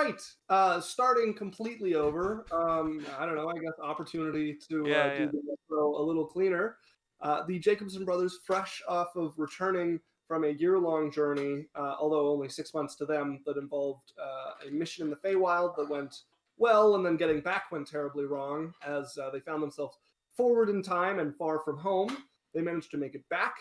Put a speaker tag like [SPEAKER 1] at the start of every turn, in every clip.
[SPEAKER 1] right. Starting completely over. I don't know. I guess opportunity to do the intro a little cleaner. The Jacobson brothers, fresh off of returning from a year-long journey, although only 6 months to them, that involved a mission in the feywild that went well, and then getting back went terribly wrong, as they found themselves forward in time and far from home. They managed to make it back.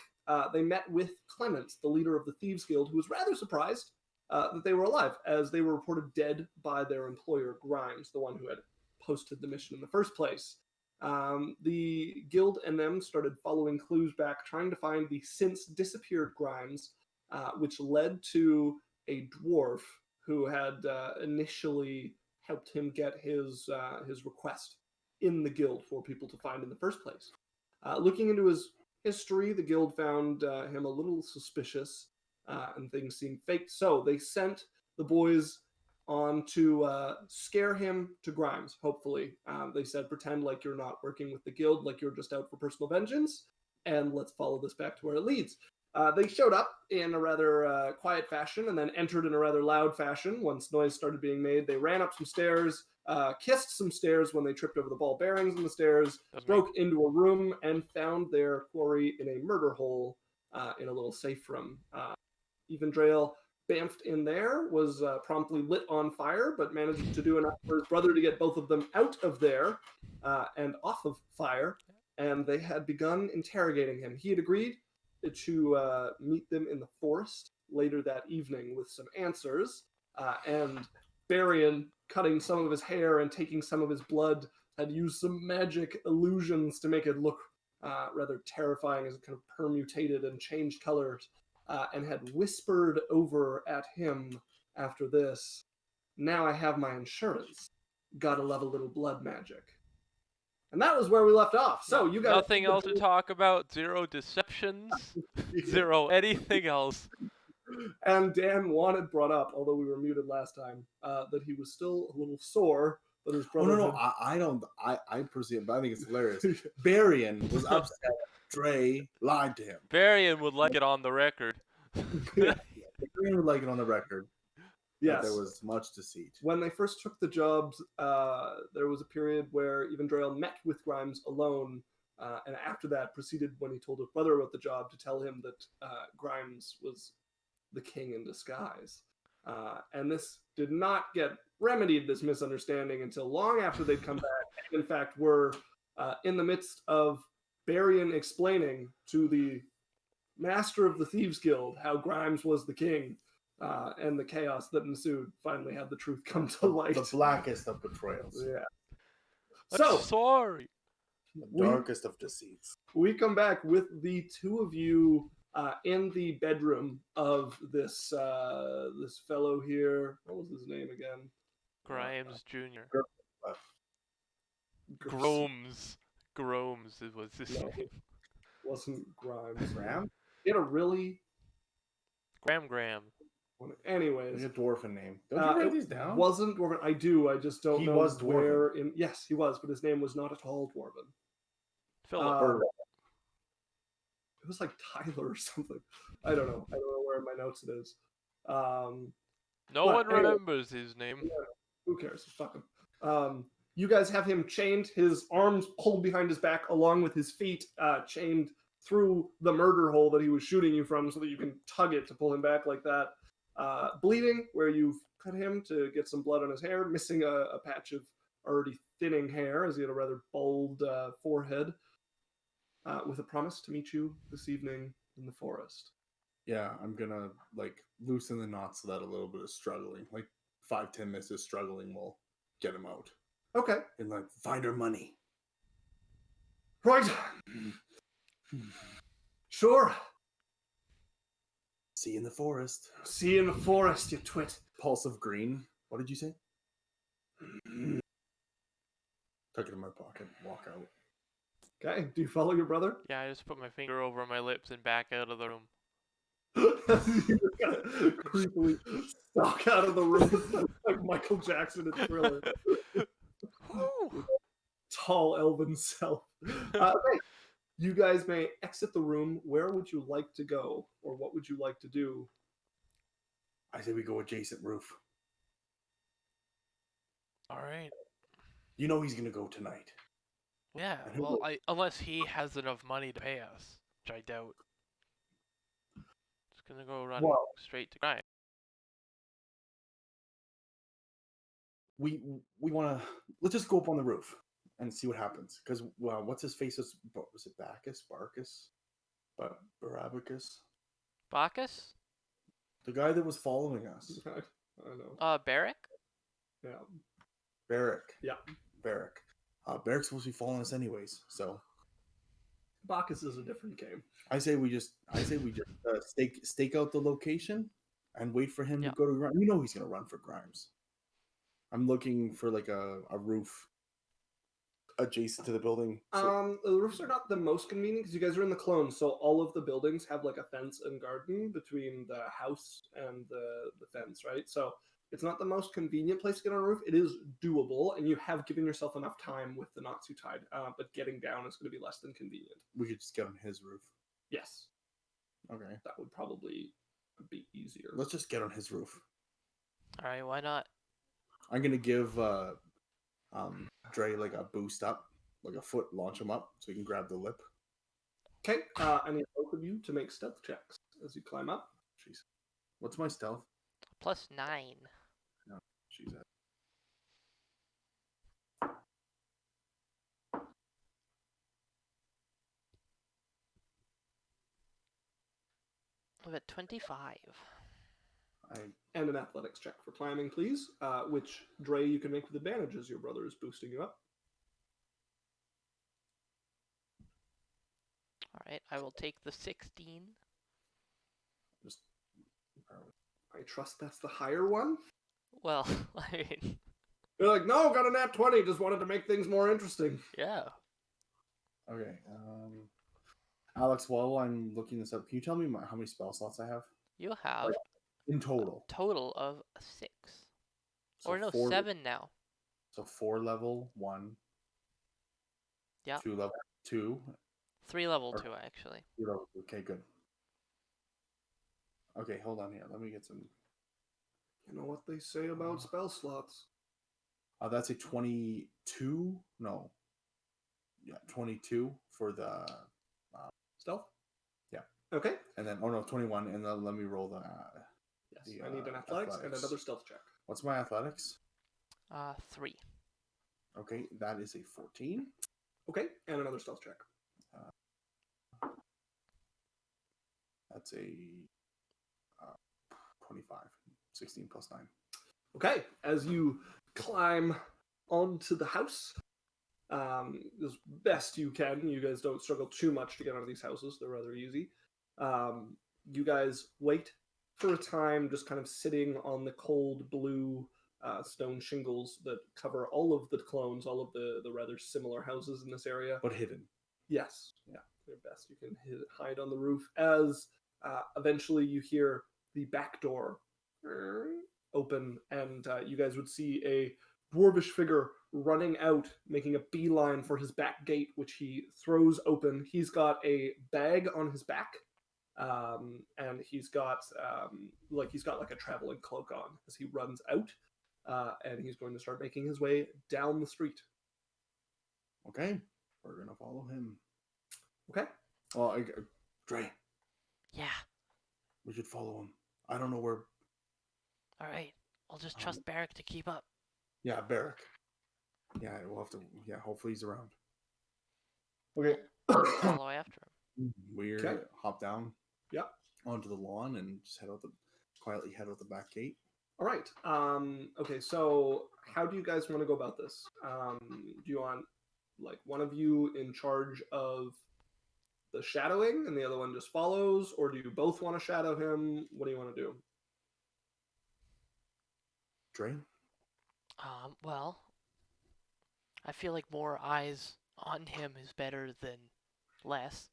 [SPEAKER 1] They met with Clements, the leader of the Thieves Guild, who was rather surprised that they were alive, as they were reported dead by their employer, Grimes, the one who had posted the mission in the first place. The guild and them started following clues back, trying to find the since disappeared Grimes, which led to a dwarf who had initially helped him get his request in the guild for people to find in the first place. Looking into his history, the guild found him a little suspicious, and things seemed fake. So they sent the boys on to scare him to Grimes, hopefully. They said, pretend like you're not working with the guild, like you're just out for personal vengeance, and let's follow this back to where it leads. They showed up in a rather quiet fashion and then entered in a rather loud fashion. Once noise started being made, they ran up some stairs, kissed some stairs when they tripped over the ball bearings in the stairs, broke into a room, and found their quarry in a murder hole in a little safe room. Evendrail bamfed in there, was promptly lit on fire, but managed to do enough for his brother to get both of them out of there and off of fire, and they had begun interrogating him. He had agreed to meet them in the forest later that evening with some answers, and Barrick, cutting some of his hair and taking some of his blood, had used some magic illusions to make it look rather terrifying as it kind of permutated and changed colors. And had whispered over at him after this, now I have my insurance. Gotta love a little blood magic. And that was where we left off. So you guys...
[SPEAKER 2] Nothing else to talk about. Zero deceptions. Zero anything else.
[SPEAKER 1] And Dan wanted brought up, although we were muted last time, that he was still a little sore. But his brother...
[SPEAKER 3] I perceive, but I think it's hilarious. Barrick was upset. Dre lied to him.
[SPEAKER 2] Barrick would like it on the record.
[SPEAKER 3] Barrick would like it on the record.
[SPEAKER 1] Yes.
[SPEAKER 3] There was much deceit.
[SPEAKER 1] When they first took the jobs, there was a period where Evendrail met with Grimes alone, and after that proceeded, when he told his brother about the job, to tell him that Grimes was the king in disguise. And this did not get remedied, this misunderstanding, until long after they'd come back. And in fact, were in the midst of Barrick explaining to the master of the Thieves Guild how Grimes was the king, and the chaos that ensued finally had the truth come to light.
[SPEAKER 3] The blackest of betrayals.
[SPEAKER 1] Yeah.
[SPEAKER 2] I'm sorry.
[SPEAKER 3] The darkest of deceits.
[SPEAKER 1] We come back with the two of you in the bedroom of this this fellow here. What was his name again?
[SPEAKER 2] Grimes Jr. Gromes was his name.
[SPEAKER 1] Wasn't Grimes.
[SPEAKER 3] Graham?
[SPEAKER 1] He had a really...
[SPEAKER 2] Graham.
[SPEAKER 1] Anyways.
[SPEAKER 3] It's a dwarven name. Don't you write these down?
[SPEAKER 1] Wasn't dwarven. I do. I just don't know
[SPEAKER 3] was
[SPEAKER 1] where in... Yes, he was, but his name was not at all dwarven.
[SPEAKER 2] Philip.
[SPEAKER 1] It was like Tyler or something. I don't know. I don't know where in my notes it is.
[SPEAKER 2] No one remembers his name.
[SPEAKER 1] Yeah, who cares? Fuck him. You guys have him chained, his arms pulled behind his back, along with his feet chained through the murder hole that he was shooting you from, so that you can tug it to pull him back like that. Bleeding, where you've cut him to get some blood on his hair, missing a patch of already thinning hair, as he had a rather bald forehead, with a promise to meet you this evening in the forest.
[SPEAKER 3] Yeah, I'm gonna loosen the knots so that a little bit of struggling, 5-10 minutes of struggling, will get him out.
[SPEAKER 1] Okay.
[SPEAKER 3] And find our money.
[SPEAKER 1] Right. Sure.
[SPEAKER 3] See you in the forest.
[SPEAKER 1] See you in the forest, you twit.
[SPEAKER 3] Pulse of green. What did you say? Tuck it in my pocket. Walk out.
[SPEAKER 1] Okay. Do you follow your brother?
[SPEAKER 2] Yeah, I just put my finger over my lips and back out of the room.
[SPEAKER 1] You gotta creepily stalk out of the room like Michael Jackson in Thriller. Tall elven self. Okay. You guys may exit the room. Where would you like to go? Or what would you like to do?
[SPEAKER 3] I say we go adjacent roof.
[SPEAKER 2] All right.
[SPEAKER 3] You know he's gonna go tonight.
[SPEAKER 2] Yeah.
[SPEAKER 3] And who
[SPEAKER 2] Well,
[SPEAKER 3] will-
[SPEAKER 2] unless he has enough money to pay us, which I doubt. Just gonna go run
[SPEAKER 3] Well-
[SPEAKER 2] straight to crime.
[SPEAKER 3] We want to let's just go up on the roof and see what happens. Because what's his face? Was it Bacchus, Barcus, but Barabacus?
[SPEAKER 2] Bacchus?
[SPEAKER 3] The guy that was following us.
[SPEAKER 1] I know.
[SPEAKER 2] Barrick?
[SPEAKER 1] Yeah.
[SPEAKER 3] Barrick.
[SPEAKER 1] Yeah.
[SPEAKER 3] Barrick. Barrick's supposed to be following us anyways. So
[SPEAKER 1] Bacchus is a different game.
[SPEAKER 3] I say we just stake out the location and wait for him to go to Grimes. We know he's gonna run for Grimes. I'm looking for like a roof adjacent to the building.
[SPEAKER 1] The roofs are not the most convenient because you guys are in the clone, so all of the buildings have like a fence and garden between the house and the fence, right? So it's not the most convenient place to get on a roof. It is doable, and you have given yourself enough time with the knots you tied. But getting down is going to be less than convenient.
[SPEAKER 3] We could just get on his roof.
[SPEAKER 1] Yes.
[SPEAKER 3] Okay.
[SPEAKER 1] That would probably be easier.
[SPEAKER 3] Let's just get on his roof.
[SPEAKER 2] All right. Why not?
[SPEAKER 3] I'm gonna give Dre like a boost up, like a foot, launch him up so he can grab the lip.
[SPEAKER 1] Okay. I need both of you to make stealth checks as you climb up.
[SPEAKER 3] Jeez. What's my stealth?
[SPEAKER 2] +9.
[SPEAKER 3] No, she's at.
[SPEAKER 2] I'm at 25.
[SPEAKER 1] And an athletics check for climbing, please. Which, Dre, you can make with advantage as your brother is boosting you up.
[SPEAKER 2] All right. I will take the 16.
[SPEAKER 3] Just.
[SPEAKER 1] I trust that's the higher one.
[SPEAKER 2] Well, I mean,
[SPEAKER 1] You're like, no, got a nat 20. Just wanted to make things more interesting.
[SPEAKER 2] yeah.
[SPEAKER 3] Okay. Alex, while I'm looking this up, can you tell me how many spell slots I have
[SPEAKER 2] You have
[SPEAKER 3] in total?
[SPEAKER 2] a total of 6.
[SPEAKER 3] So
[SPEAKER 2] Or no,
[SPEAKER 3] 4,
[SPEAKER 2] 7 now.
[SPEAKER 3] So 4 level 1.
[SPEAKER 2] Yeah.
[SPEAKER 3] 2 level 2.
[SPEAKER 2] 3 level
[SPEAKER 3] Or-
[SPEAKER 2] 2, actually.
[SPEAKER 3] 3 level 2. Okay, good. Okay, hold on here. Let me get some.
[SPEAKER 1] You know what they say about spell slots?
[SPEAKER 3] That's a 22. No. Yeah, 22 for the.
[SPEAKER 1] Stealth?
[SPEAKER 3] Yeah.
[SPEAKER 1] Okay.
[SPEAKER 3] And then, 21. And then let me roll the.
[SPEAKER 1] Yes, I need an athletics and another stealth check.
[SPEAKER 3] What's my athletics?
[SPEAKER 2] 3.
[SPEAKER 3] Okay, that is a 14.
[SPEAKER 1] Okay, and another stealth check.
[SPEAKER 3] That's a 25. 16 plus 9.
[SPEAKER 1] Okay, as you climb onto the house, as best you can, you guys don't struggle too much to get out of these houses. They're rather easy. You guys wait for a time, just kind of sitting on the cold blue stone shingles that cover all of the clones, all of the rather similar houses in this area.
[SPEAKER 3] But hidden.
[SPEAKER 1] Yes, yeah, they're best. You can hide on the roof as eventually you hear the back door open, and you guys would see a dwarvish figure running out, making a beeline for his back gate, which he throws open. He's got a bag on his back, and he's got like a traveling cloak on as he runs out, and he's going to start making his way down the street.
[SPEAKER 3] Okay, we're gonna follow him.
[SPEAKER 1] Okay.
[SPEAKER 3] Well, Dre,
[SPEAKER 2] Yeah.
[SPEAKER 3] we should follow him. I don't know where.
[SPEAKER 2] All right. I'll just trust Barrick to keep up.
[SPEAKER 3] Yeah, Barrick. Yeah, we'll have to. Yeah, hopefully he's around. Okay.
[SPEAKER 2] Follow after him.
[SPEAKER 3] We're
[SPEAKER 1] Okay.
[SPEAKER 3] hop down.
[SPEAKER 1] Yeah.
[SPEAKER 3] Onto the lawn and just quietly head out the back gate.
[SPEAKER 1] All right. Okay, so how do you guys want to go about this? Do you want like one of you in charge of the shadowing and the other one just follows, or do you both want to shadow him? What do you want to do?
[SPEAKER 3] Dre?
[SPEAKER 2] Well, I feel like more eyes on him is better than less.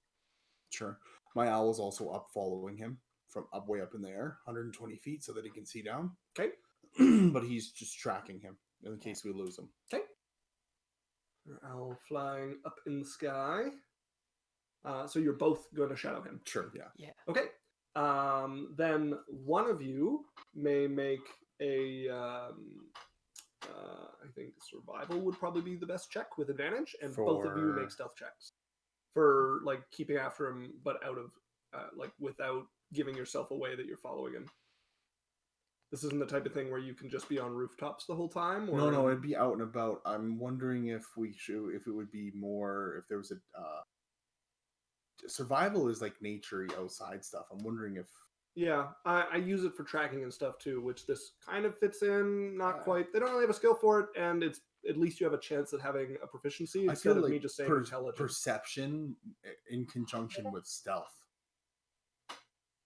[SPEAKER 3] Sure. My owl is also up following him from way up in the air, 120 feet, so that he can see down.
[SPEAKER 1] Okay.
[SPEAKER 3] But he's just tracking him in case we lose him.
[SPEAKER 1] Okay. Your owl flying up in the sky. So you're both going to shadow him.
[SPEAKER 3] Sure, yeah.
[SPEAKER 2] Yeah.
[SPEAKER 1] Okay. Then one of you may make a, I think think survival would probably be the best check with advantage, and
[SPEAKER 3] For...
[SPEAKER 1] both of you make stealth checks for like keeping after him, but out of like without giving yourself away that you're following him. This isn't the type of thing where you can just be on rooftops the whole time. Or...
[SPEAKER 3] No, it'd be out and about. I'm wondering if it would be more if there was a survival is like nature outside stuff. I'm wondering if.
[SPEAKER 1] Yeah, I use it for tracking and stuff too, which this kind of fits in. Not quite. They don't really have a skill for it, and it's at least you have a chance at having a proficiency instead of me just saying intelligence.
[SPEAKER 3] Perception in conjunction with stealth.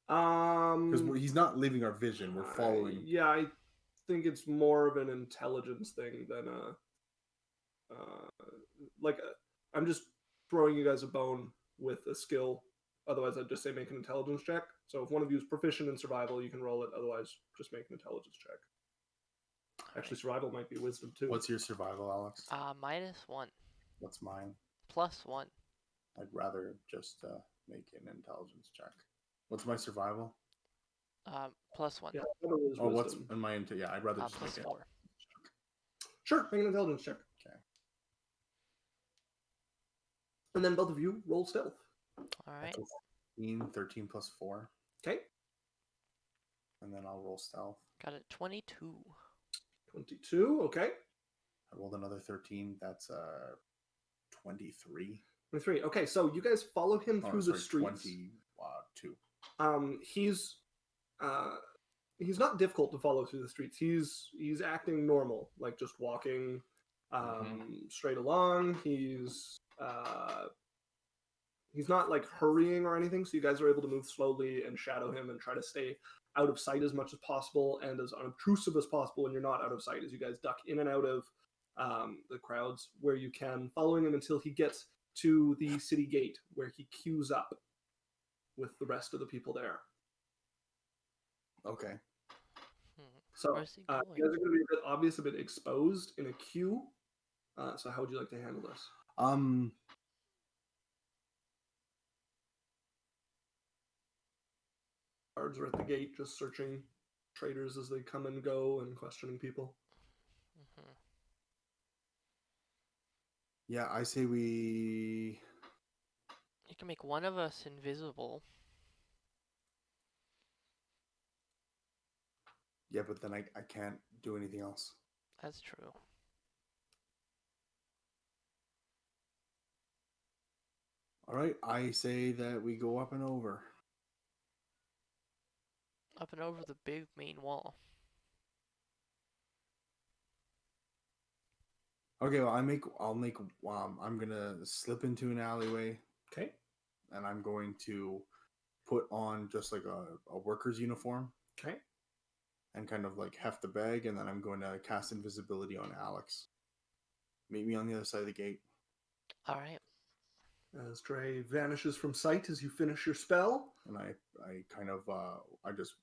[SPEAKER 3] Because he's not leaving our vision; we're following.
[SPEAKER 1] Yeah, I think it's more of an intelligence thing than I'm just throwing you guys a bone with a skill. Otherwise, I'd just say make an intelligence check. So if one of you is proficient in survival, you can roll it. Otherwise, just make an intelligence check. Actually, survival might be wisdom too.
[SPEAKER 3] What's your survival, Alex?
[SPEAKER 2] -1.
[SPEAKER 3] What's mine?
[SPEAKER 2] +1.
[SPEAKER 3] I'd rather just make an intelligence check. What's my survival?
[SPEAKER 2] +1.
[SPEAKER 1] Yeah,
[SPEAKER 3] what's in my yeah? I'd rather just make it.
[SPEAKER 2] +4.
[SPEAKER 1] Sure, make an intelligence check.
[SPEAKER 3] Okay.
[SPEAKER 1] And then both of you roll stealth.
[SPEAKER 2] All right.
[SPEAKER 3] 13 plus 4.
[SPEAKER 1] Okay.
[SPEAKER 3] And then I'll roll stealth.
[SPEAKER 2] Got it. 22.
[SPEAKER 1] 22. Okay.
[SPEAKER 3] I rolled another 13. That's 23.
[SPEAKER 1] 23. Okay, so you guys follow him through the streets.
[SPEAKER 3] 22.
[SPEAKER 1] He's not difficult to follow through the streets. He's acting normal, like just walking straight along. He's not like hurrying or anything, so you guys are able to move slowly and shadow him and try to stay out of sight as much as possible and as unobtrusive as possible when you're not out of sight, as you guys duck in and out of the crowds where you can, following him until he gets to the city gate where he queues up with the rest of the people there.
[SPEAKER 3] Okay.
[SPEAKER 1] So you guys are going to be a bit obvious, a bit exposed in a queue. So how would you like to handle this? Guards are at the gate just searching traders as they come and go and questioning people.
[SPEAKER 3] Yeah, I say we...
[SPEAKER 2] You can make one of us invisible.
[SPEAKER 3] Yeah, but then I can't do anything else.
[SPEAKER 2] That's true.
[SPEAKER 3] All right, I say that we go up and over.
[SPEAKER 2] Up and over the big main wall.
[SPEAKER 3] Okay, well, I'm gonna slip into an alleyway.
[SPEAKER 1] Okay.
[SPEAKER 3] And I'm going to put on just like a worker's uniform.
[SPEAKER 1] Okay.
[SPEAKER 3] And kind of like heft the bag, and then I'm going to cast invisibility on Alex. Meet me on the other side of the gate.
[SPEAKER 2] All right.
[SPEAKER 1] As Dre vanishes from sight as you finish your spell.
[SPEAKER 3] And I kind of I just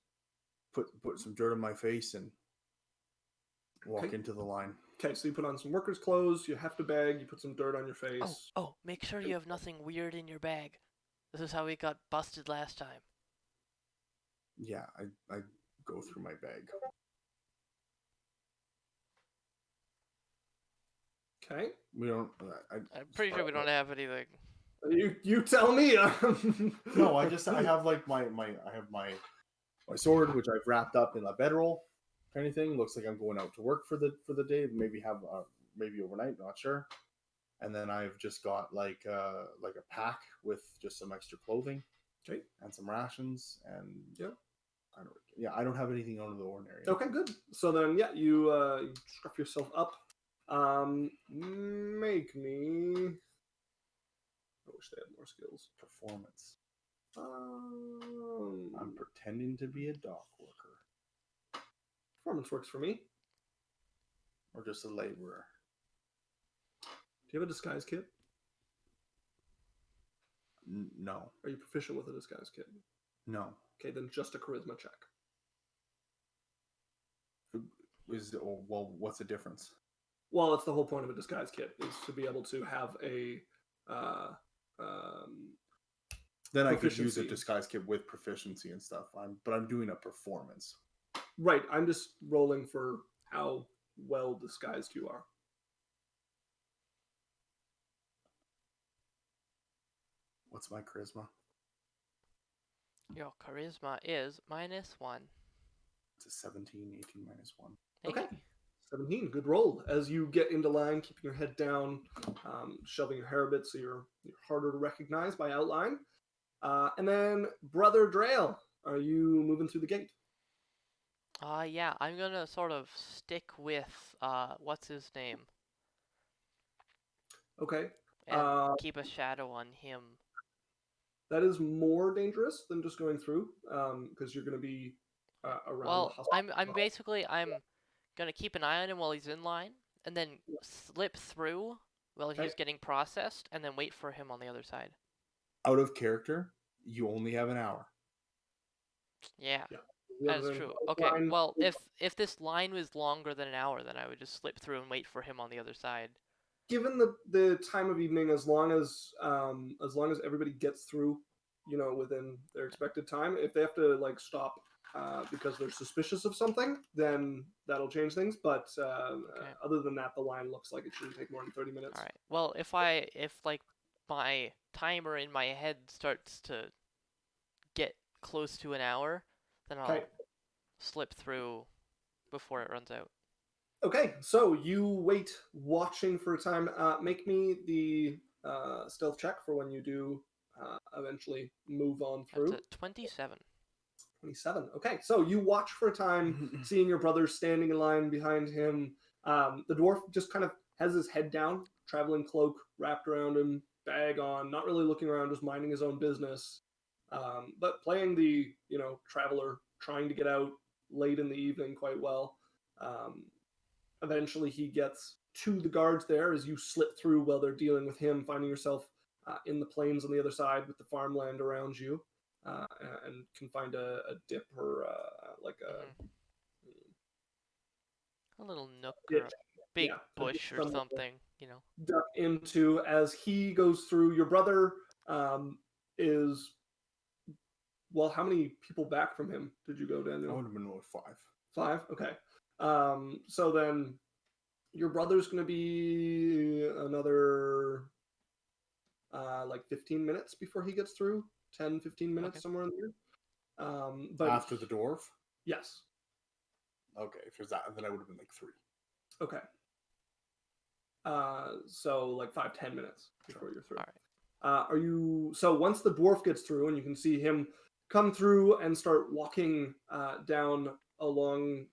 [SPEAKER 3] put some dirt on my face and walk into the line.
[SPEAKER 1] Okay, so you put on some worker's clothes, you heft a bag, you put some dirt on your face.
[SPEAKER 2] Oh, make sure you have nothing weird in your bag. This is how we got busted last time.
[SPEAKER 3] Yeah, I go through my bag.
[SPEAKER 1] Okay.
[SPEAKER 3] We don't.
[SPEAKER 2] I'm pretty sure we don't have anything.
[SPEAKER 1] You tell me.
[SPEAKER 3] No, I have like my sword, which I've wrapped up in a bedroll, kind of thing. Looks like I'm going out to work for the day. Maybe have maybe overnight, not sure. And then I've just got like a pack with just some extra clothing,
[SPEAKER 1] okay,
[SPEAKER 3] and some rations, and
[SPEAKER 1] yeah.
[SPEAKER 3] I don't have anything out of the ordinary.
[SPEAKER 1] Okay, good. So then, yeah, you scruff yourself up. Make me. I wish they had more skills.
[SPEAKER 3] Performance. I'm pretending to be a dock worker.
[SPEAKER 1] Performance works for me.
[SPEAKER 3] Or just a laborer.
[SPEAKER 1] Do you have a disguise kit?
[SPEAKER 3] No.
[SPEAKER 1] Are you proficient with a disguise kit?
[SPEAKER 3] No.
[SPEAKER 1] Okay, then just a charisma check.
[SPEAKER 3] What's the difference?
[SPEAKER 1] Well, it's the whole point of a disguise kit, is to be able to have a
[SPEAKER 3] then I could use a disguise kit with proficiency and stuff. But I'm doing a performance.
[SPEAKER 1] Right. I'm just rolling for how well disguised you are.
[SPEAKER 3] What's my charisma?
[SPEAKER 2] Your charisma is -1.
[SPEAKER 3] It's a 17, 18 minus 1.
[SPEAKER 1] Okay.
[SPEAKER 2] Hey.
[SPEAKER 1] 17, good roll. As you get into line, keeping your head down, shoving your hair a bit so you're harder to recognize by outline. And then, Brother Drail, are you moving through the gate?
[SPEAKER 2] Yeah, I'm gonna sort of stick with, what's his name?
[SPEAKER 1] Okay.
[SPEAKER 2] And keep a shadow on him.
[SPEAKER 1] That is more dangerous than just going through, because you're going to be around
[SPEAKER 2] Well,
[SPEAKER 1] the hospital.
[SPEAKER 2] I'm gonna keep an eye on him while he's in line, and then slip through while he's getting processed, and then wait for him on the other side.
[SPEAKER 3] Out of character, you only have an hour.
[SPEAKER 2] Yeah. That's true. Okay, well, if this line was longer than an hour, then I would just slip through and wait for him on the other side.
[SPEAKER 1] Given the time of evening, as long as everybody gets through, within their expected time, if they have to like stop because they're suspicious of something, then that'll change things. But other than that, the line looks like it shouldn't take more than 30 minutes.
[SPEAKER 2] All right. Well, if like my timer in my head starts to get close to an hour, then I'll slip through before it runs out.
[SPEAKER 1] Okay, so you wait, watching for a time. Make me the stealth check for when you do eventually move on through.
[SPEAKER 2] That's a 27.
[SPEAKER 1] 27. Okay, so you watch for a time, seeing your brother standing in line behind him. The dwarf just kind of has his head down, traveling cloak wrapped around him, bag on, not really looking around, just minding his own business. But playing the, traveler, trying to get out late in the evening quite well. Eventually he gets to the guards there as you slip through while they're dealing with him, finding yourself in the plains on the other side with the farmland around you, and can find a dip or
[SPEAKER 2] a little nook or a big bush or something,
[SPEAKER 1] duck into as he goes through. Your brother is, well, how many people back from him did you go down to?
[SPEAKER 3] I would have been with 5.
[SPEAKER 1] 5? Okay. So then your brother's going to be another like 15 minutes before he gets through. 10, 15 minutes, somewhere in there. But
[SPEAKER 3] after the dwarf?
[SPEAKER 1] Yes.
[SPEAKER 3] Okay, if there's that, then I would have been like 3.
[SPEAKER 1] Okay. So like 5-10 minutes before you're through.
[SPEAKER 2] All
[SPEAKER 1] right. So once the dwarf gets through and you can see him come through and start walking down along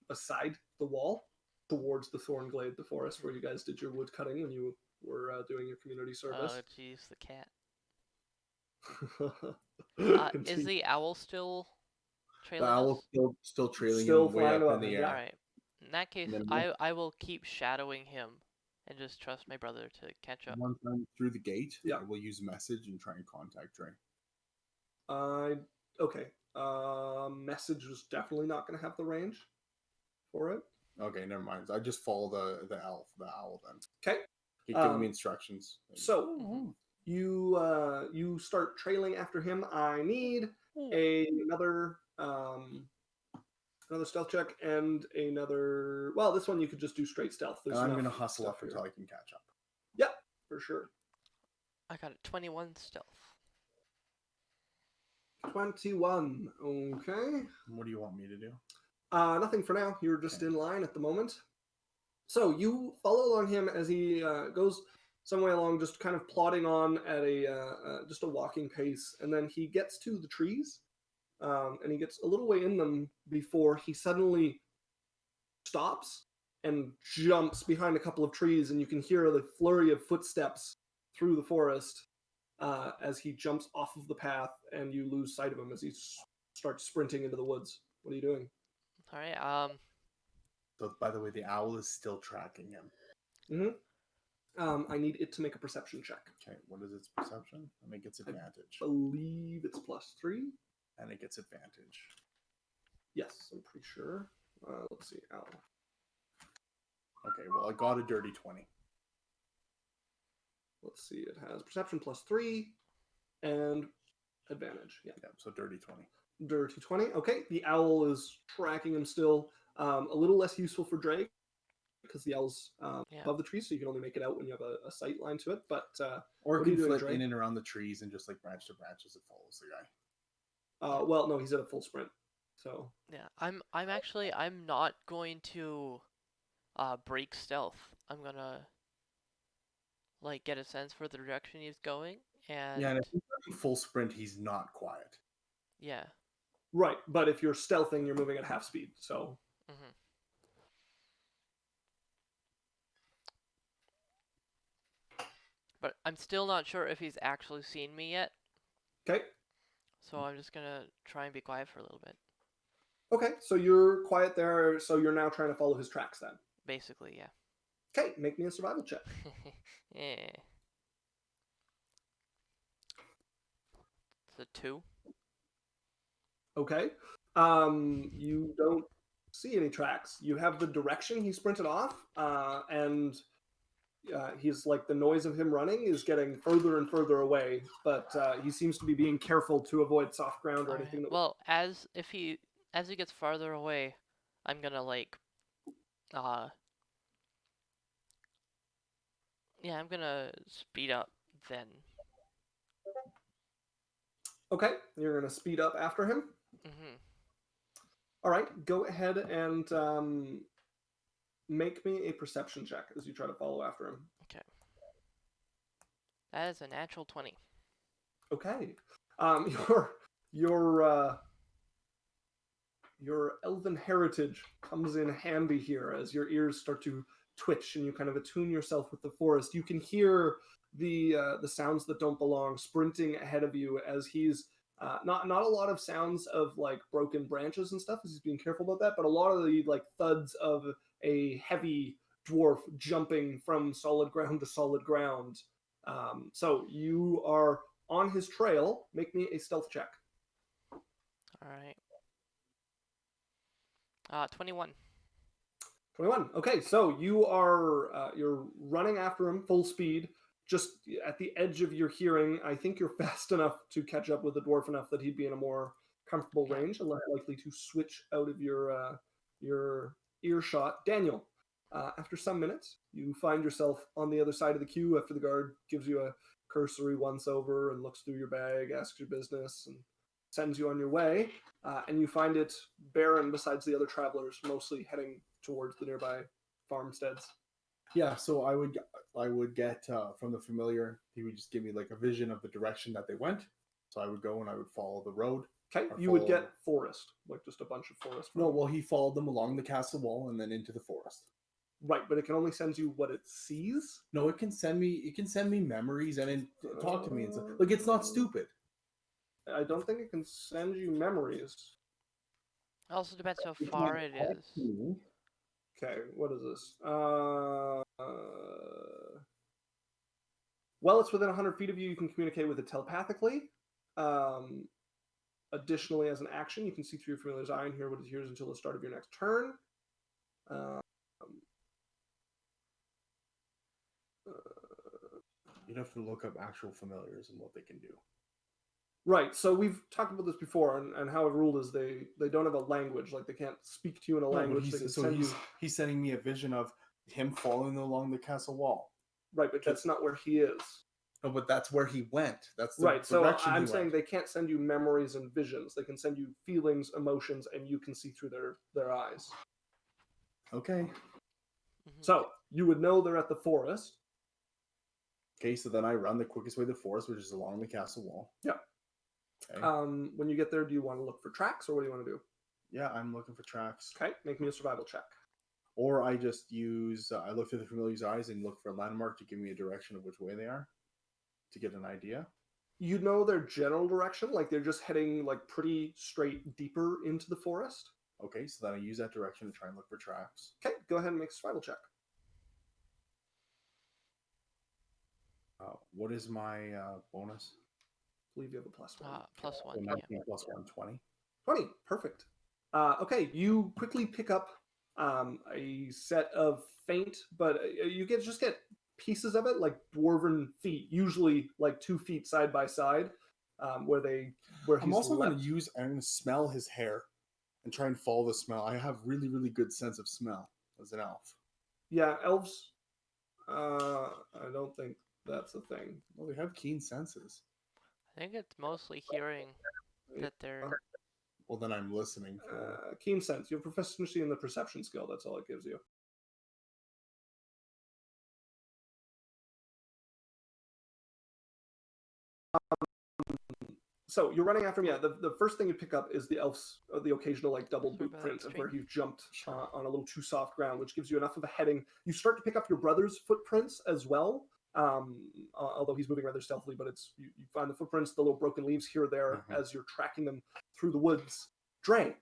[SPEAKER 1] beside the wall towards the thorn glade, the forest where you guys did your wood cutting when you were doing your community service.
[SPEAKER 2] Oh, jeez, the cat. Is the owl still trailing
[SPEAKER 3] The owl
[SPEAKER 2] us?
[SPEAKER 3] still trailing him way up in the air.
[SPEAKER 2] All right. In that case, I will keep shadowing him and just trust my brother to catch up.
[SPEAKER 3] Once I'm through the gate, I will use message and try and contact Dre.
[SPEAKER 1] Okay. Message was definitely not going to have the range for it.
[SPEAKER 3] Okay, never mind. I just follow the owl then.
[SPEAKER 1] Okay.
[SPEAKER 3] Keep giving me instructions.
[SPEAKER 1] So you start trailing after him. I need another stealth check and another. Well, this one you could just do straight stealth.
[SPEAKER 3] I'm going to hustle up until I can catch up.
[SPEAKER 1] Yep, for sure.
[SPEAKER 2] I got a 21 stealth.
[SPEAKER 1] 21. Okay.
[SPEAKER 3] What do you want me to do?
[SPEAKER 1] Nothing for now. You're just in line at the moment. So you follow along him as he goes some way along, just kind of plodding on at just a walking pace, and then he gets to the trees, and he gets a little way in them before he suddenly stops and jumps behind a couple of trees, and you can hear the flurry of footsteps through the forest as he jumps off of the path, and you lose sight of him as he starts sprinting into the woods. What are you doing?
[SPEAKER 2] All right.
[SPEAKER 3] So, by the way, the owl is still tracking him.
[SPEAKER 1] Mm-hmm. I need it to make a perception check.
[SPEAKER 3] Okay, what is its perception? I think it's advantage.
[SPEAKER 1] I believe it's +3.
[SPEAKER 3] And it gets advantage.
[SPEAKER 1] Yes, I'm pretty sure. Let's see. Owl.
[SPEAKER 3] Okay, well, I got a dirty 20.
[SPEAKER 1] Let's see. It has perception +3 and advantage. Yeah,
[SPEAKER 3] so dirty 20.
[SPEAKER 1] Dirty 20. Okay, the owl is tracking him still. A little less useful for Drake because the owl's above the trees, so you can only make it out when you have a sight line to it. But
[SPEAKER 3] or it can flit in and around the trees and just like branch to branch as it follows the guy.
[SPEAKER 1] Well, no, he's at a full sprint. So
[SPEAKER 2] yeah, I'm not going to break stealth. I'm gonna like get a sense for the direction he's going, and
[SPEAKER 3] yeah, and if he's running full sprint, he's not quiet.
[SPEAKER 2] Yeah.
[SPEAKER 1] Right, but if you're stealthing, you're moving at half speed. So.
[SPEAKER 2] Mm-hmm. But I'm still not sure if he's actually seen me yet.
[SPEAKER 1] Okay.
[SPEAKER 2] So I'm just gonna try and be quiet for a little bit.
[SPEAKER 1] Okay, so you're quiet there, so you're now trying to follow his tracks then?
[SPEAKER 2] Basically, yeah.
[SPEAKER 1] Okay, make me a survival check.
[SPEAKER 2] Yeah. It's a 2.
[SPEAKER 1] Okay. You don't see any tracks. You have the direction he sprinted off, and he's like, the noise of him running is getting further and further away, but he seems to be being careful to avoid soft ground or anything.
[SPEAKER 2] Right. Well, as he gets farther away, I'm gonna like, yeah, I'm gonna speed up then.
[SPEAKER 1] Okay, you're gonna speed up after him.
[SPEAKER 2] Mm-hmm.
[SPEAKER 1] All right, go ahead and make me a perception check as you try to follow after him.
[SPEAKER 2] Okay. That is a natural 20.
[SPEAKER 1] Okay. Your elven heritage comes in handy here as your ears start to twitch and you kind of attune yourself with the forest. You can hear the sounds that don't belong sprinting ahead of you as he's not a lot of sounds of like broken branches and stuff as he's being careful about that, but a lot of the like thuds of a heavy dwarf jumping from solid ground to solid ground. So you are on his trail. Make me a stealth check.
[SPEAKER 2] All right. 21.
[SPEAKER 1] 21. Okay, so you are you're running after him full speed, just at the edge of your hearing. I think you're fast enough to catch up with the dwarf enough that he'd be in a more comfortable range and less likely to switch out of your earshot. Daniel, after some minutes, you find yourself on the other side of the queue after the guard gives you a cursory once over and looks through your bag, asks your business, and sends you on your way, and you find it barren besides the other travelers, mostly heading towards the nearby farmsteads.
[SPEAKER 3] Yeah, so I would get from the familiar, he would just give me like a vision of the direction that they went. So I would go and I would follow the road.
[SPEAKER 1] Okay, you would get forest, like just a bunch of forest.
[SPEAKER 3] No, well, he followed them along the castle wall and then into the forest.
[SPEAKER 1] Right, but it can only send you what it sees.
[SPEAKER 3] No, it can send me memories and talk to me and stuff. Like, it's not stupid.
[SPEAKER 1] I don't think it can send you memories.
[SPEAKER 2] It also depends how far it is.
[SPEAKER 1] Okay, what is this? Well, it's within 100 feet of you. You can communicate with it telepathically. Additionally, as an action, you can see through your familiar's eye and hear what it hears until the start of your next turn.
[SPEAKER 3] You'd have to look up actual familiars and what they can do.
[SPEAKER 1] Right, so we've talked about this before, and how it ruled is they don't have a language, like they can't speak to you in a language.
[SPEAKER 3] He's sending me a vision of him following along the castle wall.
[SPEAKER 1] Right, but that's not where he is.
[SPEAKER 3] No, but that's where he went. That's the
[SPEAKER 1] right. So I'm saying they can't send you memories and visions. They can send you feelings, emotions, and you can see through their eyes.
[SPEAKER 3] Okay.
[SPEAKER 1] So you would know they're at the forest.
[SPEAKER 3] Okay, so then I run the quickest way to the forest, which is along the castle wall.
[SPEAKER 1] Yeah.
[SPEAKER 3] Okay.
[SPEAKER 1] When you get there, do you want to look for tracks, or what do you want to do?
[SPEAKER 3] Yeah, I'm looking for tracks.
[SPEAKER 1] Okay, make me a survival check.
[SPEAKER 3] Or I just use, I look through the familiar's eyes and look for a landmark to give me a direction of which way they are, to get an idea.
[SPEAKER 1] You know their general direction, like they're just heading like pretty straight deeper into the forest.
[SPEAKER 3] Okay, so then I use that direction to try and look for tracks.
[SPEAKER 1] Okay, go ahead and make a survival check.
[SPEAKER 3] What is my bonus?
[SPEAKER 1] I believe you have a +1.
[SPEAKER 2] +1.
[SPEAKER 3] So 19 plus 1, 20.
[SPEAKER 1] 20, perfect. Okay, you quickly pick up a set of faint, but you just get pieces of it, like dwarven feet, usually like 2 feet side by side, where
[SPEAKER 3] I'm also going to smell his hair and try and follow the smell. I have really, really good sense of smell as an elf.
[SPEAKER 1] Yeah, elves. I don't think that's a thing.
[SPEAKER 3] Well, they have keen senses.
[SPEAKER 2] I think it's mostly hearing that they're...
[SPEAKER 3] Well, then I'm listening for...
[SPEAKER 1] Keen sense. You have proficiency in the perception skill. That's all it gives you. So you're running after him. Yeah, the first thing you pick up is the elf's, the occasional like double boot print of where you've jumped on a little too soft ground, which gives you enough of a heading. You start to pick up your brother's footprints as well, although he's moving rather stealthily. But it's you find the footprints, the little broken leaves here or there as you're tracking them through the woods. Dre.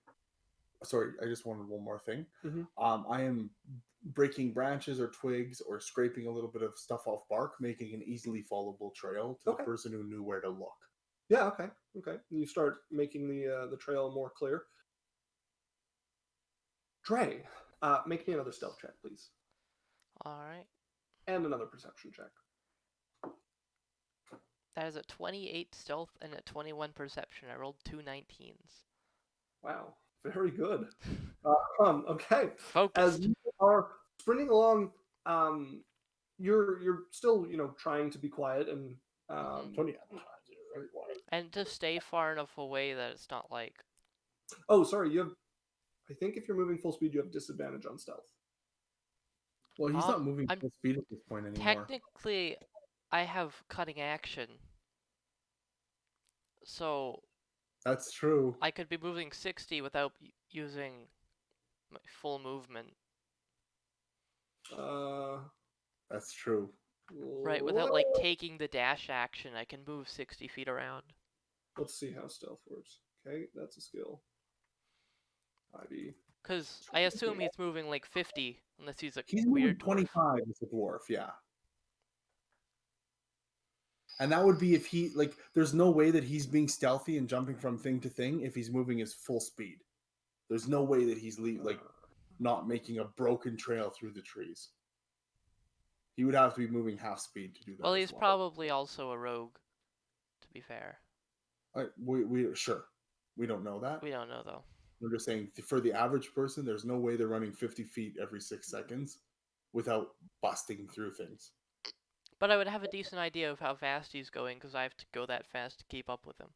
[SPEAKER 3] Sorry, I just wanted one more thing. I am breaking branches or twigs or scraping a little bit of stuff off bark, making an easily followable trail to the person who knew where to look.
[SPEAKER 1] Yeah, okay. You start making the trail more clear. Dre, make me another stealth check, please.
[SPEAKER 2] All right.
[SPEAKER 1] And another perception check.
[SPEAKER 2] That is a 28 stealth and a 21 perception. I rolled 2 19s.
[SPEAKER 1] Wow, very good. Okay.
[SPEAKER 2] Focused.
[SPEAKER 1] As you are sprinting along, you're still trying to be quiet and
[SPEAKER 2] and to stay far enough away that it's not like...
[SPEAKER 1] Oh, sorry. I think if you're moving full speed, you have disadvantage on stealth.
[SPEAKER 3] Well, he's not moving full speed at this point anymore.
[SPEAKER 2] Technically, I have cutting action. So...
[SPEAKER 3] That's true.
[SPEAKER 2] I could be moving 60 without using my full movement.
[SPEAKER 3] That's true.
[SPEAKER 2] Right, without like taking the dash action, I can move 60 feet around.
[SPEAKER 1] Let's see how stealth works. Okay, that's a skill.
[SPEAKER 2] Because I assume he's moving like 50, unless he's a
[SPEAKER 3] he's
[SPEAKER 2] weird
[SPEAKER 3] moving 25 as a dwarf, yeah. And that would be if he, like, there's no way that he's being stealthy and jumping from thing to thing if he's moving his full speed. There's no way that he's, not making a broken trail through the trees. He would have to be moving half speed to do that.
[SPEAKER 2] Well, he's probably also a rogue, to be fair.
[SPEAKER 3] Sure. We don't know that.
[SPEAKER 2] We don't know, though.
[SPEAKER 3] We're just saying, for the average person, there's no way they're running 50 feet every 6 seconds without busting through things.
[SPEAKER 2] But I would have a decent idea of how fast he's going, because I have to go that fast to keep up with him.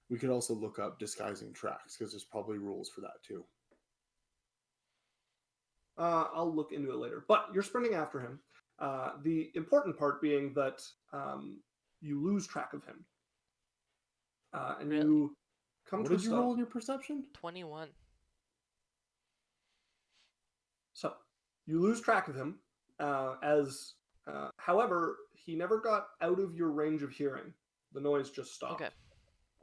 [SPEAKER 3] We could also look up disguising tracks, because there's probably rules for that, too.
[SPEAKER 1] I'll look into it later. But you're sprinting after him. The important part being that you lose track of him. And
[SPEAKER 2] really?
[SPEAKER 1] You come
[SPEAKER 3] what
[SPEAKER 1] to
[SPEAKER 3] did you roll in your perception?
[SPEAKER 2] 21.
[SPEAKER 1] So you lose track of him however, he never got out of your range of hearing. The noise just stopped.
[SPEAKER 2] Okay.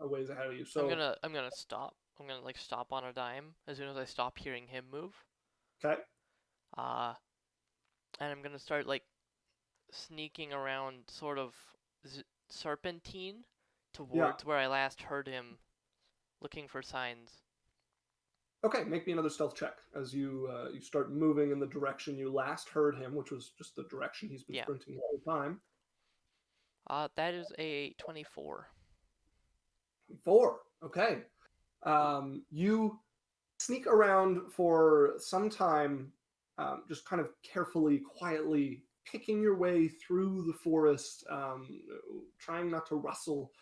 [SPEAKER 1] A ways ahead of you. So
[SPEAKER 2] I'm gonna stop. I'm gonna stop on a dime as soon as I stop hearing him move.
[SPEAKER 1] Okay.
[SPEAKER 2] And I'm gonna start sneaking around sort of serpentine towards where I last heard him, looking for signs.
[SPEAKER 1] Okay, make me another stealth check as you start moving in the direction you last heard him, which was just the direction he's been sprinting the whole time.
[SPEAKER 2] That is a 24.
[SPEAKER 1] 4. Okay. You sneak around for some time, just kind of carefully, quietly picking your way through the forest, trying not to rustle,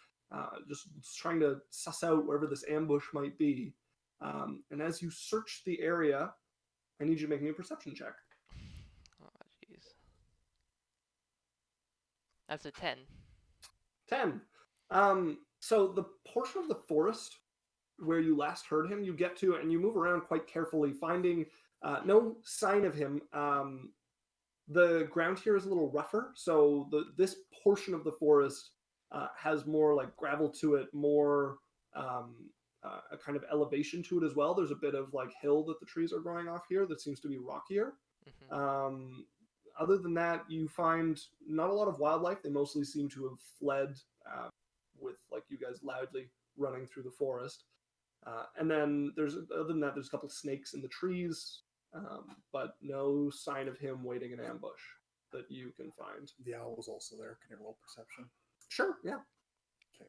[SPEAKER 1] just trying to suss out wherever this ambush might be. And as you search the area, I need you to make me a perception check.
[SPEAKER 2] Oh, jeez. That's a 10.
[SPEAKER 1] 10. So the portion of the forest where you last heard him, you get to, and you move around quite carefully, finding no sign of him. The ground here is a little rougher, so this portion of the forest has more gravel to it, more a kind of elevation to it as well. There's a bit of hill that the trees are growing off here that seems to be rockier. Mm-hmm. Other than that, you find not a lot of wildlife. They mostly seem to have fled with you guys loudly running through the forest. And then other than that, there's a couple snakes in the trees, but no sign of him waiting in ambush that you can find.
[SPEAKER 3] The owl was also there. Can you roll perception?
[SPEAKER 1] Sure, yeah.
[SPEAKER 3] Okay.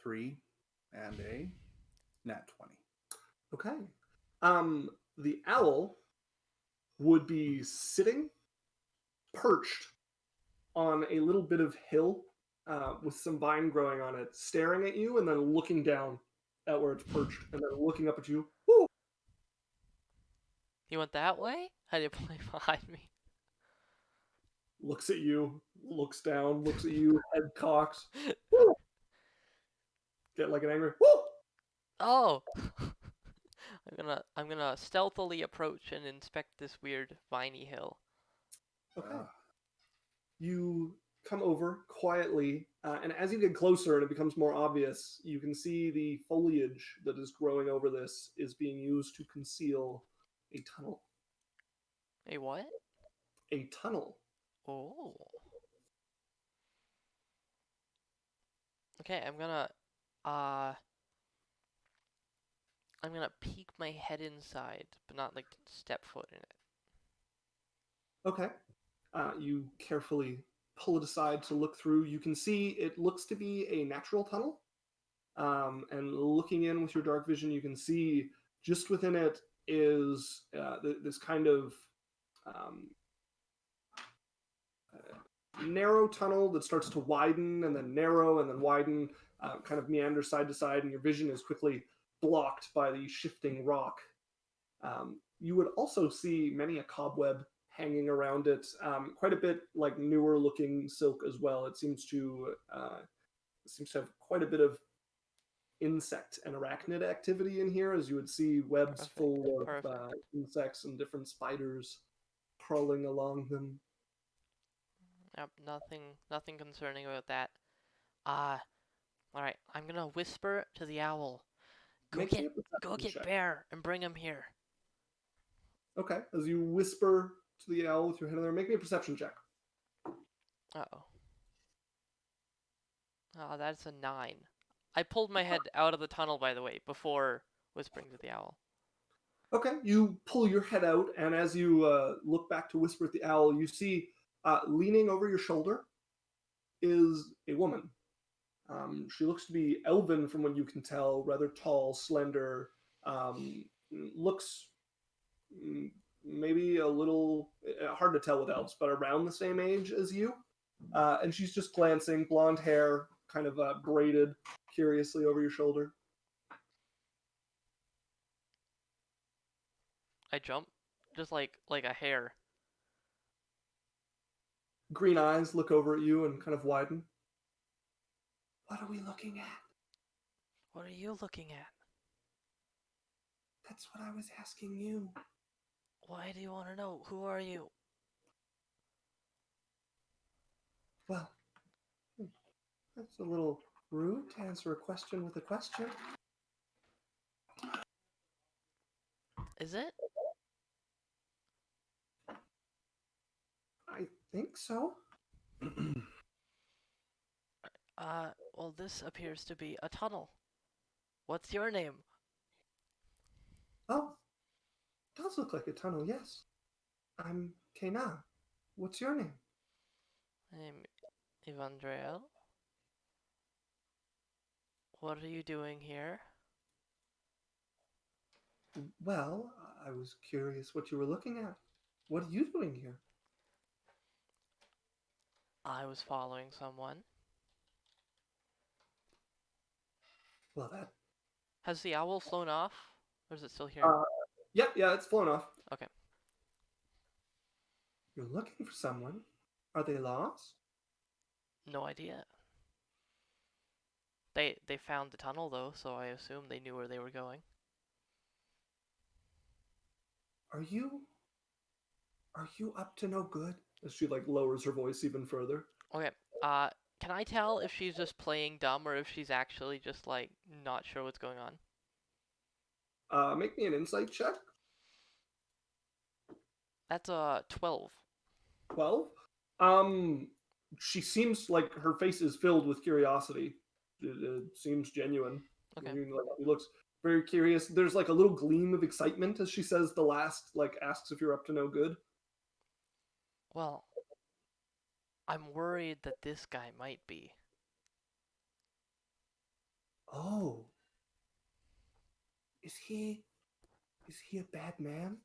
[SPEAKER 3] 3 and a nat 20.
[SPEAKER 1] Okay. The owl would be sitting perched on a little bit of hill with some vine growing on it, staring at you and then looking down at where it's perched and then looking up at you. Woo!
[SPEAKER 2] You went that way? How do you play behind me?
[SPEAKER 1] Looks at you, looks down, looks at you, head cocks. Woo! Get like an angry woo!
[SPEAKER 2] Oh! I'm gonna stealthily approach and inspect this weird viney hill.
[SPEAKER 1] Okay. You come over quietly, and as you get closer and it becomes more obvious, you can see the foliage that is growing over this is being used to conceal a tunnel.
[SPEAKER 2] A what?
[SPEAKER 1] A tunnel.
[SPEAKER 2] Oh. Okay, I'm gonna peek my head inside, but not like step foot in it.
[SPEAKER 1] Okay. You carefully pull it aside to look through. You can see it looks to be a natural tunnel. And looking in with your dark vision, you can see just within it is this kind of narrow tunnel that starts to widen and then narrow and then widen, kind of meander side to side, and your vision is quickly blocked by the shifting rock. You would also see many a cobweb hanging around it, quite a bit like newer looking silk as well. It seems to have quite a bit of insect and arachnid activity in here, as you would see webs full of insects and different spiders crawling along them.
[SPEAKER 2] Yep, nothing concerning about that. Alright, I'm gonna whisper to the owl. Go get Bear and bring him here.
[SPEAKER 1] Okay, as you whisper to the owl with your head in there, make me a perception check.
[SPEAKER 2] Uh-oh. Oh, that's a 9. I pulled my head out of the tunnel, by the way, before whispering to the owl.
[SPEAKER 1] Okay, you pull your head out, and as you look back to whisper at the owl, you see leaning over your shoulder is a woman. She looks to be elven from what you can tell, rather tall, slender, looks maybe a little hard to tell with elves, but around the same age as you. And she's just glancing, blonde hair, kind of braided curiously over your shoulder.
[SPEAKER 2] I jump, just like a hare.
[SPEAKER 1] Green eyes look over at you and kind of widen. What are we looking at?
[SPEAKER 2] What are you looking at?
[SPEAKER 1] That's what I was asking you.
[SPEAKER 2] Why do you want to know? Who are you?
[SPEAKER 1] Well, that's a little rude to answer a question with a question.
[SPEAKER 2] Is it?
[SPEAKER 1] I think so.
[SPEAKER 2] Well, this appears to be a tunnel. What's your name?
[SPEAKER 1] Oh, does look like a tunnel, yes. I'm Kena. What's your name?
[SPEAKER 2] I'm Evandriel. What are you doing here?
[SPEAKER 1] Well, I was curious what you were looking at. What are you doing here?
[SPEAKER 2] I was following someone.
[SPEAKER 1] Well, that...
[SPEAKER 2] Has the owl flown off? Or is it still here?
[SPEAKER 1] Yeah, it's flown off.
[SPEAKER 2] Okay.
[SPEAKER 1] You're looking for someone? Are they lost?
[SPEAKER 2] No idea. They found the tunnel though, so I assume they knew where they were going.
[SPEAKER 1] Are you up to no good? As she lowers her voice even further.
[SPEAKER 2] Okay. Can I tell if she's just playing dumb or if she's actually just not sure what's going
[SPEAKER 1] on? Make me an insight check.
[SPEAKER 2] That's 12.
[SPEAKER 1] 12? She seems like her face is filled with curiosity. It seems genuine.
[SPEAKER 2] Okay.
[SPEAKER 1] I mean, she looks very curious. There's a little gleam of excitement as she says the last, asks if you're up to no good.
[SPEAKER 2] Well, I'm worried that this guy might be.
[SPEAKER 1] Oh. Is he a bad man?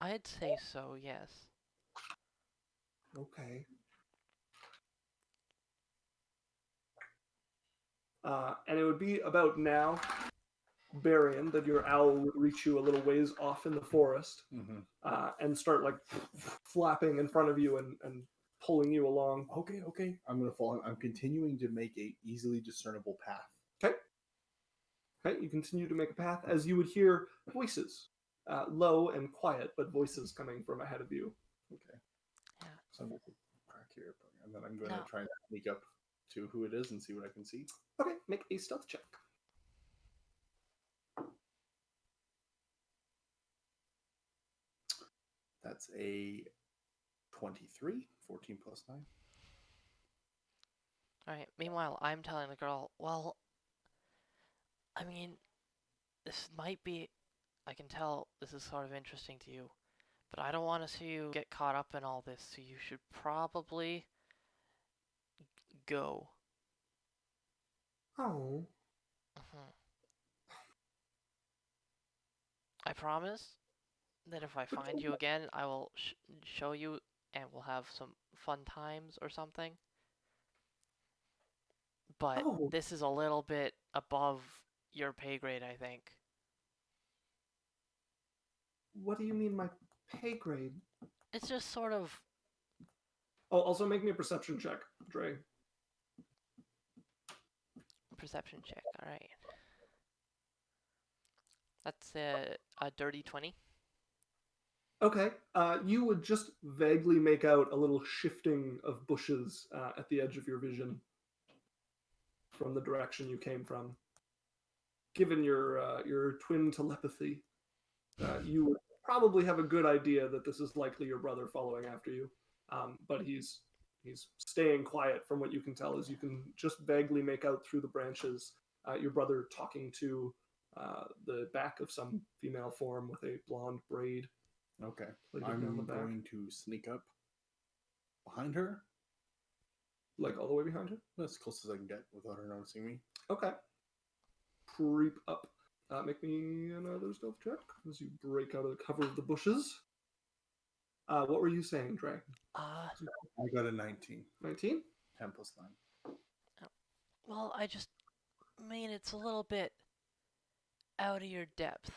[SPEAKER 2] I'd say so, yes.
[SPEAKER 1] Okay. And it would be about now, Barian, that your owl would reach you a little ways off in the forest, and start like flapping in front of you and pulling you along.
[SPEAKER 3] Okay. I'm gonna follow. I'm continuing to make a easily discernible path.
[SPEAKER 1] Okay, you continue to make a path as you would hear voices, low and quiet, but voices coming from ahead of you.
[SPEAKER 3] Okay.
[SPEAKER 2] Yeah.
[SPEAKER 3] So I'm gonna crack here, and then I'm gonna try to sneak up to who it is and see what I can see.
[SPEAKER 1] Okay, make a stealth check.
[SPEAKER 3] That's a 23, 14 plus 9.
[SPEAKER 2] Alright, meanwhile, I'm telling the girl, well, I mean, this might be, I can tell this is sort of interesting to you, but I don't want to see you get caught up in all this, so you should probably go.
[SPEAKER 1] Oh.
[SPEAKER 2] I promise that if I find you again, I will show you and we'll have some fun times or something. But this is a little bit above your pay grade, I think.
[SPEAKER 1] What do you mean my pay grade?
[SPEAKER 2] It's just sort of...
[SPEAKER 1] Oh, also make me a perception check, Dre.
[SPEAKER 2] Perception check, alright. That's a dirty 20.
[SPEAKER 1] Okay, you would just vaguely make out a little shifting of bushes at the edge of your vision from the direction you came from. Given your twin telepathy, you would probably have a good idea that this is likely your brother following after you, but he's staying quiet from what you can tell, as you can just vaguely make out through the branches your brother talking to the back of some female form with a blonde braid.
[SPEAKER 3] Okay, I'm going to sneak up behind her.
[SPEAKER 1] Like all the way behind her?
[SPEAKER 3] As close as I can get without her noticing me.
[SPEAKER 1] Okay. Creep up. Make me another stealth check as you break out of the cover of the bushes. What were you saying, Dre?
[SPEAKER 3] I got a 19.
[SPEAKER 1] 19?
[SPEAKER 3] 10 plus 9.
[SPEAKER 2] Well, I mean, it's a little bit out of your depth.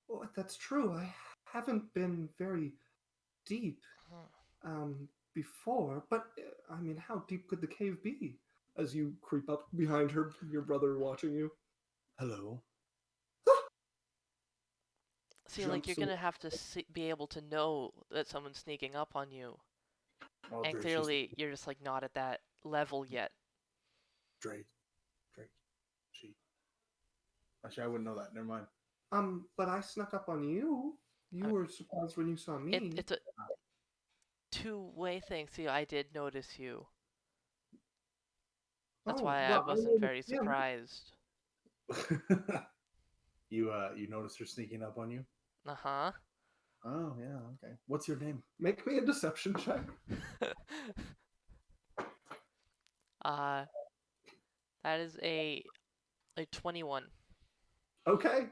[SPEAKER 1] Well, that's true. I haven't been very deep before, but I mean, how deep could the cave be? As you creep up behind her, your brother watching you.
[SPEAKER 3] Hello.
[SPEAKER 2] See, like, you're gonna have to be able to know that someone's sneaking up on you. Oh, and clearly, you're just, like, not at that level yet.
[SPEAKER 3] Drake. She. Actually, I wouldn't know that. Never mind.
[SPEAKER 1] But I snuck up on you. You were surprised when you saw me.
[SPEAKER 2] It's a two-way thing. See, I did notice you. That's why I wasn't very surprised.
[SPEAKER 3] You noticed her sneaking up on you?
[SPEAKER 2] Uh-huh.
[SPEAKER 3] Oh, yeah, okay. What's your name?
[SPEAKER 1] Make me a deception check.
[SPEAKER 2] That is a 21.
[SPEAKER 1] Okay.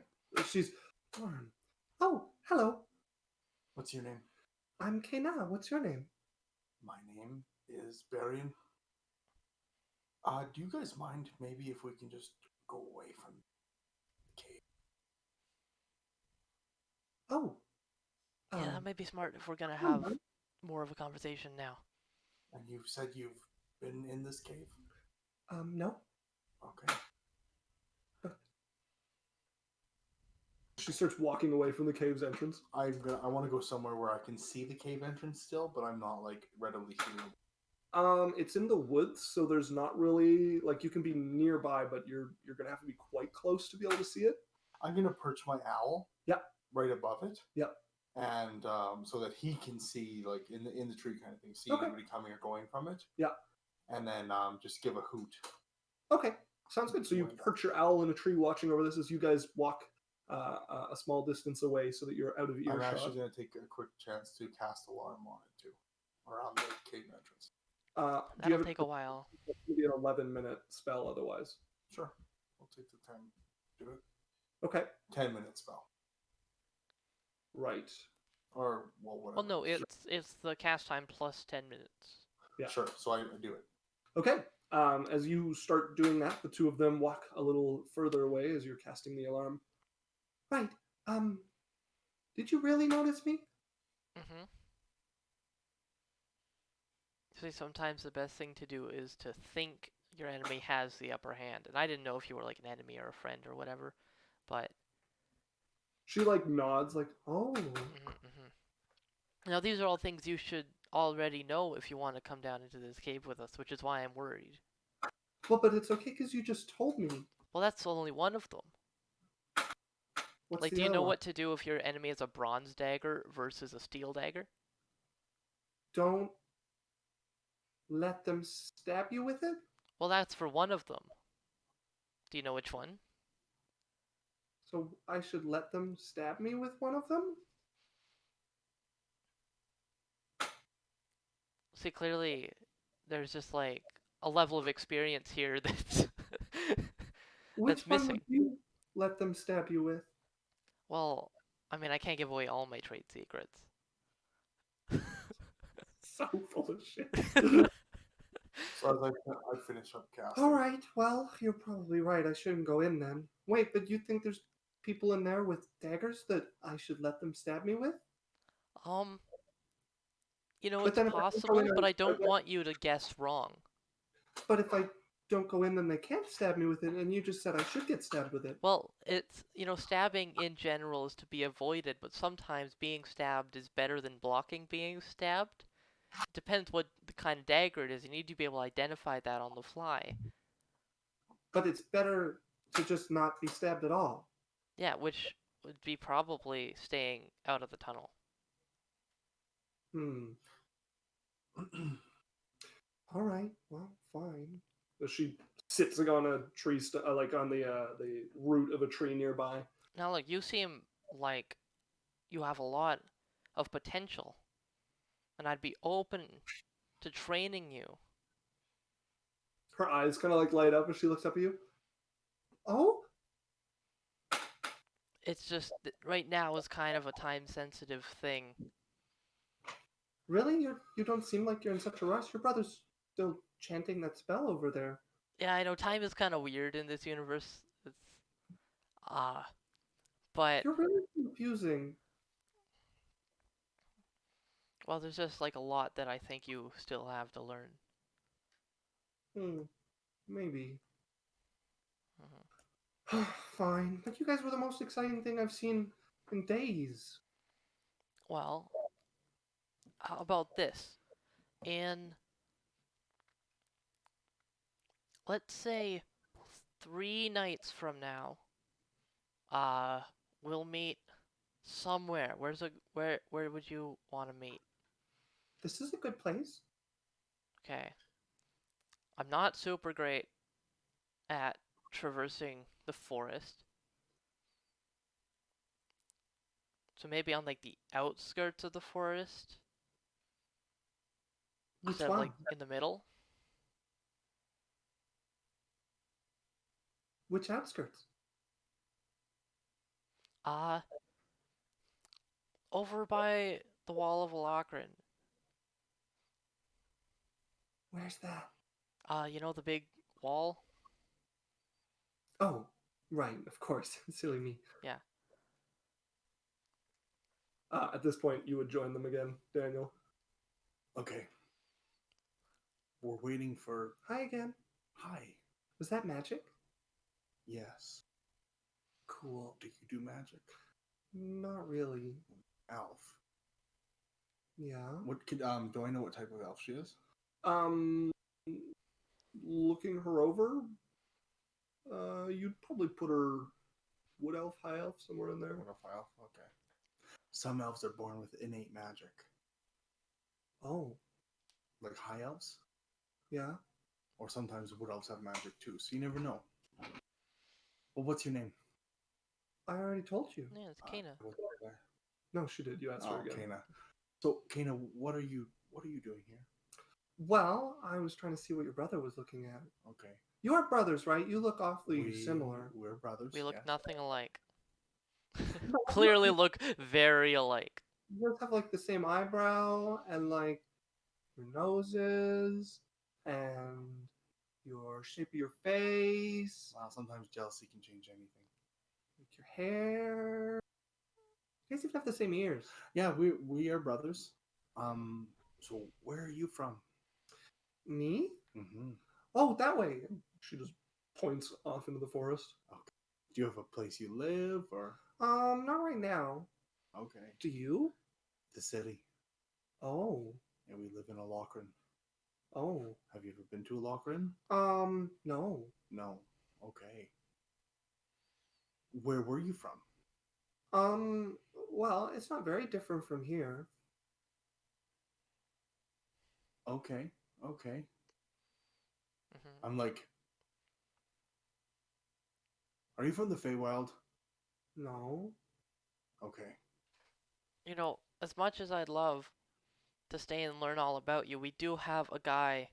[SPEAKER 1] She's... Oh, hello.
[SPEAKER 3] What's your name?
[SPEAKER 1] I'm Kena. What's your name?
[SPEAKER 3] My name is Barrick. Do you guys mind maybe if we can just go away from the cave?
[SPEAKER 1] Oh.
[SPEAKER 2] Yeah, that might be smart if we're gonna have more of a conversation now.
[SPEAKER 3] And you've said you've been in this cave?
[SPEAKER 1] No.
[SPEAKER 3] Okay.
[SPEAKER 1] She starts walking away from the cave's entrance.
[SPEAKER 3] I want to go somewhere where I can see the cave entrance still, but I'm not like readily seeing.
[SPEAKER 1] It's in the woods, so there's not really like you can be nearby, but you're gonna have to be quite close to be able to see it.
[SPEAKER 3] I'm gonna perch my owl.
[SPEAKER 1] Yep.
[SPEAKER 3] Right above it.
[SPEAKER 1] Yep.
[SPEAKER 3] And so that he can see, like in the tree kind of thing, see anybody coming or going from it.
[SPEAKER 1] Yeah.
[SPEAKER 3] And then just give a hoot.
[SPEAKER 1] Okay, sounds good. So you perch your owl in a tree, watching over this as you guys walk a small distance away, so that you're out of earshot.
[SPEAKER 3] I'm actually going to take a quick chance to cast alarm on it too, around the cave entrance.
[SPEAKER 2] That'll take a while.
[SPEAKER 1] It's going to be an 11-minute spell otherwise.
[SPEAKER 3] Sure. We'll take the time. Do it.
[SPEAKER 1] Okay.
[SPEAKER 3] 10-minute spell.
[SPEAKER 1] Right.
[SPEAKER 3] Or, well, whatever.
[SPEAKER 2] Well, no, it's the cast time plus 10 minutes.
[SPEAKER 3] Yeah. Sure. So I do it.
[SPEAKER 1] Okay. As you start doing that, the two of them walk a little further away as you're casting the alarm. Right. Did you really notice me?
[SPEAKER 2] Mm-hmm. See, sometimes the best thing to do is to think your enemy has the upper hand. And I didn't know if you were like an enemy or a friend or whatever, but...
[SPEAKER 1] She like nods like, oh.
[SPEAKER 2] Now, these are all things you should already know if you want to come down into this cave with us, which is why I'm worried.
[SPEAKER 1] Well, but it's okay because you just told me.
[SPEAKER 2] Well, that's only one of them.
[SPEAKER 1] What's
[SPEAKER 2] like,
[SPEAKER 1] the
[SPEAKER 2] do you
[SPEAKER 1] other
[SPEAKER 2] know
[SPEAKER 1] one?
[SPEAKER 2] what to do if your enemy is a bronze dagger versus a steel dagger?
[SPEAKER 1] Don't let them stab you with it?
[SPEAKER 2] Well, that's for one of them. Do you know which one?
[SPEAKER 1] So I should let them stab me with one of them?
[SPEAKER 2] See, clearly, there's just like a level of experience here that's
[SPEAKER 1] Which one
[SPEAKER 2] missing.
[SPEAKER 1] would you let them stab you with?
[SPEAKER 2] Well, I mean, I can't give away all my trade secrets.
[SPEAKER 1] So full of shit.
[SPEAKER 3] So as I finish up casting.
[SPEAKER 1] All right, well, you're probably right. I shouldn't go in then. Wait, but you think there's people in there with daggers that I should let them stab me with?
[SPEAKER 2] You know,
[SPEAKER 1] But
[SPEAKER 2] it's possible, but I don't want you to guess wrong.
[SPEAKER 1] But if I don't go in, then they can't stab me with it, and you just said I should get stabbed with it.
[SPEAKER 2] Well, it's, you know, stabbing in general is to be avoided, but sometimes being stabbed is better than blocking being stabbed. It depends what the kind of dagger it is. You need to be able to identify that on the fly.
[SPEAKER 1] But it's better to just not be stabbed at all.
[SPEAKER 2] Yeah, which would be probably staying out of the tunnel.
[SPEAKER 1] All right, well, fine. She sits like on a tree, like on the root of a tree nearby.
[SPEAKER 2] Now, look, you seem like you have a lot of potential, and I'd be open to training you.
[SPEAKER 1] Her eyes kind of like light up as she looks up at you. Oh?
[SPEAKER 2] It's just that right now is kind of a time-sensitive thing.
[SPEAKER 1] Really? You don't seem like you're in such a rush. Your brother's still chanting that spell over there.
[SPEAKER 2] Yeah, I know time is kind of weird in this universe. It's but
[SPEAKER 1] you're really confusing.
[SPEAKER 2] Well, there's just like a lot that I think you still have to learn.
[SPEAKER 1] Maybe. Fine, but you guys were the most exciting thing I've seen in days.
[SPEAKER 2] Well, how about this? In, let's say, 3 nights from now, we'll meet somewhere. Where would you want to meet?
[SPEAKER 1] This is a good place.
[SPEAKER 2] Okay. I'm not super great at traversing the forest. So maybe on like the outskirts of the forest?
[SPEAKER 1] Which
[SPEAKER 2] instead
[SPEAKER 1] one?
[SPEAKER 2] of like in the middle?
[SPEAKER 1] Which outskirts?
[SPEAKER 2] Over by the Wall of Alakran.
[SPEAKER 1] Where's that?
[SPEAKER 2] You know the big wall?
[SPEAKER 1] Oh, right, of course. Silly me.
[SPEAKER 2] Yeah.
[SPEAKER 1] At this point, you would join them again, Daniel.
[SPEAKER 3] Okay. We're waiting for...
[SPEAKER 1] Hi again.
[SPEAKER 3] Hi.
[SPEAKER 1] Was that magic?
[SPEAKER 3] Yes.
[SPEAKER 1] Cool.
[SPEAKER 3] Do you do magic?
[SPEAKER 1] Not really.
[SPEAKER 3] Elf.
[SPEAKER 1] Yeah.
[SPEAKER 3] What could do I know what type of elf she is?
[SPEAKER 1] Looking her over, you'd probably put her wood elf, high elf, somewhere in there.
[SPEAKER 3] Wood elf, high elf. Okay. Some elves are born with innate magic.
[SPEAKER 1] Oh.
[SPEAKER 3] Like high elves?
[SPEAKER 1] Yeah.
[SPEAKER 3] Or sometimes wood elves have magic too, so you never know. Well, what's your name?
[SPEAKER 1] I already told you.
[SPEAKER 2] Yeah, it's Kana.
[SPEAKER 1] No, she did. You asked her again.
[SPEAKER 3] Kana. So, Kana, what are you doing here?
[SPEAKER 1] Well, I was trying to see what your brother was looking at.
[SPEAKER 3] Okay.
[SPEAKER 1] You're brothers, right? You look awfully similar.
[SPEAKER 3] We're brothers.
[SPEAKER 2] We look
[SPEAKER 3] yes.
[SPEAKER 2] nothing alike. Clearly look very alike.
[SPEAKER 1] You guys have like the same eyebrow and like your noses and your shape of your face.
[SPEAKER 3] Wow, sometimes jealousy can change anything.
[SPEAKER 1] Like your hair. You guys even have the same ears.
[SPEAKER 3] Yeah, we are brothers. So where are you from?
[SPEAKER 1] Me?
[SPEAKER 3] Mm-hmm.
[SPEAKER 1] Oh, that way. She just points off into the forest.
[SPEAKER 3] Okay. Do you have a place you live or?
[SPEAKER 1] Not right now.
[SPEAKER 3] Okay.
[SPEAKER 1] Do you?
[SPEAKER 3] The city.
[SPEAKER 1] Oh.
[SPEAKER 3] And we live in a Lochran.
[SPEAKER 1] Oh.
[SPEAKER 3] Have you ever been to a Lochran?
[SPEAKER 1] No.
[SPEAKER 3] No. Okay. Where were you from?
[SPEAKER 1] Well, it's not very different from here.
[SPEAKER 3] Okay. Okay.
[SPEAKER 2] Mm-hmm.
[SPEAKER 3] I'm like, are you from the Feywild?
[SPEAKER 1] No.
[SPEAKER 3] Okay.
[SPEAKER 2] You know, as much as I'd love to stay and learn all about you, we do have a guy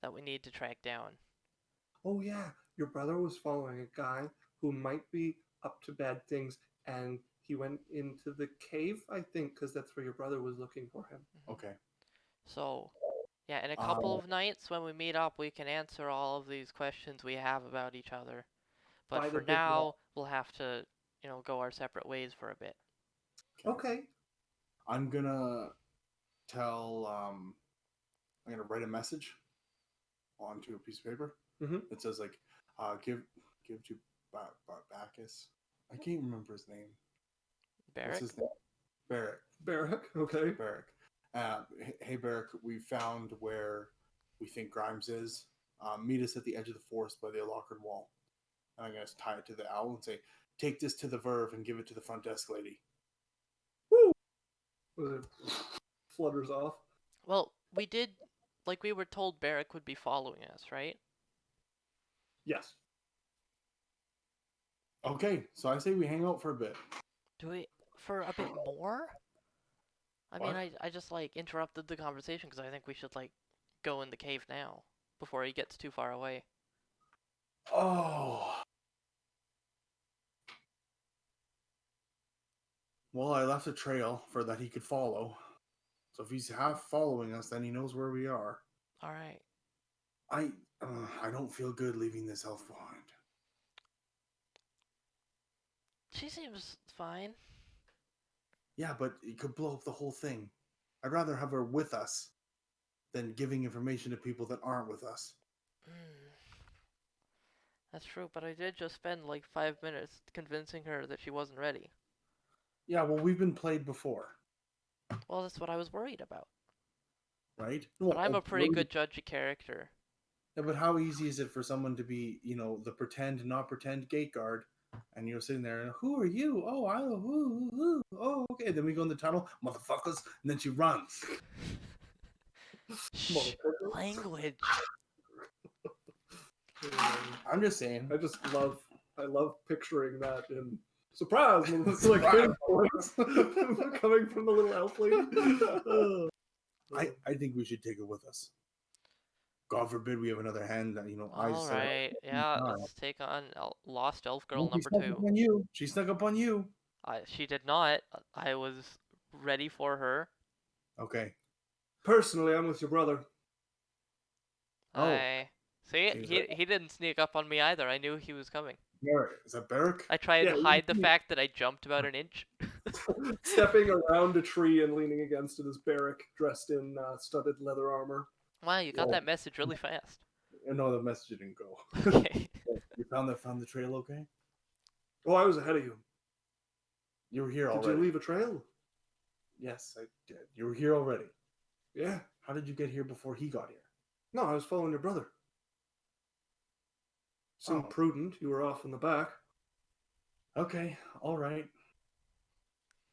[SPEAKER 2] that we need to track down.
[SPEAKER 1] Oh yeah, your brother was following a guy who might be up to bad things, and he went into the cave, I think, because that's where your brother was looking for him.
[SPEAKER 3] Okay.
[SPEAKER 2] So, yeah, in a couple of nights when we meet up, we can answer all of these questions we have about each other. But for now, we'll have to, go our separate ways for a bit.
[SPEAKER 1] Okay.
[SPEAKER 3] I'm gonna I'm gonna write a message onto a piece of paper.
[SPEAKER 1] Mm-hmm.
[SPEAKER 3] It says like, give to Bacchus. I can't remember his name.
[SPEAKER 2] Barrick?
[SPEAKER 3] What's his name? Barrick.
[SPEAKER 1] Barrick. Okay.
[SPEAKER 3] Barrick. Hey Barrick, we found where we think Grimes is. Meet us at the edge of the forest by the Lochran wall. And I'm gonna tie it to the owl and say, take this to the Verve and give it to the front desk lady.
[SPEAKER 1] Woo! It flutters off.
[SPEAKER 2] Well, we were told Barrick would be following us, right?
[SPEAKER 1] Yes.
[SPEAKER 3] Okay, so I say we hang out for a bit.
[SPEAKER 2] Do we for a bit more? I mean, I just interrupted the conversation because I think we should go in the cave now before he gets too far away.
[SPEAKER 3] Oh. Well, I left a trail for that he could follow. So if he's half following us, then he knows where we are.
[SPEAKER 2] All right.
[SPEAKER 3] I don't feel good leaving this elf behind.
[SPEAKER 2] She seems fine.
[SPEAKER 3] Yeah, but it could blow up the whole thing. I'd rather have her with us than giving information to people that aren't with us.
[SPEAKER 2] That's true, but I did just spend 5 minutes convincing her that she wasn't ready.
[SPEAKER 3] Yeah, well, we've been played before.
[SPEAKER 2] Well, that's what I was worried about.
[SPEAKER 3] Right?
[SPEAKER 2] But I'm a pretty good judge of character.
[SPEAKER 3] Yeah, but how easy is it for someone to be, the pretend, not pretend gate guard, and you're sitting there, and who are you? Oh, oh, okay. Then we go in the tunnel, motherfuckers, and then she runs.
[SPEAKER 2] Shh, language.
[SPEAKER 3] I'm just saying.
[SPEAKER 1] I love picturing that in surprise. It's like coming from the little elf lady.
[SPEAKER 3] I think we should take it with us. God forbid we have another hand that,
[SPEAKER 2] All right, yeah, let's take on Lost Elf Girl number
[SPEAKER 3] 2. She snuck up on you.
[SPEAKER 2] She did not. I was ready for her.
[SPEAKER 3] Okay.
[SPEAKER 1] Personally, I'm with your brother.
[SPEAKER 2] See, he didn't sneak up on me either. I knew he was coming.
[SPEAKER 3] Barrick. Is that Barrick?
[SPEAKER 2] I tried to hide the fact that I jumped about an inch.
[SPEAKER 1] Stepping around a tree and leaning against it is Barrick, dressed in studded leather armor.
[SPEAKER 2] Wow, you got that message really fast.
[SPEAKER 3] No, the message didn't go.
[SPEAKER 2] Okay.
[SPEAKER 3] You found the trail okay?
[SPEAKER 1] Oh, I was ahead of you.
[SPEAKER 3] You were here already.
[SPEAKER 1] Did you leave a trail?
[SPEAKER 3] Yes, I did. You were here already.
[SPEAKER 1] Yeah.
[SPEAKER 3] How did you get here before he got here?
[SPEAKER 1] No, I was following your brother. Seemed prudent. You were off in the back.
[SPEAKER 3] Okay, all right.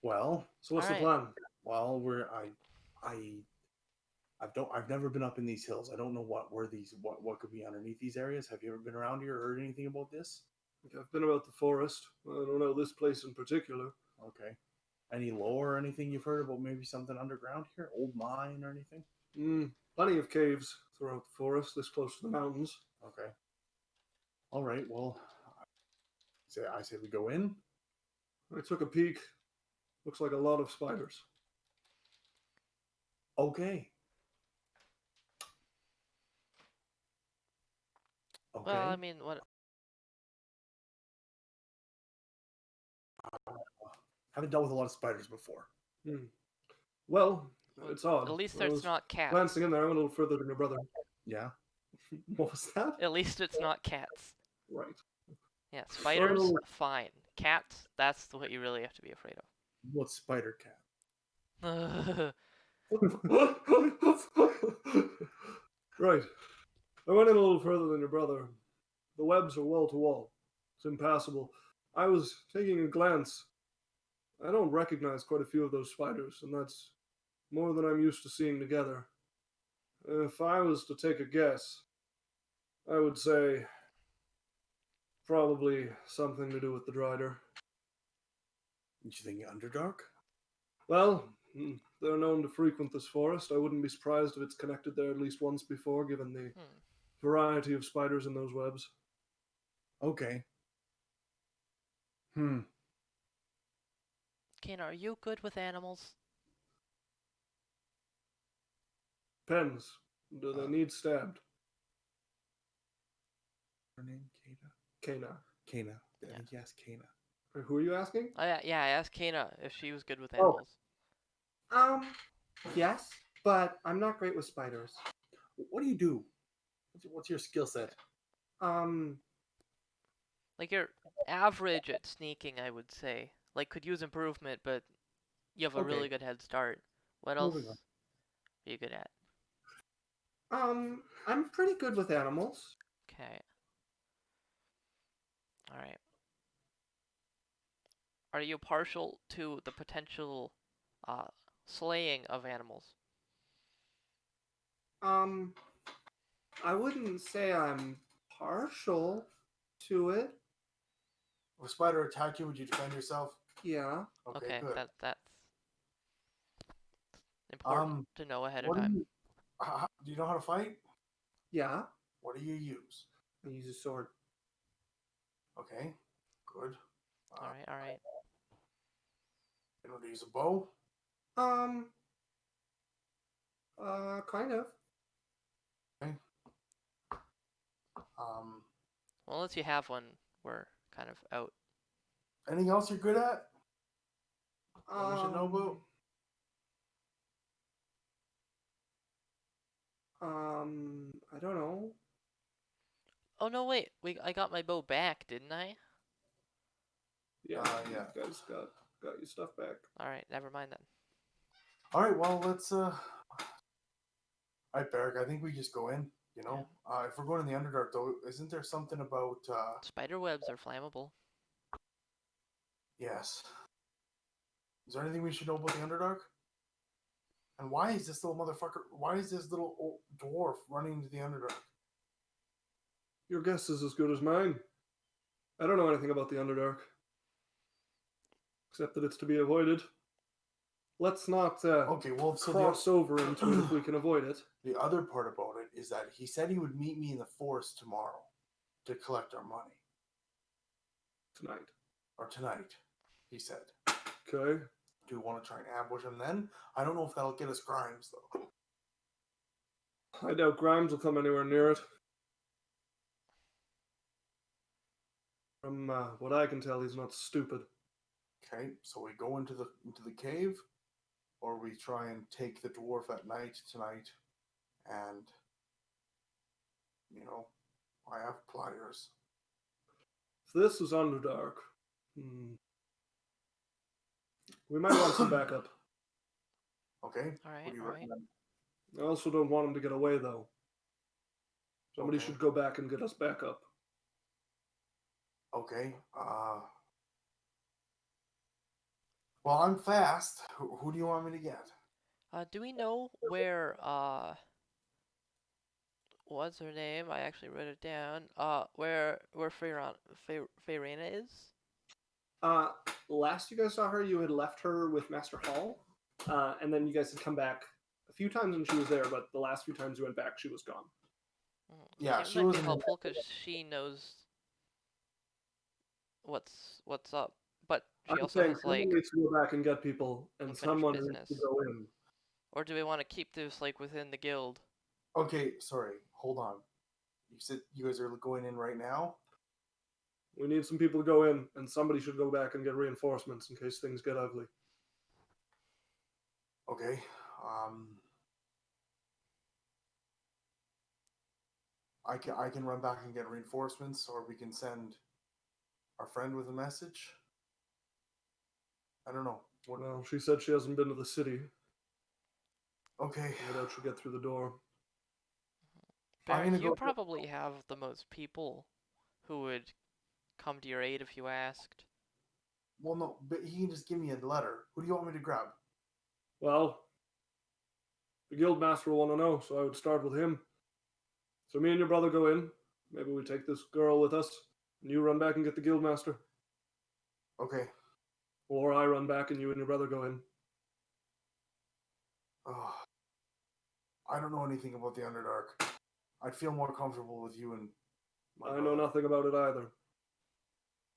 [SPEAKER 3] Well,
[SPEAKER 1] so what's the plan?
[SPEAKER 3] Well, I've never been up in these hills. I don't know what could be underneath these areas. Have you ever been around here or heard anything about this?
[SPEAKER 1] I've been about the forest. I don't know this place in particular.
[SPEAKER 3] Okay. Any lore or anything you've heard about maybe something underground here? Old mine or anything?
[SPEAKER 1] Plenty of caves throughout the forest, this close to the mountains.
[SPEAKER 3] Okay. All right. Well, I say we go in.
[SPEAKER 1] I took a peek. Looks like a lot of spiders.
[SPEAKER 3] Okay. Okay.
[SPEAKER 2] Well, I mean, what?
[SPEAKER 3] Haven't dealt with a lot of spiders before.
[SPEAKER 1] Well, it's odd.
[SPEAKER 2] At least it's not cats.
[SPEAKER 1] Glancing in there, I went a little further than your brother.
[SPEAKER 3] Yeah.
[SPEAKER 1] What was that?
[SPEAKER 2] At least it's not cats.
[SPEAKER 1] Right.
[SPEAKER 2] Yeah, spiders, fine. Cats, that's what you really have to be afraid of.
[SPEAKER 3] What spider cat?
[SPEAKER 1] Right. I went in a little further than your brother. The webs are wall to wall. It's impassable. I was taking a glance. I don't recognize quite a few of those spiders, and that's more than I'm used to seeing together. If I was to take a guess, I would say probably something to do with the Drider.
[SPEAKER 3] You think Underdark?
[SPEAKER 1] Well, they're known to frequent this forest. I wouldn't be surprised if it's connected there at least once before, given the variety of spiders in those webs.
[SPEAKER 3] Okay.
[SPEAKER 2] Kane, are you good with animals?
[SPEAKER 1] Pens. Do they need stabbed?
[SPEAKER 3] Her name?
[SPEAKER 1] Kana.
[SPEAKER 3] Kana. I think you asked Kana.
[SPEAKER 1] Who are you asking?
[SPEAKER 2] Yeah, I asked Kana if she was good with animals.
[SPEAKER 1] Yes, but I'm not great with spiders.
[SPEAKER 3] What do you do? What's your skill set?
[SPEAKER 2] Like, you're average at sneaking, I would say. Like, could use improvement, but you have a really good head start. What else are you good at?
[SPEAKER 1] I'm pretty good with animals.
[SPEAKER 2] Okay. Alright. Are you partial to the potential slaying of animals?
[SPEAKER 1] I wouldn't say I'm partial to it.
[SPEAKER 3] If a spider attacked you, would you defend yourself?
[SPEAKER 1] Yeah.
[SPEAKER 2] Okay,
[SPEAKER 3] good.
[SPEAKER 2] That's important to know ahead of time.
[SPEAKER 3] Do you know how to fight?
[SPEAKER 1] Yeah.
[SPEAKER 3] What do you use?
[SPEAKER 1] I use a sword.
[SPEAKER 3] Okay, good.
[SPEAKER 2] Alright.
[SPEAKER 3] You know how to use a bow?
[SPEAKER 1] Kind of.
[SPEAKER 3] Okay.
[SPEAKER 2] Well, unless you have one, we're kind of out.
[SPEAKER 3] Anything else you're good at? That we should know about?
[SPEAKER 1] I don't know.
[SPEAKER 2] Oh no, wait. I got my bow back, didn't I?
[SPEAKER 1] Yeah. You guys got your stuff back.
[SPEAKER 2] All right, never mind then.
[SPEAKER 3] All right, well, let's all right, Barrick, I think we just go in, you know. If we're going in the Underdark though, isn't there something about
[SPEAKER 2] spider webs are flammable?
[SPEAKER 3] Yes. Is there anything we should know about the Underdark? And why is this little dwarf running into the Underdark?
[SPEAKER 1] Your guess is as good as mine. I don't know anything about the Underdark. Except that it's to be avoided. Let's not cross over into it if we can avoid it.
[SPEAKER 3] The other part about it is that he said he would meet me in the forest tomorrow to collect our money. Tonight, he said.
[SPEAKER 1] Okay.
[SPEAKER 3] Do you want to try and ambush him then? I don't know if that'll get us Grimes, though.
[SPEAKER 1] I doubt Grimes will come anywhere near it. From what I can tell, he's not stupid.
[SPEAKER 3] Okay, so we go into the cave, or we try and take the dwarf at night tonight, and I have pliers.
[SPEAKER 1] If this is Underdark, we might want some backup.
[SPEAKER 3] Okay.
[SPEAKER 2] All right.
[SPEAKER 3] What do you recommend?
[SPEAKER 1] I also don't want him to get away, though. Somebody should go back and get us backup.
[SPEAKER 3] Okay. Well, I'm fast. Who do you want me to get?
[SPEAKER 2] Do we know where what's her name? I actually wrote it down. Where Fayrena is?
[SPEAKER 1] Last you guys saw her, you had left her with Master Hall, and then you guys had come back a few times when she was there, but the last few times you went back, she was gone.
[SPEAKER 3] Yeah,
[SPEAKER 2] Seems
[SPEAKER 3] she
[SPEAKER 2] might be
[SPEAKER 3] wasn't
[SPEAKER 2] helpful because she knows what's up, but she
[SPEAKER 1] I'm
[SPEAKER 2] also
[SPEAKER 1] saying
[SPEAKER 2] has
[SPEAKER 1] someone
[SPEAKER 2] like
[SPEAKER 1] needs to go back and get people, and
[SPEAKER 2] unfinished
[SPEAKER 1] someone needs
[SPEAKER 2] business.
[SPEAKER 1] to go in.
[SPEAKER 2] Or do we want to keep this like within the guild?
[SPEAKER 3] Okay, sorry. Hold on. You said you guys are going in right now?
[SPEAKER 1] We need some people to go in, and somebody should go back and get reinforcements in case things get ugly.
[SPEAKER 3] Okay. I can run back and get reinforcements, or we can send our friend with a message. I don't know.
[SPEAKER 1] Well, she said she hasn't been to the city.
[SPEAKER 3] Okay.
[SPEAKER 1] I doubt she'll get through the door.
[SPEAKER 2] Barrick, you probably have the most people who would come to your aid if you asked.
[SPEAKER 3] Well, no, but he can just give me a letter. Who do you want me to grab?
[SPEAKER 1] Well, the guild master will want to know, so I would start with him. So me and your brother go in. Maybe we take this girl with us, and you run back and get the guild master.
[SPEAKER 3] Okay.
[SPEAKER 1] Or I run back and you and your brother go in.
[SPEAKER 3] Oh, I don't know anything about the Underdark. I'd feel more comfortable with you and my brother.
[SPEAKER 1] I know nothing about it either.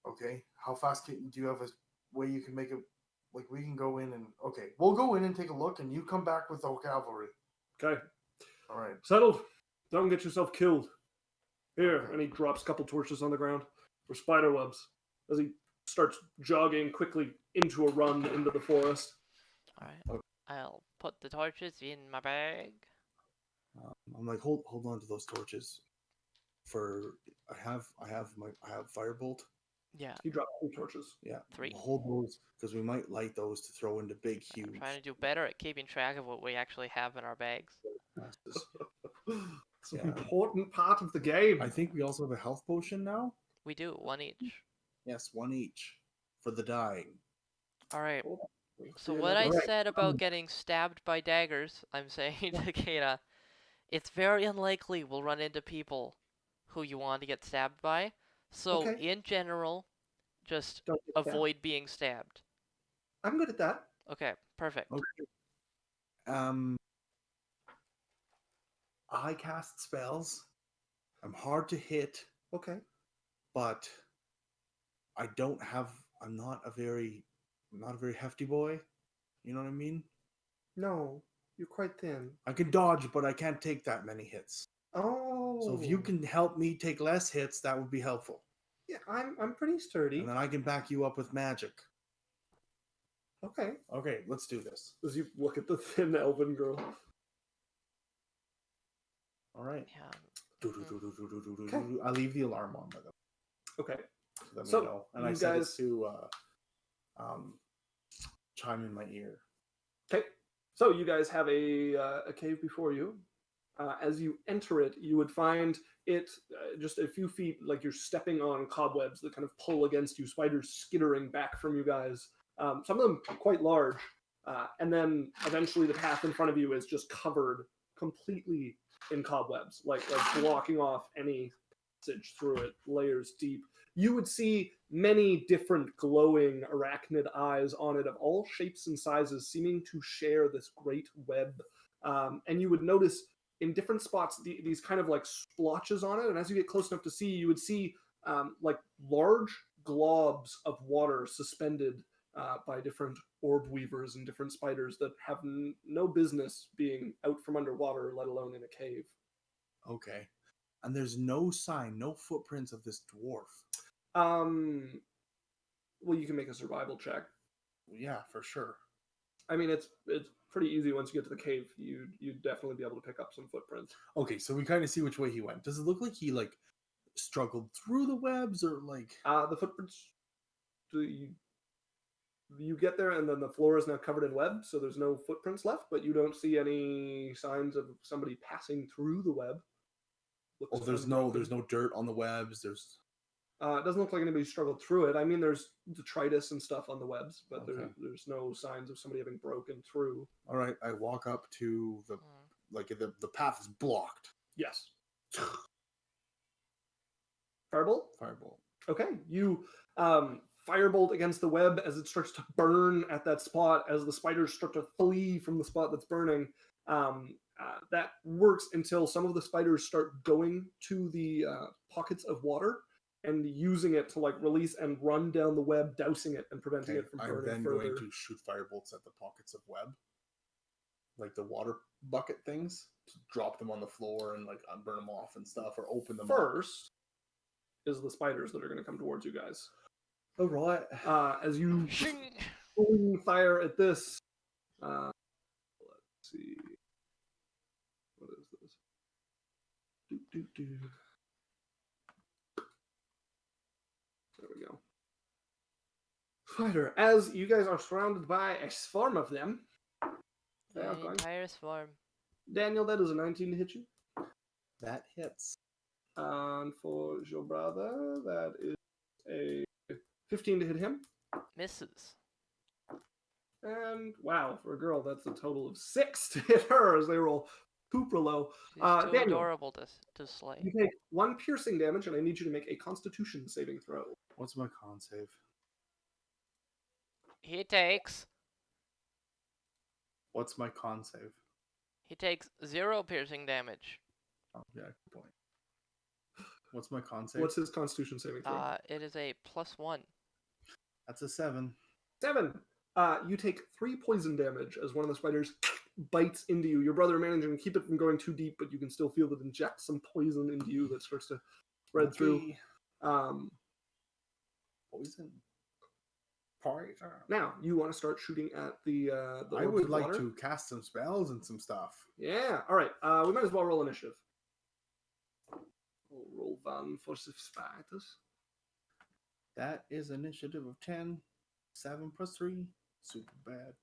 [SPEAKER 3] Okay. How fast do you have a way you can make it? Like, we can go in and... Okay, we'll go in and take a look, and you come back with the cavalry.
[SPEAKER 1] Okay.
[SPEAKER 3] All right.
[SPEAKER 1] Settled. Don't get yourself killed. Here,
[SPEAKER 3] Okay.
[SPEAKER 1] and he drops a couple torches on the ground for spider webs as he starts jogging quickly into a run into the forest.
[SPEAKER 2] Alright. Okay. I'll put the torches in my bag.
[SPEAKER 3] I'm like, hold on to those torches. I have firebolt.
[SPEAKER 2] Yeah.
[SPEAKER 1] He dropped 2 torches.
[SPEAKER 3] Yeah.
[SPEAKER 2] 3.
[SPEAKER 3] We'll hold those because we might light those to throw into big, huge.
[SPEAKER 2] I'm trying to do better at keeping track of what we actually have in our bags.
[SPEAKER 1] It's an important part of the game.
[SPEAKER 3] I think we also have a health potion now.
[SPEAKER 2] We do, 1 each.
[SPEAKER 3] Yes, 1 each for the dying.
[SPEAKER 2] Alright. So what I said about getting stabbed by daggers, I'm saying to Kata, it's very unlikely we'll run into people who you want to get stabbed by. So in general, just avoid being stabbed.
[SPEAKER 1] I'm good at that.
[SPEAKER 2] Okay, perfect.
[SPEAKER 3] Okay. I cast spells. I'm hard to hit.
[SPEAKER 1] Okay.
[SPEAKER 3] But I don't have. I'm not a very hefty boy. You know what I mean?
[SPEAKER 1] No, you're quite thin.
[SPEAKER 3] I can dodge, but I can't take that many hits.
[SPEAKER 1] Oh.
[SPEAKER 3] So if you can help me take less hits, that would be helpful.
[SPEAKER 1] Yeah, I'm pretty sturdy.
[SPEAKER 3] And then I can back you up with magic.
[SPEAKER 1] Okay.
[SPEAKER 3] Okay, let's do this.
[SPEAKER 1] As you look at the thin elven girl.
[SPEAKER 3] All right.
[SPEAKER 2] Yeah.
[SPEAKER 3] Okay. I leave the alarm on, by the way.
[SPEAKER 1] Okay.
[SPEAKER 3] So we know. And I set it to chime in my ear.
[SPEAKER 1] Okay. So you guys have a cave before you. As you enter it, you would find it just a few feet like you're stepping on cobwebs that kind of pull against you, spiders skittering back from you guys. Some of them quite large. And then eventually the path in front of you is just covered completely in cobwebs, like blocking off any passage through it, layers deep. You would see many different glowing arachnid eyes on it of all shapes and sizes, seeming to share this great web. And you would notice in different spots these kind of like splotches on it. And as you get close enough to see, you would see like large globs of water suspended by different orb weavers and different spiders that have no business being out from underwater, let alone in a cave.
[SPEAKER 3] Okay. And there's no sign, no footprints of this dwarf.
[SPEAKER 1] Well, you can make a survival check.
[SPEAKER 3] Yeah, for sure.
[SPEAKER 1] I mean, it's pretty easy once you get to the cave. You'd definitely be able to pick up some footprints.
[SPEAKER 3] Okay, so we kind of see which way he went. Does it look like he like struggled through the webs or like?
[SPEAKER 1] The footprints. You get there and then the floor is now covered in web, so there's no footprints left, but you don't see any signs of somebody passing through the web.
[SPEAKER 3] There's no dirt on the webs. There's.
[SPEAKER 1] It doesn't look like anybody struggled through it. I mean, there's detritus and stuff on the webs, but there's no signs of somebody having broken through.
[SPEAKER 3] All right, I walk up to the path is blocked.
[SPEAKER 1] Yes. Firebolt?
[SPEAKER 3] Firebolt.
[SPEAKER 1] Okay, you firebolt against the web as it starts to burn at that spot, as the spiders start to flee from the spot that's burning. That works until some of the spiders start going to the pockets of water and using it to like release and run down the web, dousing it and preventing it from burning further.
[SPEAKER 3] I'm then going to shoot firebolts at the pockets of web, like the water bucket things, to drop them on the floor and like burn them off and stuff, or open them
[SPEAKER 1] first is the spiders that are going to come towards you guys.
[SPEAKER 3] All right.
[SPEAKER 1] As you fire at this, let's see, what is this? There we go. Fighter, as you guys are surrounded by a swarm of them.
[SPEAKER 2] The entire swarm.
[SPEAKER 1] Daniel, that is a 19 to hit you.
[SPEAKER 3] That hits.
[SPEAKER 1] And for your brother, that is a 15 to hit him.
[SPEAKER 2] Misses.
[SPEAKER 1] And wow, for a girl, that's a total of 6 to hit her as they roll super low.
[SPEAKER 2] She's too
[SPEAKER 1] Daniel,
[SPEAKER 2] adorable to slay.
[SPEAKER 1] You take 1 piercing damage, and I need you to make a Constitution saving throw.
[SPEAKER 3] What's my con save?
[SPEAKER 2] He takes.
[SPEAKER 3] What's my con save?
[SPEAKER 2] He takes 0 piercing damage.
[SPEAKER 3] Oh yeah, good point. What's my con save?
[SPEAKER 1] What's his Constitution saving throw?
[SPEAKER 2] It is a +1.
[SPEAKER 3] That's a 7.
[SPEAKER 1] 7. You take 3 poison damage as one of the spiders bites into you. Your brother managing to keep it from going too deep, but you can still feel it inject some poison into you that starts to spread through.
[SPEAKER 3] Poison.
[SPEAKER 1] Now you want to start shooting at the
[SPEAKER 3] I would like to cast some spells and some stuff.
[SPEAKER 1] Yeah. All right. We might as well roll initiative. We'll roll one for the spiders.
[SPEAKER 3] That is initiative of 10. 7 plus 3. Super bad.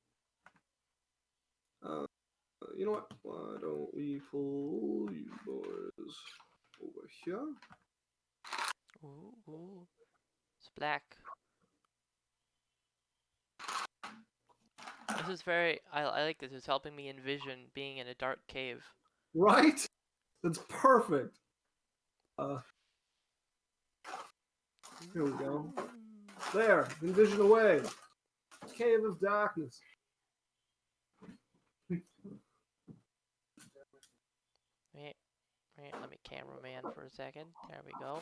[SPEAKER 1] You know what? Why don't we pull you boys over here?
[SPEAKER 2] Ooh. It's black. This is very... I like this. It's helping me envision being in a dark cave.
[SPEAKER 1] Right? That's perfect. Here we go. There. Envision away. Cave of darkness.
[SPEAKER 2] Wait, let me cameraman for a second. There we go.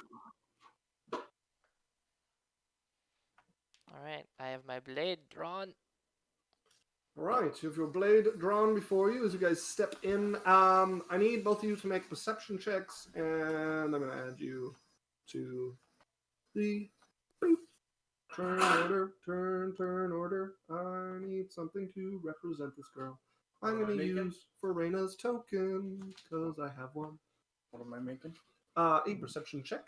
[SPEAKER 2] Alright, I have my blade drawn.
[SPEAKER 1] Alright, you have your blade drawn before you as you guys step in. I need both of you to make perception checks, and I'm going to add you to the turn order. I need something to represent this girl. I'm going to use Verena's token, because I have one.
[SPEAKER 3] What am I making?
[SPEAKER 1] A perception check,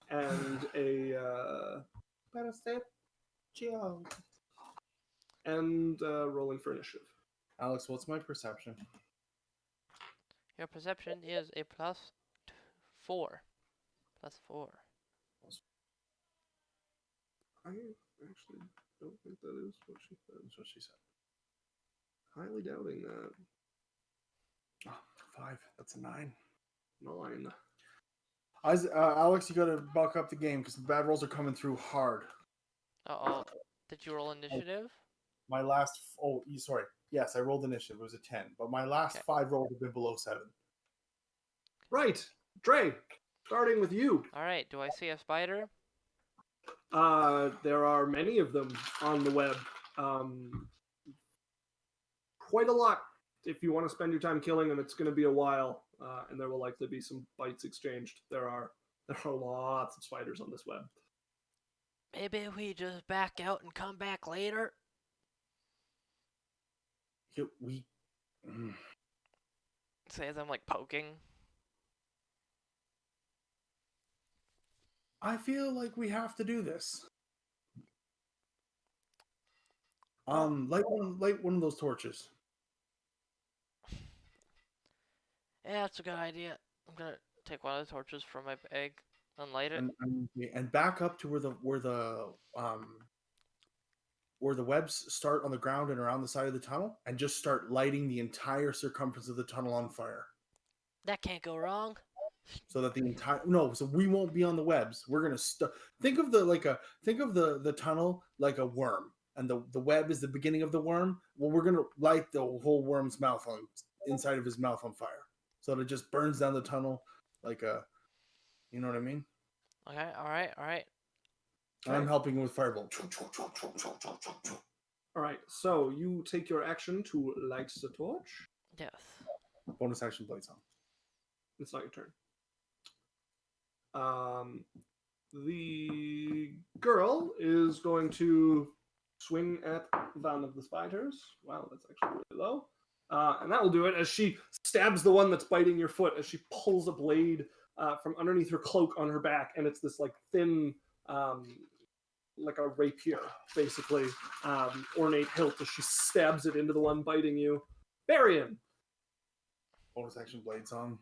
[SPEAKER 1] and a perception. And rolling for initiative.
[SPEAKER 3] Alex, what's my perception?
[SPEAKER 2] Your perception is a +4. +4.
[SPEAKER 1] I actually don't think that is what she said.
[SPEAKER 3] That's what she said.
[SPEAKER 1] Highly doubting that.
[SPEAKER 3] Oh, 5. That's a 9.
[SPEAKER 1] 9.
[SPEAKER 3] Alex, you gotta bulk up the game because the bad rolls are coming through hard.
[SPEAKER 2] Uh-oh. Did you roll initiative?
[SPEAKER 3] My last... Oh, sorry. Yes, I rolled initiative. It was a 10. But my last 5 rolls have been below 7.
[SPEAKER 1] Right. Dre, starting with you.
[SPEAKER 2] Alright, do I see a spider?
[SPEAKER 1] There are many of them on the web. Quite a lot. If you want to spend your time killing them, it's going to be a while, and there will likely be some bites exchanged. There are lots of spiders on this web.
[SPEAKER 2] Maybe we just back out and come back later? Say as I'm like poking.
[SPEAKER 3] I feel like we have to do this. Light one of those torches.
[SPEAKER 2] Yeah, that's a good idea. I'm gonna take one of the torches from my bag and light it.
[SPEAKER 3] And back up to where the webs start on the ground and around the side of the tunnel, and just start lighting the entire circumference of the tunnel on fire.
[SPEAKER 2] That can't go wrong.
[SPEAKER 3] So that so we won't be on the webs. We're gonna think of the tunnel like a worm, and the web is the beginning of the worm. Well, we're gonna light the whole worm's mouth inside of his mouth on fire, so that it just burns down the tunnel like a, you know what I mean?
[SPEAKER 2] Okay, all right.
[SPEAKER 3] And I'm helping him with fireball.
[SPEAKER 1] All right, so you take your action to light the torch.
[SPEAKER 2] Yes.
[SPEAKER 3] Bonus action blades on.
[SPEAKER 1] It's not your turn. The girl is going to swing at one of the spiders. Wow, that's actually really low. And that will do it as she stabs the one that's biting your foot as she pulls a blade from underneath her cloak on her back. And it's this like thin, like a rapier, basically, ornate hilt as she stabs it into the one biting you. Barian.
[SPEAKER 3] Bonus action blades on.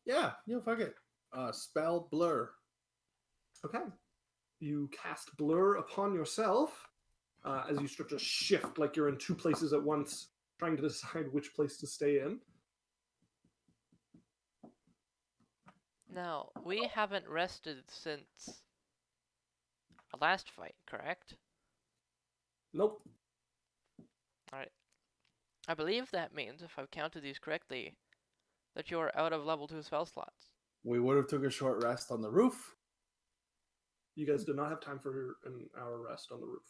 [SPEAKER 3] Yeah, fuck it. Spell blur.
[SPEAKER 1] Okay. You cast blur upon yourself as you start to shift like you're in two places at once, trying to decide which place to stay in.
[SPEAKER 2] Now, we haven't rested since our last fight, correct?
[SPEAKER 1] Nope.
[SPEAKER 2] Alright. I believe that means, if I've counted these correctly, that you're out of level 2 spell slots.
[SPEAKER 3] We would have took a short rest on the roof.
[SPEAKER 1] You guys do not have time for an hour rest on the roof.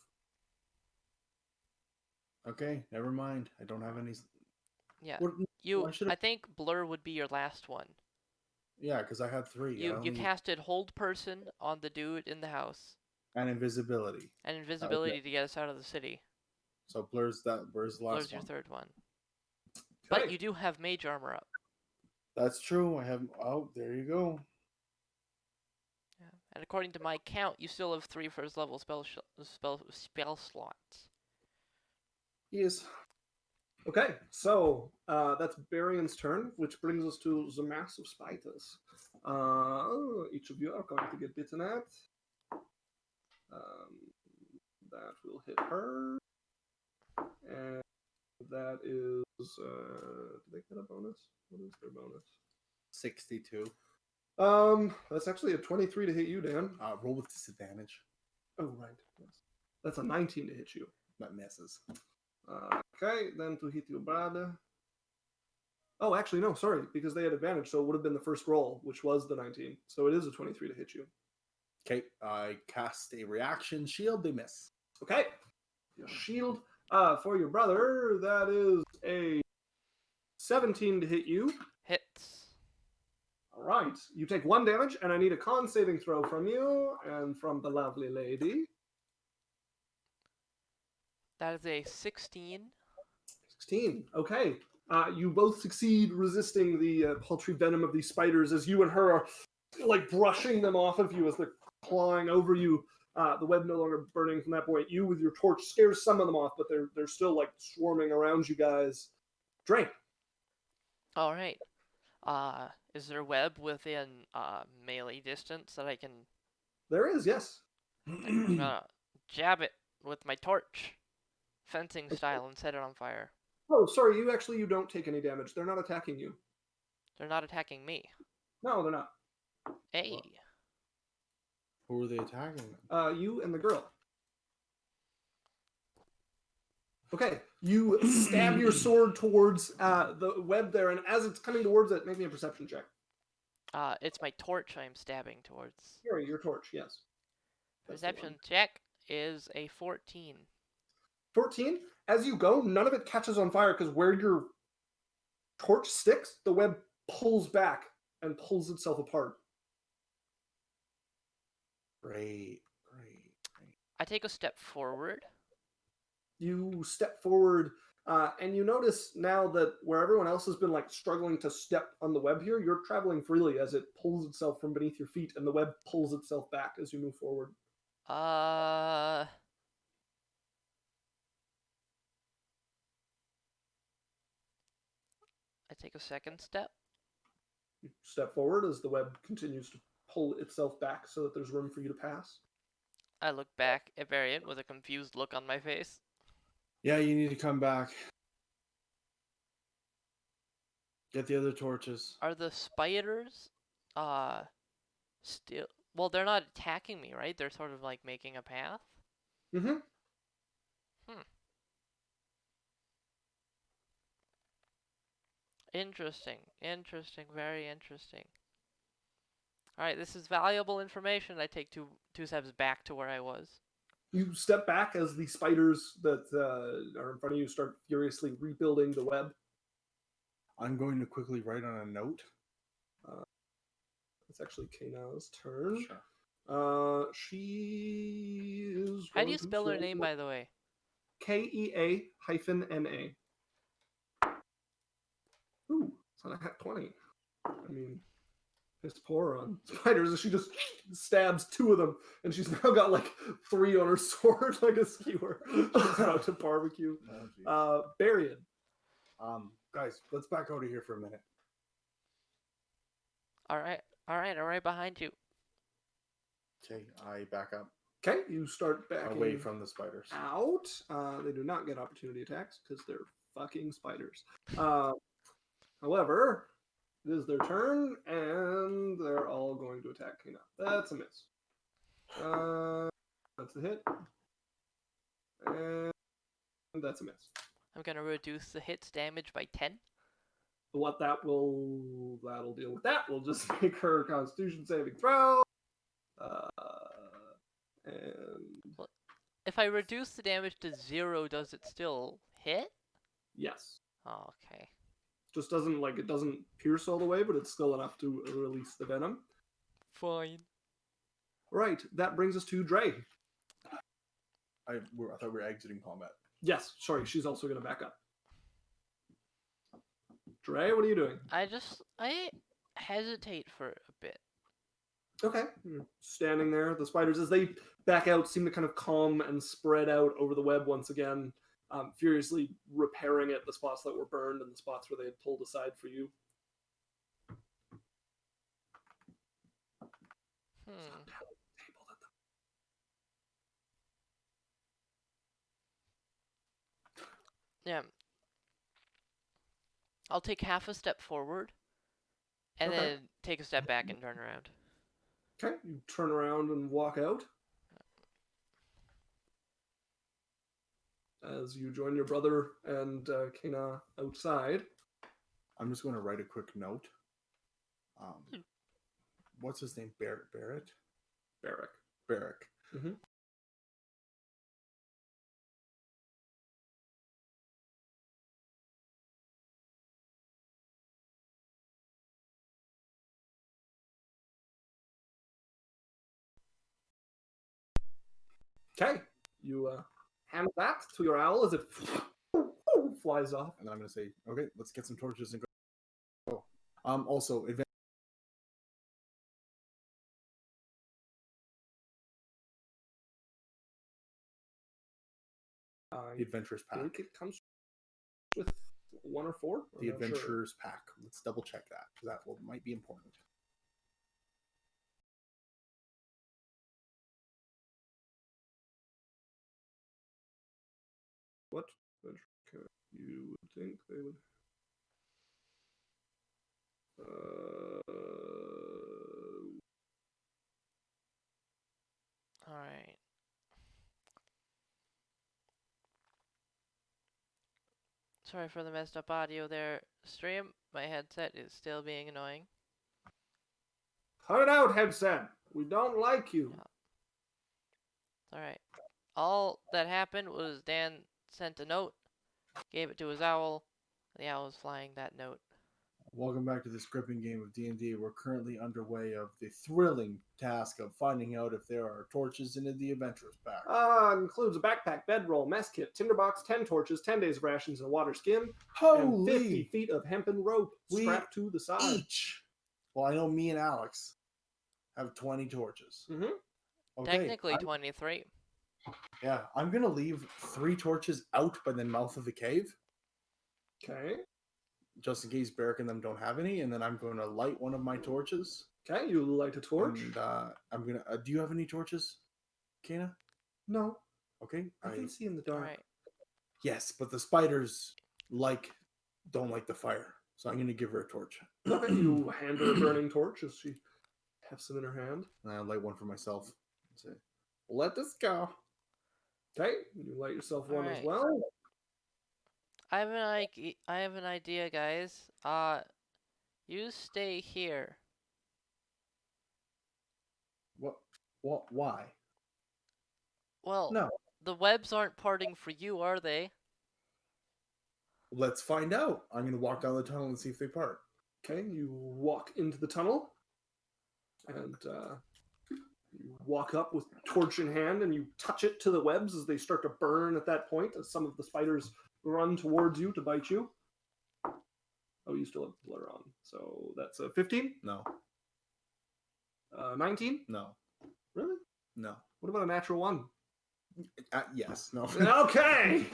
[SPEAKER 3] Okay, never mind. I don't have any.
[SPEAKER 2] Yeah. I think blur would be your last one.
[SPEAKER 3] Yeah, because I had 3.
[SPEAKER 2] You casted hold person on the dude in the house.
[SPEAKER 3] And invisibility.
[SPEAKER 2] And invisibility to get us out of the city.
[SPEAKER 3] So blur's the last
[SPEAKER 2] Blur's
[SPEAKER 3] one.
[SPEAKER 2] your third one.
[SPEAKER 1] Okay.
[SPEAKER 2] But you do have mage armor up.
[SPEAKER 3] That's true. I have. Oh, there you go.
[SPEAKER 2] Yeah. And according to my count, you still have 3 first level spell slots.
[SPEAKER 3] Yes.
[SPEAKER 1] Okay, so that's Barian's turn, which brings us to the massive spiders. Each of you are going to get bitten at. That will hit her. And that is... do they get a bonus? What is their bonus?
[SPEAKER 3] 62.
[SPEAKER 1] That's actually a 23 to hit you, Dan.
[SPEAKER 3] Roll with disadvantage.
[SPEAKER 1] Oh, right. Yes. That's a 19 to hit you.
[SPEAKER 3] That misses.
[SPEAKER 1] Okay, then to hit your brother. Oh, actually, no, sorry, because they had advantage, so it would have been the first roll, which was the 19. So it is a 23 to hit you.
[SPEAKER 3] Okay, I cast a reaction shield. They miss.
[SPEAKER 1] Okay, your shield for your brother, that is a 17 to hit you.
[SPEAKER 2] Hits.
[SPEAKER 1] All right, you take 1 damage, and I need a con saving throw from you and from the lovely lady.
[SPEAKER 2] That is a 16.
[SPEAKER 1] 16, okay. You both succeed resisting the paltry venom of these spiders as you and her are like brushing them off of you as they're clawing over you. The web no longer burning from that point. You with your torch scares some of them off, but they're still like swarming around you guys. Drake.
[SPEAKER 2] All right. Is there web within melee distance that I can?
[SPEAKER 1] There is, yes.
[SPEAKER 2] I'm gonna jab it with my torch, fencing style, and set it on fire.
[SPEAKER 1] Oh, sorry. You don't take any damage. They're not attacking you.
[SPEAKER 2] They're not attacking me.
[SPEAKER 1] No, they're not.
[SPEAKER 2] Hey.
[SPEAKER 3] Well, who are they attacking?
[SPEAKER 1] You and the girl. Okay, you stab your sword towards the web there, and as it's coming towards it, make me a perception check.
[SPEAKER 2] It's my torch I'm stabbing towards.
[SPEAKER 1] Your torch, yes.
[SPEAKER 2] Perception check is a 14.
[SPEAKER 1] 14? As you go, none of it catches on fire because where your torch sticks, the web pulls back and pulls itself apart.
[SPEAKER 3] Great.
[SPEAKER 2] I take a step forward.
[SPEAKER 1] You step forward, and you notice now that where everyone else has been like struggling to step on the web here, you're traveling freely as it pulls itself from beneath your feet, and the web pulls itself back as you move forward.
[SPEAKER 2] I take a second step.
[SPEAKER 1] You step forward as the web continues to pull itself back so that there's room for you to pass.
[SPEAKER 2] I look back at Variant with a confused look on my face.
[SPEAKER 3] Yeah, you need to come back. Get the other torches.
[SPEAKER 2] Are the spiders still... Well, they're not attacking me, right? They're sort of like making a path?
[SPEAKER 1] Mm-hmm.
[SPEAKER 2] Interesting. Interesting. Very interesting. Alright, this is valuable information. I take two steps back to where I was.
[SPEAKER 1] You step back as the spiders that are in front of you start furiously rebuilding the web.
[SPEAKER 3] I'm going to quickly write on a note.
[SPEAKER 1] It's actually Kana's turn.
[SPEAKER 3] Sure.
[SPEAKER 1] She is.
[SPEAKER 2] How do you spell her name, by the way?
[SPEAKER 1] KEA-NA. Ooh, it's on a hat 20. I mean, piss poor on spiders. She just stabs 2 of them, and she's now got like 3 on her sword, like a skewer. She's about to barbecue. Barrick.
[SPEAKER 3] Guys, let's back out of here for a minute.
[SPEAKER 2] All right behind you.
[SPEAKER 3] Okay, I back up.
[SPEAKER 1] Okay, you start backing
[SPEAKER 3] away from the spiders.
[SPEAKER 1] Out. They do not get opportunity attacks because they're fucking spiders. However, it is their turn, and they're all going to attack Kana. That's a miss. That's a hit. And that's a miss.
[SPEAKER 2] I'm going to reduce the hit's damage by 10.
[SPEAKER 1] That'll deal with that. We'll just make her Constitution saving throw. And
[SPEAKER 2] if I reduce the damage to 0, does it still hit?
[SPEAKER 1] Yes.
[SPEAKER 2] Oh, okay.
[SPEAKER 1] Just doesn't it doesn't pierce all the way, but it's still enough to release the venom.
[SPEAKER 2] Fine.
[SPEAKER 1] Right. That brings us to Dre.
[SPEAKER 3] I thought we were exiting combat.
[SPEAKER 1] Yes. Sorry, she's also going to back up. Dre, what are you doing?
[SPEAKER 2] I hesitate for a bit.
[SPEAKER 1] Okay. You're standing there. The spiders, as they back out, seem to kind of calm and spread out over the web once again, furiously repairing it, the spots that were burned and the spots where they had pulled aside for you.
[SPEAKER 2] Yeah. I'll take half a step forward, and then take a step back and turn around.
[SPEAKER 1] Okay, you turn around and walk out. As you join your brother and Kana outside.
[SPEAKER 3] I'm just going to write a quick note. What's his name? Barrett? Barrick.
[SPEAKER 1] Mm-hmm. Okay, you hand that to your owl as it flies off.
[SPEAKER 3] And then I'm going to say, okay, let's get some torches and go. Also, the Adventurers Pack.
[SPEAKER 1] I think it comes with 1 or 4.
[SPEAKER 3] The Adventurers Pack. Let's double check that, because that might be important.
[SPEAKER 1] What you would think they would?
[SPEAKER 2] All right. Sorry for the messed up audio there. Stream, my headset is still being annoying.
[SPEAKER 1] Cut it out, headset. We don't like you.
[SPEAKER 2] Yeah. All right. All that happened was Dan sent a note, gave it to his owl, and the owl was flying that note.
[SPEAKER 3] Welcome back to this gripping game of D&D. We're currently underway of the thrilling task of finding out if there are torches in the Adventurers Pack.
[SPEAKER 1] Includes a backpack, bedroll, mess kit, tinderbox, 10 torches, 10 days of rations, and a water skin.
[SPEAKER 3] Holy!
[SPEAKER 1] And 50 feet of hempen rope strapped to the side.
[SPEAKER 3] Each. Well, I know me and Alex have 20 torches.
[SPEAKER 1] Mm-hmm.
[SPEAKER 3] Okay,
[SPEAKER 2] technically 23.
[SPEAKER 3] Yeah, I'm going to leave 3 torches out by the mouth of the cave.
[SPEAKER 1] Okay.
[SPEAKER 3] Just in case Barrick and them don't have any, and then I'm going to light one of my torches.
[SPEAKER 1] Okay, you light a torch.
[SPEAKER 3] And I'm going to... do you have any torches, Kana?
[SPEAKER 1] No.
[SPEAKER 3] Okay.
[SPEAKER 1] I can see in the dark.
[SPEAKER 2] Right.
[SPEAKER 3] Yes, but the spiders don't like the fire. So I'm going to give her a torch.
[SPEAKER 1] Okay, you hand her a burning torch as she hefts them in her hand.
[SPEAKER 3] And I'll light one for myself. And say, let this go.
[SPEAKER 1] Okay, you light yourself
[SPEAKER 2] All
[SPEAKER 1] one as
[SPEAKER 2] right.
[SPEAKER 1] well.
[SPEAKER 2] I have an idea, guys. You stay here.
[SPEAKER 3] What? Why?
[SPEAKER 2] Well,
[SPEAKER 3] No.
[SPEAKER 2] the webs aren't parting for you, are they?
[SPEAKER 3] Let's find out. I'm going to walk down the tunnel and see if they part.
[SPEAKER 1] Okay, you walk into the tunnel, and you walk up with torch in hand, and you touch it to the webs as they start to burn at that point, as some of the spiders run towards you to bite you. Oh, you still have blur on. So that's a 15?
[SPEAKER 3] No.
[SPEAKER 1] 19?
[SPEAKER 3] No.
[SPEAKER 1] Really?
[SPEAKER 3] No.
[SPEAKER 1] What about a natural 1?
[SPEAKER 3] Yes. No.
[SPEAKER 1] Okay!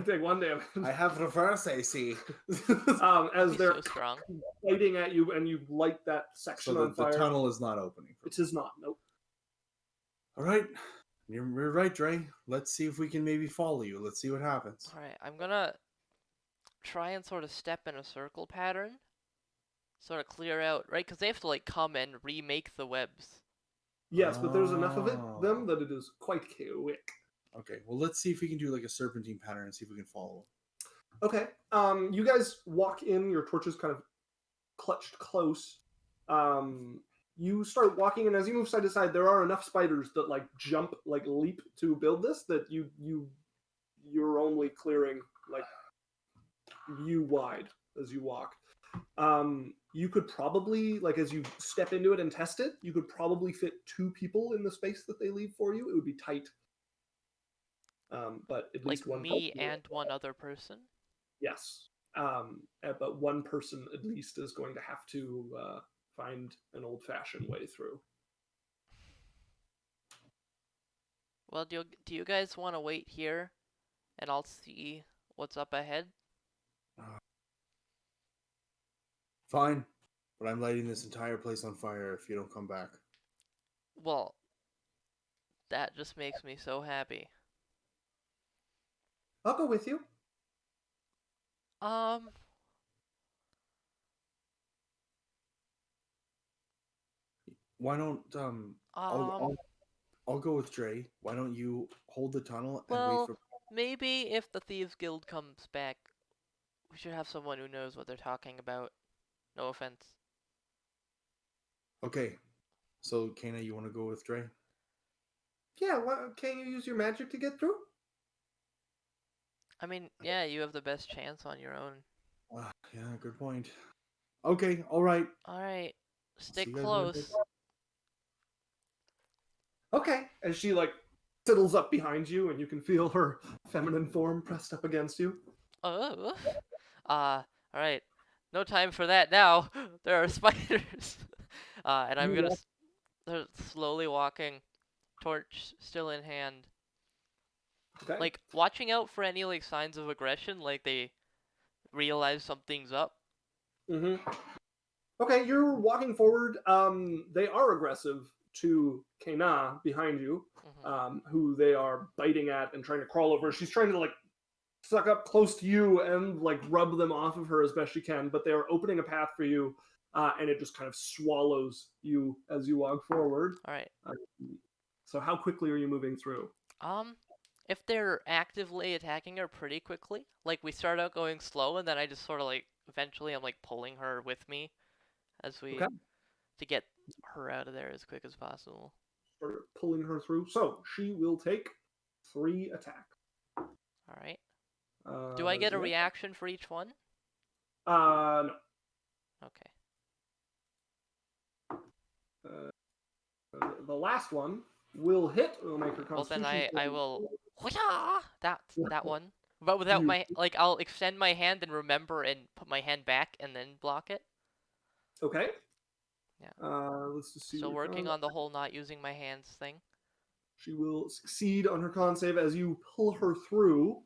[SPEAKER 1] Take 1 damage.
[SPEAKER 3] I have reverse AC.
[SPEAKER 1] As
[SPEAKER 2] He's
[SPEAKER 1] they're
[SPEAKER 2] so strong.
[SPEAKER 1] fighting at you, and you light that section
[SPEAKER 3] So
[SPEAKER 1] on fire.
[SPEAKER 3] the tunnel is not opening.
[SPEAKER 1] It is not. Nope.
[SPEAKER 3] All right. You're right, Dre. Let's see if we can maybe follow you. Let's see what happens.
[SPEAKER 2] All right, I'm gonna try and sort of step in a circle pattern, sort of clear out, right? Because they have to like come and remake the webs.
[SPEAKER 1] Yes, but there's enough of them that it is quite quick.
[SPEAKER 3] Okay, well, let's see if we can do like a serpentine pattern and see if we can follow.
[SPEAKER 1] Okay. You guys walk in, your torches kind of clutched close. You start walking, and as you move side to side, there are enough spiders that like jump, like leap to build this that you're only clearing like you wide as you walk. You could probably, like, as you step into it and test it, you could probably fit 2 people in the space that they leave for you. It would be tight. But at least one
[SPEAKER 2] me
[SPEAKER 1] person
[SPEAKER 2] and one other person.
[SPEAKER 1] Yes. But one person at least is going to have to find an old-fashioned way through.
[SPEAKER 2] Well, do you guys want to wait here, and I'll see what's up ahead?
[SPEAKER 3] Fine, but I'm lighting this entire place on fire if you don't come back.
[SPEAKER 2] Well, that just makes me so happy.
[SPEAKER 1] I'll go with you.
[SPEAKER 3] Why don't I'll go with Dre. Why don't you hold the tunnel and wait for...
[SPEAKER 2] Maybe if the Thieves Guild comes back, we should have someone who knows what they're talking about. No offense.
[SPEAKER 3] Okay, so Kana, you want to go with Dre?
[SPEAKER 1] Yeah, can't you use your magic to get through?
[SPEAKER 2] I mean, yeah, you have the best chance on your own.
[SPEAKER 3] Yeah, good point. Okay, all right.
[SPEAKER 2] All right, stick close.
[SPEAKER 1] Okay, as she like sidles up behind you, and you can feel her feminine form pressed up against you.
[SPEAKER 2] Oh, all right. No time for that now. There are spiders. And I'm gonna slowly walking, torch still in hand.
[SPEAKER 1] Okay.
[SPEAKER 2] Like watching out for any like signs of aggression, like they realize something's up.
[SPEAKER 1] Mm-hmm. Okay, you're walking forward. They are aggressive to Kana behind you, who they are biting at and trying to crawl over. She's trying to like suck up close to you and like rub them off of her as best she can, but they are opening a path for you, and it just kind of swallows you as you walk forward.
[SPEAKER 2] All right.
[SPEAKER 1] So how quickly are you moving through?
[SPEAKER 2] If they're actively attacking her pretty quickly, like we start out going slow, and then I just sort of like eventually I'm like pulling her with me as we to get her out of there as quick as possible.
[SPEAKER 1] Start pulling her through. So she will take 3 attacks.
[SPEAKER 2] All right. Do I get a reaction for each one?
[SPEAKER 1] No.
[SPEAKER 2] Okay.
[SPEAKER 1] The last one will hit. We'll make her Constitution.
[SPEAKER 2] Well, then I will. That one. But without my I'll extend my hand and remember and put my hand back and then block it.
[SPEAKER 1] Okay.
[SPEAKER 2] Yeah.
[SPEAKER 1] Let's just see.
[SPEAKER 2] So working on the whole not using my hands thing.
[SPEAKER 1] She will succeed on her con save as you pull her through,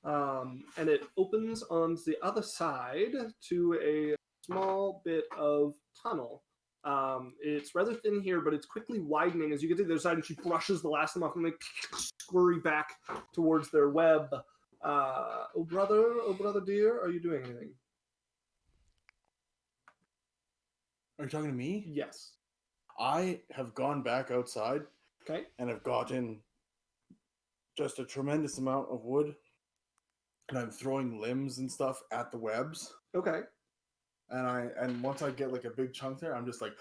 [SPEAKER 1] and it opens on the other side to a small bit of tunnel. It's rather thin here, but it's quickly widening as you get to the other side, and she brushes the last of them off and they scurry back towards their web. Oh brother dear, are you doing anything?
[SPEAKER 3] Are you talking to me?
[SPEAKER 1] Yes.
[SPEAKER 3] I have gone back outside.
[SPEAKER 1] Okay.
[SPEAKER 3] And have gotten just a tremendous amount of wood, and I'm throwing limbs and stuff at the webs.
[SPEAKER 1] Okay.
[SPEAKER 3] And once I get like a big chunk there, I'm just like.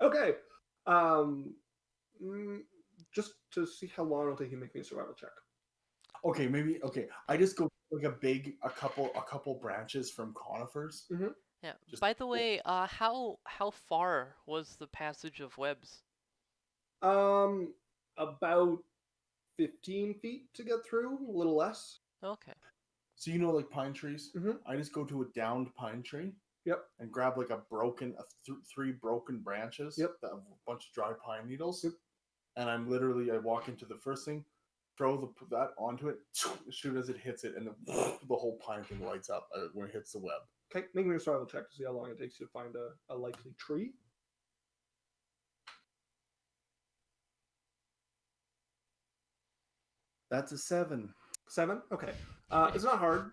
[SPEAKER 1] Okay. Just to see how long it'll take you, make me a survival check.
[SPEAKER 3] Okay, maybe. Okay, I just go like a couple branches from conifers.
[SPEAKER 1] Mm-hmm.
[SPEAKER 2] Yeah. By the way, how far was the passage of webs?
[SPEAKER 1] About 15 feet to get through, a little less.
[SPEAKER 2] Okay.
[SPEAKER 3] So you know, like pine trees.
[SPEAKER 1] Mm-hmm.
[SPEAKER 3] I just go to a downed pine tree.
[SPEAKER 1] Yep.
[SPEAKER 3] And grab like three broken branches.
[SPEAKER 1] Yep.
[SPEAKER 3] That have a bunch of dry pine needles.
[SPEAKER 1] Yep.
[SPEAKER 3] And I walk into the first thing, throw that onto it, shoot as it hits it, and the whole pine thing lights up when it hits the web.
[SPEAKER 1] Okay, make me a survival check to see how long it takes you to find a likely tree.
[SPEAKER 3] That's a 7.
[SPEAKER 1] 7? Okay. It's not hard.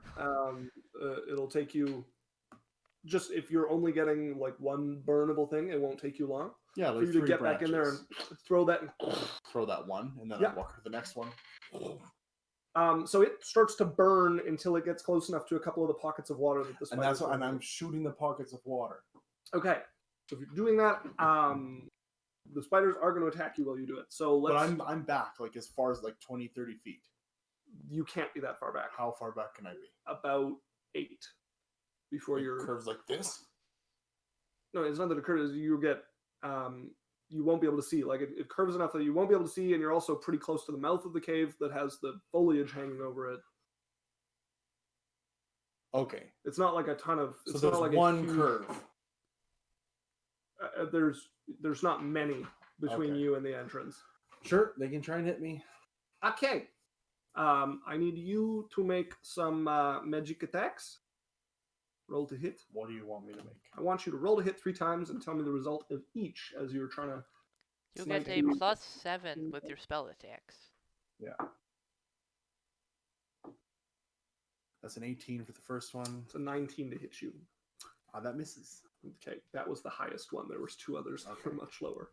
[SPEAKER 1] It'll take you, just if you're only getting like one burnable thing, it won't take you long.
[SPEAKER 3] Yeah, like
[SPEAKER 1] for you to get back in there and throw that
[SPEAKER 3] one, and then I walk to the next one.
[SPEAKER 1] So it starts to burn until it gets close enough to a couple of the pockets of water that the spiders.
[SPEAKER 3] And I'm shooting the pockets of water.
[SPEAKER 1] Okay, so if you're doing that, the spiders are going to attack you while you do it. So let's.
[SPEAKER 3] But I'm back like as far as like 20, 30 feet.
[SPEAKER 1] You can't be that far back.
[SPEAKER 3] How far back can I be?
[SPEAKER 1] About 8 before your
[SPEAKER 3] curves like this.
[SPEAKER 1] No, it's not that it curves. You get. You won't be able to see. Like it curves enough that you won't be able to see, and you're also pretty close to the mouth of the cave that has the foliage hanging over it.
[SPEAKER 3] Okay.
[SPEAKER 1] It's not like a ton of.
[SPEAKER 3] So there's like one curve.
[SPEAKER 1] There's not many between you and the entrance.
[SPEAKER 3] Sure, they can try and hit me.
[SPEAKER 1] Okay. I need you to make some magic attacks. Roll to hit.
[SPEAKER 3] What do you want me to make?
[SPEAKER 1] I want you to roll to hit 3 times and tell me the result of each as you're trying to.
[SPEAKER 2] You get a +7 with your spell attacks.
[SPEAKER 3] Yeah. That's an 18 for the first one.
[SPEAKER 1] It's a 19 to hit you.
[SPEAKER 3] That misses.
[SPEAKER 1] Okay, that was the highest one. There was 2 others that were much lower.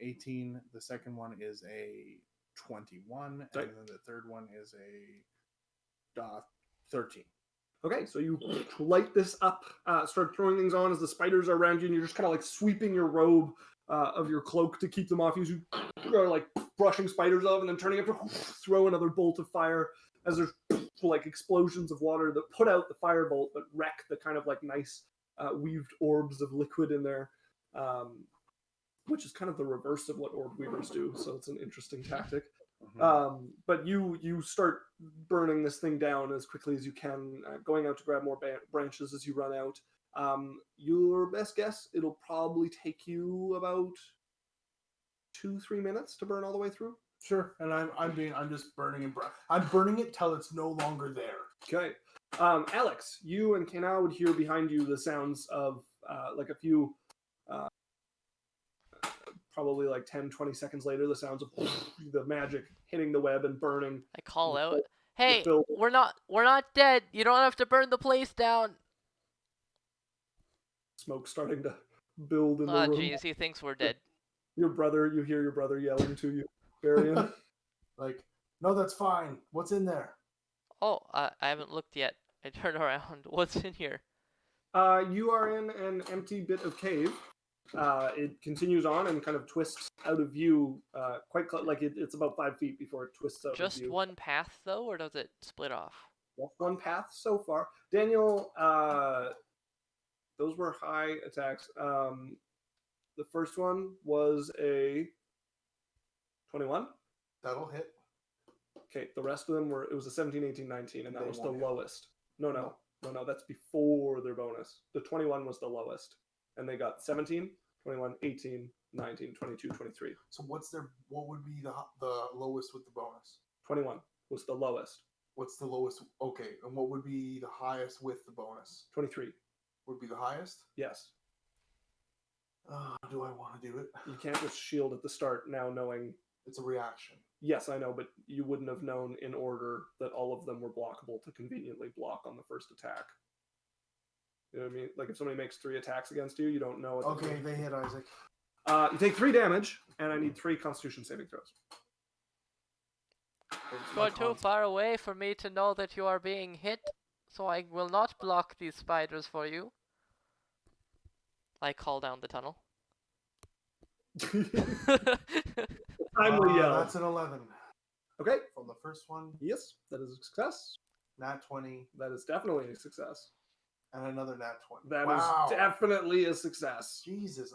[SPEAKER 3] 18. The second one is a 21, and then the third one is a 13.
[SPEAKER 1] Okay, so you light this up, start throwing things on as the spiders are around you, and you're just kind of like sweeping your robe of your cloak to keep them off you. So you are like brushing spiders off and then turning it to throw another bolt of fire as there's like explosions of water that put out the firebolt but wreck the kind of like nice weaved orbs of liquid in there, which is kind of the reverse of what orb weavers do. So it's an interesting tactic. Mm-hmm. But you start burning this thing down as quickly as you can, going out to grab more branches as you run out. Your best guess, it'll probably take you about 2-3 minutes to burn all the way through.
[SPEAKER 3] Sure, and I'm just burning and I'm burning it till it's no longer there.
[SPEAKER 1] Okay, Alex, you and Kana would hear behind you the sounds of like a few. Probably like 10-20 seconds later, the sounds of the magic hitting the web and burning.
[SPEAKER 2] I call out, "Hey, we're not dead. You don't have to burn the place down."
[SPEAKER 1] Smoke starting to build in the room.
[SPEAKER 2] Oh, jeez, he thinks we're dead.
[SPEAKER 1] You hear your brother yelling to you, Varian.
[SPEAKER 3] Like, no, that's fine. What's in there?
[SPEAKER 2] Oh, I haven't looked yet. I turn around. What's in here?
[SPEAKER 1] You are in an empty bit of cave. It continues on and kind of twists out of view it's about 5 feet before it twists out of view.
[SPEAKER 2] Just one path, though, or does it split off?
[SPEAKER 1] Just one path so far. Daniel, those were high attacks. The first one was a 21.
[SPEAKER 3] That'll hit.
[SPEAKER 1] Okay, the rest of them it was a 17, 18, 19, and that was the lowest. No, that's before their bonus. The 21 was the lowest. And they got 17, 21, 18, 19, 22, 23.
[SPEAKER 3] So what would be the lowest with the bonus?
[SPEAKER 1] 21 was the lowest.
[SPEAKER 3] What's the lowest? Okay, and what would be the highest with the bonus?
[SPEAKER 1] 23.
[SPEAKER 3] Would be the highest?
[SPEAKER 1] Yes.
[SPEAKER 3] Do I want to do it?
[SPEAKER 1] You can't just shield at the start now knowing...
[SPEAKER 3] It's a reaction.
[SPEAKER 1] Yes, I know, but you wouldn't have known in order that all of them were blockable to conveniently block on the first attack. You know what I mean? Like if somebody makes 3 attacks against you, you don't know.
[SPEAKER 3] Okay, they hit Isaac.
[SPEAKER 1] You take 3 damage, and I need 3 Constitution saving throws.
[SPEAKER 2] You are too far away for me to know that you are being hit, so I will not block these spiders for you. I call down the tunnel.
[SPEAKER 1] Timely yell.
[SPEAKER 4] That's an 11.
[SPEAKER 1] Okay.
[SPEAKER 4] From the first one.
[SPEAKER 1] Yes, that is a success.
[SPEAKER 4] Nat 20.
[SPEAKER 1] That is definitely a success.
[SPEAKER 4] And another nat 20.
[SPEAKER 1] That is definitely a success.
[SPEAKER 4] Jesus.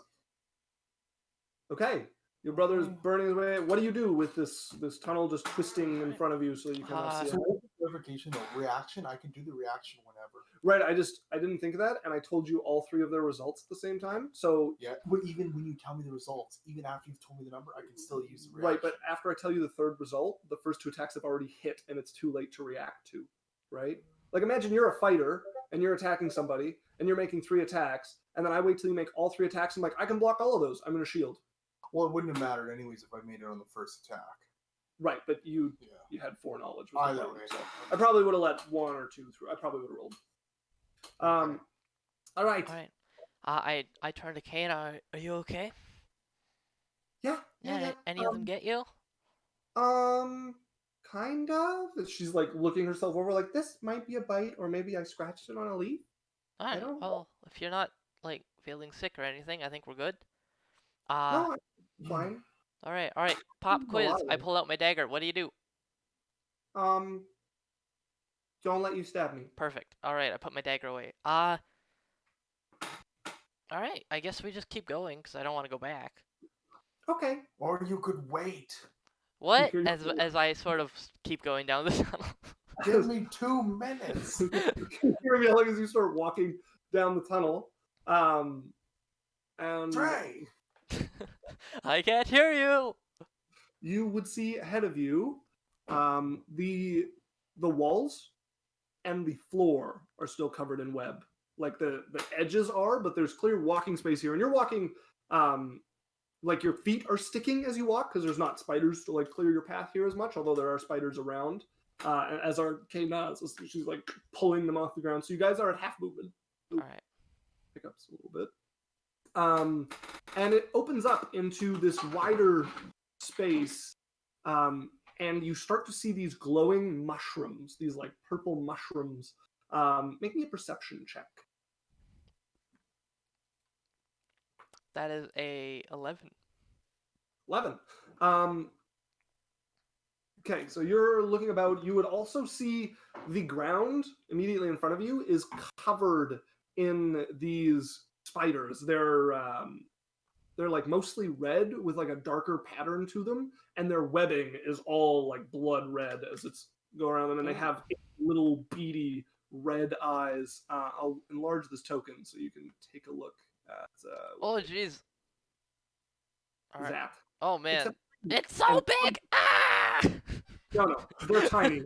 [SPEAKER 1] Okay. Your brother is burning away. What do you do with this tunnel just twisting in front of you so you cannot see it?
[SPEAKER 4] So clarification, though, reaction, I can do the reaction whenever.
[SPEAKER 1] Right, I didn't think of that, and I told you all 3 of their results at the same time. So
[SPEAKER 4] yeah, but even when you tell me the results, even after you've told me the number, I can still use the reaction.
[SPEAKER 1] Right, but after I tell you the 3rd result, the first 2 attacks have already hit, and it's too late to react to. Right? Like, imagine you're a fighter, and you're attacking somebody, and you're making 3 attacks, and then I wait till you make all 3 attacks, and I'm like, I can block all of those. I'm going to shield.
[SPEAKER 4] Well, it wouldn't have mattered anyways if I made it on the first attack.
[SPEAKER 1] Right, but you had 4 knowledge.
[SPEAKER 4] Either way.
[SPEAKER 1] So I probably would have let 1 or 2 through. I probably would have rolled. All right.
[SPEAKER 2] I turn to Kane. Are you okay?
[SPEAKER 1] Yeah.
[SPEAKER 2] Any of them get you?
[SPEAKER 1] Kind of. She's like looking herself over, like this might be a bite, or maybe I scratched it on a leaf.
[SPEAKER 2] All right. Well, if you're not like feeling sick or anything, I think we're good.
[SPEAKER 1] No, fine.
[SPEAKER 2] All right. Pop quiz. I pull out my dagger. What do you do?
[SPEAKER 1] Don't let you stab me.
[SPEAKER 2] Perfect. All right. I put my dagger away. All right. I guess we just keep going because I don't want to go back.
[SPEAKER 1] Okay.
[SPEAKER 4] Or you could wait.
[SPEAKER 2] What? As I sort of keep going down the tunnel.
[SPEAKER 4] Give me 2 minutes.
[SPEAKER 1] You hear me yelling as you start walking down the tunnel. And
[SPEAKER 4] Trey.
[SPEAKER 2] I can't hear you.
[SPEAKER 1] You would see ahead of you, the walls and the floor are still covered in web. Like the edges are, but there's clear walking space here, and you're walking. Like your feet are sticking as you walk because there's not spiders to like clear your path here as much, although there are spiders around. And as our Kane does, she's like pulling them off the ground. So you guys are at half movement.
[SPEAKER 2] All right.
[SPEAKER 1] Pick up a little bit. And it opens up into this wider space, and you start to see these glowing mushrooms, these like purple mushrooms. Make me a perception check.
[SPEAKER 2] That is a 11.
[SPEAKER 1] 11. Okay, so you're looking about. You would also see the ground immediately in front of you is covered in these spiders. They're like mostly red with like a darker pattern to them, and their webbing is all like blood red as it's go around them, and they have little beady red eyes. I'll enlarge this token so you can take a look at.
[SPEAKER 2] Oh jeez.
[SPEAKER 1] Zap.
[SPEAKER 2] Oh man, it's so big. Ah!
[SPEAKER 1] No, they're tiny.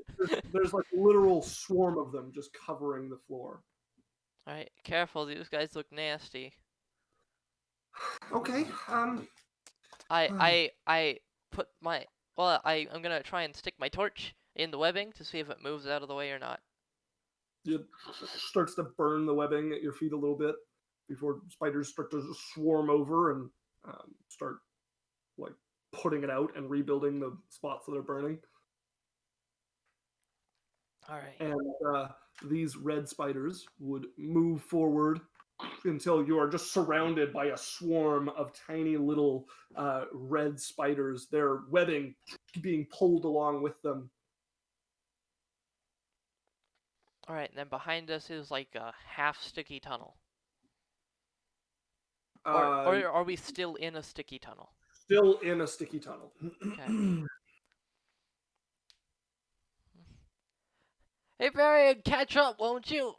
[SPEAKER 1] There's like a literal swarm of them just covering the floor.
[SPEAKER 2] All right, careful. These guys look nasty.
[SPEAKER 1] Okay.
[SPEAKER 2] I put my I'm gonna try and stick my torch in the webbing to see if it moves out of the way or not.
[SPEAKER 1] It starts to burn the webbing at your feet a little bit before spiders start to swarm over and start like putting it out and rebuilding the spots that are burning.
[SPEAKER 2] All right.
[SPEAKER 1] And these red spiders would move forward until you are just surrounded by a swarm of tiny little red spiders, their webbing being pulled along with them.
[SPEAKER 2] All right, and then behind us is like a half sticky tunnel. Or are we still in a sticky tunnel?
[SPEAKER 1] Still in a sticky tunnel.
[SPEAKER 2] Okay. Hey Barrick, catch up, won't you?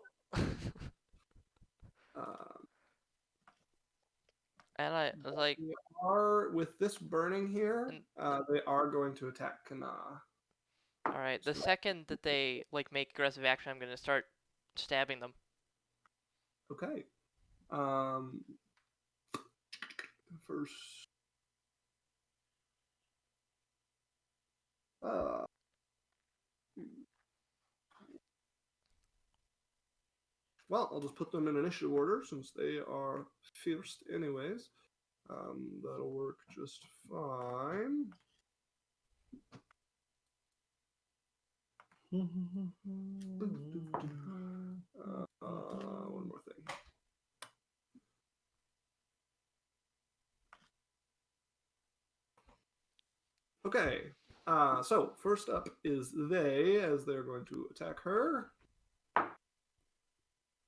[SPEAKER 2] And I was like,
[SPEAKER 1] they are with this burning here. They are going to attack Kana.
[SPEAKER 2] All right, the second that they like make aggressive action, I'm gonna start stabbing them.
[SPEAKER 1] Okay. First. Well, I'll just put them in initiative order since they are first anyways. That'll work just fine. One more thing. Okay. So first up is they, as they're going to attack her.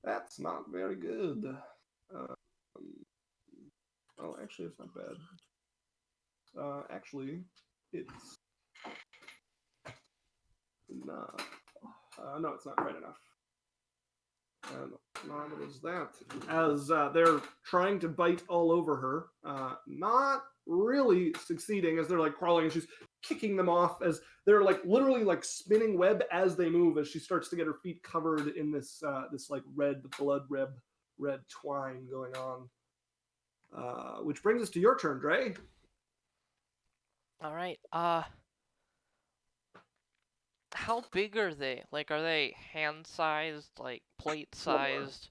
[SPEAKER 1] That's not very good. Oh, actually, it's not bad. Actually, it's not. No, it's not quite enough. And what is that? As they're trying to bite all over her, not really succeeding as they're like crawling, and she's kicking them off as they're like literally like spinning web as they move. As she starts to get her feet covered in this this like red twine going on. Which brings us to your turn, Dre.
[SPEAKER 2] All right. How big are they? Like, are they hand-sized, like plate-sized?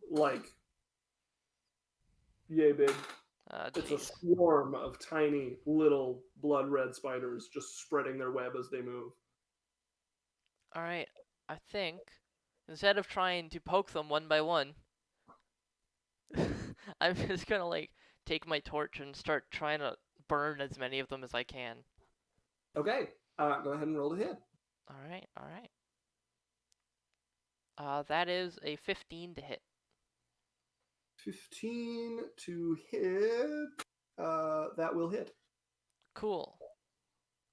[SPEAKER 1] Like, yay big. It's a
[SPEAKER 2] Geez.
[SPEAKER 1] swarm of tiny little blood red spiders just spreading their web as they move.
[SPEAKER 2] All right. I think instead of trying to poke them one by one, I'm just gonna like take my torch and start trying to burn as many of them as I can.
[SPEAKER 1] Okay. Go ahead and roll to hit.
[SPEAKER 2] All right. All right. That is a 15 to hit.
[SPEAKER 1] 15 to hit. That will hit.
[SPEAKER 2] Cool.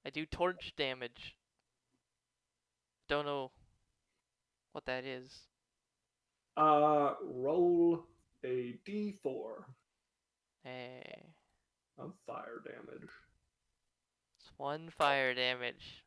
[SPEAKER 2] I do torch damage. Don't know what that is.
[SPEAKER 1] Roll a d4
[SPEAKER 2] Hey.
[SPEAKER 1] of fire damage.
[SPEAKER 2] It's 1 fire damage.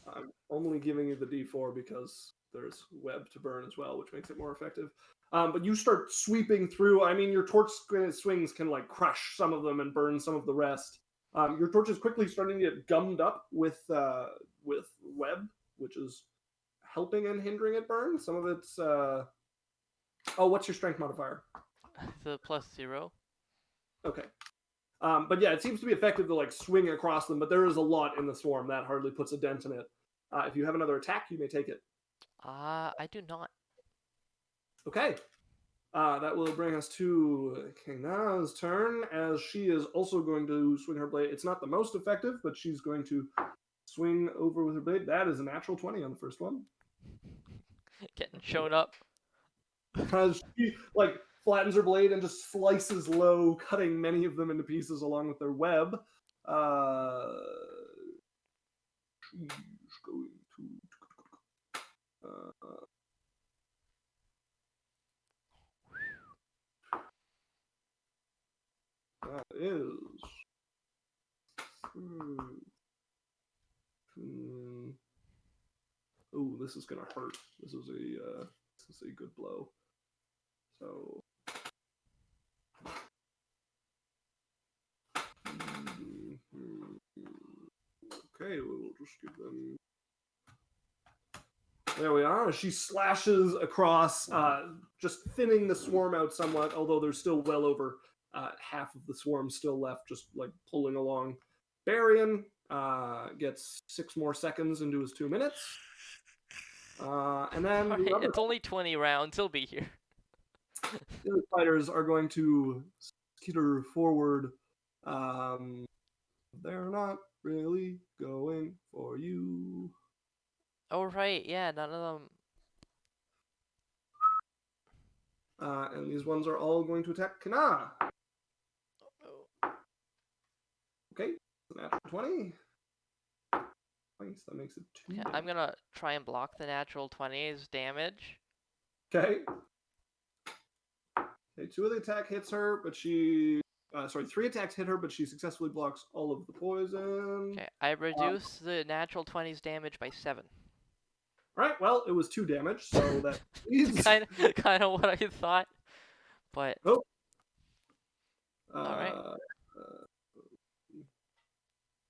[SPEAKER 1] I'm only giving you the d4 because there's web to burn as well, which makes it more effective. But you start sweeping through. I mean, your torch swings can like crush some of them and burn some of the rest. Your torch is quickly starting to get gummed up with web, which is helping and hindering it burn. Some of it's. Oh, what's your strength modifier?
[SPEAKER 2] The +0.
[SPEAKER 1] Okay. But yeah, it seems to be effective to like swing across them, but there is a lot in the swarm that hardly puts a dent in it. If you have another attack, you may take it.
[SPEAKER 2] I do not.
[SPEAKER 1] Okay. That will bring us to Kena's turn, as she is also going to swing her blade. It's not the most effective, but she's going to swing over with her blade. That is a natural 20 on the first one.
[SPEAKER 2] Getting shown up.
[SPEAKER 1] As she like flattens her blade and just slices low, cutting many of them into pieces along with their web. She's going to. That is. Oh, this is gonna hurt. This is a good blow. So. Okay, we'll just give them. There we are. She slashes across, just thinning the swarm out somewhat, although there's still well over half of the swarm still left, just like pulling along. Barian gets 6 more seconds into his 2 minutes. And then
[SPEAKER 2] Sorry, it's only 20 rounds. He'll be here.
[SPEAKER 1] The other fighters are going to skitter forward. They're not really going for you.
[SPEAKER 2] Oh, right. Yeah, none of them.
[SPEAKER 1] And these ones are all going to attack Kana. Okay, natural 20. Nice, that makes it 2.
[SPEAKER 2] Yeah, I'm gonna try and block the natural 20's damage.
[SPEAKER 1] Okay. Okay, 2 of the attack hits her, but she... 3 attacks hit her, but she successfully blocks all of the poison.
[SPEAKER 2] Okay, I reduce the natural 20's damage by 7.
[SPEAKER 1] Alright, well, it was 2 damage, so that is...
[SPEAKER 2] kind of what I thought, but...
[SPEAKER 1] Oh.
[SPEAKER 2] Alright.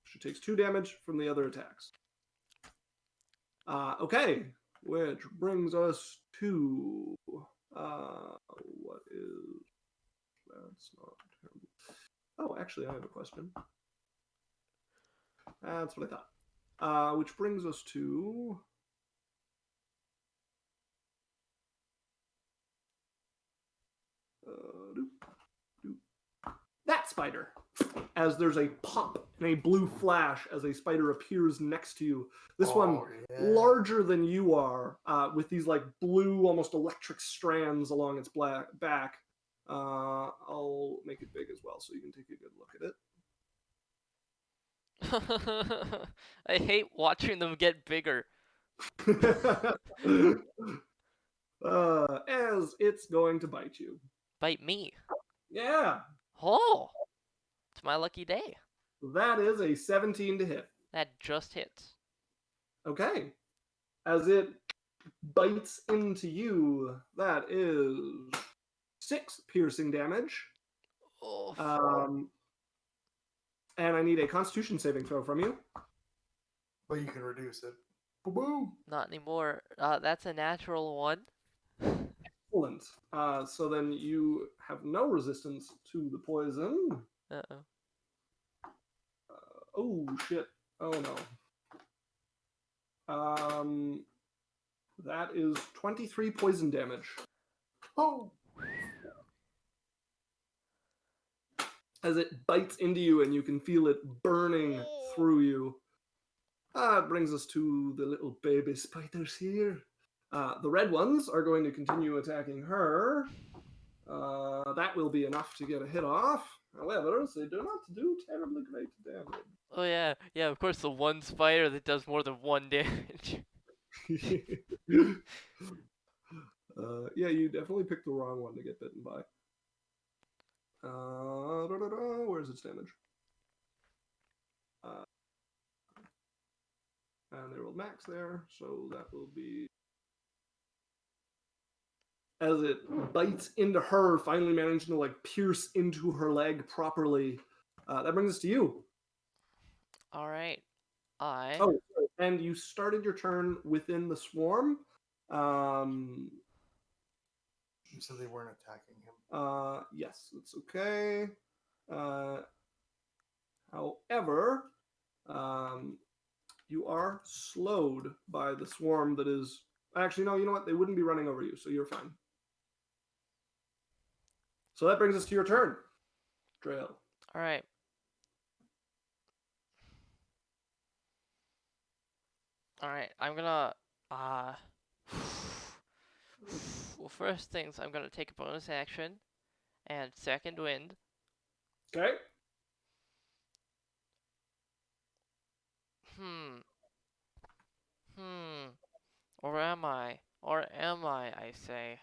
[SPEAKER 1] She takes 2 damage from the other attacks. Okay, which brings us to... what is... That's not terrible. Oh, actually, I have a question. That's what I thought. Which brings us to... that spider. As there's a pop and a blue flash as a spider appears next to you. This one larger than you are, with these like blue, almost electric strands along its back. I'll make it big as well so you can take a good look at it.
[SPEAKER 2] I hate watching them get bigger.
[SPEAKER 1] As it's going to bite you.
[SPEAKER 2] Bite me?
[SPEAKER 1] Yeah.
[SPEAKER 2] Oh, it's my lucky day.
[SPEAKER 1] That is a 17 to hit.
[SPEAKER 2] That just hits.
[SPEAKER 1] Okay. As it bites into you, that is 6 piercing damage.
[SPEAKER 2] Oh.
[SPEAKER 1] And I need a Constitution saving throw from you.
[SPEAKER 4] But you can reduce it. Boom.
[SPEAKER 2] Not anymore. That's a natural 1.
[SPEAKER 1] Excellent. So then you have no resistance to the poison.
[SPEAKER 2] Uh-oh.
[SPEAKER 1] Oh, shit. Oh, no. That is 23 poison damage.
[SPEAKER 4] Oh!
[SPEAKER 1] As it bites into you and you can feel it burning through you. It brings us to the little baby spiders here. The red ones are going to continue attacking her. That will be enough to get a hit off. However, they do not do terribly great damage.
[SPEAKER 2] Oh yeah, of course the one spider that does more than 1 damage.
[SPEAKER 1] Yeah, you definitely picked the wrong one to get bitten by. Where's its damage? And they rolled max there, so that will be... As it bites into her, finally managing to like pierce into her leg properly. That brings us to you.
[SPEAKER 2] All right.
[SPEAKER 1] Oh, and you started your turn within the swarm.
[SPEAKER 4] You said they weren't attacking him.
[SPEAKER 1] Yes, it's okay. However, you are slowed by the swarm that is... Actually, no, you know what? They wouldn't be running over you, so you're fine. So that brings us to your turn, Drail.
[SPEAKER 2] All right. I'm gonna well, first things, I'm gonna take a bonus action and second wind.
[SPEAKER 1] Okay.
[SPEAKER 2] Or am I? I say.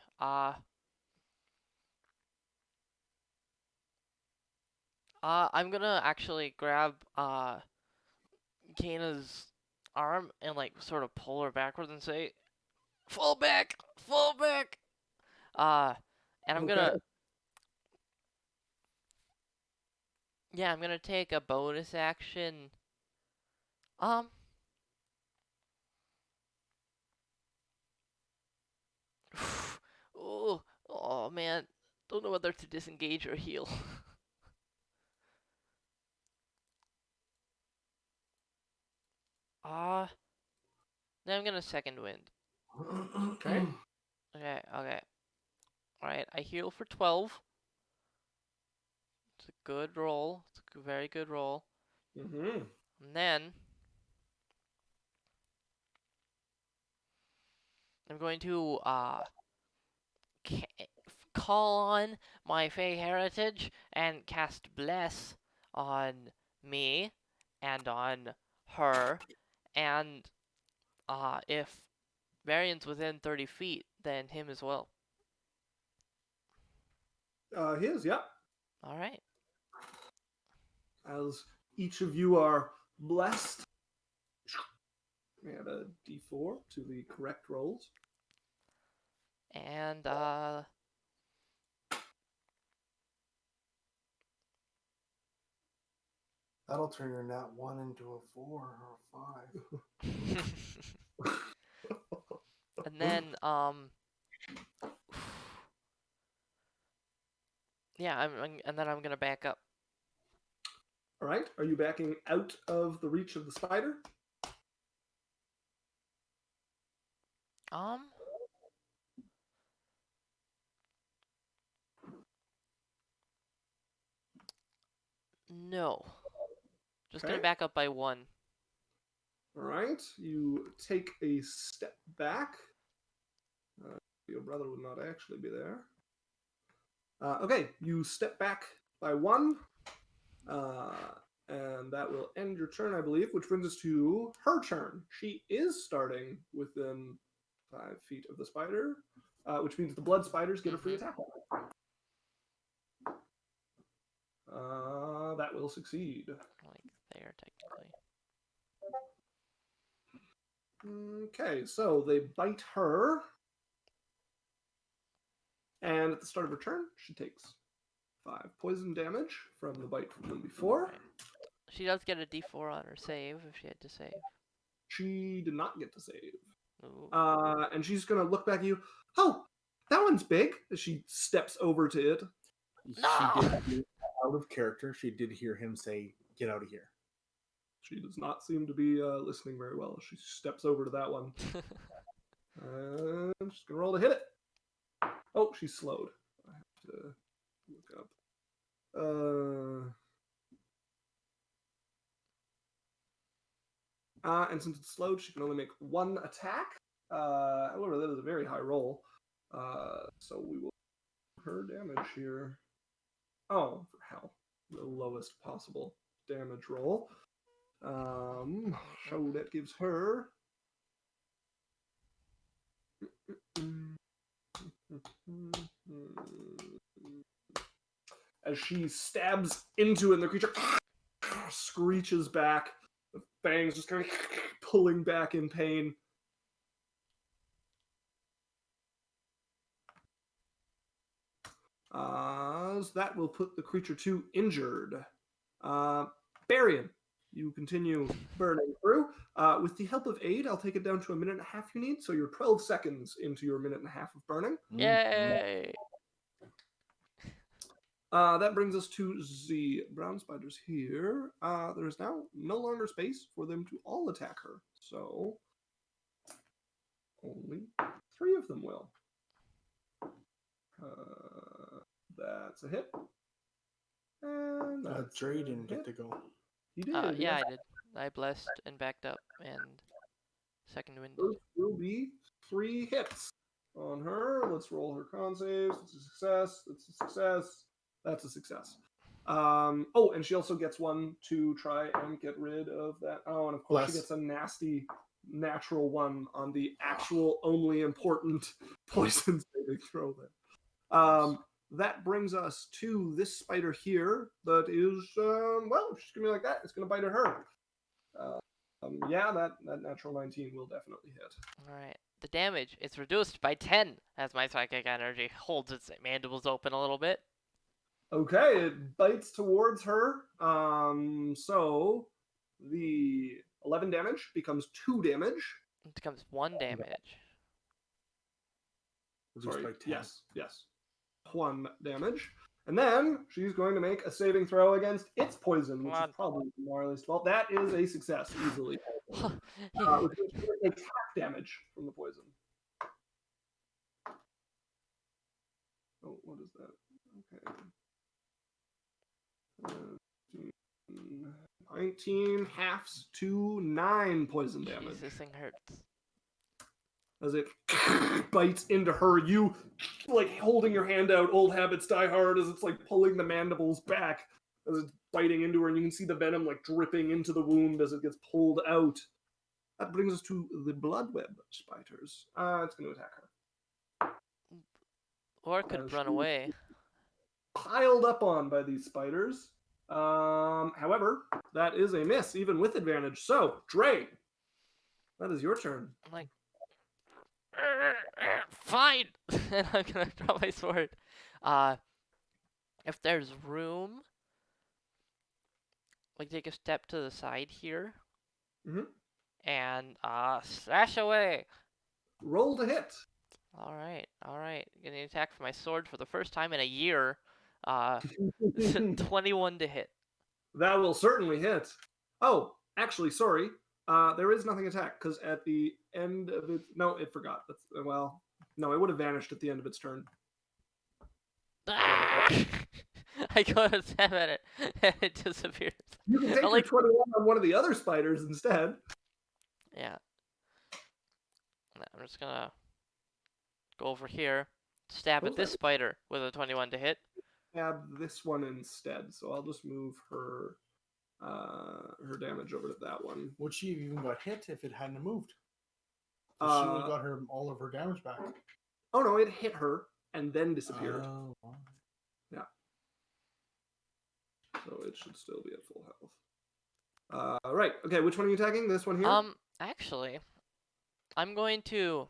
[SPEAKER 2] I'm gonna actually grab Kana's arm and like sort of pull her backwards and say, fall back. And I'm gonna I'm gonna take a bonus action. Oh man, don't know whether to disengage or heal. Then I'm gonna second wind.
[SPEAKER 1] Okay.
[SPEAKER 2] Alright, I heal for 12. It's a good roll. It's a very good roll.
[SPEAKER 1] Mm-hmm.
[SPEAKER 2] And then I'm going to call on my Fey heritage and cast Bless on me and on her, and if Varian's within 30 feet, then him as well.
[SPEAKER 1] His, yeah.
[SPEAKER 2] All right.
[SPEAKER 1] As each of you are blessed, add a d4 to the correct rolls.
[SPEAKER 2] And
[SPEAKER 4] that'll turn your nat 1 into a 4 or a 5.
[SPEAKER 2] and then Yeah, and then I'm gonna back up.
[SPEAKER 1] All right. Are you backing out of the reach of the spider?
[SPEAKER 2] No. Just gonna back up by 1.
[SPEAKER 1] All right. You take a step back. Your brother would not actually be there. Okay, you step back by 1. And that will end your turn, I believe, which brings us to her turn. She is starting within 5 feet of the spider, which means the blood spiders get a free attack. That will succeed.
[SPEAKER 2] Like there, technically.
[SPEAKER 1] Okay, so they bite her. And at the start of her turn, she takes 5 poison damage from the bite from before.
[SPEAKER 2] Right. She does get a d4 on her save if she had to save.
[SPEAKER 1] She did not get to save.
[SPEAKER 2] Ooh.
[SPEAKER 1] And she's going to look back at you. Oh, that one's big. As she steps over to it.
[SPEAKER 2] No!
[SPEAKER 3] She did, out of character, she did hear him say, "Get out of here."
[SPEAKER 1] She does not seem to be listening very well. She steps over to that one. I'm just going to roll to hit it. Oh, she's slowed. I have to look up. And since it's slowed, she can only make 1 attack. However, that is a very high roll. So we will her damage here. Oh, for hell. The lowest possible damage roll. So that gives her... As she stabs into it, and the creature screeches back. The fangs just kind of pulling back in pain. So that will put the creature to injured. Barian, you continue burning through. With the help of aid, I'll take it down to 1.5 minutes you need. So you're 12 seconds into your 1.5 minutes of burning.
[SPEAKER 2] Yay!
[SPEAKER 1] That brings us to the brown spiders here. There is now no longer space for them to all attack her. So only 3 of them will. That's a hit. And that's
[SPEAKER 4] Dre didn't get to go.
[SPEAKER 1] He did.
[SPEAKER 2] Yeah, I did. I blessed and backed up and second wind.
[SPEAKER 1] Those will be 3 hits on her. Let's roll her con saves. It's a success. It's a success. That's a success. Oh, and she also gets 1 to try and get rid of that. Oh, and of course she gets a nasty natural 1 on the actual only important poison saving throw there. That brings us to this spider here that is, well, she's going to be like that. It's going to bite at her. Yeah, that natural 19 will definitely hit.
[SPEAKER 2] All right. The damage is reduced by 10 as my psychic energy holds its mandibles open a little bit.
[SPEAKER 1] Okay, it bites towards her. So the 11 damage becomes 2 damage.
[SPEAKER 2] It becomes 1 damage.
[SPEAKER 1] Sorry, yes. 1 damage. And then she's going to make a saving throw against its poison, which is probably Marley's fault. That is a success, easily. Which is attack damage from the poison. Oh, what is that? Okay. 19 halves to 9 poison damage.
[SPEAKER 2] This thing hurts.
[SPEAKER 1] As it bites into her, you like holding your hand out, old habits die hard, as it's like pulling the mandibles back as it's biting into her, and you can see the venom like dripping into the wound as it gets pulled out. That brings us to the bloodweb spiders. It's going to attack her.
[SPEAKER 2] Or it could run away.
[SPEAKER 1] Piled up on by these spiders. However, that is a miss, even with advantage. So, Dre, that is your turn.
[SPEAKER 2] I'm like, fine! And I'm gonna draw my sword. If there's room, like take a step to the side here.
[SPEAKER 1] Mm-hmm.
[SPEAKER 2] And slash away.
[SPEAKER 1] Roll to hit.
[SPEAKER 2] Alright. Getting an attack for my sword for the first time in a year. 21 to hit.
[SPEAKER 1] That will certainly hit. Oh, actually, sorry. There is nothing attack because at the end of it, no, it forgot. No, it would have vanished at the end of its turn.
[SPEAKER 2] I go to stab at it, and it disappears.
[SPEAKER 1] You can take your 21 on one of the other spiders instead.
[SPEAKER 2] Yeah. I'm just gonna go over here, stab at this spider with a 21 to hit.
[SPEAKER 1] Stab this one instead, so I'll just move her damage over to that one.
[SPEAKER 3] Would she have even got hit if it hadn't moved? She would have got all of her damage back.
[SPEAKER 1] Oh no, it hit her and then disappeared.
[SPEAKER 3] Oh.
[SPEAKER 1] Yeah. So it should still be at full health. Right. Okay, which one are you attacking? This one here?
[SPEAKER 2] Actually, I'm going to...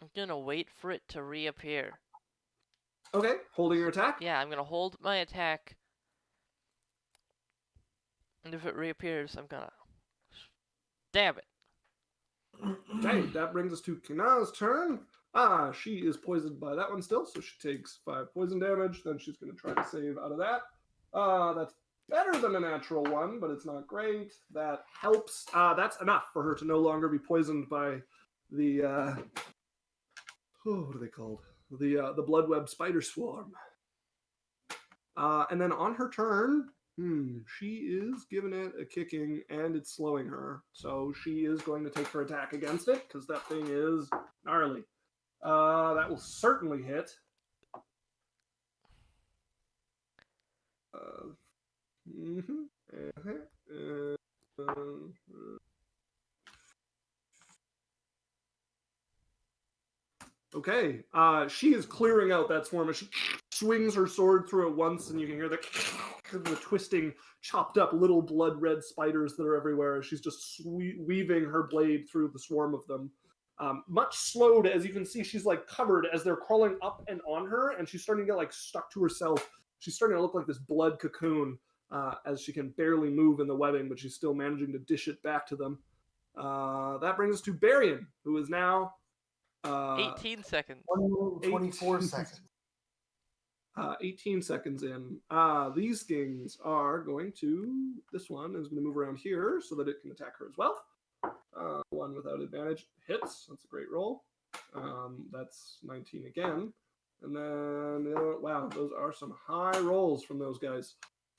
[SPEAKER 2] I'm gonna wait for it to reappear.
[SPEAKER 1] Okay, holding your attack?
[SPEAKER 2] Yeah, I'm gonna hold my attack. And if it reappears, I'm gonna stab it.
[SPEAKER 1] Okay, that brings us to Kina's turn. She is poisoned by that one still, so she takes 5 poison damage. Then she's going to try to save out of that. That's better than a natural one, but it's not great. That helps. That's enough for her to no longer be poisoned by the what are they called? The bloodweb spider swarm. And then on her turn, she is giving it a kicking, and it's slowing her. So she is going to take her attack against it, because that thing is gnarly. That will certainly hit. Okay, she is clearing out that swarm as she swings her sword through it once, and you can hear the twisting, chopped up little blood red spiders that are everywhere as she's just weaving her blade through the swarm of them. Much slowed, as you can see, she's like covered as they're crawling up and on her, and she's starting to get like stuck to herself. She's starting to look like this blood cocoon as she can barely move in the webbing, but she's still managing to dish it back to them. That brings us to Barian, who is now
[SPEAKER 2] 18 seconds.
[SPEAKER 4] 24 seconds.
[SPEAKER 1] 18 seconds in. These things are going to... This one is going to move around here so that it can attack her as well. One without advantage hits. That's a great roll. That's 19 again. And then, wow, those are some high rolls from those guys.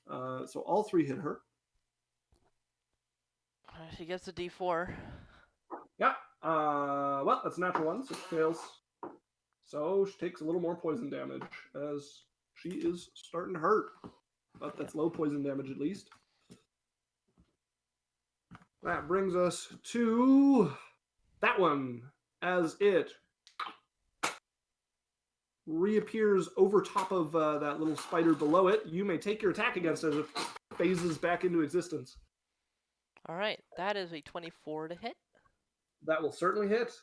[SPEAKER 1] So all 3 hit her.
[SPEAKER 2] She gets a D4.
[SPEAKER 1] Yeah. Well, that's a natural one, so it fails. So she takes a little more poison damage as she is starting to hurt. But that's low poison damage at least. That brings us to that one as it reappears over top of that little spider below it. You may take your attack against it as it phases back into existence.
[SPEAKER 2] All right, that is a 24 to hit.
[SPEAKER 1] That will certainly hit.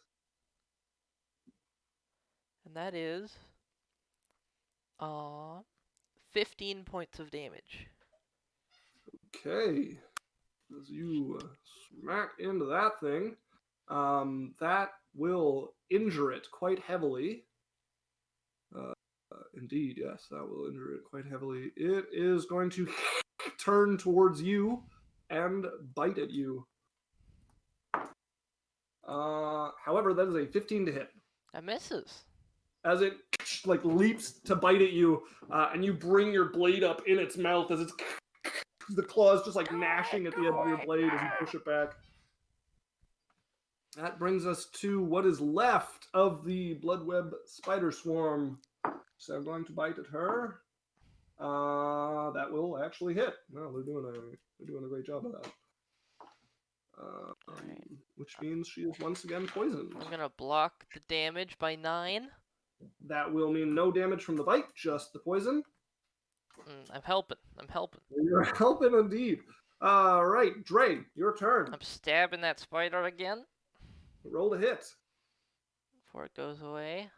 [SPEAKER 2] And that is 15 points of damage.
[SPEAKER 1] Okay. As you smack into that thing, that will injure it quite heavily. Indeed, yes, that will injure it quite heavily. It is going to turn towards you and bite at you. However, that is a 15 to hit.
[SPEAKER 2] That misses.
[SPEAKER 1] As it like leaps to bite at you, and you bring your blade up in its mouth as it's the claws just like gnashing at the end of your blade as you push it back. That brings us to what is left of the bloodweb spider swarm. So I'm going to bite at her. That will actually hit. No, they're doing a great job of that. Which means she is once again poisoned.
[SPEAKER 2] I'm gonna block the damage by 9.
[SPEAKER 1] That will mean no damage from the bite, just the poison.
[SPEAKER 2] I'm helping.
[SPEAKER 1] You're helping indeed. Right, Dre, your turn.
[SPEAKER 2] I'm stabbing that spider again.
[SPEAKER 1] Roll to hit.
[SPEAKER 2] Before it goes away.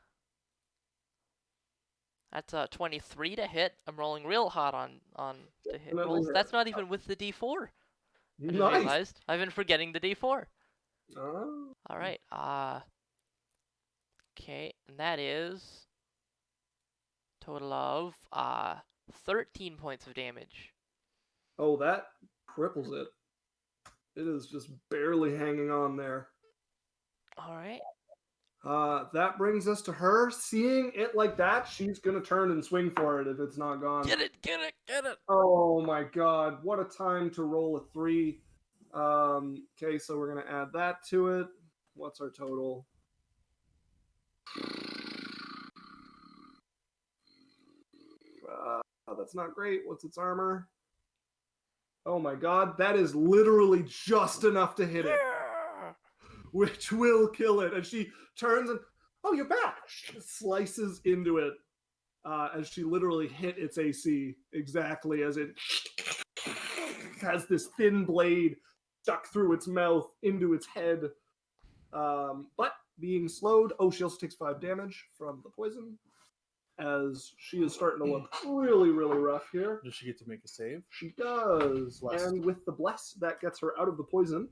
[SPEAKER 2] That's a 23 to hit. I'm rolling real hot on the hit rolls. That's not even with the D4. I just realized I've been forgetting the D4.
[SPEAKER 1] Oh.
[SPEAKER 2] All right. Okay, and that is total of 13 points of damage.
[SPEAKER 1] Oh, that cripples it. It is just barely hanging on there.
[SPEAKER 2] All right.
[SPEAKER 1] That brings us to her. Seeing it like that, she's gonna turn and swing for it if it's not gone.
[SPEAKER 2] Get it, get it, get it!
[SPEAKER 1] Oh my god, what a time to roll a 3. Okay, so we're gonna add that to it. What's our total? That's not great. What's its armor? Oh my god, that is literally just enough to hit it. Which will kill it. And she turns and, oh, you're back. She slices into it as she literally hit its AC exactly as it has this thin blade stuck through its mouth into its head. But being slowed, she also takes 5 damage from the poison as she is starting to look really, really rough here.
[SPEAKER 3] Does she get to make a save?
[SPEAKER 1] She does.
[SPEAKER 3] Bless.
[SPEAKER 1] And with the bless, that gets her out of the poison.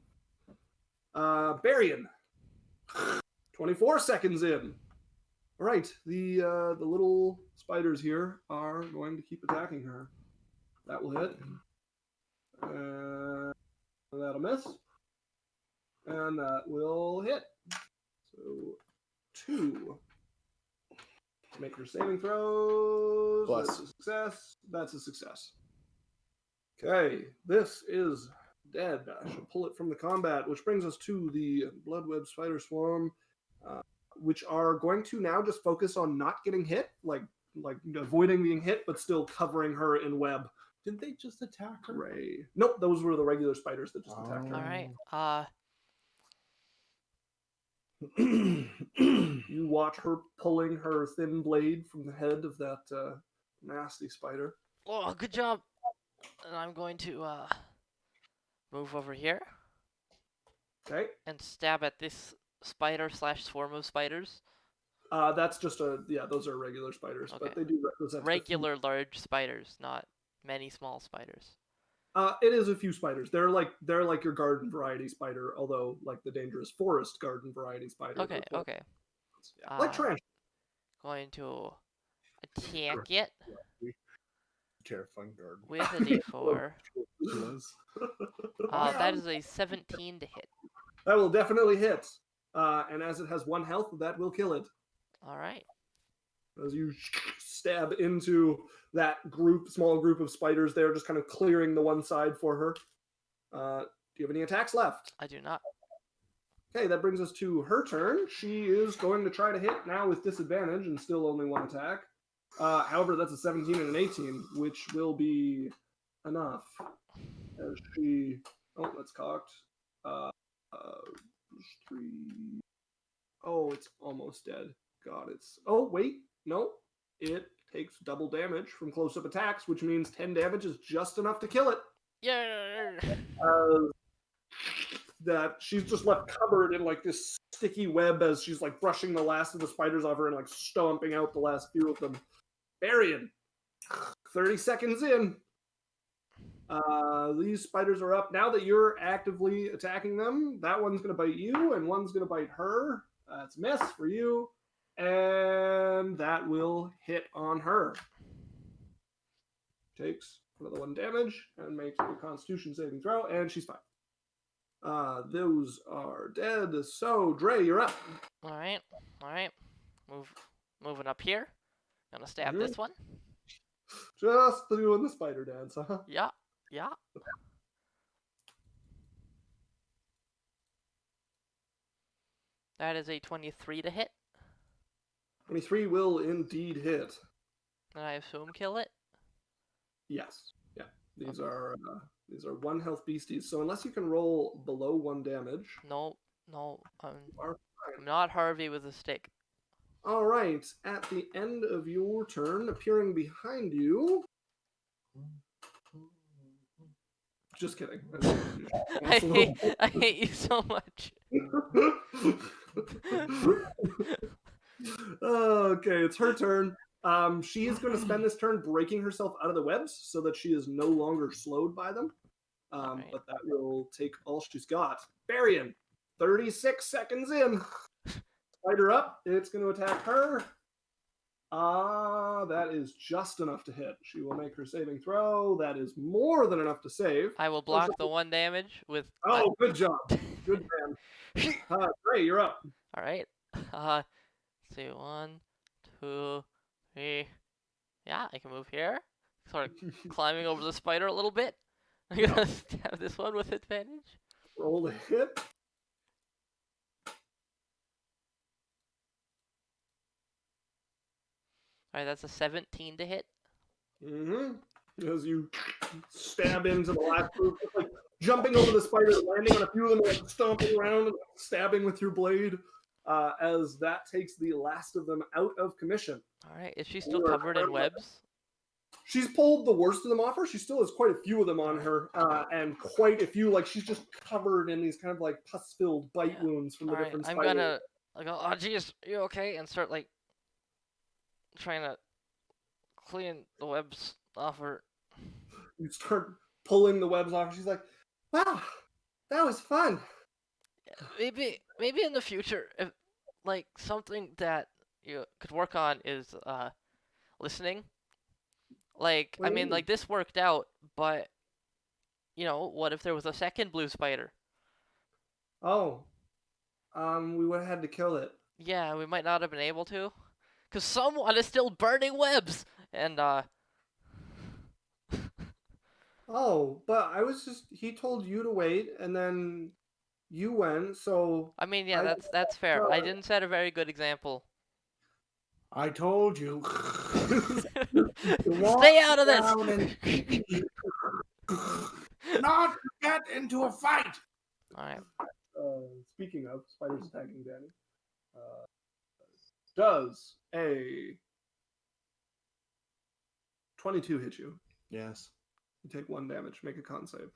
[SPEAKER 1] Barrick. 24 seconds in. All right, the little spiders here are going to keep attacking her. That will hit. That'll miss. And that will hit. So 2. Make your saving throws.
[SPEAKER 3] Bless.
[SPEAKER 1] That's a success. That's a success. Okay, this is dead. I shall pull it from the combat, which brings us to the Bloodweb Spider Swarm, which are going to now just focus on not getting hit, like avoiding being hit, but still covering her in web.
[SPEAKER 3] Didn't they just attack her?
[SPEAKER 1] Ray. Nope, those were the regular spiders that just attacked her.
[SPEAKER 2] All right.
[SPEAKER 1] You watch her pulling her thin blade from the head of that nasty spider.
[SPEAKER 2] Oh, good job. And I'm going to move over here.
[SPEAKER 1] Okay.
[SPEAKER 2] And stab at this spider / swarm of spiders.
[SPEAKER 1] That's just those are regular spiders,
[SPEAKER 2] Okay.
[SPEAKER 1] but they do represent
[SPEAKER 2] regular large spiders, not many small spiders.
[SPEAKER 1] It is a few spiders. They're like your garden variety spider, although like the dangerous forest garden variety spider.
[SPEAKER 2] Okay, okay.
[SPEAKER 1] Yeah. Like tarantula.
[SPEAKER 2] Going to attack it.
[SPEAKER 3] Terrifying garden.
[SPEAKER 2] With a d4. That is a 17 to hit.
[SPEAKER 1] That will definitely hit. And as it has 1 health, that will kill it.
[SPEAKER 2] All right.
[SPEAKER 1] As you stab into that small group of spiders there, just kind of clearing the one side for her. Do you have any attacks left?
[SPEAKER 2] I do not.
[SPEAKER 1] Okay, that brings us to her turn. She is going to try to hit now with disadvantage and still only 1 attack. However, that's a 17 and an 18, which will be enough. As she... Oh, that's cocked. 3... Oh, it's almost dead. God, it's... Oh, wait. No. It takes double damage from close-up attacks, which means 10 damage is just enough to kill it.
[SPEAKER 2] Yeah.
[SPEAKER 1] That she's just left covered in like this sticky web as she's like brushing the last of the spiders off her and like stomping out the last few of them. Barrick. 30 seconds in. These spiders are up. Now that you're actively attacking them, that one's going to bite you and one's going to bite her. That's a miss for you. And that will hit on her. Takes another 1 damage and makes a Constitution saving throw, and she's fine. Those are dead. So, Dre, you're up.
[SPEAKER 2] All right. Moving up here. Gonna stab this one.
[SPEAKER 1] Just doing the spider dance, huh?
[SPEAKER 2] Yeah. That is a 23 to hit.
[SPEAKER 1] 23 will indeed hit.
[SPEAKER 2] And I assume kill it?
[SPEAKER 1] Yes. Yeah. These are 1 health beasties. So unless you can roll below 1 damage.
[SPEAKER 2] No. I'm not Harvey with a stick.
[SPEAKER 1] All right. At the end of your turn, appearing behind you. Just kidding.
[SPEAKER 2] I hate you so much.
[SPEAKER 1] Okay, it's her turn. She is going to spend this turn breaking herself out of the webs so that she is no longer slowed by them.
[SPEAKER 2] Right.
[SPEAKER 1] But that will take all she's got. Barrick, 36 seconds in. spider up. It's going to attack her. That is just enough to hit. She will make her saving throw. That is more than enough to save.
[SPEAKER 2] I will block the 1 damage with...
[SPEAKER 1] Oh, good job. Good man. Great, you're up.
[SPEAKER 2] All right. Let's see, 1, 2, 3. Yeah, I can move here. Sort of climbing over the spider a little bit. I'm gonna stab this one with advantage.
[SPEAKER 1] Roll the hit.
[SPEAKER 2] All right, that's a 17 to hit.
[SPEAKER 1] As you stab into the last group, like jumping over the spider, landing on a few of them, like stomping around, and stabbing with your blade. As that takes the last of them out of commission.
[SPEAKER 2] All right, is she still covered in webs?
[SPEAKER 1] She's pulled the worst of them off her. She still has quite a few of them on her, and quite a few, like she's just covered in these kind of like pus-filled bite wounds from the different spiders.
[SPEAKER 2] I'm gonna go, oh geez, you okay? And start like trying to clean the webs off her.
[SPEAKER 1] You start pulling the webs off. She's like, wow, that was fun.
[SPEAKER 2] Maybe in the future, if like something that you could work on is listening. Like, I mean, like this worked out, but you know, what if there was a second blue spider?
[SPEAKER 1] Oh, we would have had to kill it.
[SPEAKER 2] Yeah, we might not have been able to, cause someone is still burning webs, and
[SPEAKER 1] Oh, but he told you to wait, and then you went, so...
[SPEAKER 2] I mean, yeah, that's fair. I didn't set a very good example.
[SPEAKER 3] I told you.
[SPEAKER 2] Stay out of this!
[SPEAKER 3] Not get into a fight!
[SPEAKER 2] Alright.
[SPEAKER 1] Speaking of spiders attacking Danny, does a 22 hit you?
[SPEAKER 3] Yes.
[SPEAKER 1] You take 1 damage. Make a con save.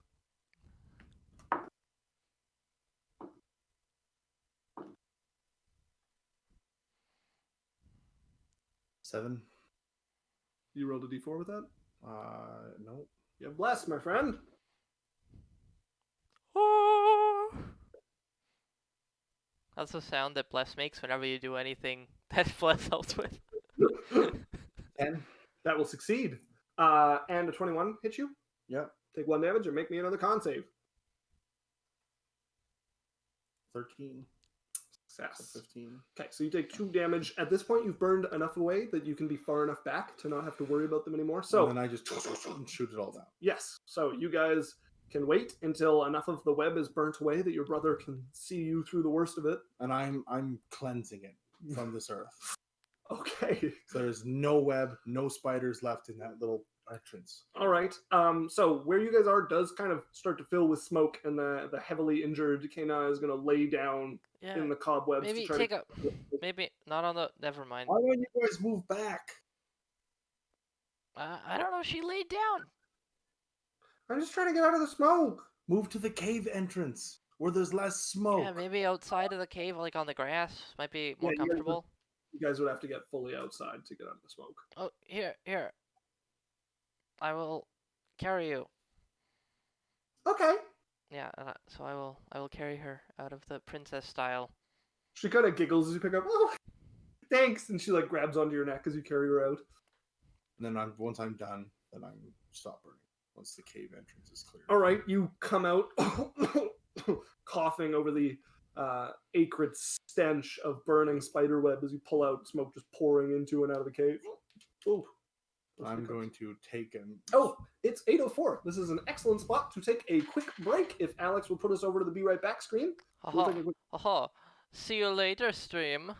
[SPEAKER 3] Seven.
[SPEAKER 1] You rolled a d4 with that?
[SPEAKER 3] No.
[SPEAKER 1] You're blessed, my friend.
[SPEAKER 2] That's the sound that Bless makes whenever you do anything that Bless helps with.
[SPEAKER 3] 10.
[SPEAKER 1] That will succeed. And a 21 hit you?
[SPEAKER 3] Yep.
[SPEAKER 1] Take 1 damage and make me another con save.
[SPEAKER 3] 13.
[SPEAKER 1] Success.
[SPEAKER 3] 15.
[SPEAKER 1] Okay, so you take 2 damage. At this point, you've burned enough away that you can be far enough back to not have to worry about them anymore. So
[SPEAKER 3] and then I just shoot it all down.
[SPEAKER 1] Yes. So you guys can wait until enough of the web is burnt away that your brother can see you through the worst of it.
[SPEAKER 3] And I'm cleansing it from this earth.
[SPEAKER 1] Okay.
[SPEAKER 3] So there's no web, no spiders left in that little entrance.
[SPEAKER 1] All right. So where you guys are does kind of start to fill with smoke, and the heavily injured Kana is going to lay down in the cobwebs.
[SPEAKER 2] Maybe
[SPEAKER 1] to try
[SPEAKER 2] maybe not on the. Never mind.
[SPEAKER 3] Why don't you guys move back?
[SPEAKER 2] I don't know. She laid down.
[SPEAKER 1] I'm just trying to get out of the smoke.
[SPEAKER 3] Move to the cave entrance where there's less smoke.
[SPEAKER 2] Yeah, maybe outside of the cave, like on the grass, might be more comfortable.
[SPEAKER 1] You guys would have to get fully outside to get out of the smoke.
[SPEAKER 2] Oh, here. I will carry you.
[SPEAKER 1] Okay.
[SPEAKER 2] Yeah, so I will carry her out of the princess style.
[SPEAKER 1] She kind of giggles as you pick up. Oh, thanks, and she like grabs onto your neck as you carry her out.
[SPEAKER 3] And then once I'm done, then I'm stop burning. Once the cave entrance is clear.
[SPEAKER 1] All right, you come out coughing over the acrid stench of burning spider web as you pull out, smoke just pouring into and out of the cave. Ooh.
[SPEAKER 3] I'm going to take him.
[SPEAKER 1] Oh, it's 8:04. This is an excellent spot to take a quick break. If Alex will put us over to the Be Right Back screen.
[SPEAKER 2] See you later, stream.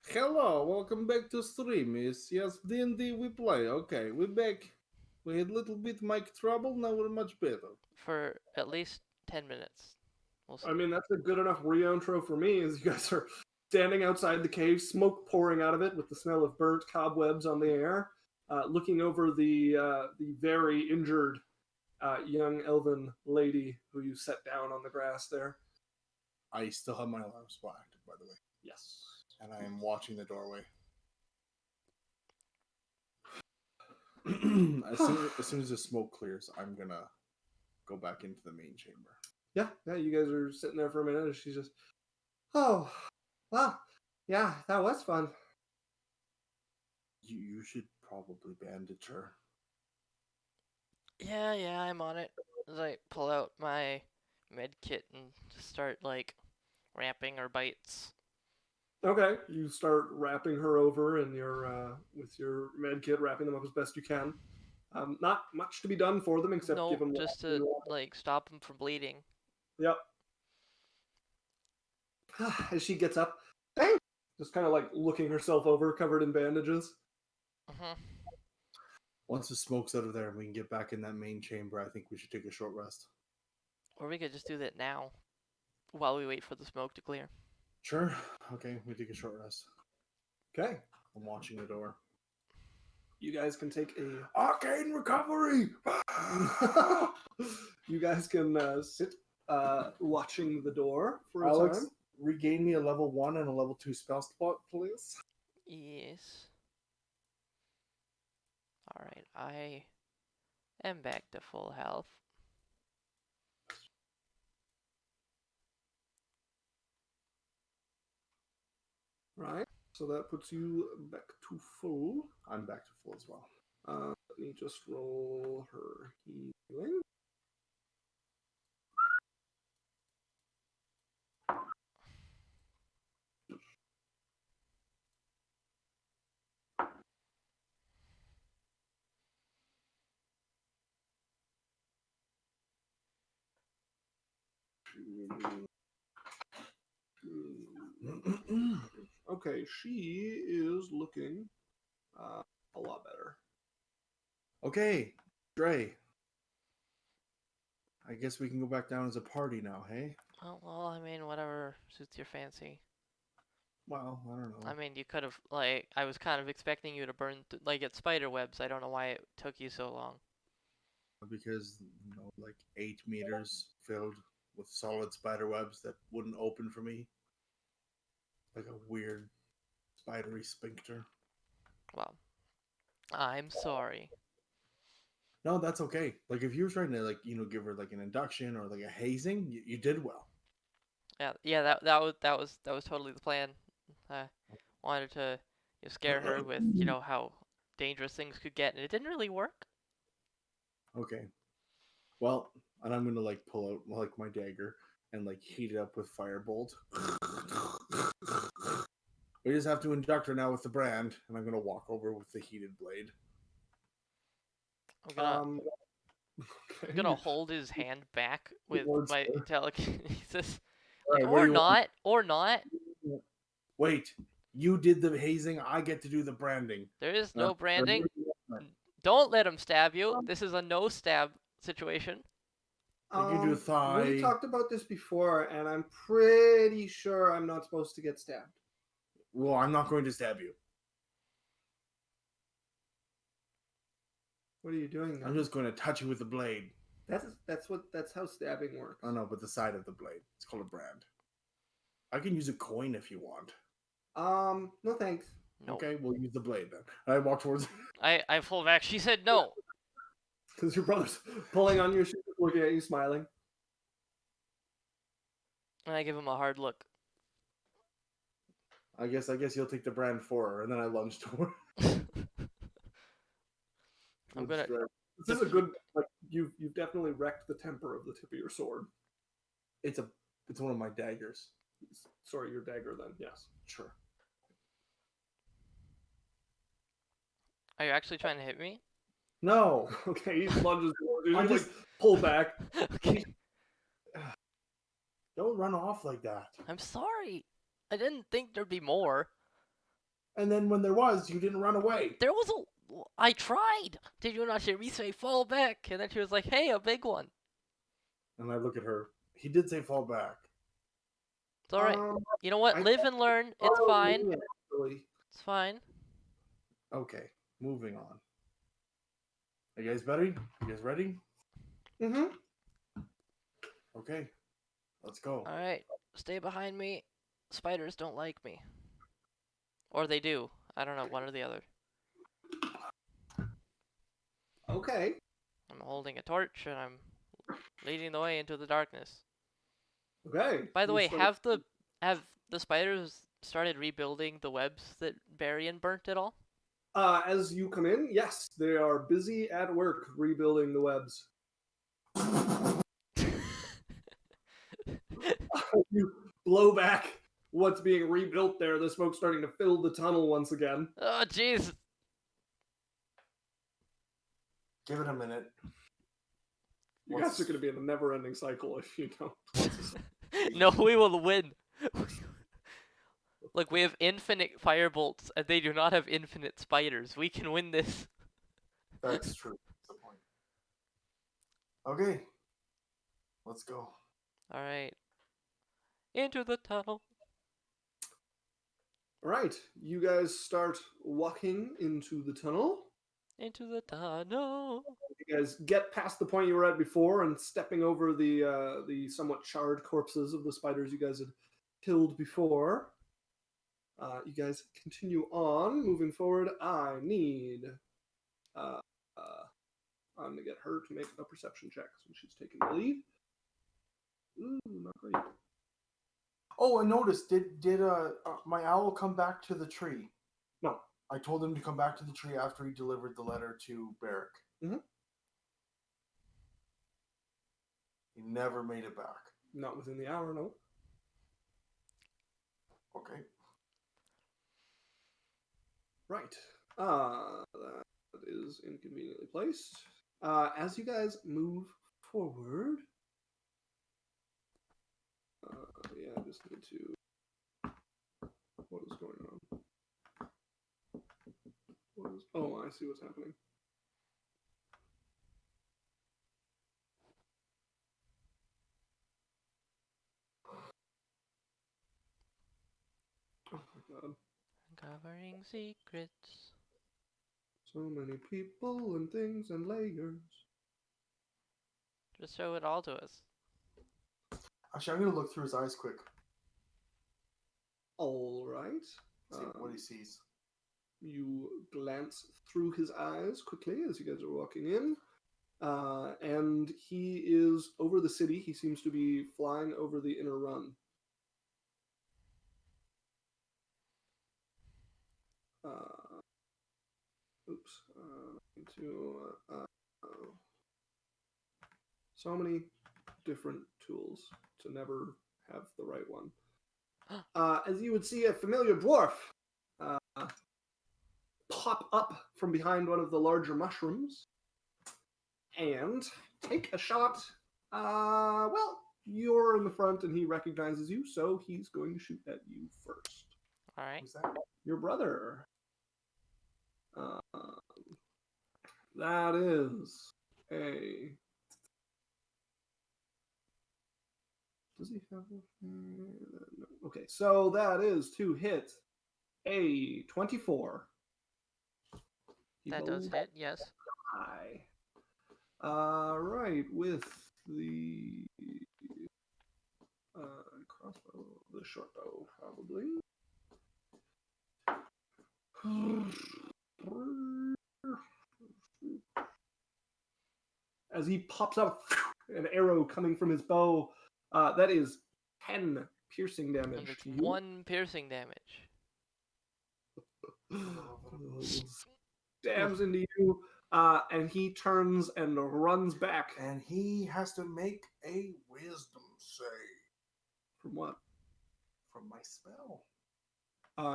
[SPEAKER 3] Hello, welcome back to stream. Yes, D&D we play. Okay, we're back. We had a little bit mic trouble, now we're much better.
[SPEAKER 2] For at least 10 minutes. We'll see.
[SPEAKER 1] I mean, that's a good enough re-intro for me, as you guys are standing outside the cave, smoke pouring out of it with the smell of burnt cobwebs on the air, looking over the very injured young elven lady who you set down on the grass there.
[SPEAKER 3] I still have my alarm spot active, by the way.
[SPEAKER 1] Yes.
[SPEAKER 3] And I am watching the doorway. as soon as the smoke clears, I'm gonna go back into the main chamber.
[SPEAKER 1] Yeah, you guys are sitting there for a minute, and she's just, oh, wow, yeah, that was fun.
[SPEAKER 3] You should probably bandage her.
[SPEAKER 2] Yeah, I'm on it. As I pull out my med kit and just start, like, wrapping her bites.
[SPEAKER 1] Okay, you start wrapping her over in your with your med kit, wrapping them up as best you can. Not much to be done for them except give them
[SPEAKER 2] just to like stop them from bleeding.
[SPEAKER 1] Yep. As she gets up, thanks. Just kind of like looking herself over, covered in bandages.
[SPEAKER 3] Once the smoke's out of there and we can get back in that main chamber, I think we should take a short rest.
[SPEAKER 2] Or we could just do that now, while we wait for the smoke to clear.
[SPEAKER 3] Sure. Okay, we take a short rest.
[SPEAKER 1] Okay.
[SPEAKER 3] I'm watching the door.
[SPEAKER 1] You guys can take a
[SPEAKER 3] arcane recovery.
[SPEAKER 1] You guys can sit watching the door for a
[SPEAKER 3] Alex,
[SPEAKER 1] time.
[SPEAKER 3] Regain me a level 1 and a level 2 spell slot, please.
[SPEAKER 2] Yes. Alright, I am back to full health.
[SPEAKER 1] Right. So that puts you back to full.
[SPEAKER 3] I'm back to full as well.
[SPEAKER 1] Let me just roll her healing. Okay, she is looking a lot better.
[SPEAKER 3] Okay, Dre. I guess we can go back down as a party now, hey?
[SPEAKER 2] Oh, well, I mean, whatever suits your fancy.
[SPEAKER 3] Well, I don't know.
[SPEAKER 2] I mean, you could have, like, I was kind of expecting you to burn, like, at spider webs. I don't know why it took you so long.
[SPEAKER 3] Because, 8 meters filled with solid spider webs that wouldn't open for me. Like a weird spidery sphincter.
[SPEAKER 2] Well, I'm sorry.
[SPEAKER 3] No, that's okay. Like, if you were trying to, give her, an induction or, a hazing, you did well.
[SPEAKER 2] Yeah, that was totally the plan. I wanted to scare her with, how dangerous things could get, and it didn't really work.
[SPEAKER 3] Okay. Well, and I'm gonna pull out my dagger and heat it up with firebolt. We just have to induct her now with the brand, and I'm gonna walk over with the heated blade.
[SPEAKER 2] I'm gonna hold his hand back with my telekinesis. Right, or not.
[SPEAKER 3] Wait, you did the hazing, I get to do the branding.
[SPEAKER 2] There is no branding. Don't let him stab you. This is a no stab situation.
[SPEAKER 3] You do thigh.
[SPEAKER 1] We talked about this before, and I'm pretty sure I'm not supposed to get stabbed.
[SPEAKER 3] Well, I'm not going to stab you.
[SPEAKER 1] What are you doing now?
[SPEAKER 3] I'm just going to touch you with the blade.
[SPEAKER 1] That's how stabbing works.
[SPEAKER 3] Oh no, but the side of the blade. It's called a brand. I can use a coin if you want.
[SPEAKER 1] No thanks.
[SPEAKER 3] Nope. Okay, we'll use the blade then. I walk towards.
[SPEAKER 2] I pull back. She said no.
[SPEAKER 1] Because your brother's pulling on your shoes, looking at you, smiling.
[SPEAKER 2] And I give him a hard look.
[SPEAKER 3] I guess you'll take the brand for her, and then I lunge toward.
[SPEAKER 2] I'm gonna.
[SPEAKER 1] This is a good. You've definitely wrecked the temper of the tip of your sword.
[SPEAKER 3] It's one of my daggers.
[SPEAKER 1] Sorry, your dagger then. Yes,
[SPEAKER 3] sure.
[SPEAKER 2] Are you actually trying to hit me?
[SPEAKER 3] No.
[SPEAKER 1] Okay, he lunges. You just pull back.
[SPEAKER 2] Okay.
[SPEAKER 3] Don't run off like that.
[SPEAKER 2] I'm sorry. I didn't think there'd be more.
[SPEAKER 3] And then when there was, you didn't run away.
[SPEAKER 2] There was a... I tried! Did you not hear me say fall back? And then she was like, hey, a big one.
[SPEAKER 3] And I look at her. He did say fall back.
[SPEAKER 2] It's alright. You know what? Live and learn. It's fine. It's fine.
[SPEAKER 3] Okay, moving on. Are you guys ready? You guys ready?
[SPEAKER 1] Mm-hmm.
[SPEAKER 3] Okay, let's go.
[SPEAKER 2] Alright, stay behind me. Spiders don't like me. Or they do. I don't know, one or the other.
[SPEAKER 1] Okay.
[SPEAKER 2] I'm holding a torch and I'm leading the way into the darkness.
[SPEAKER 1] Okay.
[SPEAKER 2] By the way, have the spiders started rebuilding the webs that Barrick burnt at all?
[SPEAKER 1] As you come in, yes, they are busy at work rebuilding the webs. You blow back what's being rebuilt there. The smoke's starting to fill the tunnel once again.
[SPEAKER 2] Oh, jeez.
[SPEAKER 4] Give it a minute.
[SPEAKER 1] You guys are going to be in a never-ending cycle if you don't.
[SPEAKER 2] No, we will win. Look, we have infinite firebolts, and they do not have infinite spiders. We can win this.
[SPEAKER 4] That's true. That's the point. Okay. Let's go.
[SPEAKER 2] Alright. Into the tunnel.
[SPEAKER 1] Alright, you guys start walking into the tunnel.
[SPEAKER 2] Into the tunnel.
[SPEAKER 1] You guys get past the point you were at before and stepping over the somewhat charred corpses of the spiders you guys had killed before. You guys continue on, moving forward. I need... I'm going to get her to make a perception check since she's taking the lead. Ooh, not great.
[SPEAKER 4] Oh, and notice, did my owl come back to the tree?
[SPEAKER 1] No.
[SPEAKER 4] I told him to come back to the tree after he delivered the letter to Barrick.
[SPEAKER 1] Mm-hmm.
[SPEAKER 4] He never made it back.
[SPEAKER 1] Not within the hour, no.
[SPEAKER 4] Okay.
[SPEAKER 1] Right. That is inconveniently placed. As you guys move forward... yeah, I just need to... What is going on? Oh, I see what's happening. Oh my god.
[SPEAKER 2] Uncovering secrets.
[SPEAKER 1] So many people and things and layers.
[SPEAKER 2] Just show it all to us.
[SPEAKER 4] Actually, I'm going to look through his eyes quick.
[SPEAKER 1] Alright.
[SPEAKER 4] See what he sees.
[SPEAKER 1] You glance through his eyes quickly as you guys are walking in. And he is over the city. He seems to be flying over the inner run. So many different tools to never have the right one. As you would see a familiar dwarf pop up from behind one of the larger mushrooms and take a shot. Well, you're in the front and he recognizes you, so he's going to shoot at you first.
[SPEAKER 2] All right.
[SPEAKER 4] Who's that?
[SPEAKER 1] Your brother. That is a... Does he have a... No. Okay, so that is to hit a 24.
[SPEAKER 2] That does hit, yes.
[SPEAKER 1] High. Right, with the crossbow, the short bow, probably. As he pops up, an arrow coming from his bow, that is 10 piercing damage to you.
[SPEAKER 2] 1 piercing damage.
[SPEAKER 1] Stabs into you, and he turns and runs back.
[SPEAKER 4] And he has to make a wisdom save.
[SPEAKER 1] From what?
[SPEAKER 4] From my spell.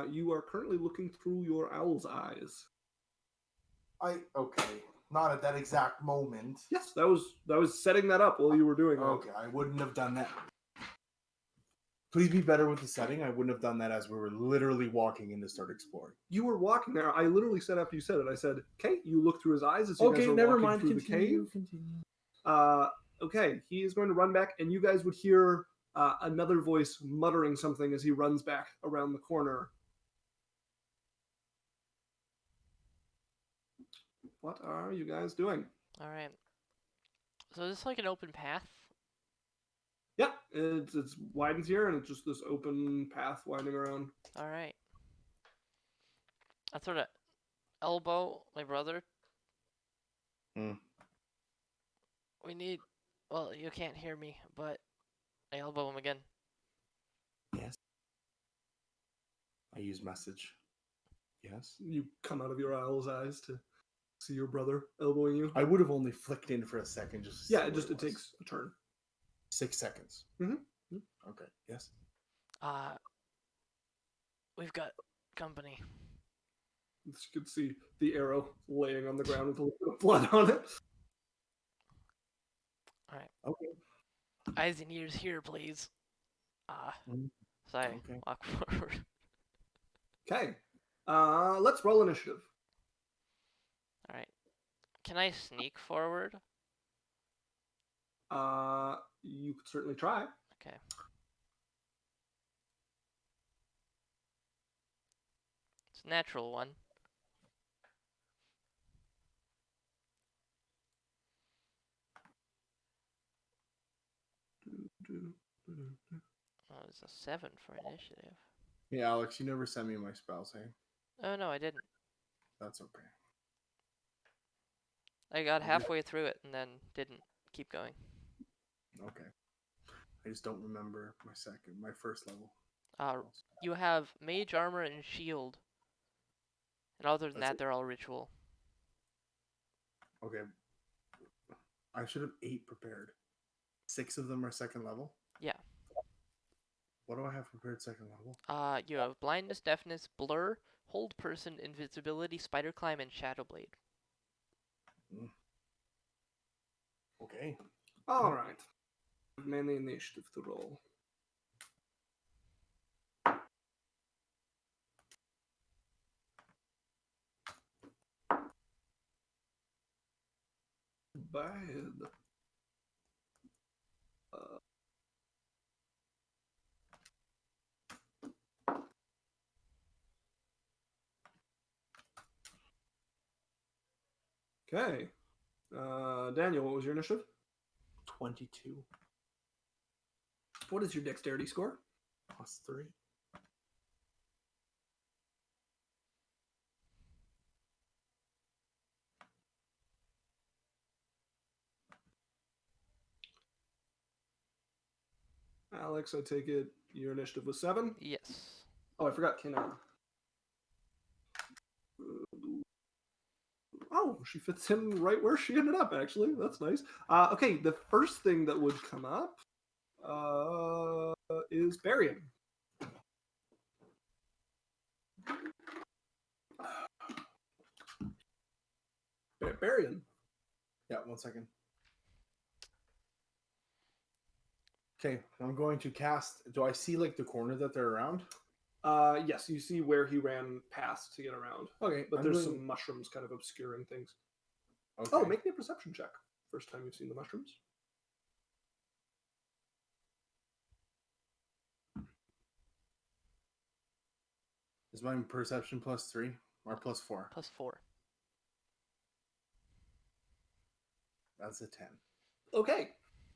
[SPEAKER 1] You are currently looking through your owl's eyes.
[SPEAKER 4] Okay. Not at that exact moment.
[SPEAKER 1] Yes, that was setting that up while you were doing that.
[SPEAKER 4] Okay, I wouldn't have done that.
[SPEAKER 3] Please be better with the setting. I wouldn't have done that as we were literally walking in to start exploring.
[SPEAKER 1] You were walking there. I literally said after you said it, I said, okay, you look through his eyes as you guys are walking through the cave. Okay, he is going to run back, and you guys would hear another voice muttering something as he runs back around the corner. What are you guys doing?
[SPEAKER 2] All right. So is this like an open path?
[SPEAKER 1] Yeah, it's widens here, and it's just this open path winding around.
[SPEAKER 2] All right. I sort of elbow my brother. We need... Well, you can't hear me, but I elbow him again.
[SPEAKER 3] Yes. I use message. Yes.
[SPEAKER 1] You come out of your owl's eyes to see your brother elbowing you.
[SPEAKER 3] I would have only flicked in for a second. It
[SPEAKER 1] takes a turn.
[SPEAKER 3] 6 seconds.
[SPEAKER 1] Mm-hmm.
[SPEAKER 3] Okay. Yes.
[SPEAKER 2] We've got company.
[SPEAKER 1] You could see the arrow laying on the ground with a little bit of blood on it.
[SPEAKER 2] All right.
[SPEAKER 3] Okay.
[SPEAKER 2] Eyes and ears here, please. So I walk forward.
[SPEAKER 1] Okay. Let's roll initiative.
[SPEAKER 2] All right. Can I sneak forward?
[SPEAKER 1] You could certainly try.
[SPEAKER 2] Okay. It's a natural one. Oh, it's a 7 for initiative.
[SPEAKER 3] Yeah, Alex, you never sent me my spells, hey?
[SPEAKER 2] Oh, no, I didn't.
[SPEAKER 3] That's okay.
[SPEAKER 2] I got halfway through it and then didn't keep going.
[SPEAKER 3] Okay. I just don't remember my first level.
[SPEAKER 2] You have mage armor and shield. And other than that, they're all ritual.
[SPEAKER 3] Okay. I should have 8 prepared. 6 of them are second level?
[SPEAKER 2] Yeah.
[SPEAKER 3] What do I have prepared second level?
[SPEAKER 2] You have blindness, deafness, blur, hold person, invisibility, spider climb, and shadow blade.
[SPEAKER 3] Okay.
[SPEAKER 1] All right. Mainly initiative to roll. Bad. Okay. Daniel, what was your initiative?
[SPEAKER 4] 22.
[SPEAKER 1] What is your dexterity score?
[SPEAKER 4] +3.
[SPEAKER 1] Alex, I take it your initiative was 7?
[SPEAKER 2] Yes.
[SPEAKER 1] Oh, I forgot Kenna. Oh, she fits in right where she ended up, actually. That's nice. Okay, the first thing that would come up is burying. Burying.
[SPEAKER 3] Yeah, 1 second. Okay, I'm going to cast. Do I see like the corner that they're around?
[SPEAKER 1] Yes, you see where he ran past to get around.
[SPEAKER 3] Okay,
[SPEAKER 1] but there's some mushrooms kind of obscuring things. Okay. Oh, make me a perception check. First time you've seen the mushrooms.
[SPEAKER 3] Is my perception +3 or +4?
[SPEAKER 2] +4.
[SPEAKER 3] That's a 10.
[SPEAKER 1] Okay,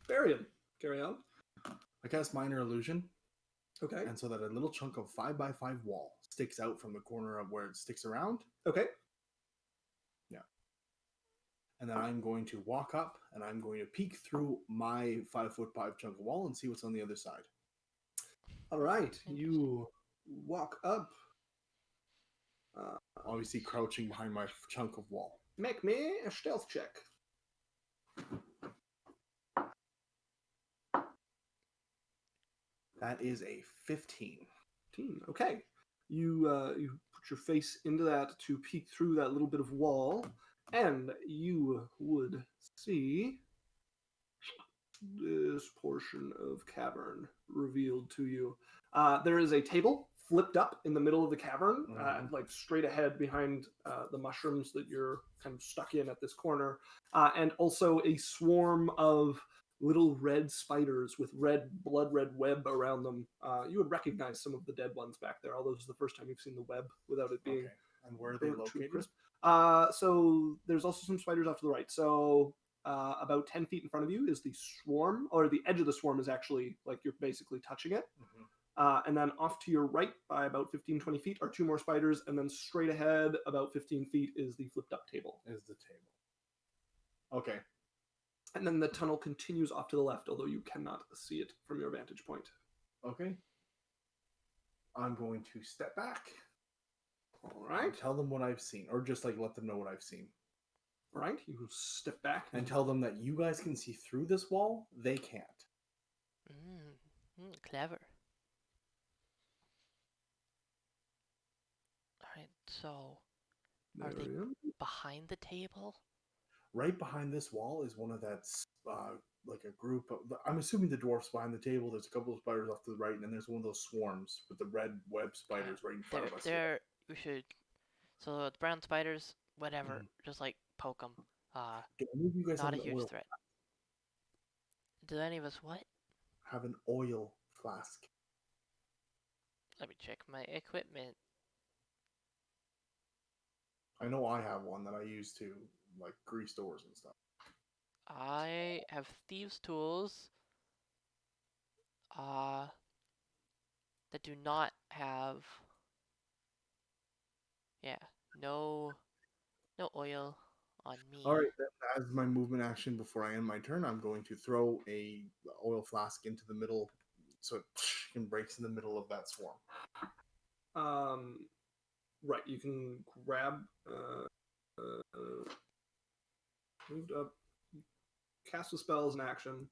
[SPEAKER 1] bury him. Carry on.
[SPEAKER 3] I cast minor illusion.
[SPEAKER 1] Okay.
[SPEAKER 3] And so that a little chunk of 5x5 wall sticks out from the corner of where it sticks around.
[SPEAKER 1] Okay.
[SPEAKER 3] Yeah. And then I'm going to walk up and I'm going to peek through my 5'5" chunk of wall and see what's on the other side.
[SPEAKER 1] All right. You walk up.
[SPEAKER 3] Obviously crouching behind my chunk of wall.
[SPEAKER 1] Make me a stealth check.
[SPEAKER 3] That is a 15.
[SPEAKER 1] Okay. You put your face into that to peek through that little bit of wall, and you would see this portion of cavern revealed to you. There is a table flipped up in the middle of the cavern, like straight ahead behind the mushrooms that you're kind of stuck in at this corner, and also a swarm of little red spiders with blood red web around them. You would recognize some of the dead ones back there, although this is the first time you've seen the web without it being.
[SPEAKER 3] Okay. And where are they located?
[SPEAKER 1] Crisp. So there's also some spiders off to the right. So about 10 feet in front of you is the swarm, or the edge of the swarm is actually like you're basically touching it. And then off to your right by about 15, 20 feet are 2 more spiders, and then straight ahead about 15 feet is the flipped up table.
[SPEAKER 3] Okay.
[SPEAKER 1] And then the tunnel continues off to the left, although you cannot see it from your vantage point.
[SPEAKER 3] Okay. I'm going to step back.
[SPEAKER 1] All right.
[SPEAKER 3] Tell them what I've seen, or just like let them know what I've seen.
[SPEAKER 1] All right. You step back
[SPEAKER 3] and tell them that you guys can see through this wall. They can't.
[SPEAKER 2] Clever. All right. So, are they behind the table?
[SPEAKER 3] Right behind this wall is one of that's like a group of. I'm assuming the dwarfs behind the table. There's a couple of spiders off to the right, and then there's one of those swarms with the red web spiders right in front of us.
[SPEAKER 2] We should. So the brown spiders, whatever, just like poke them.
[SPEAKER 3] You guys
[SPEAKER 2] not a huge threat. Do any of us what?
[SPEAKER 3] Have an oil flask.
[SPEAKER 2] Let me check my equipment.
[SPEAKER 3] I know I have one that I use to like grease doors and stuff.
[SPEAKER 2] I have thieves' tools. That do not have. Yeah, no oil on me.
[SPEAKER 3] All right, then, as my movement action before I end my turn, I'm going to throw a oil flask into the middle, so it breaks in the middle of that swarm.
[SPEAKER 1] Right, you can grab. Moved up. Cast a spell as an action.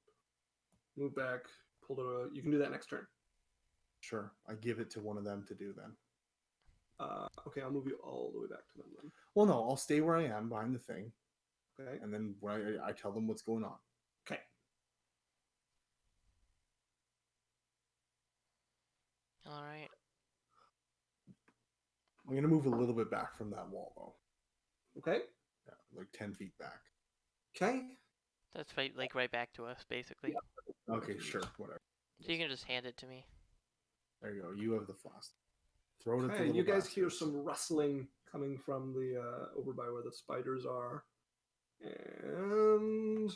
[SPEAKER 1] Move back. Pull it. You can do that next turn.
[SPEAKER 3] Sure, I give it to one of them to do then.
[SPEAKER 1] Okay, I'll move you all the way back to them then.
[SPEAKER 3] Well, no, I'll stay where I am behind the thing.
[SPEAKER 1] Okay.
[SPEAKER 3] And then when I tell them what's going on.
[SPEAKER 1] Okay.
[SPEAKER 2] All right.
[SPEAKER 3] I'm going to move a little bit back from that wall, though.
[SPEAKER 1] Okay.
[SPEAKER 3] Yeah, like 10 feet back.
[SPEAKER 1] Okay.
[SPEAKER 2] That's right back to us, basically.
[SPEAKER 3] Yeah. Okay, sure, whatever.
[SPEAKER 2] So you can just hand it to me.
[SPEAKER 3] There you go. You have the flask. Throw it at the
[SPEAKER 1] little you guys
[SPEAKER 3] basket.
[SPEAKER 1] hear some rustling coming from the over by where the spiders are, and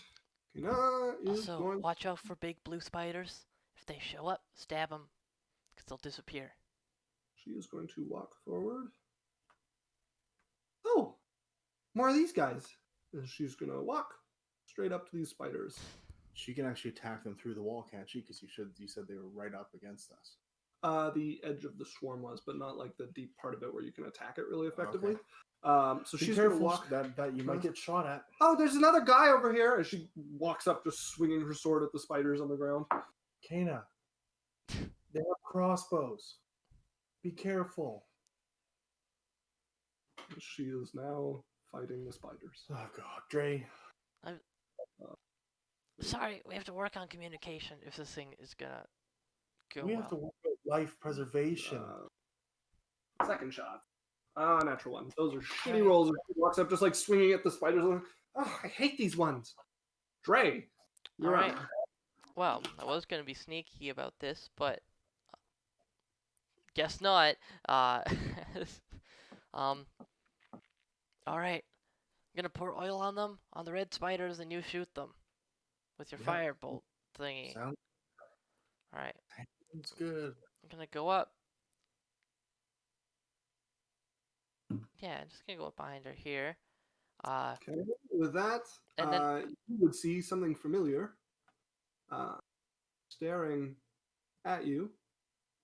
[SPEAKER 1] Kina is
[SPEAKER 2] also,
[SPEAKER 1] going.
[SPEAKER 2] Watch out for big blue spiders. If they show up, stab them, because they'll disappear.
[SPEAKER 1] She is going to walk forward. Oh, more of these guys. And she's going to walk straight up to these spiders.
[SPEAKER 3] She can actually attack them through the wall, can't she? Because you said they were right up against us.
[SPEAKER 1] The edge of the swarm was, but not like the deep part of it where you can attack it really effectively. Okay. So she's going to walk.
[SPEAKER 3] That you might get shot at.
[SPEAKER 1] Oh, there's another guy over here. And she walks up, just swinging her sword at the spiders on the ground.
[SPEAKER 3] Kana, they have crossbows. Be careful.
[SPEAKER 1] She is now fighting the spiders.
[SPEAKER 3] Oh God, Dre.
[SPEAKER 2] Sorry, we have to work on communication if this thing is gonna go
[SPEAKER 3] We have to work on life preservation.
[SPEAKER 1] Second shot. Natural one. Those are shitty rolls. She walks up just like swinging at the spiders. Oh, I hate these ones. Dre, you're right.
[SPEAKER 2] Well, I was gonna be sneaky about this, but guess not. All right. I'm gonna pour oil on them, on the red spiders, and you shoot them with your firebolt thingy.
[SPEAKER 3] Sounds
[SPEAKER 2] Alright.
[SPEAKER 3] Sounds good.
[SPEAKER 2] I'm gonna go up. Yeah, I'm just gonna go up behind her here.
[SPEAKER 1] Okay, with that,
[SPEAKER 2] and then
[SPEAKER 1] you would see something familiar staring at you.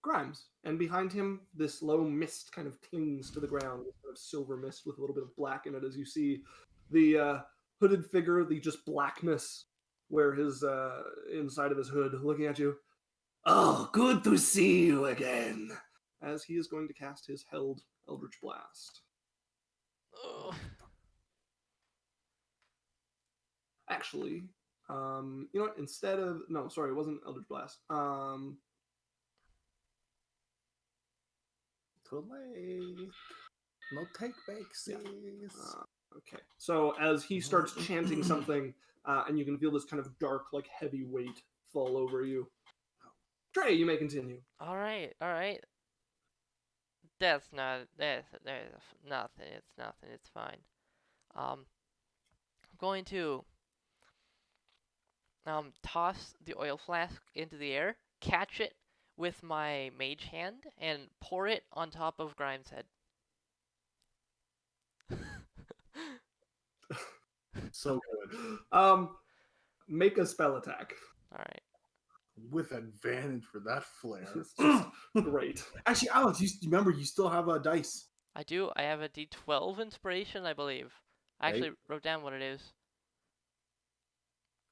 [SPEAKER 1] Grimes. And behind him, this low mist kind of clings to the ground, this kind of silver mist with a little bit of black in it as you see the hooded figure, the just blackness where his inside of his hood looking at you. Oh, good to see you again. As he is going to cast his held Eldritch Blast. Actually, you know what? Instead of... No, sorry, it wasn't Eldritch Blast.
[SPEAKER 3] Too late. No take backs.
[SPEAKER 1] Yeah. Okay. So as he starts chanting something, and you can feel this kind of dark, like heavy weight fall over you. Trey, you may continue.
[SPEAKER 2] All right. That's nothing. It's nothing. It's fine. I'm going to toss the oil flask into the air, catch it with my mage hand, and pour it on top of Grimes' head.
[SPEAKER 3] So good.
[SPEAKER 1] Make a spell attack.
[SPEAKER 2] All right.
[SPEAKER 3] With advantage for that flare.
[SPEAKER 1] It's just great.
[SPEAKER 3] Actually, Alex, you remember you still have a dice.
[SPEAKER 2] I do. I have a D12 inspiration, I believe. I actually wrote down what it is.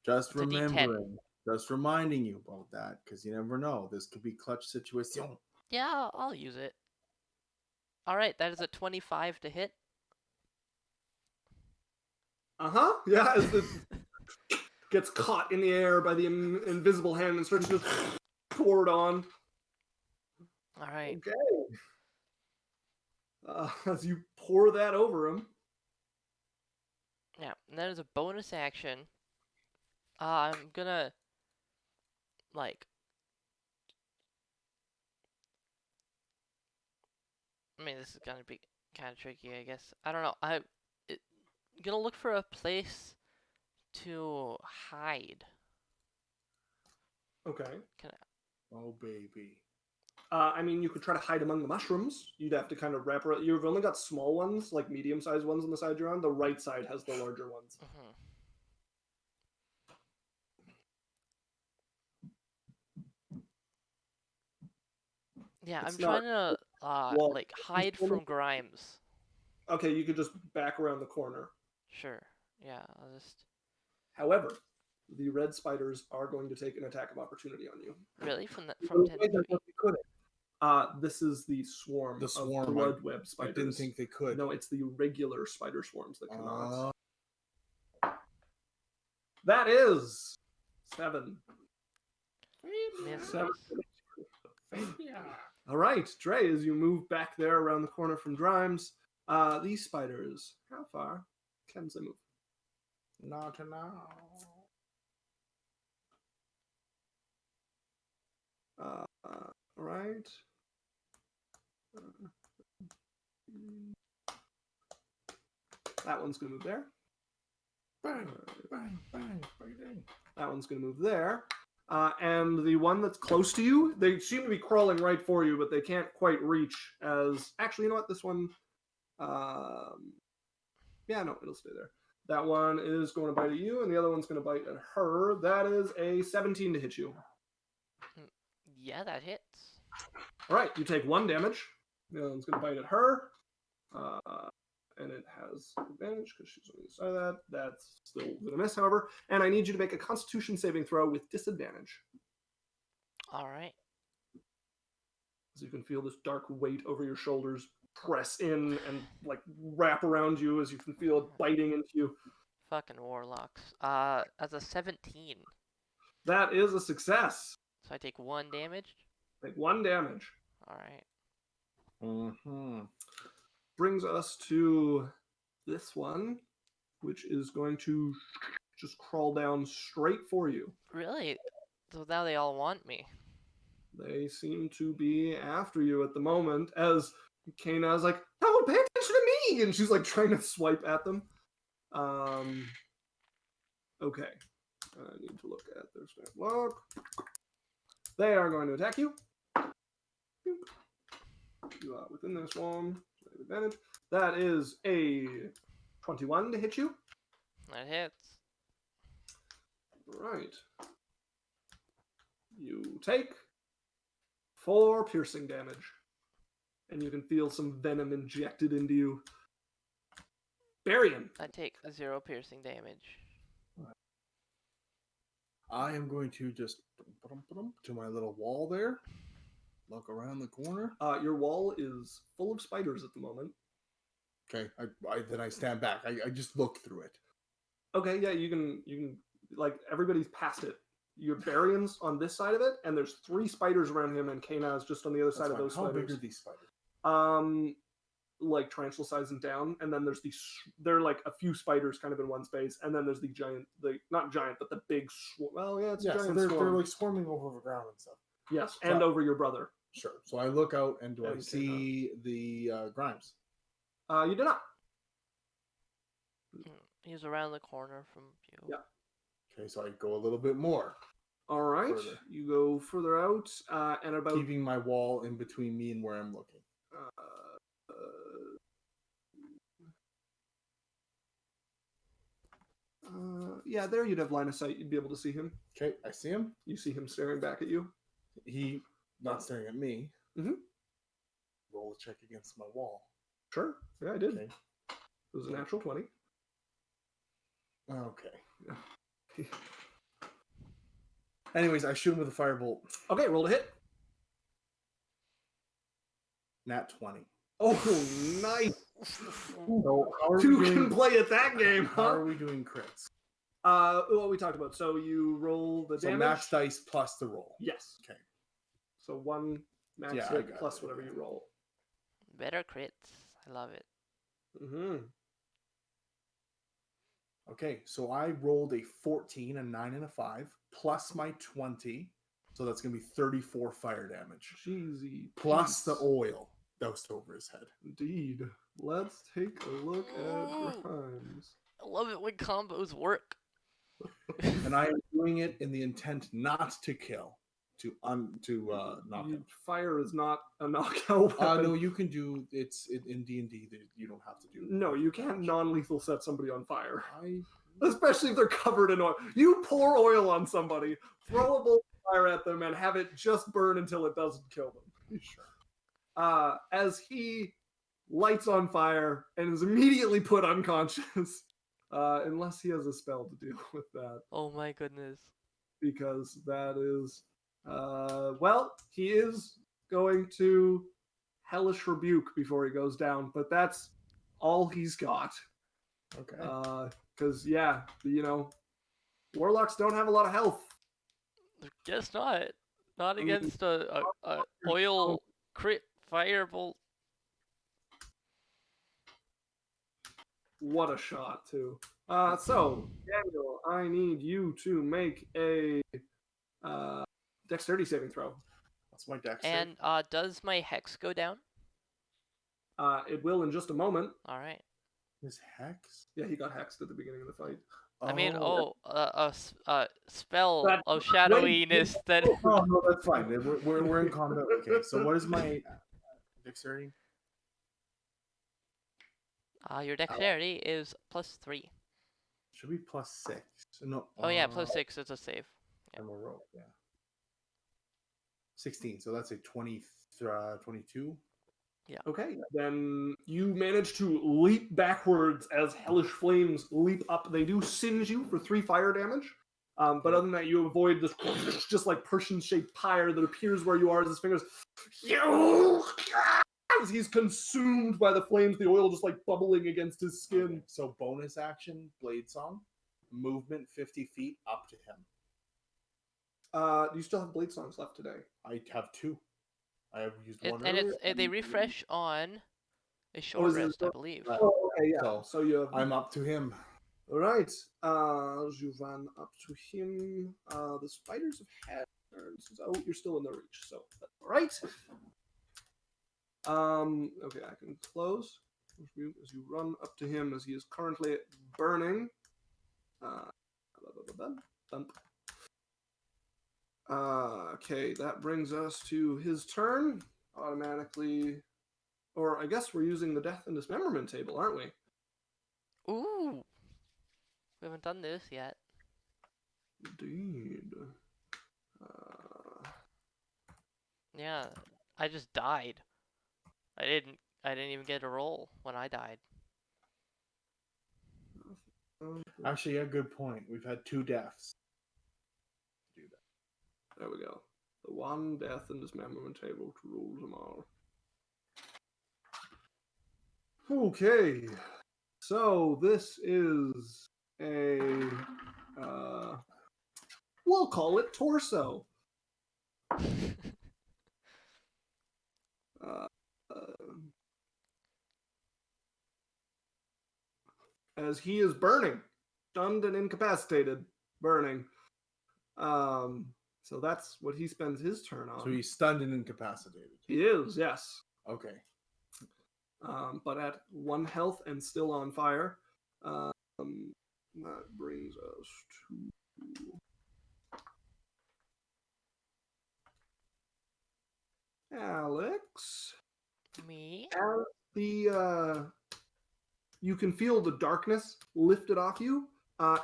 [SPEAKER 3] Just remembering. Just reminding you about that, because you never know. This could be clutch situation.
[SPEAKER 2] Yeah, I'll use it. All right, that is a 25 to hit.
[SPEAKER 1] Yeah, as it gets caught in the air by the invisible hand and starts to just pour it on.
[SPEAKER 2] All right.
[SPEAKER 1] Okay. As you pour that over him.
[SPEAKER 2] Yeah, and that is a bonus action. I'm gonna, like... I mean, this is gonna be kind of tricky, I guess. I don't know. I'm gonna look for a place to hide.
[SPEAKER 1] Okay.
[SPEAKER 3] Oh, baby.
[SPEAKER 1] I mean, you could try to hide among the mushrooms. You'd have to kind of wrap around. You've only got small ones, like medium-sized ones on the side you're on. The right side has the larger ones.
[SPEAKER 2] Mm-hmm. Yeah, I'm trying to like hide from Grimes.
[SPEAKER 1] Okay, you could just back around the corner.
[SPEAKER 2] Sure. Yeah, I'll just.
[SPEAKER 1] However, the red spiders are going to take an attack of opportunity on you.
[SPEAKER 2] Really? From 10 feet?
[SPEAKER 1] This is the swarm.
[SPEAKER 3] The swarm.
[SPEAKER 1] Of blood web spiders.
[SPEAKER 3] I didn't think they could.
[SPEAKER 1] No, it's the regular spider swarms that cannot. That is 7.
[SPEAKER 2] Yes.
[SPEAKER 1] 7. All right, Dre, as you move back there around the corner from Grimes, these spiders, how far can they move?
[SPEAKER 3] Not now.
[SPEAKER 1] Right. That one's going to move there.
[SPEAKER 3] Bang, bang, bang, bang.
[SPEAKER 1] That one's going to move there. And the one that's close to you, they seem to be crawling right for you, but they can't quite reach as... Actually, you know what? This one... Yeah, no, it'll stay there. That one is going to bite at you, and the other one's going to bite at her. That is a 17 to hit you.
[SPEAKER 2] Yeah, that hits.
[SPEAKER 1] All right, you take 1 damage. The other one's going to bite at her. And it has advantage because she's on the side of that. That's still going to miss, however. And I need you to make a Constitution saving throw with disadvantage.
[SPEAKER 2] All right.
[SPEAKER 1] As you can feel this dark weight over your shoulders press in and like wrap around you as you can feel it biting into you.
[SPEAKER 2] Fucking warlocks. As a 17.
[SPEAKER 1] That is a success.
[SPEAKER 2] So I take 1 damage?
[SPEAKER 1] Take 1 damage.
[SPEAKER 2] All right.
[SPEAKER 3] Mm-hmm.
[SPEAKER 1] Brings us to this one, which is going to just crawl down straight for you.
[SPEAKER 2] Really? So now they all want me.
[SPEAKER 1] They seem to be after you at the moment, as Kana is like, "Oh, pay attention to me!" And she's like trying to swipe at them. Okay. I need to look at their stat block. They are going to attack you. You are within this one. Advantage. That is a 21 to hit you.
[SPEAKER 2] That hits.
[SPEAKER 1] Right. You take 4 piercing damage. And you can feel some venom injected into you. Barian.
[SPEAKER 2] I take 0 piercing damage.
[SPEAKER 3] I am going to just to my little wall there. Look around the corner.
[SPEAKER 1] Your wall is full of spiders at the moment.
[SPEAKER 3] Okay, then I stand back. I just look through it.
[SPEAKER 1] Okay, yeah, you can like everybody's past it. Your Barian's on this side of it, and there's 3 spiders around him, and Kana is just on the other side of those
[SPEAKER 3] How
[SPEAKER 1] spiders.
[SPEAKER 3] big are these spiders?
[SPEAKER 1] Like tarantula size and down, and then there's these. There are like a few spiders kind of in one space, and then there's the giant, not giant, but the big. Well, yeah, it's a giant.
[SPEAKER 3] So they're like swarming over the ground and stuff.
[SPEAKER 1] Yes, and over your brother.
[SPEAKER 3] Sure. So I look out, and do I see the Grimes?
[SPEAKER 1] You do not.
[SPEAKER 2] He's around the corner from you.
[SPEAKER 1] Yeah.
[SPEAKER 3] Okay, so I go a little bit more.
[SPEAKER 1] All right, you go further out, and about
[SPEAKER 3] keeping my wall in between me and where I'm looking.
[SPEAKER 1] Yeah, there you'd have line of sight. You'd be able to see him.
[SPEAKER 3] Okay, I see him.
[SPEAKER 1] You see him staring back at you.
[SPEAKER 3] He not staring at me.
[SPEAKER 1] Mm-hmm.
[SPEAKER 3] Roll a check against my wall.
[SPEAKER 1] Sure. Yeah, I did.
[SPEAKER 3] Okay.
[SPEAKER 1] It was a natural 20.
[SPEAKER 3] Okay. Yeah. Anyways, I shoot him with a firebolt.
[SPEAKER 1] Okay, roll a hit.
[SPEAKER 3] Nat 20.
[SPEAKER 1] Oh, nice.
[SPEAKER 3] So
[SPEAKER 1] Two can play at that game, huh?
[SPEAKER 3] How are we doing crits?
[SPEAKER 1] What we talked about. So you roll the damage.
[SPEAKER 3] Max dice plus the roll.
[SPEAKER 1] Yes.
[SPEAKER 3] Okay.
[SPEAKER 1] So one max hit plus whatever you roll.
[SPEAKER 2] Better crits. I love it.
[SPEAKER 1] Mm-hmm.
[SPEAKER 3] Okay, so I rolled a 14, a 9, and a 5, plus my 20. So that's going to be 34 fire damage.
[SPEAKER 1] Jeezy.
[SPEAKER 3] Plus the oil doused over his head.
[SPEAKER 1] Indeed. Let's take a look at Grimes.
[SPEAKER 2] I love it when combos work.
[SPEAKER 3] And I am doing it in the intent not to kill, to knock him.
[SPEAKER 1] Fire is not a knockout weapon.
[SPEAKER 3] No, you can do in D&D. You don't have to do.
[SPEAKER 1] No, you can't non-lethal set somebody on fire, especially if they're covered in oil. You pour oil on somebody, throw a bolt of fire at them, and have it just burn until it doesn't kill them.
[SPEAKER 3] Sure.
[SPEAKER 1] As he lights on fire and is immediately put unconscious, unless he has a spell to deal with that.
[SPEAKER 2] Oh my goodness.
[SPEAKER 1] Because that is, he is going to Hellish Rebuke before he goes down, but that's all he's got.
[SPEAKER 3] Okay.
[SPEAKER 1] Because, warlocks don't have a lot of health.
[SPEAKER 2] Guess not. Not against a oil crit firebolt.
[SPEAKER 1] What a shot, too. So, Daniel, I need you to make a dexterity saving throw.
[SPEAKER 3] That's my dex.
[SPEAKER 2] And does my hex go down?
[SPEAKER 1] It will in just a moment.
[SPEAKER 2] All right.
[SPEAKER 3] His hex?
[SPEAKER 1] Yeah, he got hexed at the beginning of the fight.
[SPEAKER 2] I mean, a spell of shadowiness that.
[SPEAKER 3] Oh no, that's fine. We're in combat. Okay, so what is my dexterity?
[SPEAKER 2] Your dexterity is +3.
[SPEAKER 3] Should be +6. No.
[SPEAKER 2] Oh yeah, +6 is a save.
[SPEAKER 3] Yeah. And we'll roll. Yeah. 16. So that's a 22.
[SPEAKER 2] Yeah.
[SPEAKER 1] Okay. Then you manage to leap backwards as hellish flames leap up. They do singe you for 3 fire damage. But other than that, you avoid this just like Persian-shaped pyre that appears where you are as his fingers. As he's consumed by the flames, the oil just like bubbling against his skin.
[SPEAKER 3] Okay. So bonus action, Blade Song, movement 50 feet up to him.
[SPEAKER 1] Do you still have Blade Songs left today?
[SPEAKER 3] I have 2. I have used one.
[SPEAKER 2] And they refresh on a short rest, I believe.
[SPEAKER 1] Oh, okay, yeah. So you have...
[SPEAKER 3] I'm up to him.
[SPEAKER 1] All right. You run up to him. The spiders have had turns. Oh, you're still in the reach, so that's all right. Okay, I can close as you run up to him as he is currently burning. Okay, that brings us to his turn automatically, or I guess we're using the death and dismemberment table, aren't we?
[SPEAKER 2] Ooh, we haven't done this yet.
[SPEAKER 1] Indeed.
[SPEAKER 2] Yeah, I just died. I didn't even get a roll when I died.
[SPEAKER 3] Actually, a good point. We've had 2 deaths.
[SPEAKER 1] Do that. There we go. The one death and dismemberment table to rule them all. Okay. So this is a we'll call it torso. as he is burning, stunned and incapacitated, burning. So that's what he spends his turn on.
[SPEAKER 3] So he's stunned and incapacitated.
[SPEAKER 1] He is, yes.
[SPEAKER 3] Okay.
[SPEAKER 1] But at 1 health and still on fire. That brings us to Alex.
[SPEAKER 2] Me?
[SPEAKER 1] As you can feel the darkness lifted off you,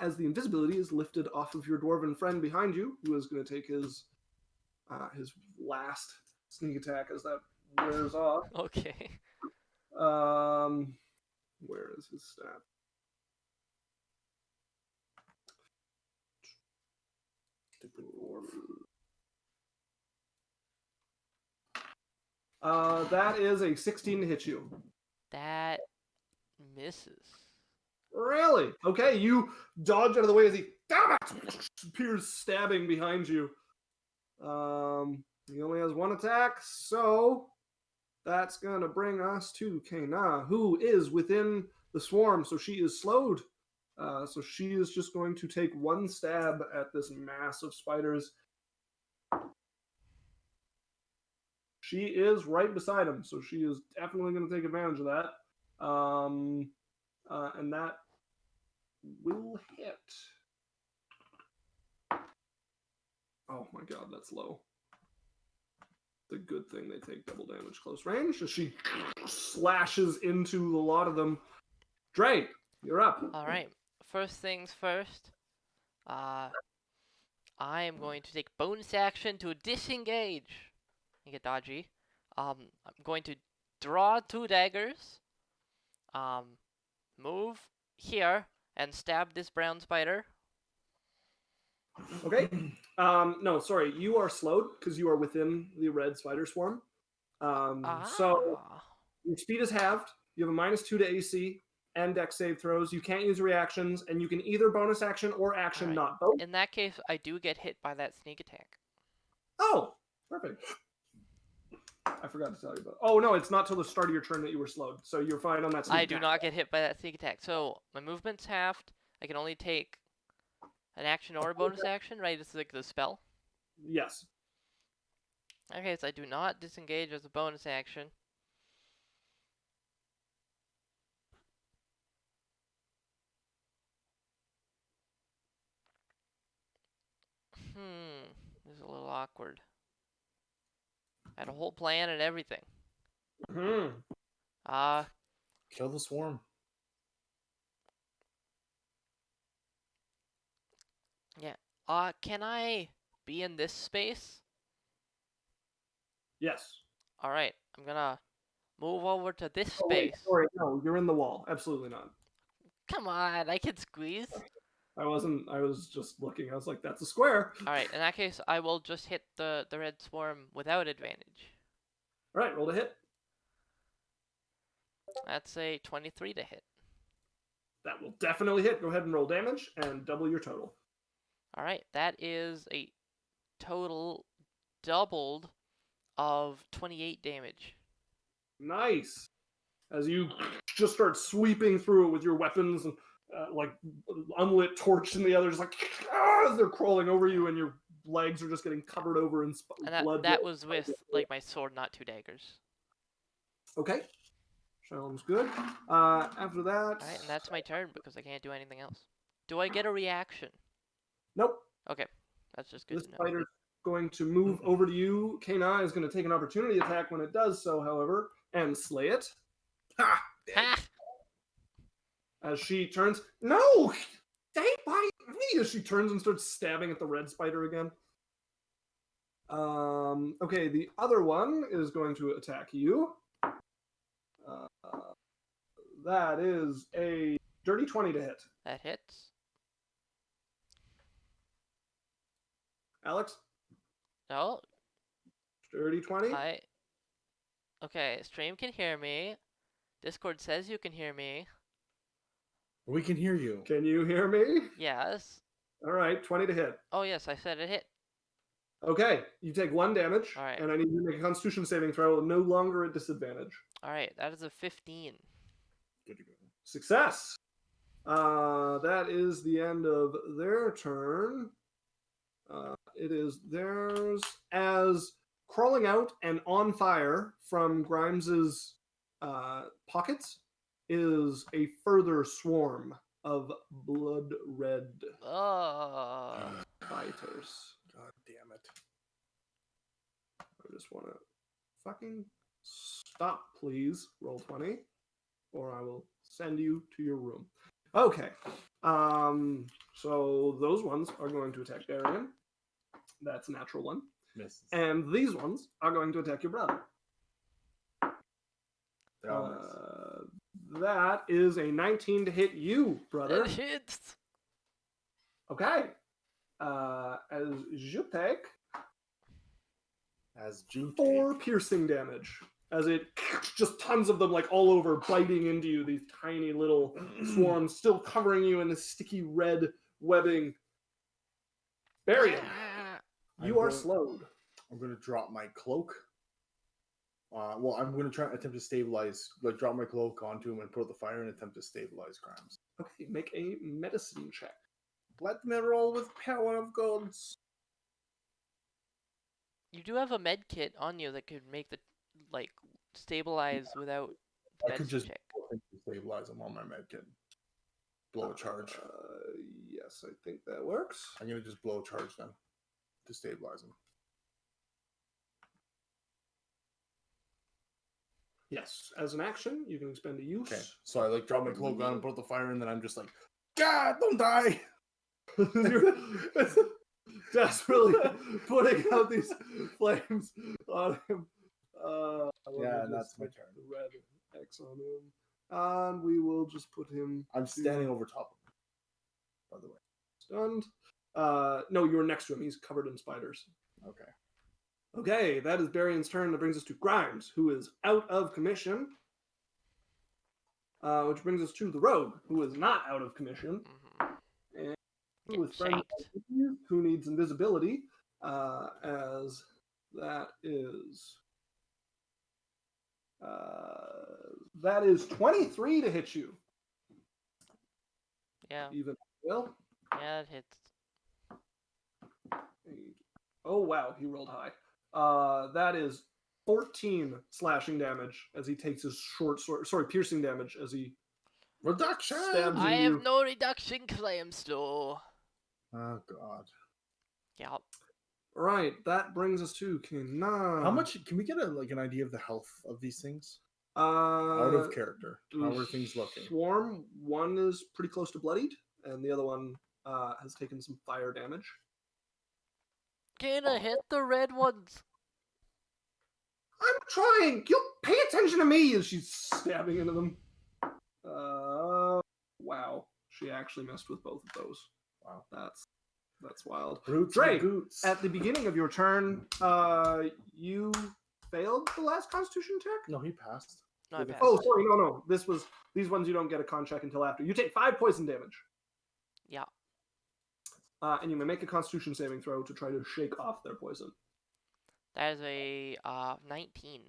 [SPEAKER 1] as the invisibility is lifted off of your dwarven friend behind you, who is going to take his last sneak attack as that wears off.
[SPEAKER 2] Okay.
[SPEAKER 1] Where is his stat?
[SPEAKER 3] Stupid dwarf.
[SPEAKER 1] That is a 16 to hit you.
[SPEAKER 2] That misses.
[SPEAKER 1] Really? Okay, you dodge out of the way as he appears stabbing behind you. He only has 1 attack, so that's going to bring us to Kena, who is within the swarm, so she is slowed. So she is just going to take 1 stab at this mass of spiders. She is right beside him, so she is definitely going to take advantage of that. And that will hit. Oh my god, that's low. It's a good thing they take double damage close range as she slashes into a lot of them. Dre, you're up.
[SPEAKER 2] Alright, first things first. I am going to take bonus action to disengage. You get dodgy. I'm going to draw 2 daggers. Move here and stab this brown spider.
[SPEAKER 1] Okay. No, sorry. You are slowed because you are within the red spider swarm. So your speed is halved. You have a -2 to AC and dex save throws. You can't use reactions, and you can either bonus action or action,
[SPEAKER 2] Right.
[SPEAKER 1] not both.
[SPEAKER 2] In that case, I do get hit by that sneak attack.
[SPEAKER 1] Oh, perfect. I forgot to tell you about. Oh no, it's not till the start of your turn that you were slowed, so you're fine on that.
[SPEAKER 2] I do not get hit by that sneak attack. So my movement's halved. I can only take an action or a bonus action, right? It's like the spell.
[SPEAKER 1] Yes.
[SPEAKER 2] Okay, so I do not disengage as a bonus action. This is a little awkward. I had a whole plan and everything.
[SPEAKER 3] Kill the swarm.
[SPEAKER 2] Yeah. Can I be in this space?
[SPEAKER 1] Yes.
[SPEAKER 2] All right. I'm gonna move over to this space.
[SPEAKER 1] Wait, sorry, no, you're in the wall. Absolutely not.
[SPEAKER 2] Come on, I can squeeze.
[SPEAKER 1] I was just looking. I was like, that's a square.
[SPEAKER 2] All right. In that case, I will just hit the red swarm without advantage.
[SPEAKER 1] All right, roll to hit.
[SPEAKER 2] That's a 23 to hit.
[SPEAKER 1] That will definitely hit. Go ahead and roll damage and double your total.
[SPEAKER 2] All right. That is a total doubled of 28 damage.
[SPEAKER 1] Nice. As you just start sweeping through it with your weapons and like unlit torch and the others like as they're crawling over you and your legs are just getting covered over in blood.
[SPEAKER 2] That was with like my sword, not 2 daggers.
[SPEAKER 1] Okay. Sounds good. After that...
[SPEAKER 2] Alright, and that's my turn because I can't do anything else. Do I get a reaction?
[SPEAKER 1] Nope.
[SPEAKER 2] Okay. That's just good
[SPEAKER 1] This
[SPEAKER 2] to know.
[SPEAKER 1] fighter's going to move over to you. Kena is going to take an opportunity attack when it does so, however, and slay it. Ha!
[SPEAKER 2] Ha!
[SPEAKER 1] As she turns... No! Stay by me! As she turns and starts stabbing at the red spider again. Okay, the other one is going to attack you. That is a dirty 20 to hit.
[SPEAKER 2] That hits.
[SPEAKER 1] Alex?
[SPEAKER 2] No.
[SPEAKER 1] Dirty 20?
[SPEAKER 2] Okay, stream can hear me. Discord says you can hear me.
[SPEAKER 3] We can hear you.
[SPEAKER 1] Can you hear me?
[SPEAKER 2] Yes.
[SPEAKER 1] All right, 20 to hit.
[SPEAKER 2] Oh, yes, I said it hit.
[SPEAKER 1] Okay, you take 1 damage,
[SPEAKER 2] All right.
[SPEAKER 1] and I need you to make a Constitution saving throw, no longer at disadvantage.
[SPEAKER 2] Alright, that is a 15.
[SPEAKER 3] Good to go.
[SPEAKER 1] Success! That is the end of their turn. It is theirs. As crawling out and on fire from Grimes's pockets is a further swarm of blood red fighters.
[SPEAKER 3] God damn it.
[SPEAKER 1] I just want to fucking stop, please. Roll 20, or I will send you to your room. Okay. So those ones are going to attack Darian. That's a natural one.
[SPEAKER 3] Misses.
[SPEAKER 1] And these ones are going to attack your brother. That is a 19 to hit you, brother.
[SPEAKER 2] It hits.
[SPEAKER 1] Okay. As you take 4 piercing damage. As it just tons of them like all over biting into you, these tiny little swarms still covering you in the sticky red webbing. Barrick, you are slowed.
[SPEAKER 3] I'm going to drop my cloak. Well, I'm going to try attempt to stabilize, like drop my cloak onto him and put out the fire and attempt to stabilize Grimes.
[SPEAKER 1] Okay, make a medicine check.
[SPEAKER 3] Let me roll with power of gods.
[SPEAKER 2] You do have a med kit on you that could make the stabilize without.
[SPEAKER 3] I could just stabilize him on my med kit. Blow a charge.
[SPEAKER 1] Yes, I think that works.
[SPEAKER 3] I'm gonna just blow a charge then to stabilize him.
[SPEAKER 1] Yes, as an action, you can expend a use.
[SPEAKER 3] Okay, so I like drop my cloak on and put the fire, and then I'm just like, God, don't die!
[SPEAKER 1] Desperately putting out these flames on him.
[SPEAKER 3] Yeah, and that's my turn.
[SPEAKER 1] The red X on him. And we will just put him...
[SPEAKER 3] I'm standing over top of him, by the way.
[SPEAKER 1] Stunned. No, you're next to him. He's covered in spiders.
[SPEAKER 3] Okay.
[SPEAKER 1] Okay, that is Barion's turn. That brings us to Grimes, who is out of commission. Which brings us to the Rogue, who is not out of commission. And who is friends who needs invisibility, as that is 23 to hit you.
[SPEAKER 2] Yeah.
[SPEAKER 1] Even will.
[SPEAKER 2] Yeah, it hits.
[SPEAKER 1] Oh wow, he rolled high. That is 14 slashing damage as he takes his piercing damage as he
[SPEAKER 3] reduction.
[SPEAKER 2] I have no reduction because I am slow.
[SPEAKER 3] Oh god.
[SPEAKER 2] Yep.
[SPEAKER 1] Right, that brings us to Kenan.
[SPEAKER 3] How much can we get an idea of the health of these things? Out of character. How are things looking?
[SPEAKER 1] Swarm, one is pretty close to bloodied, and the other one has taken some fire damage.
[SPEAKER 2] Can I hit the red ones?
[SPEAKER 1] I'm trying! You pay attention to me as she's stabbing into them. Wow. She actually messed with both of those.
[SPEAKER 3] Wow.
[SPEAKER 1] That's wild.
[SPEAKER 3] Drake,
[SPEAKER 1] at the beginning of your turn, you failed the last Constitution check?
[SPEAKER 3] No, he passed.
[SPEAKER 2] No, I passed.
[SPEAKER 1] Oh, sorry, no. These ones you don't get a con check until after. You take 5 poison damage.
[SPEAKER 2] Yeah.
[SPEAKER 1] And you may make a Constitution saving throw to try to shake off their poison.
[SPEAKER 2] That is a 19.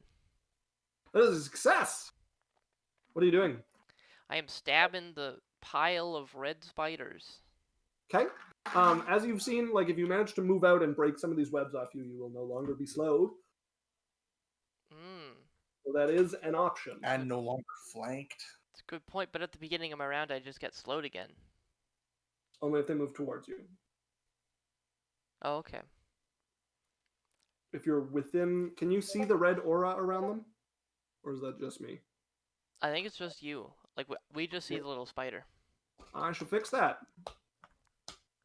[SPEAKER 1] That is a success! What are you doing?
[SPEAKER 2] I am stabbing the pile of red spiders.
[SPEAKER 1] Okay. As you've seen, if you manage to move out and break some of these webs off you, you will no longer be slowed. So that is an option.
[SPEAKER 3] And no longer flanked.
[SPEAKER 2] It's a good point, but at the beginning of my round, I just get slowed again.
[SPEAKER 1] Only if they move towards you.
[SPEAKER 2] Oh, okay.
[SPEAKER 1] If you're within... Can you see the red aura around them? Or is that just me?
[SPEAKER 2] I think it's just you. We just see the little spider.
[SPEAKER 1] I shall fix that.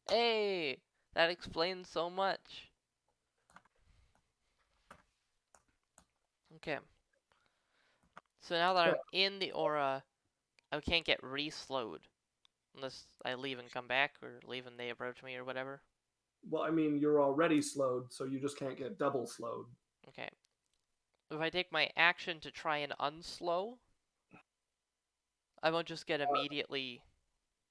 [SPEAKER 2] Hey! That explains so much. Okay. So now that I'm in the aura, I can't get re-slowed. Unless I leave and come back, or leave and they approach me, or whatever.
[SPEAKER 1] Well, I mean, you're already slowed, so you just can't get double slowed.
[SPEAKER 2] Okay. If I take my action to try and unslow, I won't just get immediately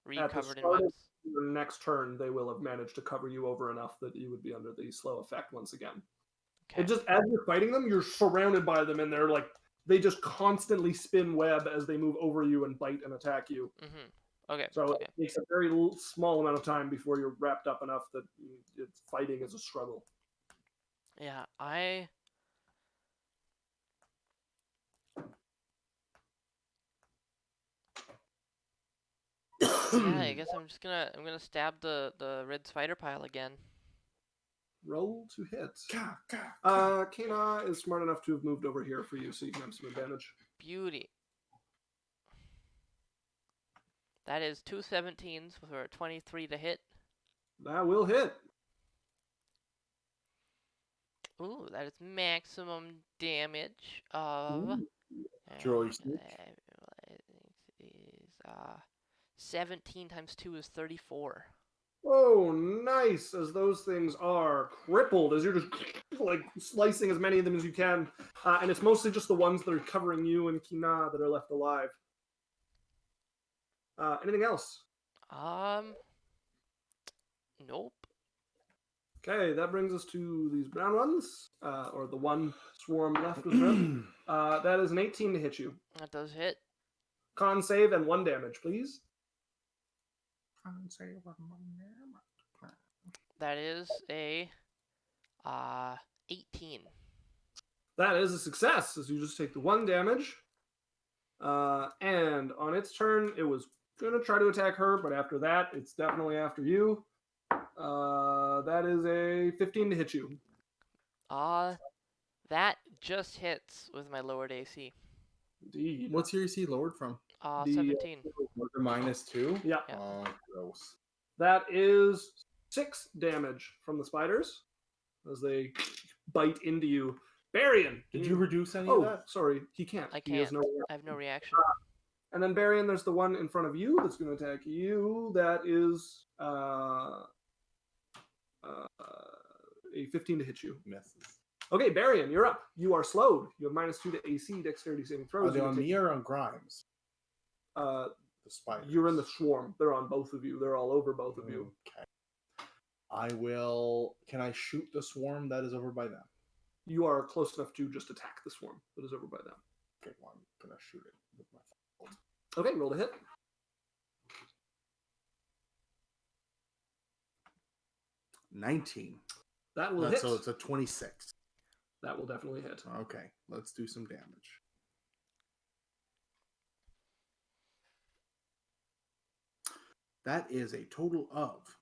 [SPEAKER 2] recovered in webs.
[SPEAKER 1] Your next turn, they will have managed to cover you over enough that you would be under the slow effect once again. Okay. And just as you're fighting them, you're surrounded by them, and they just constantly spin web as they move over you and bite and attack you.
[SPEAKER 2] Okay.
[SPEAKER 1] So
[SPEAKER 2] Okay.
[SPEAKER 1] it takes a very small amount of time before you're wrapped up enough that fighting is a struggle.
[SPEAKER 2] Yeah, yeah, I guess I'm gonna stab the red spider pile again.
[SPEAKER 1] Roll to hit. Kana is smart enough to have moved over here for you, so you can have some advantage.
[SPEAKER 2] Beauty. That is 2 17s for a 23 to hit.
[SPEAKER 1] That will hit.
[SPEAKER 2] Ooh, that is maximum damage of.
[SPEAKER 3] Joy
[SPEAKER 2] Is 17 times 2 is 34.
[SPEAKER 1] Oh, nice! As those things are crippled, as you're just like slicing as many of them as you can, and it's mostly just the ones that are covering you and Kina that are left alive. Anything else?
[SPEAKER 2] Nope.
[SPEAKER 1] Okay, that brings us to these brown ones, or the one swarm left with them. That is an 18 to hit you.
[SPEAKER 2] That does hit.
[SPEAKER 1] Con save and 1 damage, please.
[SPEAKER 3] Con save and 1 damage.
[SPEAKER 2] That is a 18.
[SPEAKER 1] That is a success, as you just take the 1 damage. And on its turn, it was going to try to attack her, but after that, it's definitely after you. That is a 15 to hit you.
[SPEAKER 2] That just hits with my lowered AC.
[SPEAKER 1] Indeed.
[SPEAKER 3] What's your AC lowered from?
[SPEAKER 2] 17.
[SPEAKER 3] -2?
[SPEAKER 1] Yeah.
[SPEAKER 3] Oh, gross.
[SPEAKER 1] That is 6 damage from the spiders as they bite into you. Barian!
[SPEAKER 3] Did you reduce any of that?
[SPEAKER 1] Sorry, he can't.
[SPEAKER 2] I
[SPEAKER 1] He
[SPEAKER 2] can't.
[SPEAKER 1] has no
[SPEAKER 2] I have no reaction.
[SPEAKER 1] And then Barian, there's the one in front of you that's going to attack you. That is a 15 to hit you.
[SPEAKER 3] Misses.
[SPEAKER 1] Okay, Barian, you're up. You are slowed. You have -2 to AC, dexterity saving throws.
[SPEAKER 3] Are they on me or on Grimes?
[SPEAKER 1] The
[SPEAKER 3] spiders.
[SPEAKER 1] You're in the swarm. They're on both of you. They're all over both of you.
[SPEAKER 3] Okay. I will. Can I shoot the swarm that is over by them?
[SPEAKER 1] You are close enough to just attack the swarm that is over by them.
[SPEAKER 3] Okay, well, I'm gonna shoot it with my phone.
[SPEAKER 1] Okay, roll to hit.
[SPEAKER 3] 19.
[SPEAKER 1] That will hit.
[SPEAKER 3] So it's a 26.
[SPEAKER 1] That will definitely hit.
[SPEAKER 3] Okay, let's do some damage. That is a total of.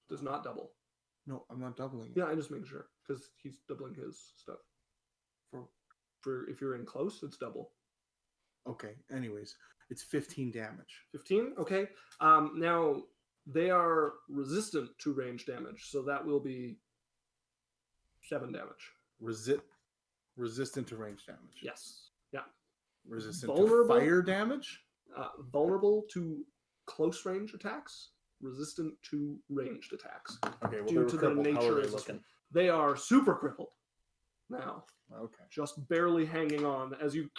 [SPEAKER 1] Does not double.
[SPEAKER 3] No, I'm not doubling it.
[SPEAKER 1] Yeah, I'm just making sure because he's doubling his stuff. For if you're in close, it's double.
[SPEAKER 3] Okay. Anyways, it's 15 damage.
[SPEAKER 1] 15. Okay. Now they are resistant to range damage, so that will be 7 damage.
[SPEAKER 3] Resistant to range damage.
[SPEAKER 1] Yes. Yeah.
[SPEAKER 3] Resistant to fire damage.
[SPEAKER 1] Vulnerable to close range attacks. Resistant to ranged attacks.
[SPEAKER 3] Okay. Well,
[SPEAKER 1] due to their nature, they are super crippled now.
[SPEAKER 3] Okay.
[SPEAKER 1] Just barely hanging on as you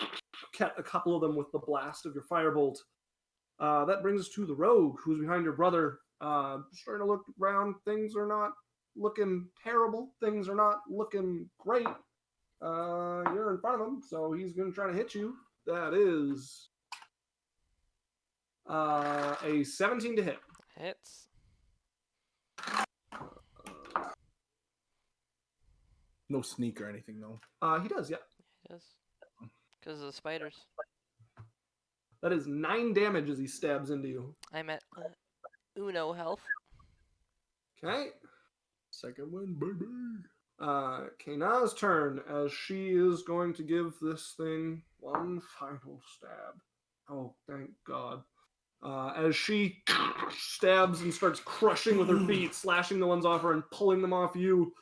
[SPEAKER 1] get a couple of them with the blast of your firebolt. That brings us to the rogue, who's behind your brother. Starting to look around. Things are not looking terrible. Things are not looking great. You're in front of him, so he's going to try to hit you. That is a 17 to hit.
[SPEAKER 2] Hits.
[SPEAKER 3] No sneak or anything, though.
[SPEAKER 1] He does, yeah.
[SPEAKER 2] He does. Because of the spiders.
[SPEAKER 1] That is 9 damage as he stabs into you.
[SPEAKER 2] I'm at Uno health.
[SPEAKER 1] Okay.
[SPEAKER 3] Second win, baby.
[SPEAKER 1] Kana's turn, as she is going to give this thing one final stab. Oh, thank God. As she stabs and starts crushing with her feet, slashing the ones off her and pulling them off you.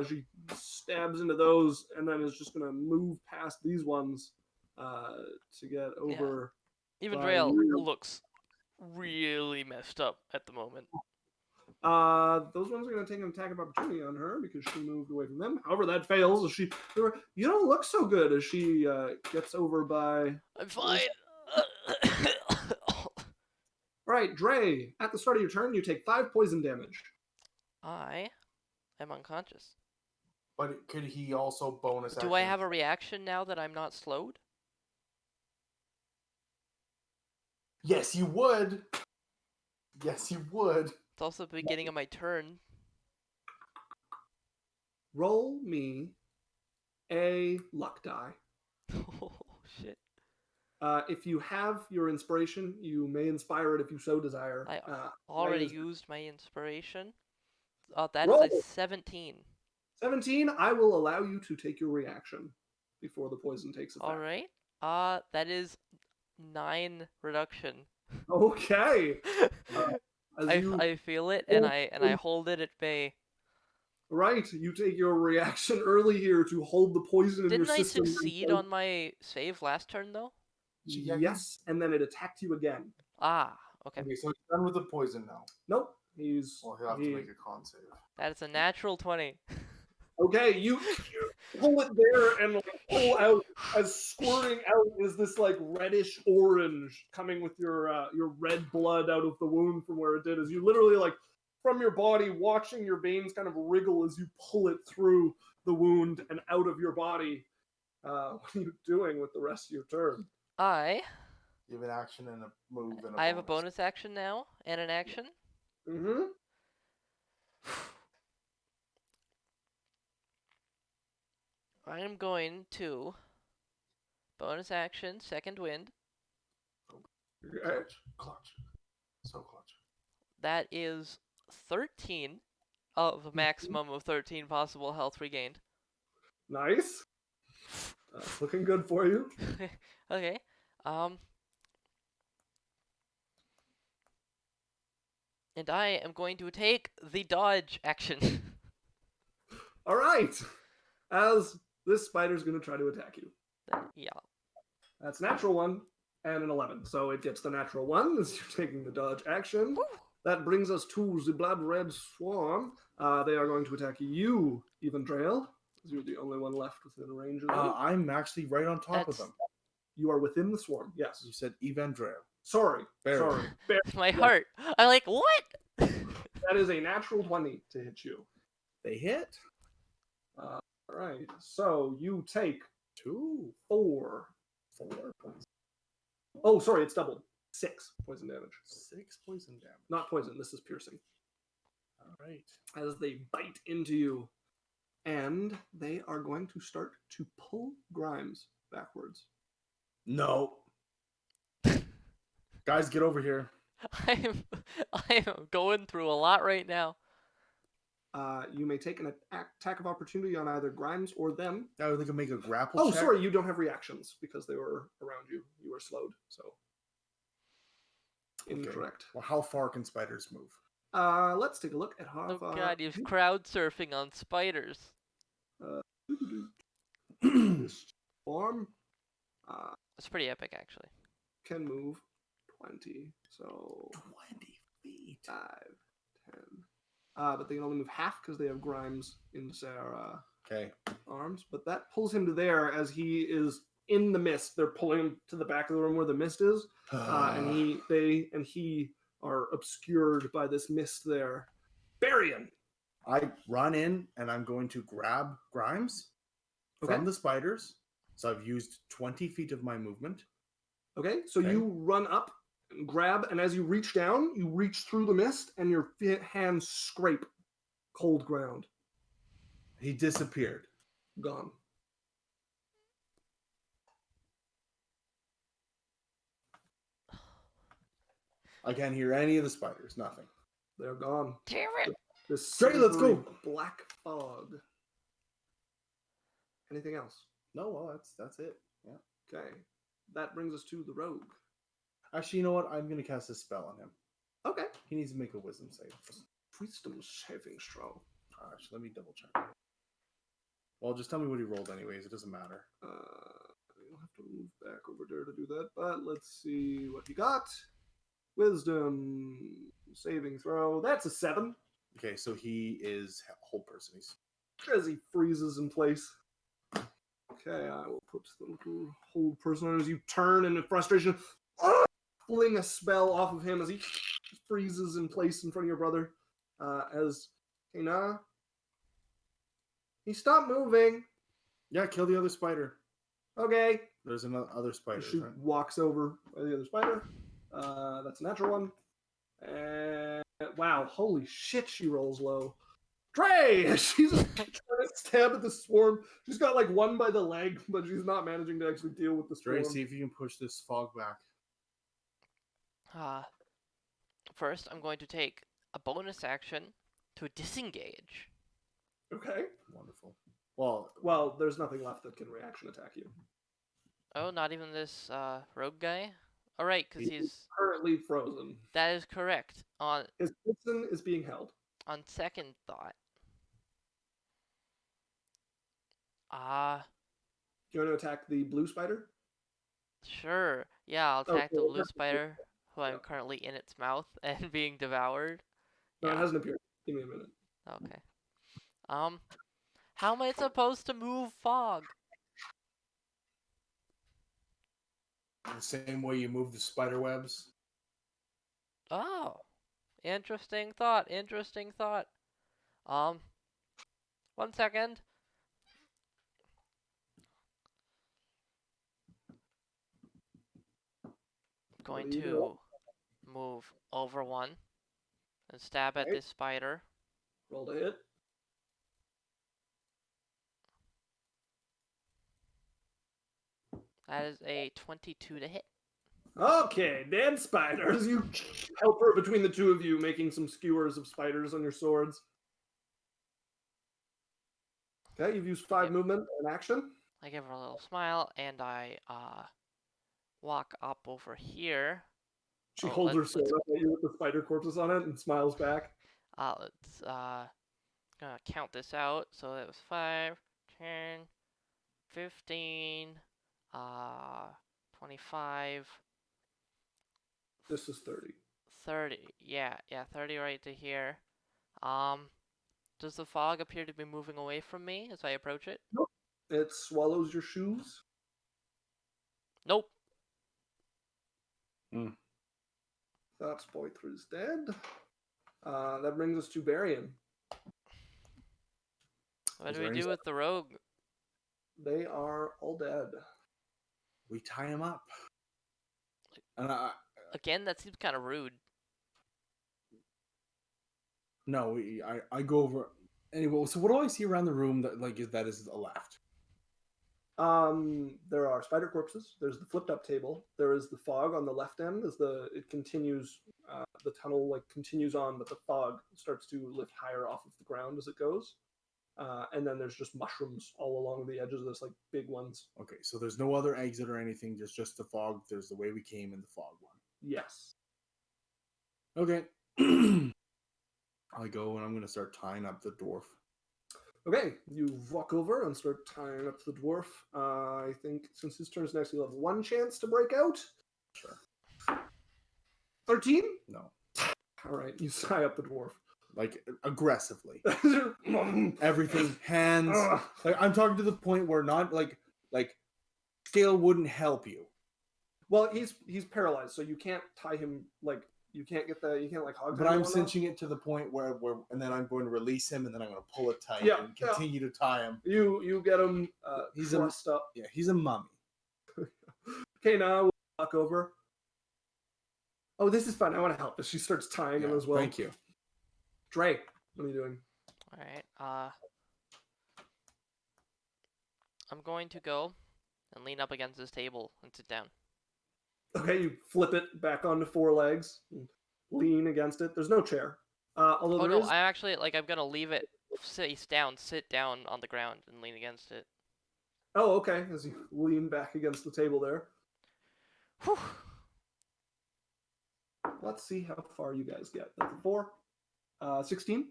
[SPEAKER 1] She stabs into those and then is just going to move past these ones to get over.
[SPEAKER 2] Yeah. Even Drael looks really messed up at the moment.
[SPEAKER 1] Those ones are going to take an attack of opportunity on her because she moved away from them. However, that fails. As you don't look so good as she gets over by.
[SPEAKER 2] I'm fine.
[SPEAKER 1] Right, Dre. At the start of your turn, you take 5 poison damage.
[SPEAKER 2] I am unconscious.
[SPEAKER 3] But could he also bonus?
[SPEAKER 2] Do I have a reaction now that I'm not slowed?
[SPEAKER 3] Yes, you would. Yes, you would.
[SPEAKER 2] It's also the beginning of my turn.
[SPEAKER 1] Roll me a luck die.
[SPEAKER 2] Oh, shit.
[SPEAKER 1] If you have your inspiration, you may inspire it if you so desire.
[SPEAKER 2] I already used my inspiration. That
[SPEAKER 1] Roll.
[SPEAKER 2] is a 17.
[SPEAKER 1] 17, I will allow you to take your reaction before the poison takes effect.
[SPEAKER 2] All right. That is 9 reduction.
[SPEAKER 1] Okay.
[SPEAKER 2] I feel it, and I hold it at bay.
[SPEAKER 1] Right, you take your reaction early here to hold the poison in your system.
[SPEAKER 2] Didn't I succeed on my save last turn, though?
[SPEAKER 1] Yes, and then it attacked you again.
[SPEAKER 2] Ah, okay.
[SPEAKER 4] Okay, so he's done with the poison now.
[SPEAKER 1] Nope,
[SPEAKER 4] He'll have to make a con save.
[SPEAKER 2] That is a natural 20.
[SPEAKER 1] Okay, you pull it there and pull out, as squirting out is this reddish orange coming with your red blood out of the wound from where it did. As you literally from your body, watching your veins kind of wriggle as you pull it through the wound and out of your body. What are you doing with the rest of your turn?
[SPEAKER 4] You have an action and a move and
[SPEAKER 2] I have a bonus action now and an action.
[SPEAKER 1] Mm-hmm.
[SPEAKER 2] I am going to bonus action, second wind.
[SPEAKER 4] Clutch. So clutch.
[SPEAKER 2] That is 13 of a maximum of 13 possible health regained.
[SPEAKER 1] Nice. Looking good for you.
[SPEAKER 2] Okay. And I am going to take the dodge action.
[SPEAKER 1] All right. As this spider's going to try to attack you.
[SPEAKER 2] Yeah.
[SPEAKER 1] That's natural 1 and an 11. So it gets the natural 1 as you're taking the dodge action.
[SPEAKER 2] Woo!
[SPEAKER 1] That brings us to the blood red swarm. They are going to attack you, Evendrail, as you're the only one left within range of them.
[SPEAKER 3] I'm actually right on top of them.
[SPEAKER 1] You are within the swarm, yes.
[SPEAKER 3] You said Evendrail.
[SPEAKER 1] Sorry.
[SPEAKER 3] Barrick.
[SPEAKER 2] My heart. I'm like, what?
[SPEAKER 1] That is a natural 20 to hit you.
[SPEAKER 3] They hit.
[SPEAKER 1] All right. So you take 4 points. Oh, sorry, it's doubled. 6 poison damage.
[SPEAKER 3] 6 poison damage.
[SPEAKER 1] Not poison, this is piercing.
[SPEAKER 3] All right.
[SPEAKER 1] As they bite into you. And they are going to start to pull Grimes backwards.
[SPEAKER 3] No. Guys, get over here.
[SPEAKER 2] I am going through a lot right now.
[SPEAKER 1] You may take an attack of opportunity on either Grimes or them.
[SPEAKER 3] I would think I'd make a grapple check.
[SPEAKER 1] Oh, sorry, you don't have reactions because they were around you. You were slowed, so. Incorrect.
[SPEAKER 3] Well, how far can spiders move?
[SPEAKER 1] Let's take a look at how far.
[SPEAKER 2] Oh god, you're crowd surfing on spiders.
[SPEAKER 1] This form
[SPEAKER 2] It's pretty epic, actually.
[SPEAKER 1] can move 20, so
[SPEAKER 3] 20 feet.
[SPEAKER 1] 5, 10. But they can only move half because they have Grimes in their arms. But that pulls him to there as he is in the mist. They're pulling him to the back of the room where the mist is, and he are obscured by this mist there. Barrion.
[SPEAKER 3] I run in and I'm going to grab Grimes from the spiders. So I've used 20 feet of my movement.
[SPEAKER 1] Okay, so you run up and grab, and as you reach down, you reach through the mist, and your hands scrape cold ground.
[SPEAKER 3] He disappeared.
[SPEAKER 1] Gone.
[SPEAKER 3] I can't hear any of the spiders. Nothing.
[SPEAKER 1] They're gone.
[SPEAKER 2] Damn it!
[SPEAKER 1] Great, let's go.
[SPEAKER 3] silvery
[SPEAKER 1] Black fog. Anything else?
[SPEAKER 3] No, well, that's it. Yeah.
[SPEAKER 1] Okay. That brings us to the rogue.
[SPEAKER 3] Actually, you know what? I'm going to cast a spell on him.
[SPEAKER 1] Okay.
[SPEAKER 3] He needs to make a wisdom save.
[SPEAKER 1] Wisdom saving throw.
[SPEAKER 3] Actually, let me double check. Well, just tell me what he rolled anyways. It doesn't matter.
[SPEAKER 1] You'll have to move back over there to do that, but let's see what he got. Wisdom saving throw. That's a 7.
[SPEAKER 3] Okay, so he is whole person. He's
[SPEAKER 1] As he freezes in place. Okay, I will put the little hold person on as you turn and in frustration, fling a spell off of him as he freezes in place in front of your brother. He stopped moving.
[SPEAKER 3] Yeah, kill the other spider.
[SPEAKER 1] Okay.
[SPEAKER 3] There's another spider.
[SPEAKER 1] She walks over by the other spider. That's a natural one. And wow, holy shit, she rolls low. Dre! She's just trying to stab at the swarm. She's got like one by the leg, but she's not managing to actually deal with the swarm.
[SPEAKER 3] Dre, see if you can push this fog back.
[SPEAKER 2] First, I'm going to take a bonus action to disengage.
[SPEAKER 1] Okay.
[SPEAKER 3] Wonderful.
[SPEAKER 1] Well, there's nothing left that can reaction attack you.
[SPEAKER 2] Oh, not even this rogue guy? Alright, because he's
[SPEAKER 1] currently frozen.
[SPEAKER 2] That is correct.
[SPEAKER 1] His person is being held.
[SPEAKER 2] On second thought.
[SPEAKER 1] Do you want to attack the blue spider?
[SPEAKER 2] Sure. Yeah, I'll attack the blue spider, who I'm currently in its mouth and being devoured.
[SPEAKER 1] No, it hasn't appeared. Give me a minute.
[SPEAKER 2] Okay. How am I supposed to move fog?
[SPEAKER 3] The same way you move the spider webs.
[SPEAKER 2] Oh. Interesting thought. 1 second. Going to move over 1 and stab at this spider.
[SPEAKER 1] Roll to hit.
[SPEAKER 2] That is a 22 to hit.
[SPEAKER 1] Okay, dead spiders. You help her between the two of you, making some skewers of spiders on your swords. Okay, you've used 5 movement and action.
[SPEAKER 2] I give her a little smile, and I walk up over here.
[SPEAKER 1] She holds her sword up at you with the spider corpses on it and smiles back.
[SPEAKER 2] Let's gonna count this out. So that was 5, 10, 15, 25.
[SPEAKER 1] This is 30.
[SPEAKER 2] 30. Yeah, 30 right to here. Does the fog appear to be moving away from me as I approach it?
[SPEAKER 1] Nope. It swallows your shoes.
[SPEAKER 2] Nope.
[SPEAKER 1] That spoiler is dead. That brings us to Barian.
[SPEAKER 2] What do we do with the rogue?
[SPEAKER 1] They are all dead.
[SPEAKER 3] We tie him up. And
[SPEAKER 2] Again, that seems kind of rude.
[SPEAKER 3] No, I go over. Anyway, so what do I see around the room that is a left?
[SPEAKER 1] There are spider corpses. There's the flipped up table. There is the fog on the left end as it continues. The tunnel continues on, but the fog starts to lift higher off of the ground as it goes. And then there's just mushrooms all along the edges of this, big ones.
[SPEAKER 3] Okay, so there's no other exit or anything. There's just the fog. There's the way we came in the fog one.
[SPEAKER 1] Yes.
[SPEAKER 3] Okay. I go and I'm gonna start tying up the dwarf.
[SPEAKER 1] Okay, you walk over and start tying up the dwarf. I think since his turn is next, you'll have 1 chance to break out.
[SPEAKER 3] Sure.
[SPEAKER 1] 13?
[SPEAKER 3] No.
[SPEAKER 1] All right, you tie up the dwarf.
[SPEAKER 3] Aggressively. Everything, hands. I'm talking to the point where not scale wouldn't help you.
[SPEAKER 1] Well, he's paralyzed, so you can't tie him you can't hog.
[SPEAKER 3] But I'm cinching it to the point where and then I'm going to release him, and then I'm going to pull it tight and continue to tie him.
[SPEAKER 1] You get him.
[SPEAKER 3] He's
[SPEAKER 1] thrust up.
[SPEAKER 3] Yeah, he's a mummy.
[SPEAKER 1] Okay, now we'll walk over. Oh, this is fun. I want to help. She starts tying him as well.
[SPEAKER 3] Thank you.
[SPEAKER 1] Dre, what are you doing?
[SPEAKER 2] All right. I'm going to go and lean up against this table and sit down.
[SPEAKER 1] Okay, you flip it back onto 4 legs, and lean against it. There's no chair. Although
[SPEAKER 2] no, I actually I'm gonna leave it sit down on the ground and lean against it.
[SPEAKER 1] Oh, okay. As you lean back against the table there.
[SPEAKER 2] Whew.
[SPEAKER 1] Let's see how far you guys get. That's a 4. 16?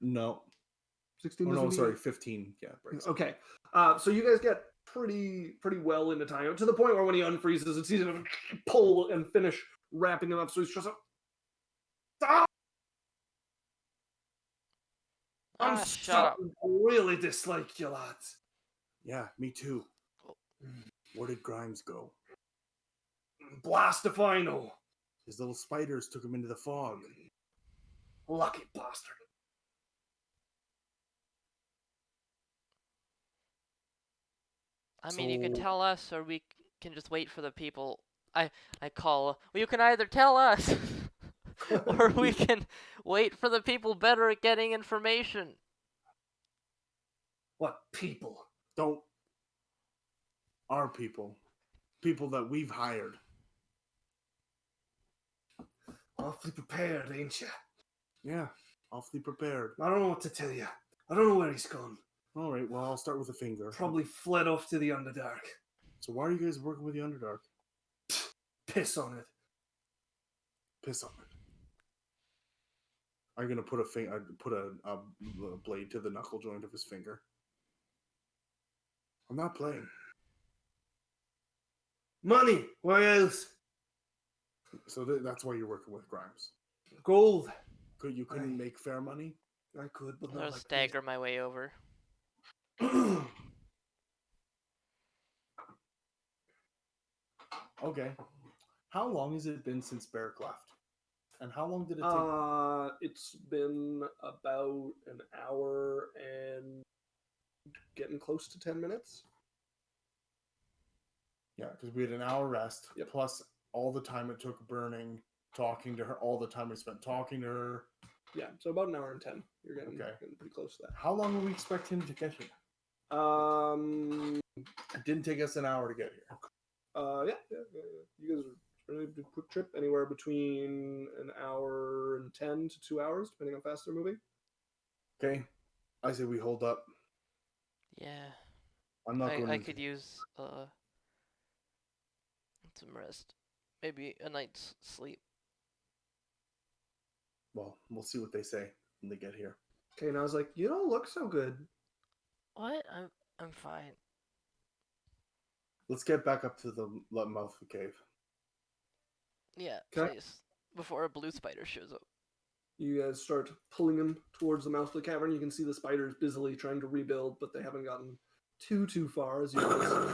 [SPEAKER 3] No.
[SPEAKER 1] 16.
[SPEAKER 3] Oh, no, sorry, 15. Yeah, breaks.
[SPEAKER 1] Okay. So you guys get pretty well into time, to the point where when he unfreezes, it's easy to pull and finish wrapping him up. So he's just stop! I'm starting to really dislike you lads.
[SPEAKER 3] Yeah, me too. Where did Grimes go?
[SPEAKER 1] Blast if I know.
[SPEAKER 3] His little spiders took him into the fog.
[SPEAKER 1] Lucky bastard.
[SPEAKER 2] I mean, you can tell us, or we can just wait for the people I call. Well, you can either tell us, or we can wait for the people better at getting information.
[SPEAKER 1] What people?
[SPEAKER 3] Don't. Our people. People that we've hired.
[SPEAKER 1] Awfully prepared, ain't you?
[SPEAKER 3] Yeah, awfully prepared.
[SPEAKER 1] I don't know what to tell you. I don't know where he's gone.
[SPEAKER 3] All right, well, I'll start with a finger.
[SPEAKER 1] Probably fled off to the Underdark.
[SPEAKER 3] So why are you guys working with the Underdark?
[SPEAKER 1] Piss on it.
[SPEAKER 3] Piss on it. I'm gonna put a blade to the knuckle joint of his finger. I'm not playing.
[SPEAKER 1] Money. Where else?
[SPEAKER 3] So that's why you're working with Grimes.
[SPEAKER 1] Gold.
[SPEAKER 3] You couldn't make fair money?
[SPEAKER 1] I could, but
[SPEAKER 2] I'll
[SPEAKER 1] not like
[SPEAKER 2] stagger my way over.
[SPEAKER 3] Okay. How long has it been since Barrick left? And how long did it take?
[SPEAKER 1] It's been about an hour and getting close to 10 minutes.
[SPEAKER 3] Yeah, because we had an hour rest,
[SPEAKER 1] Yep.
[SPEAKER 3] plus all the time it took burning, talking to her, all the time we spent talking to her.
[SPEAKER 1] Yeah, so about an hour and 10. You're getting pretty close to that.
[SPEAKER 3] How long will we expect him to get here? It didn't take us an hour to get here.
[SPEAKER 1] Yeah. You guys are really a quick trip, anywhere between an hour and 10 to 2 hours, depending on how fast they're moving.
[SPEAKER 3] Okay, I say we hold up.
[SPEAKER 2] Yeah.
[SPEAKER 3] I'm not going.
[SPEAKER 2] I could use some rest, maybe a night's sleep.
[SPEAKER 3] Well, we'll see what they say when they get here.
[SPEAKER 1] Okay, and I was like, you don't look so good.
[SPEAKER 2] What? I'm fine.
[SPEAKER 3] Let's get back up to the mouth of the cave.
[SPEAKER 2] Yeah,
[SPEAKER 1] Okay.
[SPEAKER 2] please. Before a blue spider shows up.
[SPEAKER 1] You guys start pulling him towards the mouth of the cavern. You can see the spiders busily trying to rebuild, but they haven't gotten too far as you guys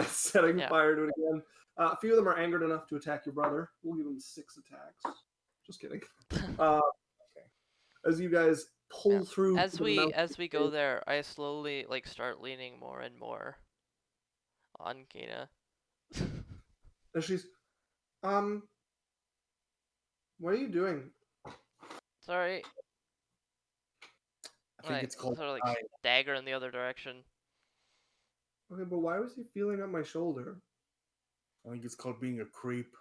[SPEAKER 1] setting fire to it again. A few of them are angered enough to attack your brother. We'll give him 6 attacks. Just kidding. Okay. As you guys pull through,
[SPEAKER 2] as we go there, I slowly start leaning more and more on Kina.
[SPEAKER 1] And she's, what are you doing?
[SPEAKER 2] Sorry.
[SPEAKER 3] I think it's called
[SPEAKER 2] sort of dagger in the other direction.
[SPEAKER 1] Okay, but why was he feeling up my shoulder?
[SPEAKER 3] I think it's called being a creep.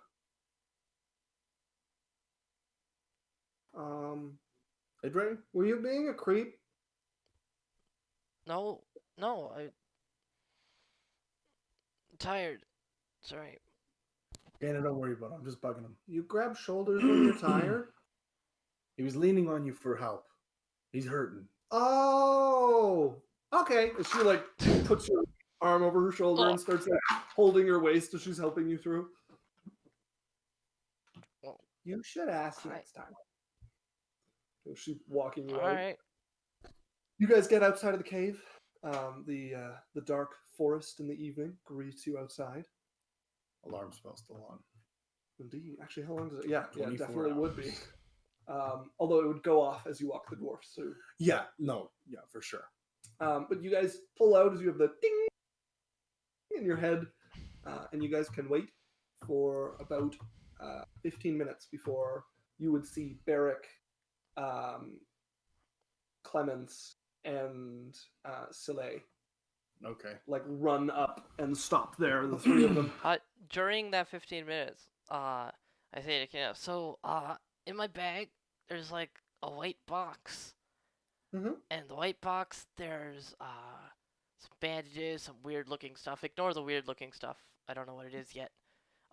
[SPEAKER 1] Adre, were you being a creep?
[SPEAKER 2] No, I'm tired. Sorry.
[SPEAKER 3] Dana, don't worry about it. I'm just bugging him.
[SPEAKER 1] You grab shoulders when you're tired?
[SPEAKER 3] He was leaning on you for help. He's hurting.
[SPEAKER 1] Oh! Okay. And she, puts your arm over her shoulder and starts, holding your waist as she's helping you through.
[SPEAKER 2] Well,
[SPEAKER 1] you should ask next time. So she's walking you out.
[SPEAKER 2] All right.
[SPEAKER 1] You guys get outside of the cave. The dark forest in the evening greets you outside.
[SPEAKER 3] Alarm spell's still on.
[SPEAKER 1] Indeed. Actually, how long does it? Yeah, it definitely
[SPEAKER 3] hours.
[SPEAKER 1] would be. Although it would go off as you walk the dwarfs through.
[SPEAKER 3] Yeah, for sure.
[SPEAKER 1] But you guys pull out as you have the ding in your head, and you guys can wait for about 15 minutes before you would see Barrick, Clemens, and Soleil.
[SPEAKER 3] Okay.
[SPEAKER 1] Run up and stop there, the three of them.
[SPEAKER 2] During that 15 minutes, I say to Kina, so in my bag there's a white box.
[SPEAKER 1] Mm-hmm.
[SPEAKER 2] And the white box, there's some bandages, some weird looking stuff. Ignore the weird looking stuff. I don't know what it is yet.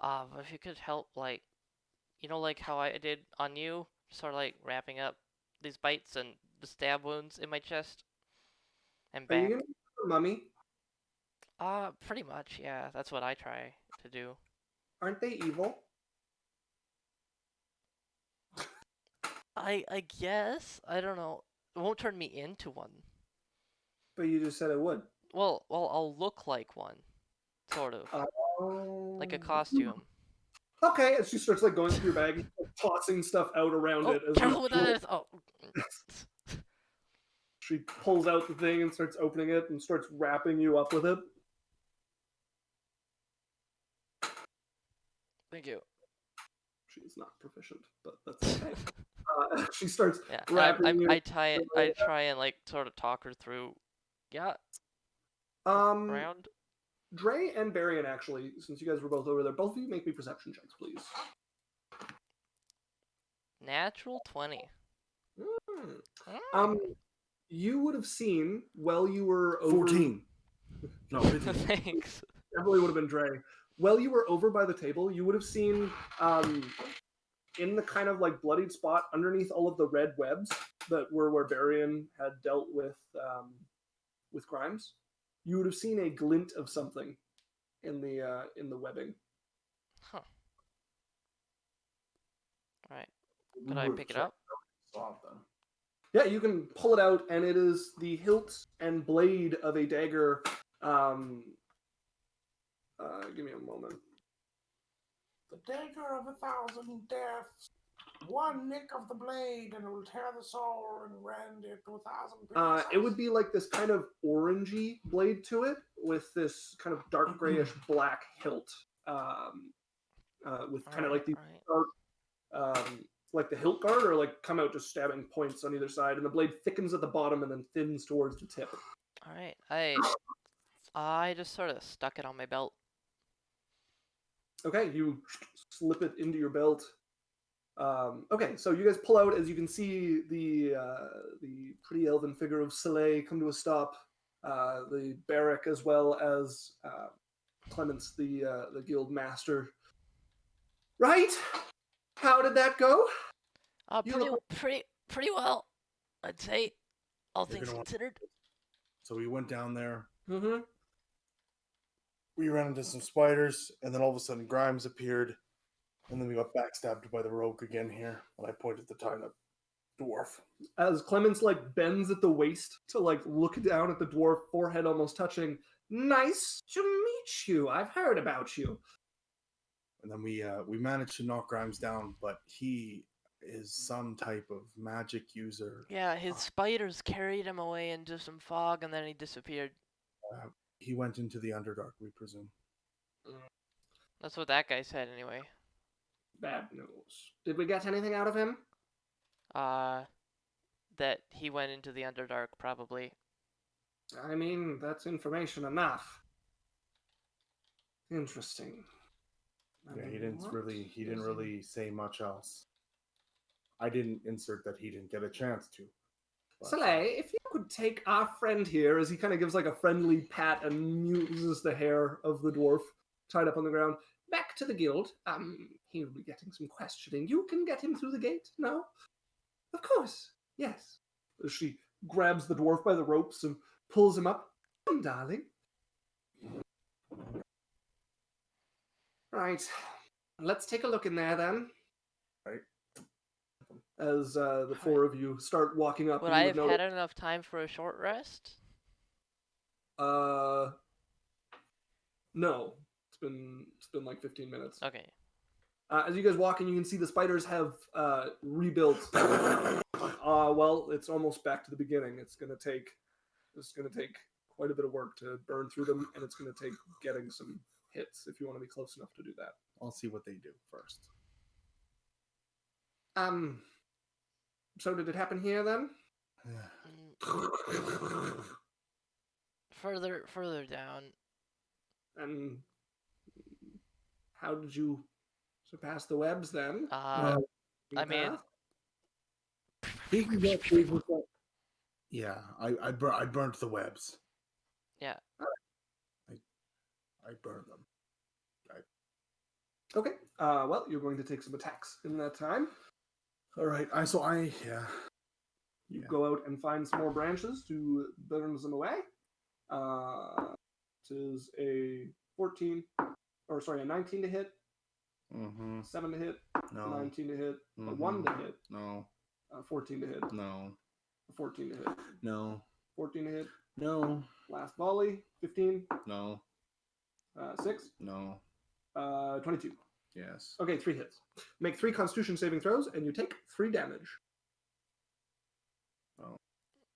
[SPEAKER 2] But if you could help, how I did on you, sort of wrapping up these bites and the stab wounds in my chest and back.
[SPEAKER 1] Are you gonna be a mummy?
[SPEAKER 2] Pretty much, yeah. That's what I try to do.
[SPEAKER 1] Aren't they evil?
[SPEAKER 2] I guess. I don't know. It won't turn me into one.
[SPEAKER 1] But you just said it would.
[SPEAKER 2] Well, I'll look like one, sort of. Like a costume.
[SPEAKER 1] Okay, and she starts going through your bag, tossing stuff out around it.
[SPEAKER 2] Careful with that! Oh.
[SPEAKER 1] She pulls out the thing and starts opening it and starts wrapping you up with it.
[SPEAKER 2] Thank you.
[SPEAKER 1] She's not proficient, but that's okay. She starts
[SPEAKER 2] Yeah,
[SPEAKER 1] grabbing you.
[SPEAKER 2] I try and like sort of talk her through. Yeah. Round.
[SPEAKER 1] Dre and Barrick, actually, since you guys were both over there, both of you make me perception checks, please.
[SPEAKER 2] Natural 20.
[SPEAKER 1] You would have seen while you were over...
[SPEAKER 3] 14. No, 15.
[SPEAKER 2] Thanks.
[SPEAKER 1] Definitely would have been Dre. While you were over by the table, you would have seen in the kind of like bloodied spot underneath all of the red webs that were where Barrick had dealt with Grimes, you would have seen a glint of something in the webbing.
[SPEAKER 2] Huh. All right. Could I pick it up?
[SPEAKER 1] Yeah, you can pull it out, and it is the hilt and blade of a dagger. Give me a moment.
[SPEAKER 4] The dagger of 1,000 deaths. One nick of the blade, and it will tear the soul and rend it to 1,000 pieces.
[SPEAKER 1] It would be like this kind of orangey blade to it, with this kind of dark grayish black hilt, with kind of like these dark, like the hilt guard, or like come out just stabbing points on either side, and the blade thickens at the bottom and then thins towards the tip.
[SPEAKER 2] All right, I just sort of stuck it on my belt.
[SPEAKER 1] Okay, you slip it into your belt. Okay, so you guys pull out. As you can see, the pretty elven figure of Soleil come to a stop. The Barrick, as well as Clements, the guild master. Right? How did that go?
[SPEAKER 2] Pretty well, I'd say, all things considered.
[SPEAKER 3] So we went down there.
[SPEAKER 1] Mm-hmm.
[SPEAKER 3] We ran into some spiders, and then all of a sudden Grimes appeared, and then we got backstabbed by the rogue again here. And I pointed the tiny dwarf.
[SPEAKER 1] As Clements like bends at the waist to like look down at the dwarf, forehead almost touching. Nice to meet you. I've heard about you.
[SPEAKER 3] And then we managed to knock Grimes down, but he is some type of magic user.
[SPEAKER 2] Yeah, his spiders carried him away into some fog, and then he disappeared.
[SPEAKER 3] He went into the Underdark, we presume.
[SPEAKER 2] That's what that guy said, anyway.
[SPEAKER 1] Bad news. Did we get anything out of him?
[SPEAKER 2] That he went into the Underdark, probably.
[SPEAKER 1] I mean, that's information enough. Interesting.
[SPEAKER 3] Yeah, he didn't really say much else. I didn't insert that he didn't get a chance to.
[SPEAKER 1] Soleil, if you could take our friend here, as he kind of gives like a friendly pat and uses the hair of the dwarf tied up on the ground, back to the guild. He'll be getting some questioning. You can get him through the gate, no? Of course, yes. She grabs the dwarf by the ropes and pulls him up. Come, darling. Right. Let's take a look in there then.
[SPEAKER 3] Right.
[SPEAKER 1] As the four of you start walking up.
[SPEAKER 2] Would I have had enough time for a short rest?
[SPEAKER 1] No. It's been like 15 minutes.
[SPEAKER 2] Okay.
[SPEAKER 1] As you guys walk in, you can see the spiders have rebuilt. Well, it's almost back to the beginning. It's gonna take quite a bit of work to burn through them, and it's gonna take getting some hits if you want to be close enough to do that.
[SPEAKER 3] I'll see what they do first.
[SPEAKER 1] So did it happen here then?
[SPEAKER 2] Further down.
[SPEAKER 1] And how did you surpass the webs then?
[SPEAKER 2] I mean,
[SPEAKER 3] he can get. Yeah, I burnt the webs.
[SPEAKER 2] Yeah.
[SPEAKER 3] I burned them.
[SPEAKER 1] Okay. Well, you're going to take some attacks in that time.
[SPEAKER 3] All right.
[SPEAKER 1] You go out and find some more branches to burn them away. This is a 19 to hit.
[SPEAKER 3] Mm-hmm.
[SPEAKER 1] 7 to hit.
[SPEAKER 3] No.
[SPEAKER 1] 19 to hit.
[SPEAKER 3] Mm-hmm.
[SPEAKER 1] A 1 to hit.
[SPEAKER 3] No.
[SPEAKER 1] 14 to hit.
[SPEAKER 3] No.
[SPEAKER 1] 14 to hit.
[SPEAKER 3] No.
[SPEAKER 1] 14 to hit.
[SPEAKER 3] No.
[SPEAKER 1] Last volley. 15.
[SPEAKER 3] No.
[SPEAKER 1] 6.
[SPEAKER 3] No.
[SPEAKER 1] 22.
[SPEAKER 3] Yes.
[SPEAKER 1] Okay, 3 hits. Make 3 Constitution saving throws, and you take 3 damage.
[SPEAKER 3] Oh.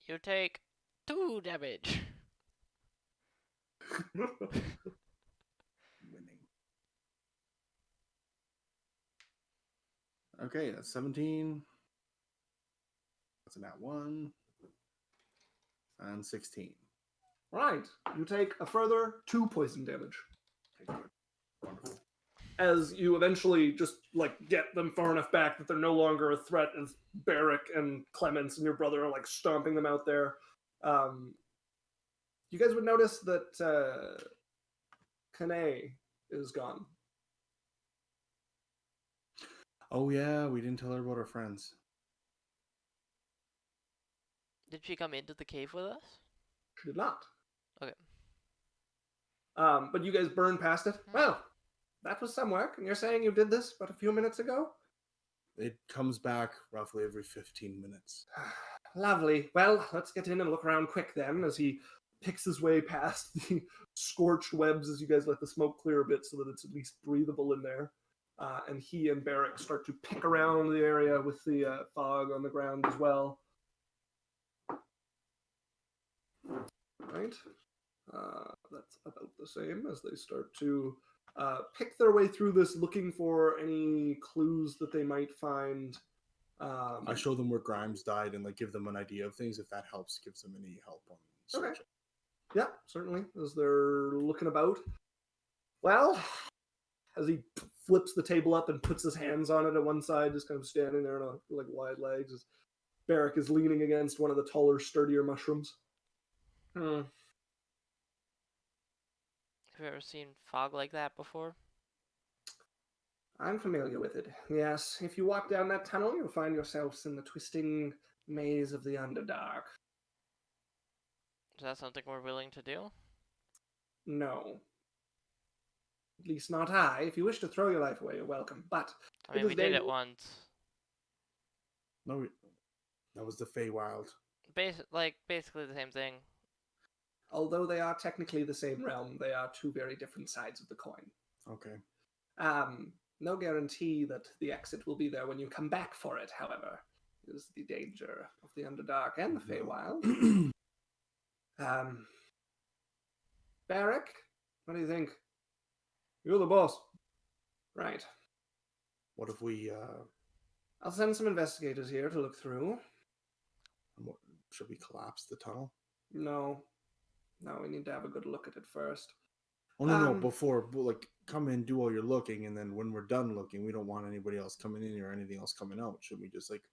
[SPEAKER 2] You take 2 damage.
[SPEAKER 3] Winning. Okay, that's 17. That's a nat 1. And 16.
[SPEAKER 1] Right. You take a further 2 poison damage.
[SPEAKER 3] Okay, good. Wonderful.
[SPEAKER 1] As you eventually just like get them far enough back that they're no longer a threat, as Barrick and Clements and your brother are like stomping them out there. You guys would notice that Kane is gone.
[SPEAKER 3] Oh yeah, we didn't tell her about our friends.
[SPEAKER 2] Did she come into the cave with us?
[SPEAKER 1] She did not.
[SPEAKER 2] Okay.
[SPEAKER 1] But you guys burned past it. Well, that was some work. And you're saying you did this but a few minutes ago?
[SPEAKER 3] It comes back roughly every 15 minutes.
[SPEAKER 1] Lovely. Well, let's get in and look around quick then, as he picks his way past the scorched webs as you guys let the smoke clear a bit so that it's at least breathable in there. And he and Barrick start to pick around the area with the fog on the ground as well. Right. That's about the same as they start to pick their way through this, looking for any clues that they might find.
[SPEAKER 3] I show them where Grimes died and like give them an idea of things. If that helps, gives them any help on searching.
[SPEAKER 1] Okay. Yeah, certainly. As they're looking about. Well, as he flips the table up and puts his hands on it at one side, just kind of standing there on like wide legs, as Barrick is leaning against one of the taller, sturdier mushrooms.
[SPEAKER 2] Have you ever seen fog like that before?
[SPEAKER 1] I'm familiar with it, yes. If you walk down that tunnel, you'll find yourselves in the twisting maze of the Underdark.
[SPEAKER 2] Is that something we're willing to do?
[SPEAKER 1] No. At least not I. If you wish to throw your life away, you're welcome. But
[SPEAKER 2] I mean, we did it once.
[SPEAKER 3] No, that was the feywild.
[SPEAKER 2] Basically the same thing.
[SPEAKER 1] Although they are technically the same realm, they are two very different sides of the coin.
[SPEAKER 3] Okay.
[SPEAKER 1] No guarantee that the exit will be there when you come back for it, however, is the danger of the Underdark and the Feywild. Barrick, what do you think? You're the boss. Right.
[SPEAKER 3] What if we...
[SPEAKER 1] I'll send some investigators here to look through.
[SPEAKER 3] Should we collapse the tunnel?
[SPEAKER 1] No. No, we need to have a good look at it first.
[SPEAKER 3] Oh, no, before, like, come in, do all your looking, and then when we're done looking, we don't want anybody else coming in or anything else coming out. Should we just, like,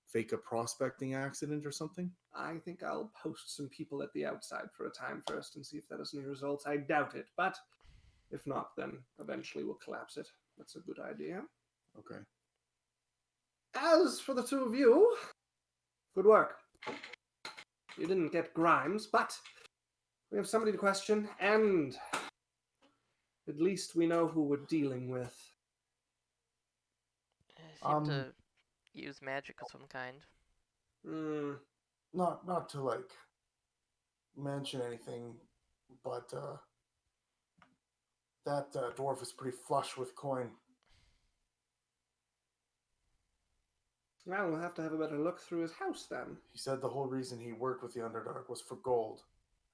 [SPEAKER 3] fake a prospecting accident or something?
[SPEAKER 1] I think I'll post some people at the outside for a time first and see if that has any results. I doubt it, but if not, then eventually we'll collapse it. That's a good idea.
[SPEAKER 3] Okay.
[SPEAKER 1] As for the two of you, good work. You didn't get Grimes, but we have somebody to question, and at least we know who we're dealing with.
[SPEAKER 2] I seem to use magic of some kind.
[SPEAKER 4] Not to like mention anything, but that dwarf is pretty flush with coin.
[SPEAKER 1] Well, we'll have to have a better look through his house then.
[SPEAKER 4] He said the whole reason he worked with the Underdark was for gold,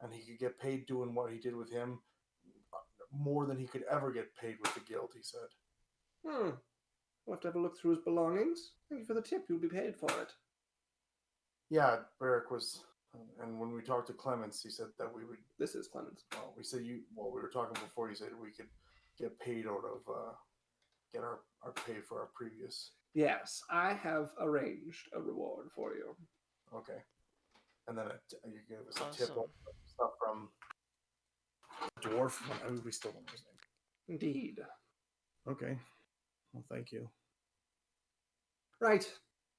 [SPEAKER 4] and he could get paid doing what he did with him more than he could ever get paid with the guild, he said.
[SPEAKER 1] We'll have to have a look through his belongings. Thank you for the tip. You'll be paid for it.
[SPEAKER 4] Yeah, Barrick was, and when we talked to Clements, he said that we would...
[SPEAKER 1] This is Clements.
[SPEAKER 4] Well, we said we were talking before, he said we could get paid out of, get our pay for our previous...
[SPEAKER 1] Yes, I have arranged a reward for you.
[SPEAKER 4] Okay. And then you give us
[SPEAKER 2] Awesome.
[SPEAKER 4] a tip of stuff from dwarf. I mean, we still don't know his name.
[SPEAKER 1] Indeed.
[SPEAKER 3] Okay. Well, thank you.
[SPEAKER 1] Right.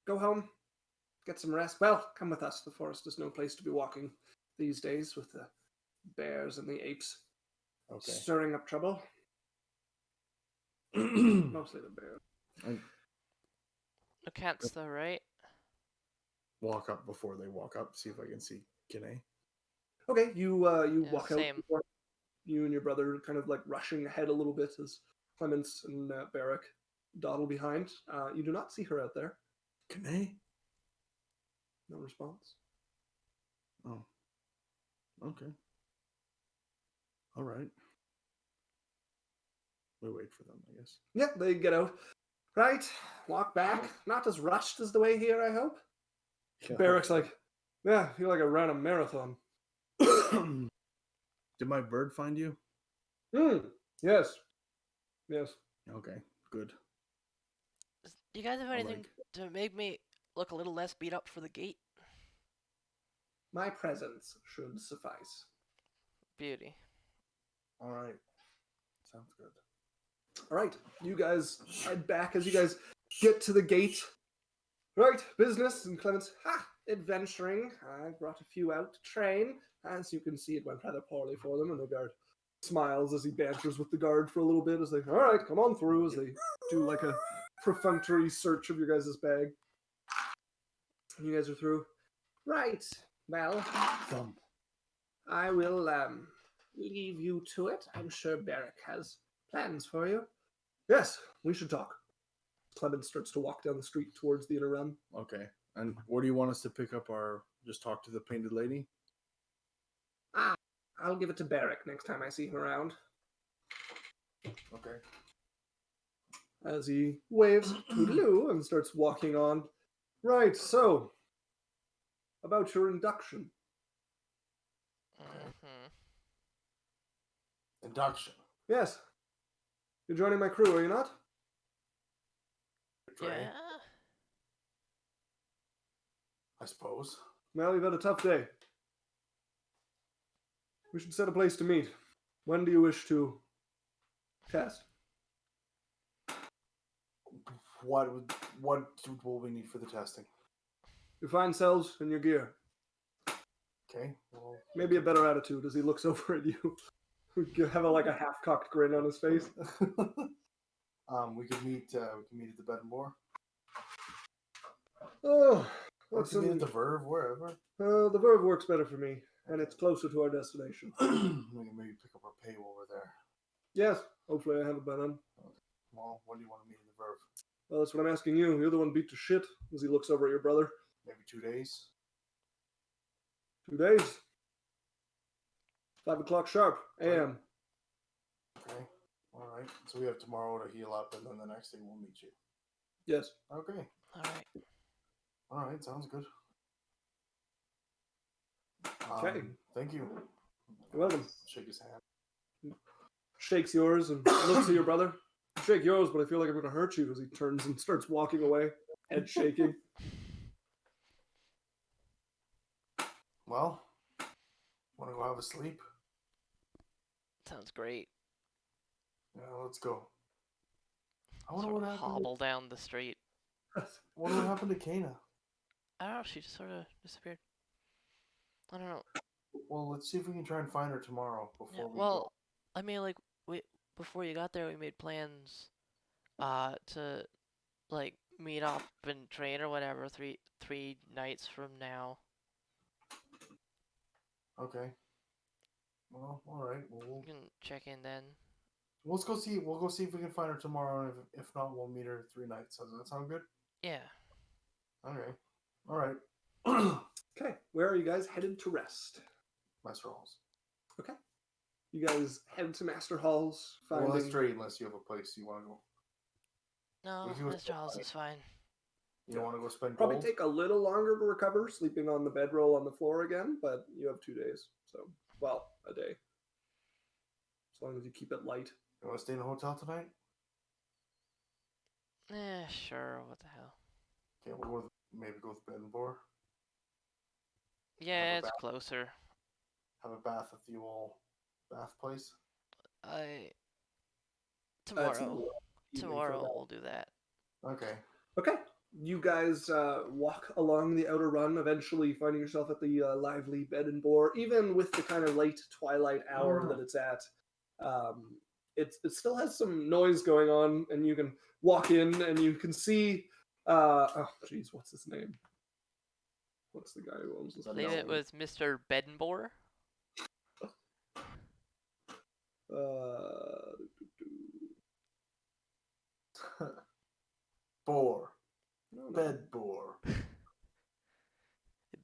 [SPEAKER 1] Go home. Get some rest. Well, come with us. The forest is no place to be walking these days with the bears and the apes stirring up trouble. Mostly the bears.
[SPEAKER 2] The cat's though, right?
[SPEAKER 3] Walk up before they walk up. See if I can see Kine.
[SPEAKER 1] Okay, you walk
[SPEAKER 2] same.
[SPEAKER 1] out. Before you and your brother kind of like rushing ahead a little bit as Clements and Barrick dawdle behind. You do not see her out there.
[SPEAKER 3] Kine?
[SPEAKER 1] No response.
[SPEAKER 3] Oh. Okay. All right. We wait for them, I guess.
[SPEAKER 1] Yeah, they get out. Right, walk back. Not as rushed as the way here, I hope. Yeah, Barrick's like, yeah, I feel like I ran a marathon.
[SPEAKER 3] Did my bird find you?
[SPEAKER 1] Yes. Yes.
[SPEAKER 3] Okay, good.
[SPEAKER 2] Do you guys have anything to make me look a little less beat up for the gate?
[SPEAKER 1] My presence should suffice.
[SPEAKER 2] Beauty.
[SPEAKER 3] All right. Sounds good.
[SPEAKER 1] All right, you guys head back as you guys get to the gate. Right, business, and Clemens, adventuring. I brought a few out to train. As you can see, it went rather poorly for them, and the guard smiles as he banters with the guard for a little bit as they, all right, come on through, as they do like a perfunctory search of your guys' bag. You guys are through. Right, well, I will leave you to it. I'm sure Barrick has plans for you. Yes, we should talk. Clemens starts to walk down the street towards the inner run.
[SPEAKER 3] Okay. And where do you want us to pick up our... Just talk to the painted lady?
[SPEAKER 1] I'll give it to Barrick next time I see him around.
[SPEAKER 3] Okay.
[SPEAKER 1] As he waves toodaloo and starts walking on. Right, so, about your induction.
[SPEAKER 3] Induction?
[SPEAKER 1] Yes. You're joining my crew, are you not?
[SPEAKER 2] Yeah.
[SPEAKER 3] I suppose.
[SPEAKER 1] Well, you've had a tough day. We should set a place to meet. When do you wish to test?
[SPEAKER 3] What will we need for the testing?
[SPEAKER 1] Your fine selves and your gear.
[SPEAKER 3] Okay. Well,
[SPEAKER 1] maybe a better attitude as he looks over at you. You have a half-cocked grin on his face.
[SPEAKER 3] We could meet at the Bed and Boar.
[SPEAKER 1] Oh,
[SPEAKER 3] or we could meet at the Verve, wherever.
[SPEAKER 1] The Verve works better for me, and it's closer to our destination.
[SPEAKER 3] We can maybe pick up our pay while we're there.
[SPEAKER 1] Yes, hopefully I haven't been on.
[SPEAKER 3] Well, when do you want to meet in the Verve?
[SPEAKER 1] Well, that's what I'm asking you. You're the one beat to shit, as he looks over at your brother.
[SPEAKER 3] Maybe 2 days.
[SPEAKER 1] 2 days. 5 o'clock sharp, a.m.
[SPEAKER 3] Okay. All right. So we have tomorrow to heal up, and then the next day we'll meet you.
[SPEAKER 1] Yes.
[SPEAKER 3] Okay.
[SPEAKER 2] All right.
[SPEAKER 3] All right. Sounds good.
[SPEAKER 1] Okay.
[SPEAKER 3] Thank you.
[SPEAKER 1] You're welcome.
[SPEAKER 3] Shake his hand.
[SPEAKER 1] Shakes yours and looks at your brother. Shake yours, but I feel like I'm going to hurt you as he turns and starts walking away, head shaking.
[SPEAKER 3] Well, want to go have a sleep?
[SPEAKER 2] Sounds great.
[SPEAKER 3] Yeah, let's go. I
[SPEAKER 2] Sort
[SPEAKER 3] wonder what
[SPEAKER 2] of
[SPEAKER 3] happened.
[SPEAKER 2] hobble down the street.
[SPEAKER 3] What happened to Kana?
[SPEAKER 2] I don't know. She just sort of disappeared. I don't know.
[SPEAKER 3] Well, let's see if we can try and find her tomorrow before we
[SPEAKER 2] well,
[SPEAKER 3] go.
[SPEAKER 2] I mean, before you got there, we made plans, to, meet up and train or whatever. Three nights from now.
[SPEAKER 3] Okay. Well, all right.
[SPEAKER 2] We can check in then.
[SPEAKER 3] Let's go see. We'll go see if we can find her tomorrow. And if not, we'll meet her 3 nights. Does that sound good?
[SPEAKER 2] Yeah.
[SPEAKER 3] Okay. All right.
[SPEAKER 1] Okay. Where are you guys headed to rest?
[SPEAKER 3] Master Halls.
[SPEAKER 1] Okay. You guys head to Master Halls.
[SPEAKER 3] Well, let's trade unless you have a place you want to go.
[SPEAKER 2] No, Mr. Halls is fine.
[SPEAKER 3] You don't want to go spend
[SPEAKER 1] Probably
[SPEAKER 3] gold?
[SPEAKER 1] take a little longer to recover, sleeping on the bedroll on the floor again, but you have 2 days. So, well, a day. As long as you keep it light.
[SPEAKER 3] You want to stay in a hotel tonight?
[SPEAKER 2] Sure. What the hell?
[SPEAKER 3] Okay, we'll maybe go with Bed and Boar.
[SPEAKER 2] Yeah, it's closer.
[SPEAKER 3] Have a bath at the old bath place.
[SPEAKER 2] Tomorrow we'll do that.
[SPEAKER 3] Okay.
[SPEAKER 1] Okay. You guys walk along the outer run, eventually finding yourself at the lively Bed and Boar. Even with the kind of late twilight hour that it's at, it still has some noise going on, and you can walk in and you can see. What's his name? What's the guy who owns this?
[SPEAKER 2] I believe it was Mr. Bedenbore.
[SPEAKER 3] Boar. Bed Boar.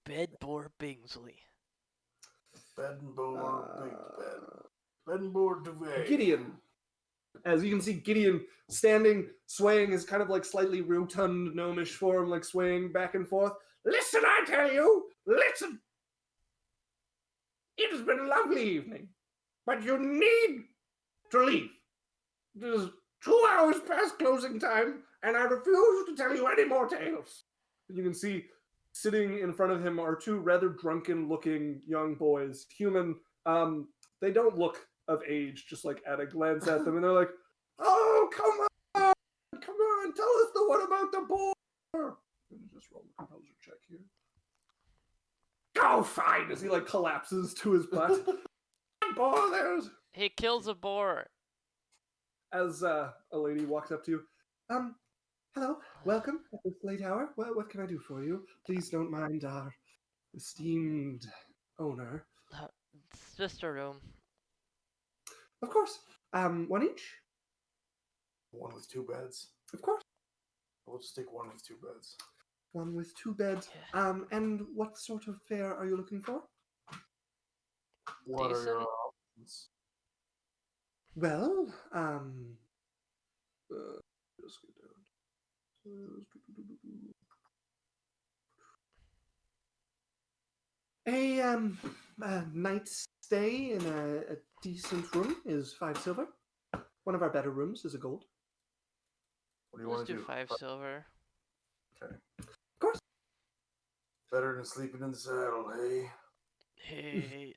[SPEAKER 2] Bedbore Bingsley.
[SPEAKER 3] Bed and Boar, Big Bed. Bed and Boar Duvet.
[SPEAKER 1] Gideon. As you can see Gideon standing, swaying his kind of like slightly rotund gnomish form, like swaying back and forth. Listen, I tell you, listen. It has been a lovely evening, but you need to leave. It is 2 hours past closing time, and I refuse to tell you any more tales. You can see sitting in front of him are 2 rather drunken-looking young boys, human. They don't look of age, just like at a glance at them, and they're like, "Oh, come on, tell us the one about the boar." Let me just roll the composure check here. Oh, fine, as he like collapses to his butt. Boar, there's.
[SPEAKER 2] He kills a boar.
[SPEAKER 1] As a lady walks up to you, hello, welcome at this late hour. What can I do for you? Please don't mind our esteemed owner.
[SPEAKER 2] It's just a room.
[SPEAKER 1] Of course. One each?
[SPEAKER 3] One with 2 beds.
[SPEAKER 1] Of course.
[SPEAKER 3] We'll just take one with 2 beds.
[SPEAKER 1] One with 2 beds.
[SPEAKER 2] Yeah.
[SPEAKER 1] And what sort of fare are you looking for?
[SPEAKER 3] What
[SPEAKER 2] Decent?
[SPEAKER 3] are your options?
[SPEAKER 1] Well, just get down. A night's stay in a decent room is 5 silver. One of our better rooms is a gold.
[SPEAKER 3] What do you
[SPEAKER 2] Let's
[SPEAKER 3] want to
[SPEAKER 2] do
[SPEAKER 3] do?
[SPEAKER 2] 5 silver.
[SPEAKER 3] Okay.
[SPEAKER 1] Of course.
[SPEAKER 3] Better than sleeping in the saddle, hey?
[SPEAKER 2] Hey,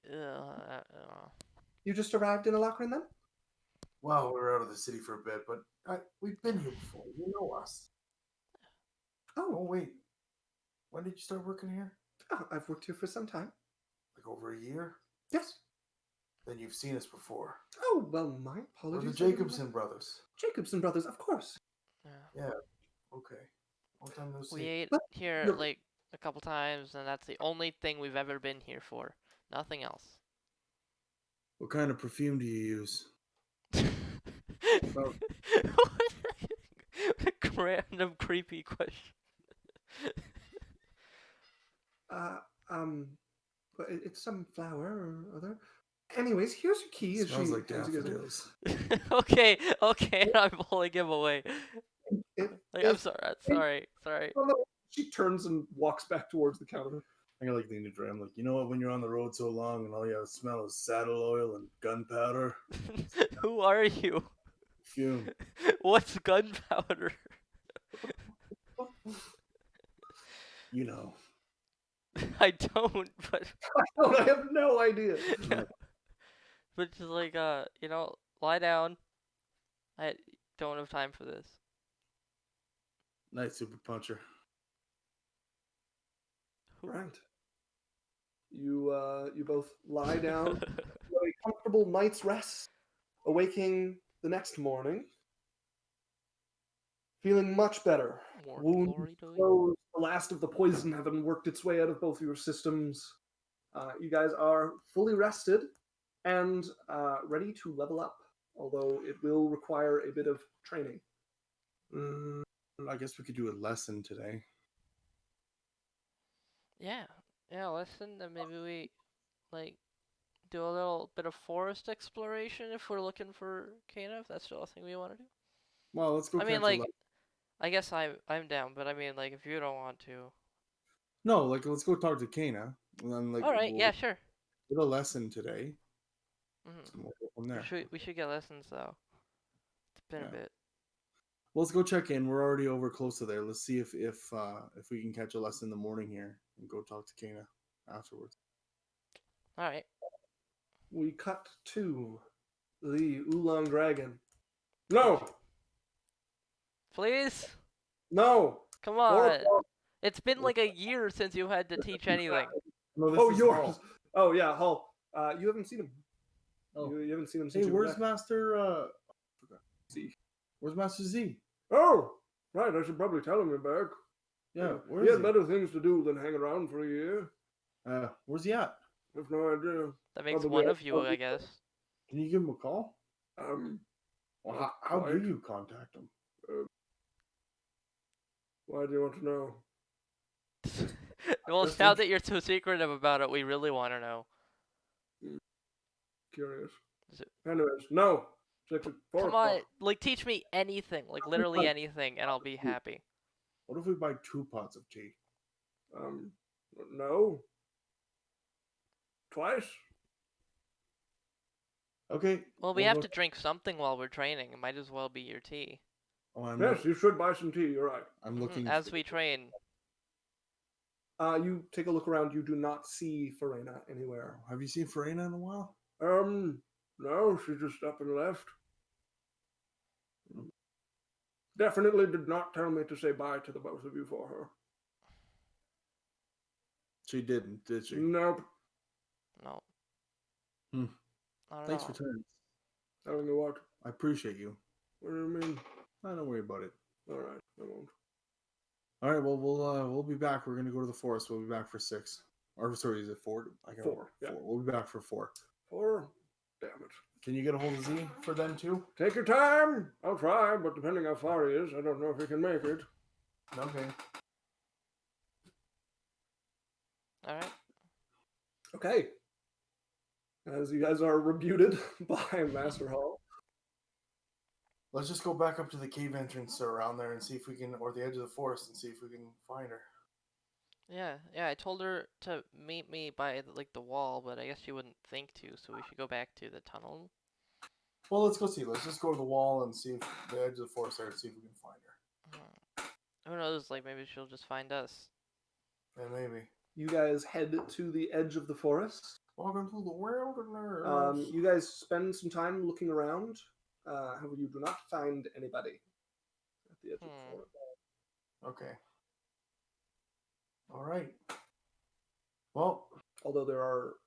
[SPEAKER 1] You just arrived in Alakrin then?
[SPEAKER 3] Well, we were out of the city for a bit, but we've been here before. You know us. Oh, wait. When did you start working here?
[SPEAKER 1] Oh, I've worked here for some time.
[SPEAKER 3] Like over a year?
[SPEAKER 1] Yes.
[SPEAKER 3] Then you've seen us before.
[SPEAKER 1] Oh, well, my
[SPEAKER 3] We're
[SPEAKER 1] apologies.
[SPEAKER 3] the Jacobson brothers.
[SPEAKER 1] Jacobson brothers, of course.
[SPEAKER 3] Yeah. Okay. Long time no see.
[SPEAKER 2] We ate
[SPEAKER 1] But
[SPEAKER 2] here
[SPEAKER 1] you're-
[SPEAKER 2] like a couple times, and that's the only thing we've ever been here for. Nothing else.
[SPEAKER 3] What kind of perfume do you use?
[SPEAKER 2] What a random creepy question.
[SPEAKER 1] But it's some flower or other. Anyways, here's your key.
[SPEAKER 3] Smells like
[SPEAKER 1] as you guys-
[SPEAKER 3] daffodils.
[SPEAKER 2] okay, I'm pulling him away. Like, I'm
[SPEAKER 1] it's-
[SPEAKER 2] sorry.
[SPEAKER 1] Oh, no. She turns and walks back towards the counter.
[SPEAKER 3] I got like lean to dry. I'm like, you know what? When you're on the road so long and all you have to smell is saddle oil and gunpowder.
[SPEAKER 2] Who are you?
[SPEAKER 3] Fume.
[SPEAKER 2] What's gunpowder?
[SPEAKER 3] You know.
[SPEAKER 2] I don't, but
[SPEAKER 1] I have no idea.
[SPEAKER 2] but just like lie down. I don't have time for this.
[SPEAKER 3] Night super puncher.
[SPEAKER 1] Right. You both lie down for a comfortable night's rest, awaking the next morning, feeling much better.
[SPEAKER 2] More
[SPEAKER 1] Wound
[SPEAKER 2] glory to you.
[SPEAKER 1] closed, the last of the poison having worked its way out of both of your systems. You guys are fully rested and ready to level up, although it will require a bit of training.
[SPEAKER 3] I guess we could do a lesson today.
[SPEAKER 2] Yeah, listen, then maybe we, like, do a little bit of forest exploration if we're looking for Kana, if that's still a thing we want to do.
[SPEAKER 3] Well, let's go.
[SPEAKER 2] I mean, like, I guess I'm down, but I mean, like, if you don't want to.
[SPEAKER 3] No, like, let's go talk to Kana. And then, like,
[SPEAKER 2] Alright, yeah, sure.
[SPEAKER 3] Do a lesson today.
[SPEAKER 2] Mm-hmm.
[SPEAKER 3] And we'll go from there.
[SPEAKER 2] We should get lessons, though. It's been a bit.
[SPEAKER 3] Well, let's go check in. We're already over close to there. Let's see if we can catch a lesson in the morning here and go talk to Kana afterwards.
[SPEAKER 2] All right.
[SPEAKER 1] We cut to the Oolong Dragon. No!
[SPEAKER 2] Please?
[SPEAKER 1] No!
[SPEAKER 2] Come on. It's been like a year since you had to teach anything.
[SPEAKER 3] No, this
[SPEAKER 1] Oh,
[SPEAKER 3] is
[SPEAKER 1] yours!
[SPEAKER 3] Hall.
[SPEAKER 1] Oh, yeah, Hull. You haven't seen him.
[SPEAKER 3] Oh.
[SPEAKER 1] You haven't seen him since
[SPEAKER 3] Hey,
[SPEAKER 1] you were
[SPEAKER 3] where's
[SPEAKER 1] back.
[SPEAKER 3] Master
[SPEAKER 1] Z?
[SPEAKER 3] Where's Master Z?
[SPEAKER 1] Oh! Right, I should probably tell him you're back.
[SPEAKER 3] Yeah,
[SPEAKER 1] He
[SPEAKER 3] where is
[SPEAKER 1] had better things to do than hang around for a year.
[SPEAKER 3] Where's he at?
[SPEAKER 1] I have no idea.
[SPEAKER 2] That makes
[SPEAKER 1] Probably
[SPEAKER 2] one
[SPEAKER 1] at-
[SPEAKER 2] of you, I guess.
[SPEAKER 3] Can you give him a call?
[SPEAKER 1] Well,
[SPEAKER 3] How
[SPEAKER 1] why?
[SPEAKER 3] do you contact him?
[SPEAKER 1] Why do you want to know?
[SPEAKER 2] Well, now that you're so secretive about it, we really want to know.
[SPEAKER 1] Curious.
[SPEAKER 2] Is it-
[SPEAKER 1] Anyways, no.
[SPEAKER 2] Come on, like teach me anything, like literally anything, and I'll be happy.
[SPEAKER 3] What if we buy 2 pots of tea?
[SPEAKER 1] No. Twice.
[SPEAKER 3] Okay.
[SPEAKER 2] Well, we have to drink something while we're training. It might as well be your tea.
[SPEAKER 3] Oh,
[SPEAKER 1] yes, you should buy some tea. You're right.
[SPEAKER 3] I'm looking
[SPEAKER 2] as we train.
[SPEAKER 1] You take a look around. You do not see Farina anywhere.
[SPEAKER 3] Have you seen Farina in a while?
[SPEAKER 1] No, she just up and left. Definitely did not tell me to say bye to the both of you for her.
[SPEAKER 3] She didn't, did she?
[SPEAKER 1] Nope.
[SPEAKER 2] No.
[SPEAKER 3] Thanks for telling me.
[SPEAKER 1] Telling you what?
[SPEAKER 3] I appreciate you.
[SPEAKER 1] What do you mean?
[SPEAKER 3] Don't worry about it.
[SPEAKER 1] All right, I won't.
[SPEAKER 3] All right, well, we'll be back. We're gonna go to the forest. We'll be back for 6. Or sorry, is it 4?
[SPEAKER 1] 4. Yeah.
[SPEAKER 3] 4. We'll be back for 4.
[SPEAKER 1] 4. Damn it.
[SPEAKER 3] Can you get a hold of Z for them too?
[SPEAKER 1] Take your time. I'll try, but depending how far he is, I don't know if he can make it.
[SPEAKER 3] Okay.
[SPEAKER 2] All right.
[SPEAKER 1] Okay. As you guys are rebuted by Master Hall.
[SPEAKER 3] Let's just go back up to the cave entrance around there and see if we can, or the edge of the forest, and see if we can find her.
[SPEAKER 2] Yeah. I told her to meet me by the wall, but I guess she wouldn't think to, so we should go back to the tunnel.
[SPEAKER 3] Well, let's go see. Let's just go to the wall and see if the edge of the forest there, and see if we can find her.
[SPEAKER 2] Who knows? Like maybe she'll just find us.
[SPEAKER 3] Yeah, maybe.
[SPEAKER 1] You guys head to the edge of the forest.
[SPEAKER 3] Welcome to the wilderness.
[SPEAKER 1] You guys spend some time looking around. However, you do not find anybody at the edge of the forest.
[SPEAKER 3] Okay. All right. Well,
[SPEAKER 1] although there are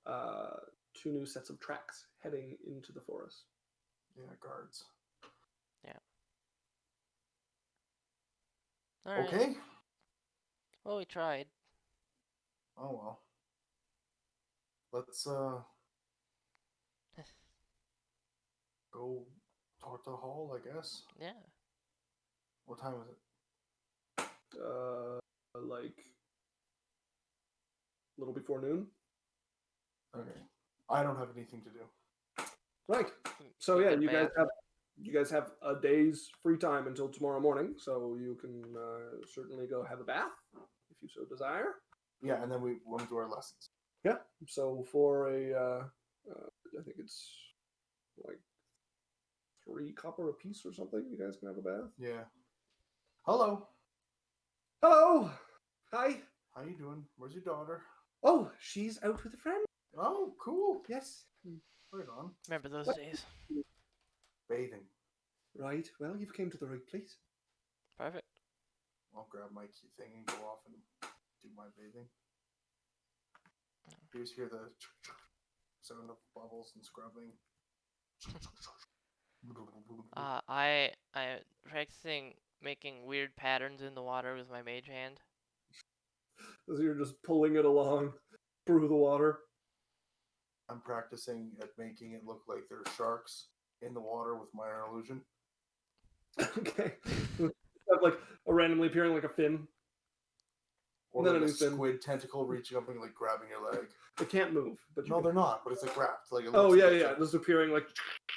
[SPEAKER 1] 2 new sets of tracks heading into the forest.
[SPEAKER 3] Yeah, guards.
[SPEAKER 2] Yeah. All right.
[SPEAKER 3] Okay.
[SPEAKER 2] Well, we tried.
[SPEAKER 3] Oh well. Let's go talk to Hall, I guess.
[SPEAKER 2] Yeah.
[SPEAKER 3] What time is it?
[SPEAKER 1] Like a little before noon.
[SPEAKER 3] Okay. I don't have anything to do.
[SPEAKER 1] Right. So yeah, you guys have a day's free time until tomorrow morning, so you can certainly go have a bath if you so desire.
[SPEAKER 3] Yeah, and then we want to do our lessons.
[SPEAKER 1] Yeah. So for I think it's like 3 copper a piece or something. You guys can have a bath.
[SPEAKER 3] Yeah. Hello.
[SPEAKER 1] Hello. Hi.
[SPEAKER 3] How you doing? Where's your daughter?
[SPEAKER 1] Oh, she's out with a friend.
[SPEAKER 3] Oh, cool.
[SPEAKER 1] Yes.
[SPEAKER 3] Right on.
[SPEAKER 2] Remember those days?
[SPEAKER 3] Bathing.
[SPEAKER 1] Right. Well, you've came to the right place.
[SPEAKER 2] Perfect.
[SPEAKER 3] I'll grab my key thing and go off and do my bathing. You just hear the sound of bubbles and scrubbing.
[SPEAKER 2] I'm practicing making weird patterns in the water with my mage hand.
[SPEAKER 1] As you're just pulling it along through the water.
[SPEAKER 3] I'm practicing at making it look like there's sharks in the water with minor illusion.
[SPEAKER 1] Okay. Like a randomly appearing like a fin.
[SPEAKER 3] Or like a squid tentacle reaching up and like grabbing your leg.
[SPEAKER 1] They can't move. But
[SPEAKER 3] no, they're not. But it's like wrapped. Like
[SPEAKER 1] oh yeah, yeah. Just appearing like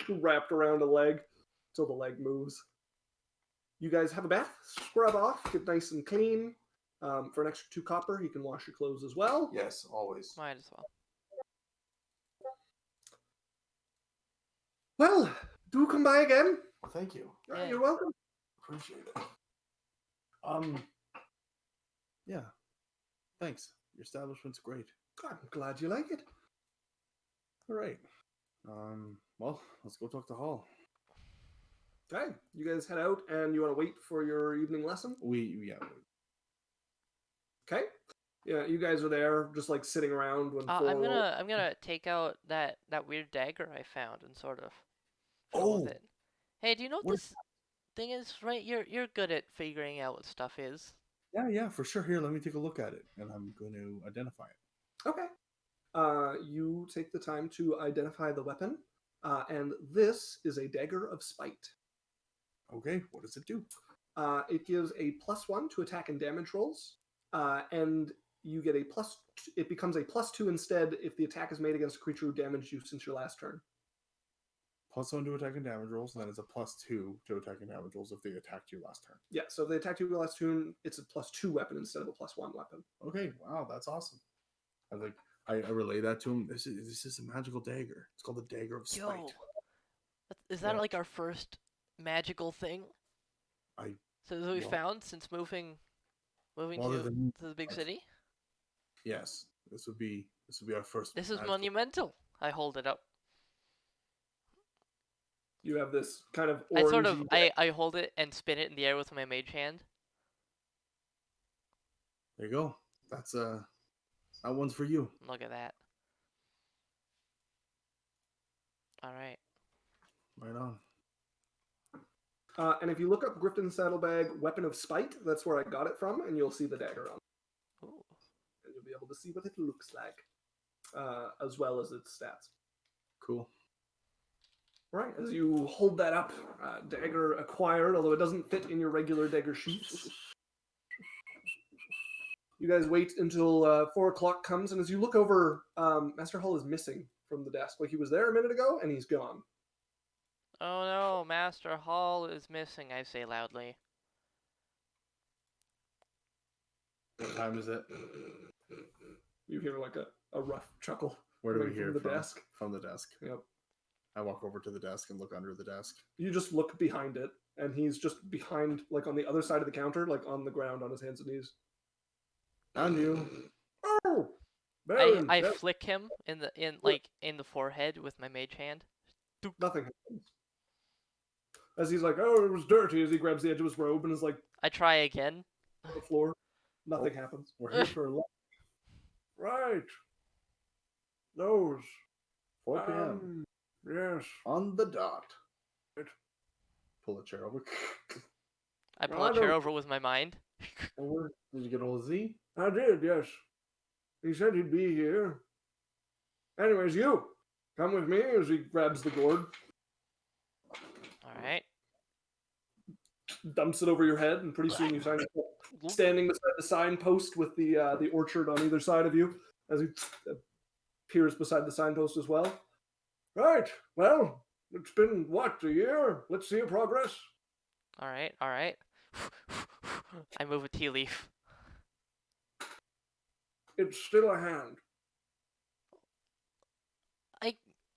[SPEAKER 1] wrapped around a leg until the leg moves. You guys have a bath, scrub off, get nice and clean. For an extra 2 copper, you can wash your clothes as well.
[SPEAKER 3] Yes, always.
[SPEAKER 2] Might as well.
[SPEAKER 1] Well, do come by again.
[SPEAKER 3] Thank you.
[SPEAKER 2] Yeah.
[SPEAKER 1] You're welcome.
[SPEAKER 3] Appreciate it. Yeah. Thanks. Your establishment's great.
[SPEAKER 1] I'm glad you like it.
[SPEAKER 3] All right. Well, let's go talk to Hall.
[SPEAKER 1] Okay. You guys head out, and you want to wait for your evening lesson?
[SPEAKER 3] Yeah.
[SPEAKER 1] Okay. Yeah, you guys are there, just like sitting around when.
[SPEAKER 2] I'm gonna take out that weird dagger I found and sort of. With it. Hey, do you know what this thing is? Right, you're good at figuring out what stuff is.
[SPEAKER 3] Yeah, for sure. Here, let me take a look at it, and I'm going to identify it.
[SPEAKER 1] Okay. You take the time to identify the weapon, and this is a dagger of spite.
[SPEAKER 3] Okay, what does it do?
[SPEAKER 1] It gives a +1 to attack and damage rolls, and you get it becomes a +2 instead if the attack is made against a creature who damaged you since your last turn.
[SPEAKER 3] +1 to attack and damage rolls, and then it's a +2 to attack and damage rolls if they attacked you last turn.
[SPEAKER 1] Yeah, so if they attacked you last turn, it's a +2 weapon instead of a +1 weapon.
[SPEAKER 3] Okay, wow, that's awesome. I relay that to him. This is a magical dagger. It's called the Dagger of Spite.
[SPEAKER 2] Yo, is that like our first magical thing? So that we found since moving to the big city?
[SPEAKER 3] Yes, this would be our first.
[SPEAKER 2] This is monumental. I hold it up.
[SPEAKER 1] You have this kind of orangey...
[SPEAKER 2] I hold it and spin it in the air with my mage hand.
[SPEAKER 3] There you go. That's that one's for you.
[SPEAKER 2] Look at that. All right.
[SPEAKER 3] Right on.
[SPEAKER 1] And if you look up Grifton's Saddlebag Weapon of Spite, that's where I got it from, and you'll see the dagger on it.
[SPEAKER 2] Ooh.
[SPEAKER 1] And you'll be able to see what it looks like, as well as its stats.
[SPEAKER 3] Cool.
[SPEAKER 1] Right, as you hold that up, dagger acquired, although it doesn't fit in your regular dagger sheath. You guys wait until 4 o'clock comes, and as you look over, Master Hall is missing from the desk. Like, he was there a minute ago, and he's gone.
[SPEAKER 2] Oh no, Master Hall is missing, I say loudly.
[SPEAKER 3] What time is it?
[SPEAKER 1] You hear like a rough chuckle.
[SPEAKER 3] Where do we hear
[SPEAKER 1] from the desk?
[SPEAKER 3] From the desk.
[SPEAKER 1] Yep.
[SPEAKER 3] I walk over to the desk and look under the desk.
[SPEAKER 1] You just look behind it, and he's just behind, like on the other side of the counter, like on the ground on his hands and knees.
[SPEAKER 3] And you.
[SPEAKER 1] Oh! Baron,
[SPEAKER 2] I flick him in the forehead with my mage hand.
[SPEAKER 1] Nothing happens. As he's like, oh, it was dirty, as he grabs the edge of his robe and is like...
[SPEAKER 2] I try again.
[SPEAKER 1] On the floor. Nothing happens.
[SPEAKER 3] We're here for a lot.
[SPEAKER 1] Right. Those.
[SPEAKER 3] 4 p.m.
[SPEAKER 1] Yes.
[SPEAKER 3] On the dot. Pull a chair over.
[SPEAKER 2] I pull a chair over with my mind.
[SPEAKER 3] Did you get hold of Z?
[SPEAKER 1] I did, yes. He said he'd be here. Anyways, you. Come with me as he grabs the gourd.
[SPEAKER 2] Alright.
[SPEAKER 1] Dumps it over your head, and pretty soon you find yourself standing beside the signpost with the orchard on either side of you, as he appears beside the signpost as well. Right, well, it's been, what, a year? Let's see your progress.
[SPEAKER 2] Alright. I move a tea leaf.
[SPEAKER 1] It's still a hand.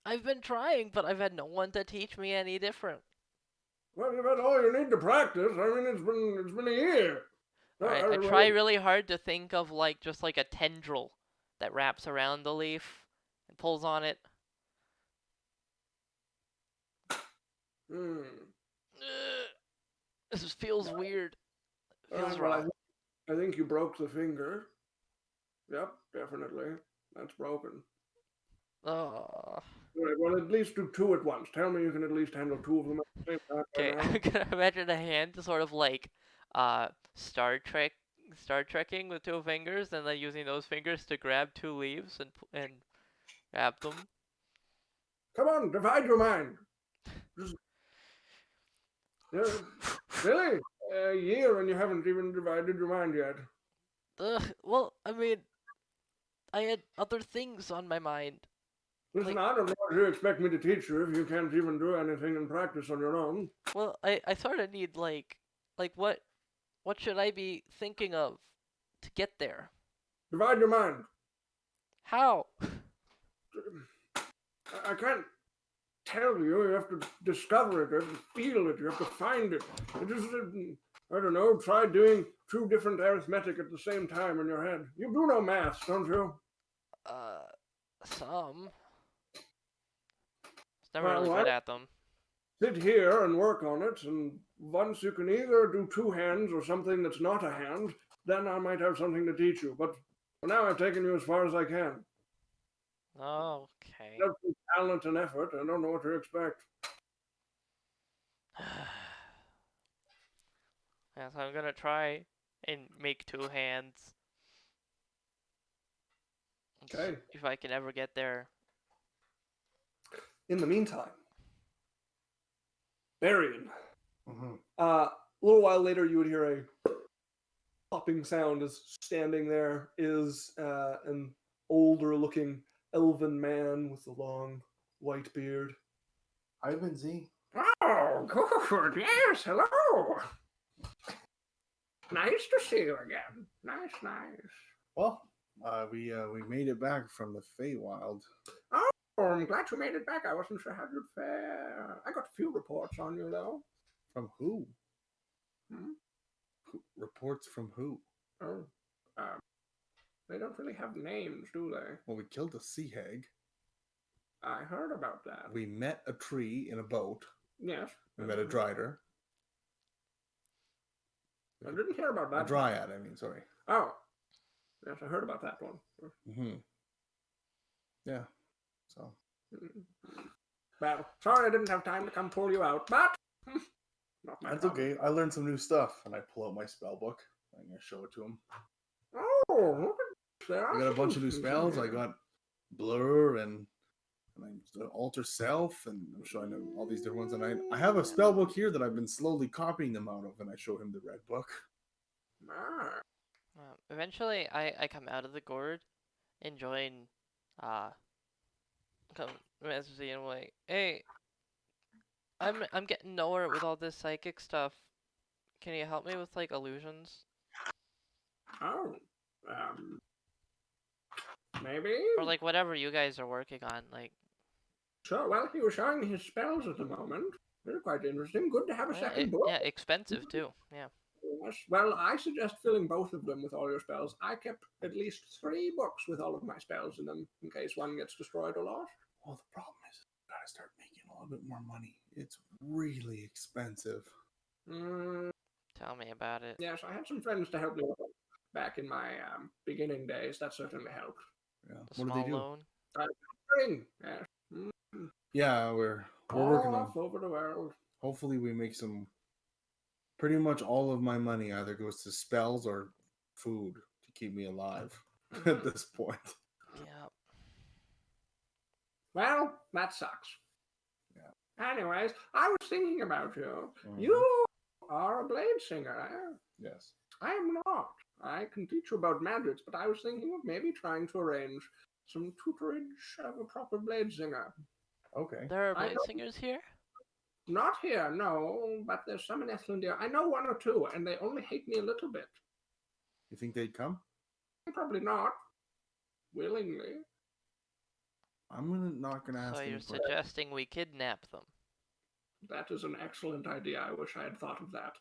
[SPEAKER 2] I've been trying, but I've had no one to teach me any different.
[SPEAKER 1] Well, you've had all you need to practice. I mean, it's been a year.
[SPEAKER 2] Right, I try really hard to think of just like a tendril that wraps around the leaf and pulls on it. This feels weird. Feels wrong.
[SPEAKER 1] I think you broke the finger. Yep, definitely. That's broken.
[SPEAKER 2] Oh.
[SPEAKER 1] Right, well, at least do 2 at once. Tell me you can at least handle 2 of them at the same time.
[SPEAKER 2] Okay, I'm gonna imagine a hand sort of like Star Trekking with 2 fingers, and then using those fingers to grab 2 leaves and grab them.
[SPEAKER 1] Come on, divide your mind. Really? A year and you haven't even divided your mind yet.
[SPEAKER 2] Well, I mean, I had other things on my mind.
[SPEAKER 1] Listen, I don't know what you expect me to teach you if you can't even do anything in practice on your own.
[SPEAKER 2] Well, I sort of need like what should I be thinking of to get there?
[SPEAKER 1] Divide your mind.
[SPEAKER 2] How?
[SPEAKER 1] I can't tell you. You have to discover it. You have to feel it. You have to find it. I don't know. Try doing 2 different arithmetic at the same time in your head. You do know maths, don't you?
[SPEAKER 2] Some. Never really good at them.
[SPEAKER 1] Sit here and work on it, and once you can either do 2 hands or something that's not a hand, then I might have something to teach you. But for now, I've taken you as far as I can.
[SPEAKER 2] Okay.
[SPEAKER 1] That's talent and effort. I don't know what to expect.
[SPEAKER 2] Yeah, so I'm gonna try and make 2 hands.
[SPEAKER 1] Okay.
[SPEAKER 2] If I can ever get there.
[SPEAKER 1] In the meantime, Barrick. A little while later, you would hear a popping sound as standing there is an older-looking elven man with a long white beard.
[SPEAKER 3] Ivan Z.
[SPEAKER 4] Oh, good. Yes, hello. Nice to see you again. Nice.
[SPEAKER 3] Well, we made it back from the Feywild.
[SPEAKER 4] Oh, I'm glad you made it back. I wasn't sure how you'd fare. I got a few reports on you, though.
[SPEAKER 3] From who?
[SPEAKER 4] Hmm?
[SPEAKER 3] Reports from who?
[SPEAKER 4] Oh, they don't really have names, do they?
[SPEAKER 3] Well, we killed a sea hag.
[SPEAKER 4] I heard about that.
[SPEAKER 3] We met a tree in a boat.
[SPEAKER 4] Yes.
[SPEAKER 3] We met a drider.
[SPEAKER 4] I didn't hear about that.
[SPEAKER 3] A dryad, I mean, sorry.
[SPEAKER 4] Oh. Yes, I heard about that one.
[SPEAKER 3] Mm-hmm. Yeah. So.
[SPEAKER 4] Well, sorry I didn't have time to come pull you out, but not my
[SPEAKER 3] That's
[SPEAKER 4] problem.
[SPEAKER 3] okay. I learned some new stuff, and I pull out my spell book. I'm gonna show it to him.
[SPEAKER 4] Oh, look at there.
[SPEAKER 3] I got a bunch of new spells. I got blur and alter self, and I'm showing him all these different ones. And I have a spell book here that I've been slowly copying them out of, and I show him the red book.
[SPEAKER 2] Eventually, I come out of the gourd and join, come messaging and I'm like, hey, I'm getting nowhere with all this psychic stuff. Can you help me with like illusions?
[SPEAKER 4] Oh, maybe.
[SPEAKER 2] Or like whatever you guys are working on, like.
[SPEAKER 4] Sure. Well, he was showing me his spells at the moment. They're quite interesting. Good to have a second book.
[SPEAKER 2] Yeah, expensive too. Yeah.
[SPEAKER 4] Yes. Well, I suggest filling both of them with all your spells. I kept at least 3 books with all of my spells in them, in case one gets destroyed or lost.
[SPEAKER 3] Well, the problem is, I gotta start making a little bit more money. It's really expensive.
[SPEAKER 2] Tell me about it.
[SPEAKER 4] Yes, I had some friends to help me with it back in my beginning days. That certainly helped.
[SPEAKER 3] Yeah.
[SPEAKER 2] The what do they do? Loan?
[SPEAKER 4] Yes.
[SPEAKER 3] Yeah, we're
[SPEAKER 4] all
[SPEAKER 3] working on
[SPEAKER 4] over the world.
[SPEAKER 3] Hopefully, we make some. Pretty much all of my money either goes to spells or food to keep me alive at this point.
[SPEAKER 2] Yeah.
[SPEAKER 4] Well, that sucks. Yeah. Anyways, I was thinking about you.
[SPEAKER 3] Mm-hmm.
[SPEAKER 4] You are a blade singer, eh?
[SPEAKER 3] Yes.
[SPEAKER 4] I am not. I can teach you about magics, but I was thinking of maybe trying to arrange some tutorage of a proper blade singer.
[SPEAKER 3] Okay.
[SPEAKER 2] There are blade singers here?
[SPEAKER 4] Not here, no, but there's some in Ethlandir. I know 1 or 2, and they only hate me a little bit.
[SPEAKER 3] You think they'd come?
[SPEAKER 4] Probably not. Willingly.
[SPEAKER 3] I'm not gonna ask.
[SPEAKER 2] So you're suggesting we kidnap them?
[SPEAKER 4] That is an excellent idea. I wish I had thought of that.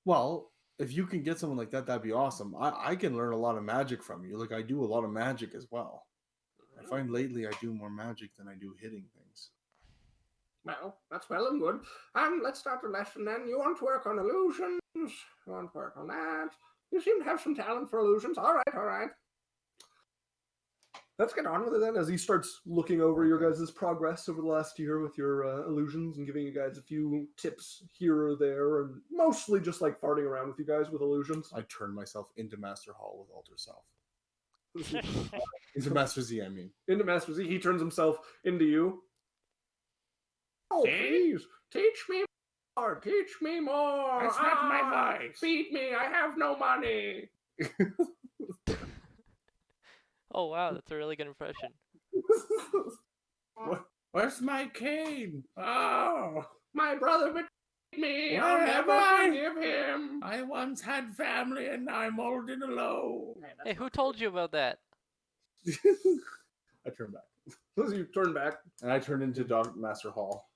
[SPEAKER 3] Well, if you can get someone like that, that'd be awesome. I can learn a lot of magic from you. Like, I do a lot of magic as well. I find lately I do more magic than I do hitting things.
[SPEAKER 4] Well, that's well and good. Let's start the lesson then. You want to work on illusions? You want to work on that? You seem to have some talent for illusions. All right.
[SPEAKER 1] Let's get on with it then, as he starts looking over your guys' progress over the last year with your illusions and giving you guys a few tips here or there, and mostly just like farting around with you guys with illusions.
[SPEAKER 3] I turn myself into Master Hall with Alter Self. Into Master Z, I mean.
[SPEAKER 1] Into Master Z. He turns himself into you.
[SPEAKER 4] Oh, please, teach me more. Teach me more.
[SPEAKER 1] That's not my voice.
[SPEAKER 4] Feed me. I have no money.
[SPEAKER 2] Oh, wow, that's a really good impression.
[SPEAKER 3] Where's my cane?
[SPEAKER 4] Oh, my brother betrayed me. I'll never forgive him.
[SPEAKER 3] I once had family and now I'm old and alone.
[SPEAKER 2] Hey, who told you about that?
[SPEAKER 3] I turn back.
[SPEAKER 1] As you turn back.
[SPEAKER 3] And I turn into Master Hall.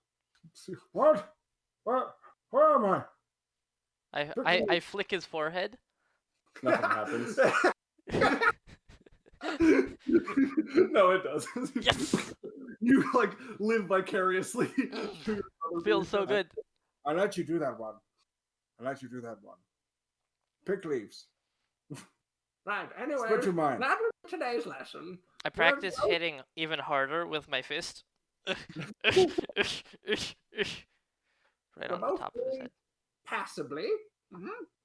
[SPEAKER 1] What? Where am I?
[SPEAKER 2] I flick his forehead.
[SPEAKER 3] Nothing happens.
[SPEAKER 1] No, it doesn't.
[SPEAKER 2] Yes!
[SPEAKER 1] You like live vicariously.
[SPEAKER 2] Feels so good.
[SPEAKER 3] I'll let you do that one. Pick leaves.
[SPEAKER 4] Right, anyway,
[SPEAKER 3] Split your mind.
[SPEAKER 4] that was today's lesson.
[SPEAKER 2] I practice hitting even harder with my fist. Right on the top of his head.
[SPEAKER 4] Passably.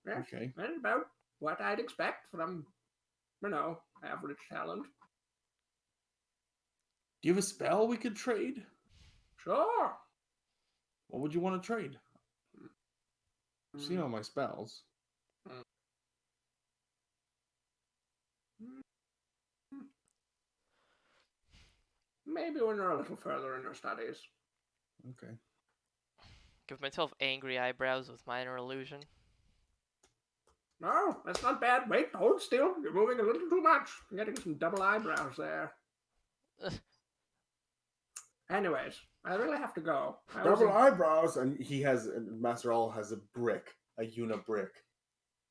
[SPEAKER 4] Yes.
[SPEAKER 3] Okay.
[SPEAKER 4] That's about what I'd expect from, average talent.
[SPEAKER 3] Do you have a spell we could trade?
[SPEAKER 4] Sure.
[SPEAKER 3] What would you want to trade? I've seen all my spells.
[SPEAKER 4] Maybe when you're a little further in your studies.
[SPEAKER 3] Okay.
[SPEAKER 2] Give myself angry eyebrows with minor illusion.
[SPEAKER 1] No, that's not bad. Wait, hold still. You're moving a little too much. I'm getting some double eyebrows there. Anyways, I really have to go.
[SPEAKER 3] Double eyebrows, and Master All has a brick, a unibrick.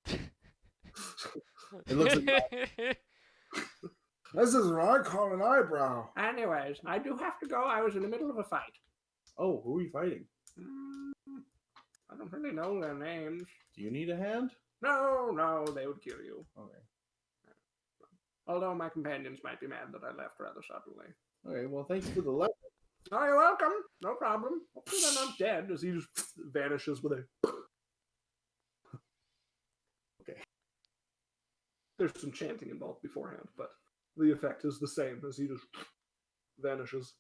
[SPEAKER 3] It looks like this is what I call an eyebrow.
[SPEAKER 1] Anyways, I do have to go. I was in the middle of a fight.
[SPEAKER 3] Oh, who are you fighting?
[SPEAKER 1] I don't really know their names.
[SPEAKER 3] Do you need a hand?
[SPEAKER 1] No, they would kill you.
[SPEAKER 3] Okay.
[SPEAKER 1] Although my companions might be mad that I left rather suddenly.
[SPEAKER 3] Okay, well, thanks for the lesson.
[SPEAKER 1] Oh, you're welcome. No problem. Hopefully they're not dead, as he just vanishes with a...
[SPEAKER 3] Okay.
[SPEAKER 1] There's some chanting involved beforehand, but the effect is the same, as he just vanishes.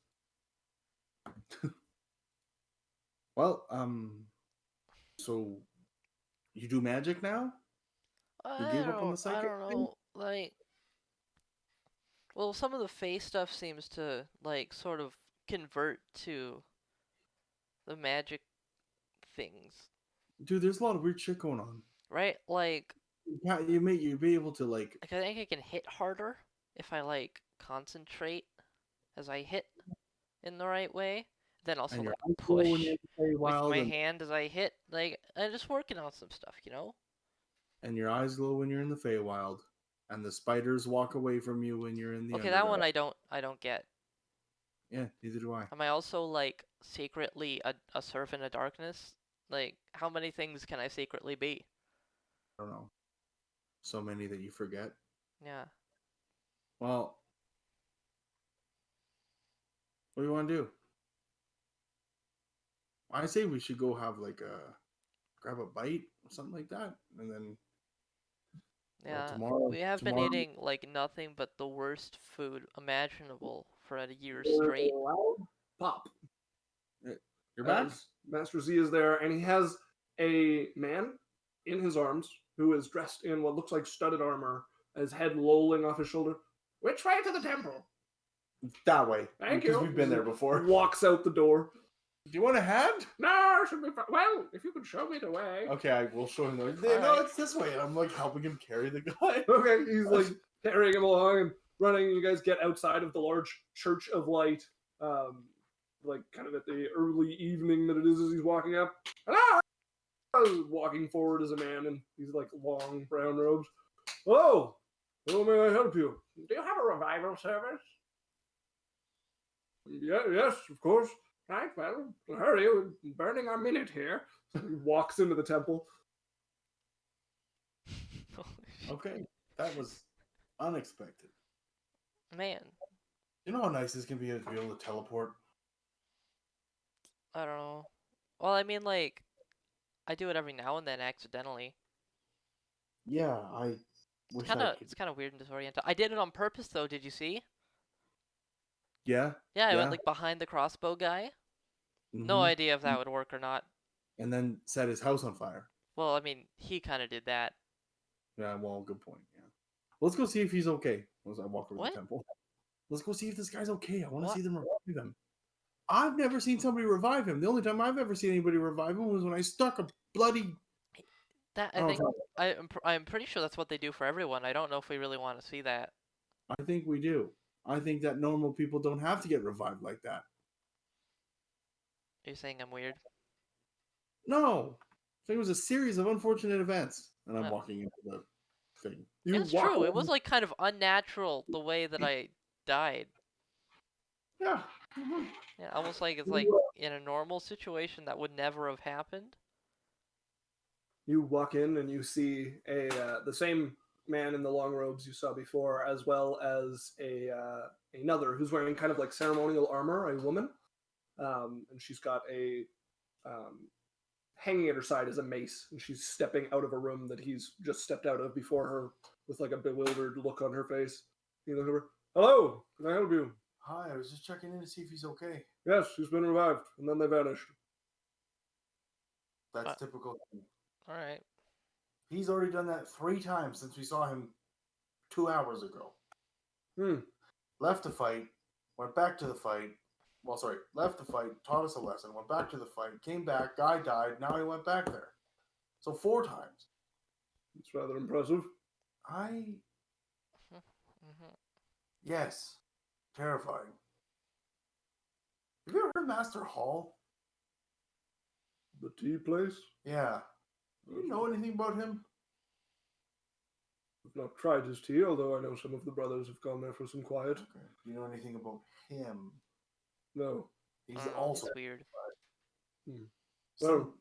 [SPEAKER 3] Well, so you do magic now? You gave up on the psychic
[SPEAKER 2] I don't
[SPEAKER 3] thing?
[SPEAKER 2] know, like... Well, some of the face stuff seems to, like, sort of convert to the magic things.
[SPEAKER 3] Dude, there's a lot of weird shit going on.
[SPEAKER 2] Right? Like...
[SPEAKER 3] Yeah, you'd be able to, like...
[SPEAKER 2] I think I can hit harder if I, like, concentrate as I hit in the right way. Then also, like, push with my hand as I hit. Like, I'm just working on some stuff, you know?
[SPEAKER 3] And your eyes glow when you're in the feywild. And the spiders walk away from you when you're in the
[SPEAKER 2] Okay, that one I don't get.
[SPEAKER 3] Yeah, neither do I.
[SPEAKER 2] Am I also, like, secretly a servant of darkness? Like, how many things can I secretly be?
[SPEAKER 3] I don't know. So many that you forget.
[SPEAKER 2] Yeah.
[SPEAKER 3] Well, what do you want to do? I say we should go have, like, grab a bite or something like that. And then...
[SPEAKER 2] Yeah,
[SPEAKER 3] tomorrow,
[SPEAKER 2] we have been eating, like, nothing but the worst food imaginable for a year straight.
[SPEAKER 1] Pop.
[SPEAKER 3] You're back?
[SPEAKER 1] Master Z is there, and he has a man in his arms who is dressed in what looks like studded armor, his head lolling off his shoulder. Which way to the temple?
[SPEAKER 3] That way.
[SPEAKER 1] Thank you.
[SPEAKER 3] Because we've been there before.
[SPEAKER 1] Walks out the door.
[SPEAKER 3] Do you want a hand?
[SPEAKER 1] No, it should be fine. Well, if you could show me the way.
[SPEAKER 3] Okay, I will show him the way. No, it's this way. And I'm like helping him carry the guy.
[SPEAKER 1] Okay, he's like carrying him along and running. You guys get outside of the large Church of Light, like kind of at the early evening that it is as he's walking up. Hello! Walking forward as a man in these like long brown robes. Hello! How may I help you? Do you have a revival service? Yeah, yes, of course. Right, well, hurry, we're burning our minute here. He walks into the temple.
[SPEAKER 3] Okay, that was unexpected.
[SPEAKER 2] Man.
[SPEAKER 3] You know how nice this can be to be able to teleport?
[SPEAKER 2] I don't know. Well, I mean, like, I do it every now and then accidentally.
[SPEAKER 3] Yeah, I wish I could.
[SPEAKER 2] It's kind of weird and disorienting. I did it on purpose, though, did you see?
[SPEAKER 3] Yeah?
[SPEAKER 2] Yeah, I went, like, behind the crossbow guy.
[SPEAKER 3] Mm-hmm.
[SPEAKER 2] No idea if that would work or not.
[SPEAKER 3] And then set his house on fire.
[SPEAKER 2] Well, I mean, he kind of did that.
[SPEAKER 3] Yeah, well, good point, yeah. Let's go see if he's okay as I walk over
[SPEAKER 2] What?
[SPEAKER 3] the temple. Let's go see if this guy's okay. I want to see them revive him. I've never seen somebody revive him. The only time I've ever seen anybody revive him was when I stuck a bloody...
[SPEAKER 2] I'm pretty sure that's what they do for everyone. I don't know if we really want to see that.
[SPEAKER 3] I think we do. I think that normal people don't have to get revived like that.
[SPEAKER 2] Are you saying I'm weird?
[SPEAKER 3] No. I think it was a series of unfortunate events. And I'm walking into the thing.
[SPEAKER 2] It's true. It was like kind of unnatural the way that I died.
[SPEAKER 3] Yeah.
[SPEAKER 2] Yeah, almost like it's like in a normal situation that would never have happened.
[SPEAKER 1] You walk in and you see the same man in the long robes you saw before, as well as another who's wearing kind of like ceremonial armor, a woman, and she's got a hanging at her side is a mace, and she's stepping out of a room that he's just stepped out of before her with like a bewildered look on her face. You look over. Hello, can I help you?
[SPEAKER 3] Hi, I was just checking in to see if he's okay.
[SPEAKER 1] Yes, he's been revived, and then they vanished.
[SPEAKER 3] That's typical.
[SPEAKER 2] All right.
[SPEAKER 3] He's already done that 3 times since we saw him 2 hours ago. Left the fight, went back to the fight, Well, sorry, left the fight, taught us a lesson, went back to the fight, came back, guy died, now he went back there. So 4 times.
[SPEAKER 1] It's rather impressive.
[SPEAKER 3] Yes. Terrifying. Have you ever heard of Master Hall?
[SPEAKER 1] The tea place?
[SPEAKER 3] Yeah. Do you know anything about him?
[SPEAKER 1] I've not tried his tea, although I know some of the brothers have gone there for some quiet.
[SPEAKER 3] Okay. Do you know anything about him?
[SPEAKER 1] No.
[SPEAKER 3] He's also
[SPEAKER 2] weird.
[SPEAKER 1] Well,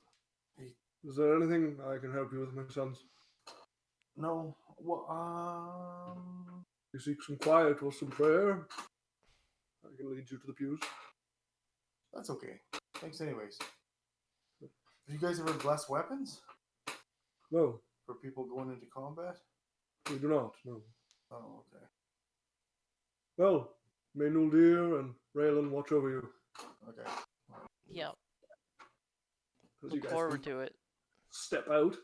[SPEAKER 1] is there anything I can help you with, my sons?
[SPEAKER 3] No. Well,
[SPEAKER 1] You seek some quiet or some prayer? I can lead you to the pews.
[SPEAKER 3] That's okay. Thanks anyways. Have you guys ever blessed weapons?
[SPEAKER 1] No.
[SPEAKER 3] For people going into combat?
[SPEAKER 1] We do not, no.
[SPEAKER 3] Oh, okay.
[SPEAKER 1] Well, may Nuldir and Raylan watch over you.
[SPEAKER 3] Okay.
[SPEAKER 2] Yeah.
[SPEAKER 1] Look
[SPEAKER 2] forward to it.
[SPEAKER 1] Step out.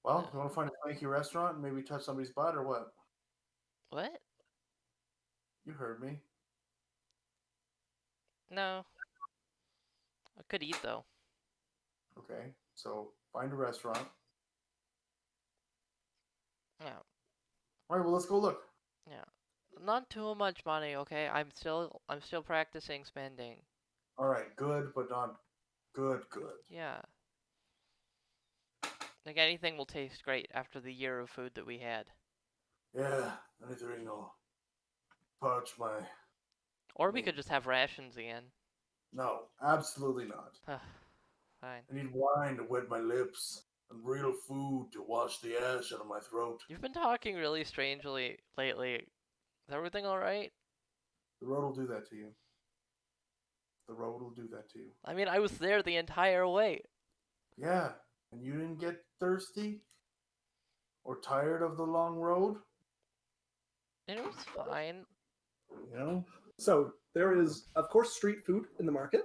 [SPEAKER 3] Well, you want to find a swanky restaurant and maybe touch somebody's butt or what?
[SPEAKER 2] What?
[SPEAKER 3] You heard me.
[SPEAKER 2] No. I could eat, though.
[SPEAKER 3] Okay, so find a restaurant.
[SPEAKER 2] Yeah.
[SPEAKER 3] All right, well, let's go look.
[SPEAKER 2] Yeah. Not too much money, okay? I'm still practicing spending.
[SPEAKER 3] All right, good, but not good.
[SPEAKER 2] Yeah. Like anything will taste great after the year of food that we had.
[SPEAKER 3] Yeah, anything will parch my...
[SPEAKER 2] Or we could just have rations again.
[SPEAKER 3] No, absolutely not.
[SPEAKER 2] Fine.
[SPEAKER 3] I need wine to wet my lips and real food to wash the ash out of my throat.
[SPEAKER 2] You've been talking really strangely lately. Is everything alright?
[SPEAKER 3] The road will do that to you. The road will do that to you.
[SPEAKER 2] I mean, I was there the entire way.
[SPEAKER 3] Yeah, and you didn't get thirsty? Or tired of the long road?
[SPEAKER 2] It was fine.
[SPEAKER 3] You know?
[SPEAKER 1] So, there is, of course, street food in the market,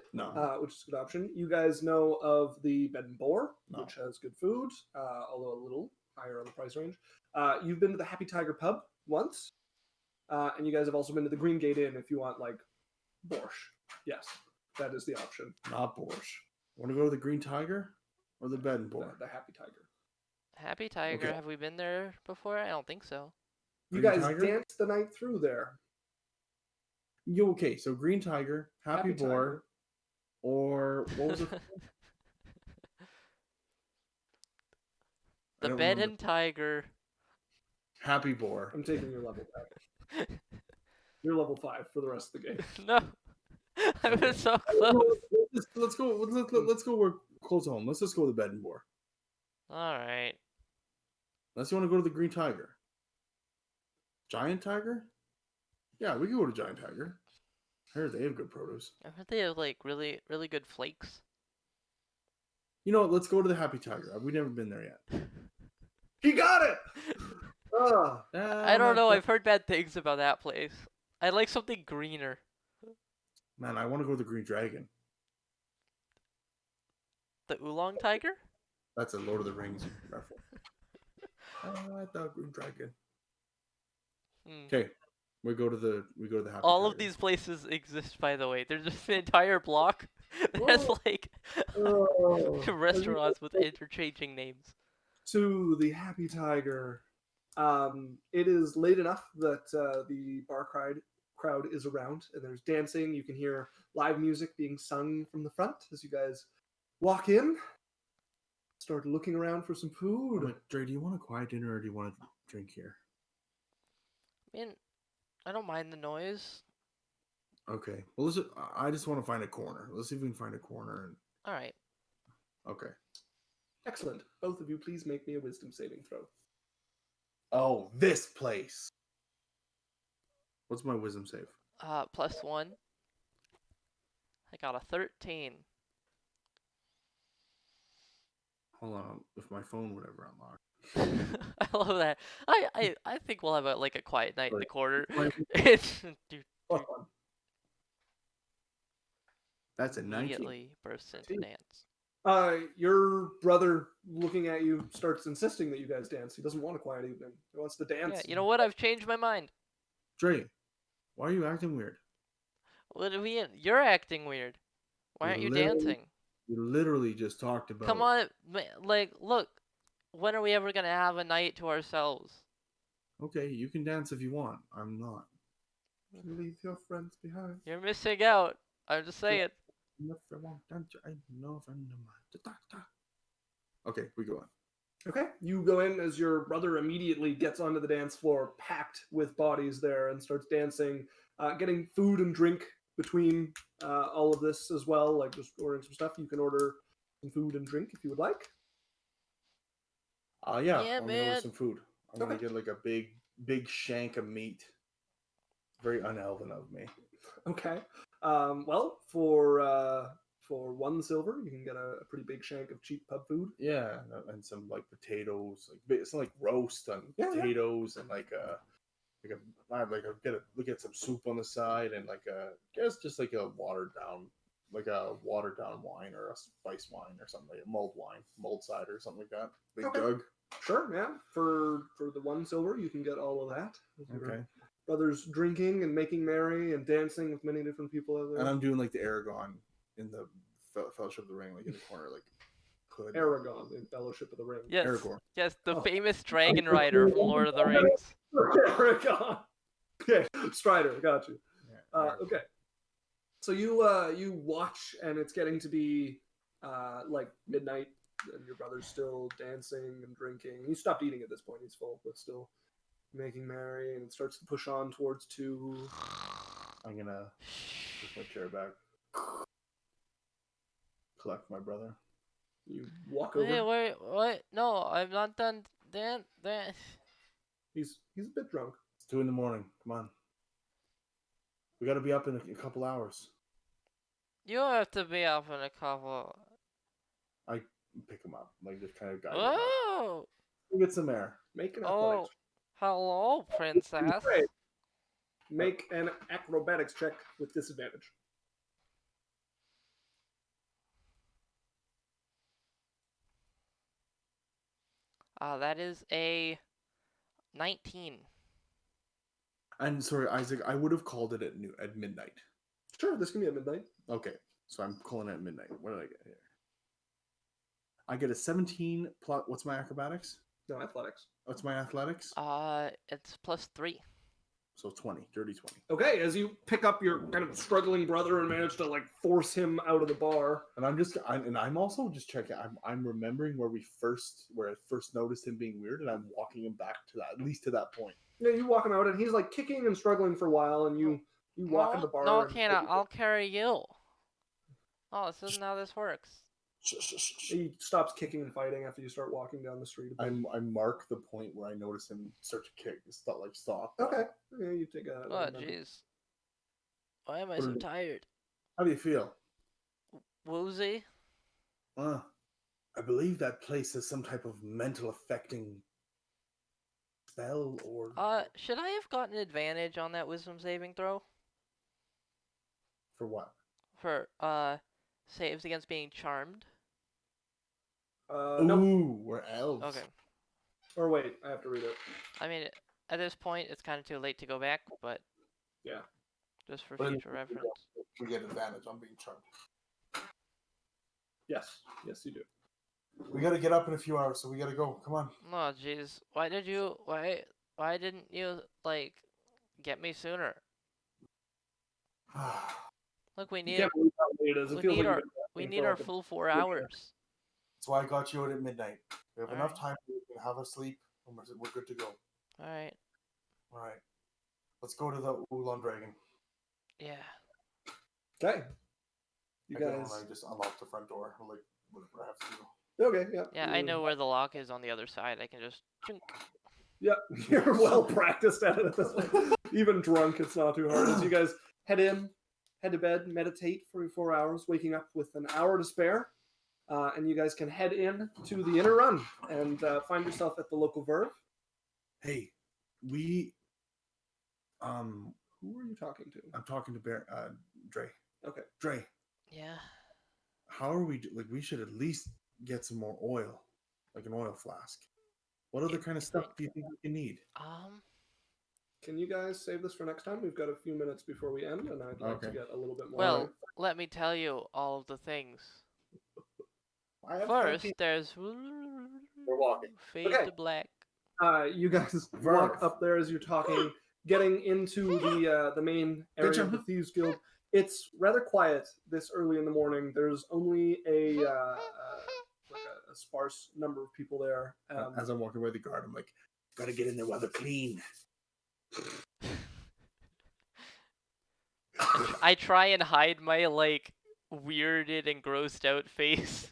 [SPEAKER 1] which is a good option. You guys know of the Bed and Boar, which has good food, although a little higher on the price range. You've been to the Happy Tiger pub once, and you guys have also been to the Green Gate Inn if you want, like, borscht. Yes, that is the option.
[SPEAKER 3] Not borscht. Want to go to the Green Tiger or the Bed and Boar?
[SPEAKER 1] The Happy Tiger.
[SPEAKER 2] Happy Tiger, Have we been there before? I don't think so.
[SPEAKER 1] You guys danced the night through there.
[SPEAKER 3] Okay, so Green Tiger, Happy Boar, Tiger. Or what was it?
[SPEAKER 2] The Bed and Tiger.
[SPEAKER 3] Happy Boar.
[SPEAKER 1] I'm taking your level back. You're level 5 for the rest of the game.
[SPEAKER 2] No, I was so close.
[SPEAKER 3] Let's go. We're close to home. Let's just go with the Bed and Boar.
[SPEAKER 2] All right.
[SPEAKER 3] Unless you want to go to the Green Tiger. Giant Tiger? Yeah, we can go to Giant Tiger. I heard they have good produce.
[SPEAKER 2] I heard they have like really, really good flakes.
[SPEAKER 3] You know what? Let's go to the Happy Tiger. We've never been there yet.
[SPEAKER 1] He got it!
[SPEAKER 2] I don't know. I've heard bad things about that place. I'd like something greener.
[SPEAKER 3] Man, I want to go to the Green Dragon.
[SPEAKER 2] The Oolong Tiger?
[SPEAKER 3] That's a Lord of the Rings reference. The Green Dragon. Okay. We go to the Happy
[SPEAKER 2] All
[SPEAKER 3] Tiger.
[SPEAKER 2] of these places exist, by the way. There's just an entire block that's like restaurants with interchanging names.
[SPEAKER 1] To the Happy Tiger. It is late enough that the bar crowd is around, and there's dancing. You can hear live music being sung from the front as you guys walk in. Start looking around for some food.
[SPEAKER 3] Like, Dre, do you want a quiet dinner or do you want to drink here?
[SPEAKER 2] I mean, I don't mind the noise.
[SPEAKER 3] Okay. Well, I just want to find a corner. Let's see if we can find a corner.
[SPEAKER 2] All right.
[SPEAKER 3] Okay.
[SPEAKER 1] Excellent. Both of you, please make me a wisdom saving throw.
[SPEAKER 3] Oh, this place. What's my wisdom save?
[SPEAKER 2] +1. I got a 13.
[SPEAKER 3] Hold on, if my phone would ever unlock.
[SPEAKER 2] I love that. I think we'll have a quiet night in the corner.
[SPEAKER 3] That's a 19.
[SPEAKER 2] Immediately bursts into dance.
[SPEAKER 1] Your brother, looking at you, starts insisting that you guys dance. He doesn't want a quiet evening. He wants to dance.
[SPEAKER 2] Yeah, you know what? I've changed my mind.
[SPEAKER 3] Dre, why are you acting weird?
[SPEAKER 2] What do you mean? You're acting weird. Why aren't you dancing?
[SPEAKER 3] We literally just talked about.
[SPEAKER 2] Come on, like, look. When are we ever gonna have a night to ourselves?
[SPEAKER 3] Okay, you can dance if you want. I'm not.
[SPEAKER 1] Leave your friends behind.
[SPEAKER 2] You're missing out. I'm just saying.
[SPEAKER 3] Okay, we go on.
[SPEAKER 1] Okay, you go in as your brother immediately gets onto the dance floor, packed with bodies there, and starts dancing, getting food and drink between all of this as well, like just ordering some stuff. You can order some food and drink if you would like.
[SPEAKER 3] Yeah,
[SPEAKER 2] Yeah,
[SPEAKER 3] I'm gonna order some food. I'm gonna get like a big shank of meat. Very unelven of me.
[SPEAKER 1] Okay. Well, for 1 silver, you can get a pretty big shank of cheap pub food.
[SPEAKER 3] Yeah, and some like potatoes, like some like roast and potatoes, and get some soup on the side, and just like a watered down wine or a spice wine or something, like a mulled cider or something like that. Big jug.
[SPEAKER 1] Sure, yeah. For the 1 silver, you can get all of that.
[SPEAKER 3] Okay.
[SPEAKER 1] Brothers drinking and making merry and dancing with many different people out there.
[SPEAKER 3] And I'm doing like the Aragon in the Fellowship of the Ring, like in the corner, like hood.
[SPEAKER 1] Aragon in Fellowship of the Ring.
[SPEAKER 2] Yes,
[SPEAKER 3] Aragorn.
[SPEAKER 2] yes, the famous dragon rider from Lord of the Rings.
[SPEAKER 1] Aragon. Okay, Strider, got you.
[SPEAKER 3] Yeah,
[SPEAKER 1] okay. So you watch, and it's getting to be like midnight, and your brother's still dancing and drinking. He stopped eating at this point; he's full, but still making merry, and it starts to push on towards 2.
[SPEAKER 3] I'm gonna push my chair back, collect my brother.
[SPEAKER 1] You walk over.
[SPEAKER 2] Wait, what? No, I'm not done.
[SPEAKER 1] He's a bit drunk.
[SPEAKER 3] It's 2 a.m. Come on. We gotta be up in a couple hours.
[SPEAKER 2] You have to be up in a couple.
[SPEAKER 3] I pick him up, like just kind of guide him
[SPEAKER 2] Oh!
[SPEAKER 3] up. We'll get some air.
[SPEAKER 1] Make an athletics.
[SPEAKER 2] Hello, princess.
[SPEAKER 1] Make an acrobatics check with disadvantage.
[SPEAKER 2] That is a 19.
[SPEAKER 3] I'm sorry, Isaac. I would have called it at midnight.
[SPEAKER 1] Sure, this can be at midnight.
[SPEAKER 3] Okay, so I'm calling it at midnight. What did I get here? I get a 17 plus. What's my acrobatics?
[SPEAKER 1] No, athletics.
[SPEAKER 3] What's my athletics?
[SPEAKER 2] It's +3.
[SPEAKER 3] So 20, dirty 20.
[SPEAKER 1] Okay, as you pick up your kind of struggling brother and manage to like force him out of the bar.
[SPEAKER 3] And I'm also just checking. I'm remembering where I first noticed him being weird, and I'm walking him back to that, at least to that point.
[SPEAKER 1] Yeah, you walk him out, and he's like kicking and struggling for a while, and you walk in the bar.
[SPEAKER 2] No, I'll carry you. Oh, this isn't how this works.
[SPEAKER 1] He stops kicking and fighting after you start walking down the street.
[SPEAKER 3] I mark the point where I notice him start to kick. Stop.
[SPEAKER 1] Okay. Yeah, you take a.
[SPEAKER 2] Oh, jeez. Why am I so tired?
[SPEAKER 3] How do you feel?
[SPEAKER 2] Woozy?
[SPEAKER 3] I believe that place has some type of mental affecting spell or.
[SPEAKER 2] Should I have gotten advantage on that wisdom saving throw?
[SPEAKER 3] For what?
[SPEAKER 2] For, saves against being charmed?
[SPEAKER 1] No.
[SPEAKER 3] Ooh, we're elves.
[SPEAKER 2] Okay.
[SPEAKER 1] Or wait, I have to read it.
[SPEAKER 2] I mean, at this point, it's kind of too late to go back, but
[SPEAKER 1] yeah,
[SPEAKER 2] just for future reference.
[SPEAKER 3] We get advantage on being charmed.
[SPEAKER 1] Yes, you do.
[SPEAKER 3] We gotta get up in a few hours, so we gotta go. Come on.
[SPEAKER 2] Oh, jeez. Why didn't you, like, get me sooner? Look, we need our full 4 hours.
[SPEAKER 3] That's why I got you out at midnight. We have enough time to have a sleep, and we're good to go.
[SPEAKER 2] Alright.
[SPEAKER 3] Let's go to the Ulan Dragon.
[SPEAKER 2] Yeah.
[SPEAKER 1] Okay. You guys.
[SPEAKER 3] I just unlock the front door, like whatever I have to do.
[SPEAKER 1] Okay, yeah.
[SPEAKER 2] Yeah, I know where the lock is on the other side. I can just. Chunk.
[SPEAKER 1] Yeah, you're well practiced at it at this point. Even drunk, it's not too hard. As you guys head to bed, meditate for 4 hours, waking up with an hour to spare. And you guys can head in to the inner run and find yourself at the local Verve.
[SPEAKER 3] Hey, we...
[SPEAKER 1] Who are you talking to?
[SPEAKER 3] I'm talking to Dre.
[SPEAKER 1] Okay.
[SPEAKER 3] Dre.
[SPEAKER 2] Yeah.
[SPEAKER 3] How are we... we should at least get some more oil. Like an oil flask. What other kind of stuff do you think we can need?
[SPEAKER 1] can you guys save this for next time? We've got a few minutes before we end, and I'd like to get a little bit more.
[SPEAKER 2] Well, let me tell you all of the things. First, there's
[SPEAKER 3] We're walking.
[SPEAKER 2] fade to black.
[SPEAKER 1] You guys walk up there as you're talking, getting into the main area of the Thieves Guild. It's rather quiet this early in the morning. There's only a sparse number of people there.
[SPEAKER 3] As I'm walking by the guard, I'm like, gotta get in there while they're clean.
[SPEAKER 2] I try and hide my weirded and grossed out face.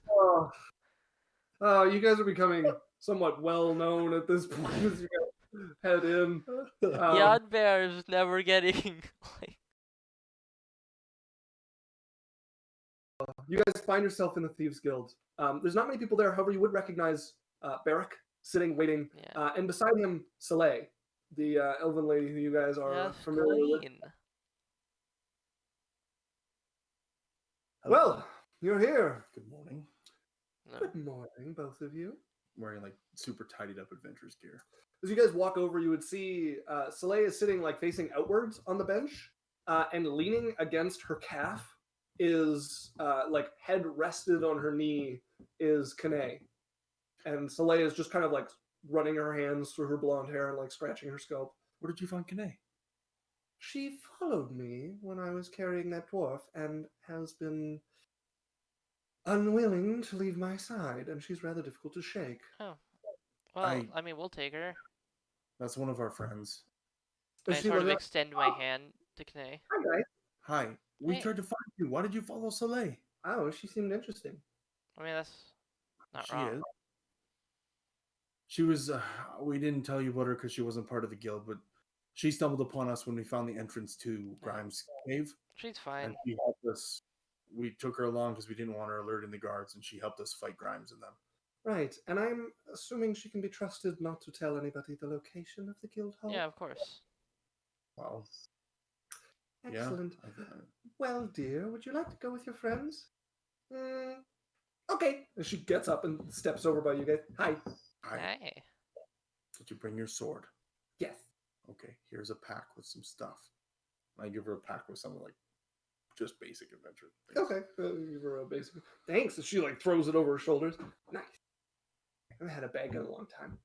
[SPEAKER 1] Oh, you guys are becoming somewhat well known at this point as you guys head in.
[SPEAKER 2] Yon Bear's never getting
[SPEAKER 1] You guys find yourself in the Thieves Guild. There's not many people there, however, you would recognize Barrick sitting, waiting, and beside him, Soleil, the elven lady who you guys are familiar with. Well, you're here.
[SPEAKER 3] Good morning.
[SPEAKER 2] No.
[SPEAKER 1] Good morning, both of you.
[SPEAKER 3] Wearing super tidied up adventurers gear.
[SPEAKER 1] As you guys walk over, you would see Soleil is sitting facing outwards on the bench, and leaning against her calf is head rested on her knee is Kane. And Soleil is just kind of running her hands through her blonde hair and scratching her scalp.
[SPEAKER 3] Where did you find Kane?
[SPEAKER 1] She followed me when I was carrying that dwarf and has been unwilling to leave my side, and she's rather difficult to shake.
[SPEAKER 2] Oh. Well, I mean, we'll take her.
[SPEAKER 3] That's one of our friends.
[SPEAKER 2] I sort of extend my hand to Kane.
[SPEAKER 1] Hi, guys.
[SPEAKER 3] Hi. We tried to find you. Why did you follow Soleil?
[SPEAKER 1] Oh, she seemed interesting.
[SPEAKER 2] I mean, that's not wrong.
[SPEAKER 3] Is. She was, we didn't tell you about her because she wasn't part of the guild, but she stumbled upon us when we found the entrance to Grimes' cave.
[SPEAKER 2] She's fine.
[SPEAKER 3] And she helped us. We took her along because we didn't want her alerting the guards, and she helped us fight Grimes and them.
[SPEAKER 1] Right, and I'm assuming she can be trusted not to tell anybody the location of the guild hall?
[SPEAKER 2] Yeah, of course.
[SPEAKER 3] Well,
[SPEAKER 1] excellent.
[SPEAKER 3] Yeah.
[SPEAKER 1] Well, dear, would you like to go with your friends? Okay. And she gets up and steps over by you guys. Hi.
[SPEAKER 2] Hi.
[SPEAKER 3] Did you bring your sword?
[SPEAKER 1] Yes.
[SPEAKER 3] Okay, here's a pack with some stuff. I give her a pack with some just basic adventure things.
[SPEAKER 1] Okay, give her a basic. Thanks. And she throws it over her shoulders. Nice. I haven't had a bag in a long time.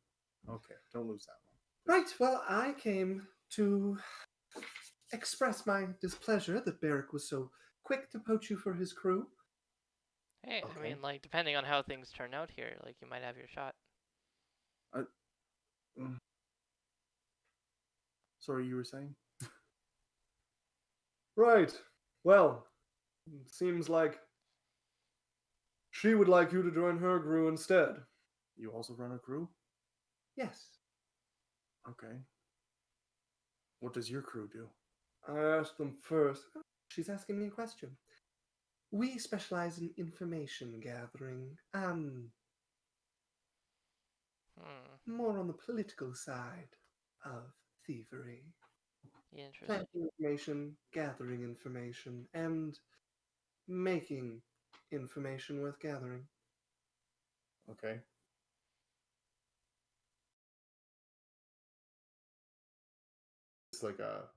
[SPEAKER 3] Okay, don't lose that one.
[SPEAKER 1] Right. Well, I came to express my displeasure that Barrick was so quick to poach you for his crew.
[SPEAKER 2] Hey, okay. I mean, depending on how things turn out here, you might have your shot.
[SPEAKER 3] Sorry, you were saying?
[SPEAKER 1] Right. Well, it seems like she would like you to join her crew instead.
[SPEAKER 3] You also run a crew?
[SPEAKER 1] Yes.
[SPEAKER 3] Okay. What does your crew do?
[SPEAKER 1] I asked them first. She's asking me a question. We specialize in information gathering. More on the political side of thievery.
[SPEAKER 2] Interesting.
[SPEAKER 1] Planting information, gathering information, and making information worth gathering.
[SPEAKER 3] Okay. It's like a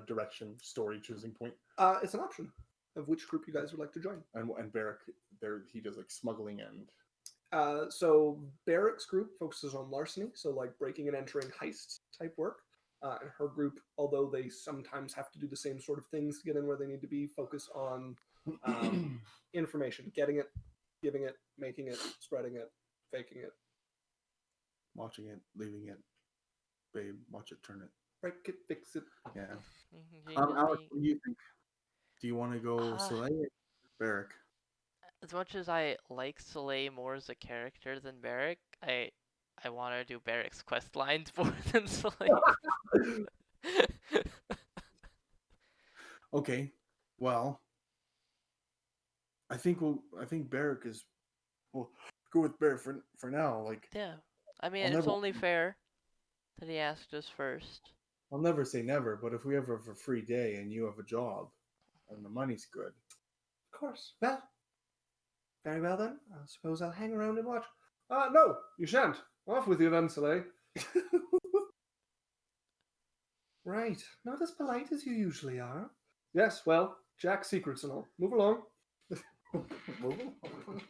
[SPEAKER 3] direction, story choosing point.
[SPEAKER 1] It's an option of which group you guys would like to join.
[SPEAKER 3] And Barrick, he does smuggling and.
[SPEAKER 1] So Barrick's group focuses on larceny, so breaking and entering heist type work. And her group, although they sometimes have to do the same sort of things to get in where they need to be, focus on information, getting it, giving it, making it, spreading it, faking it.
[SPEAKER 3] Watching it, leaving it. Babe, watch it, turn it.
[SPEAKER 1] Break it, fix it.
[SPEAKER 3] Yeah. Alex, what do you think? Do you want to go Soleil or Barrick?
[SPEAKER 2] As much as I like Soleil more as a character than Barrick, I want to do Barrick's quest lines more than Soleil.
[SPEAKER 3] Okay, well, I think Barrick is. We'll go with Barrick for now.
[SPEAKER 2] Yeah, I mean it's only fair that he asked us first.
[SPEAKER 3] I'll never say never, but if we ever have a free day and you have a job and the money's good,
[SPEAKER 1] of course. Well, very well then. I suppose I'll hang around and watch. No, you shan't. Off with you then, Soleil. Right. Not as polite as you usually are. Yes, well, Jack's secrets and all. Move along.
[SPEAKER 3] Move along.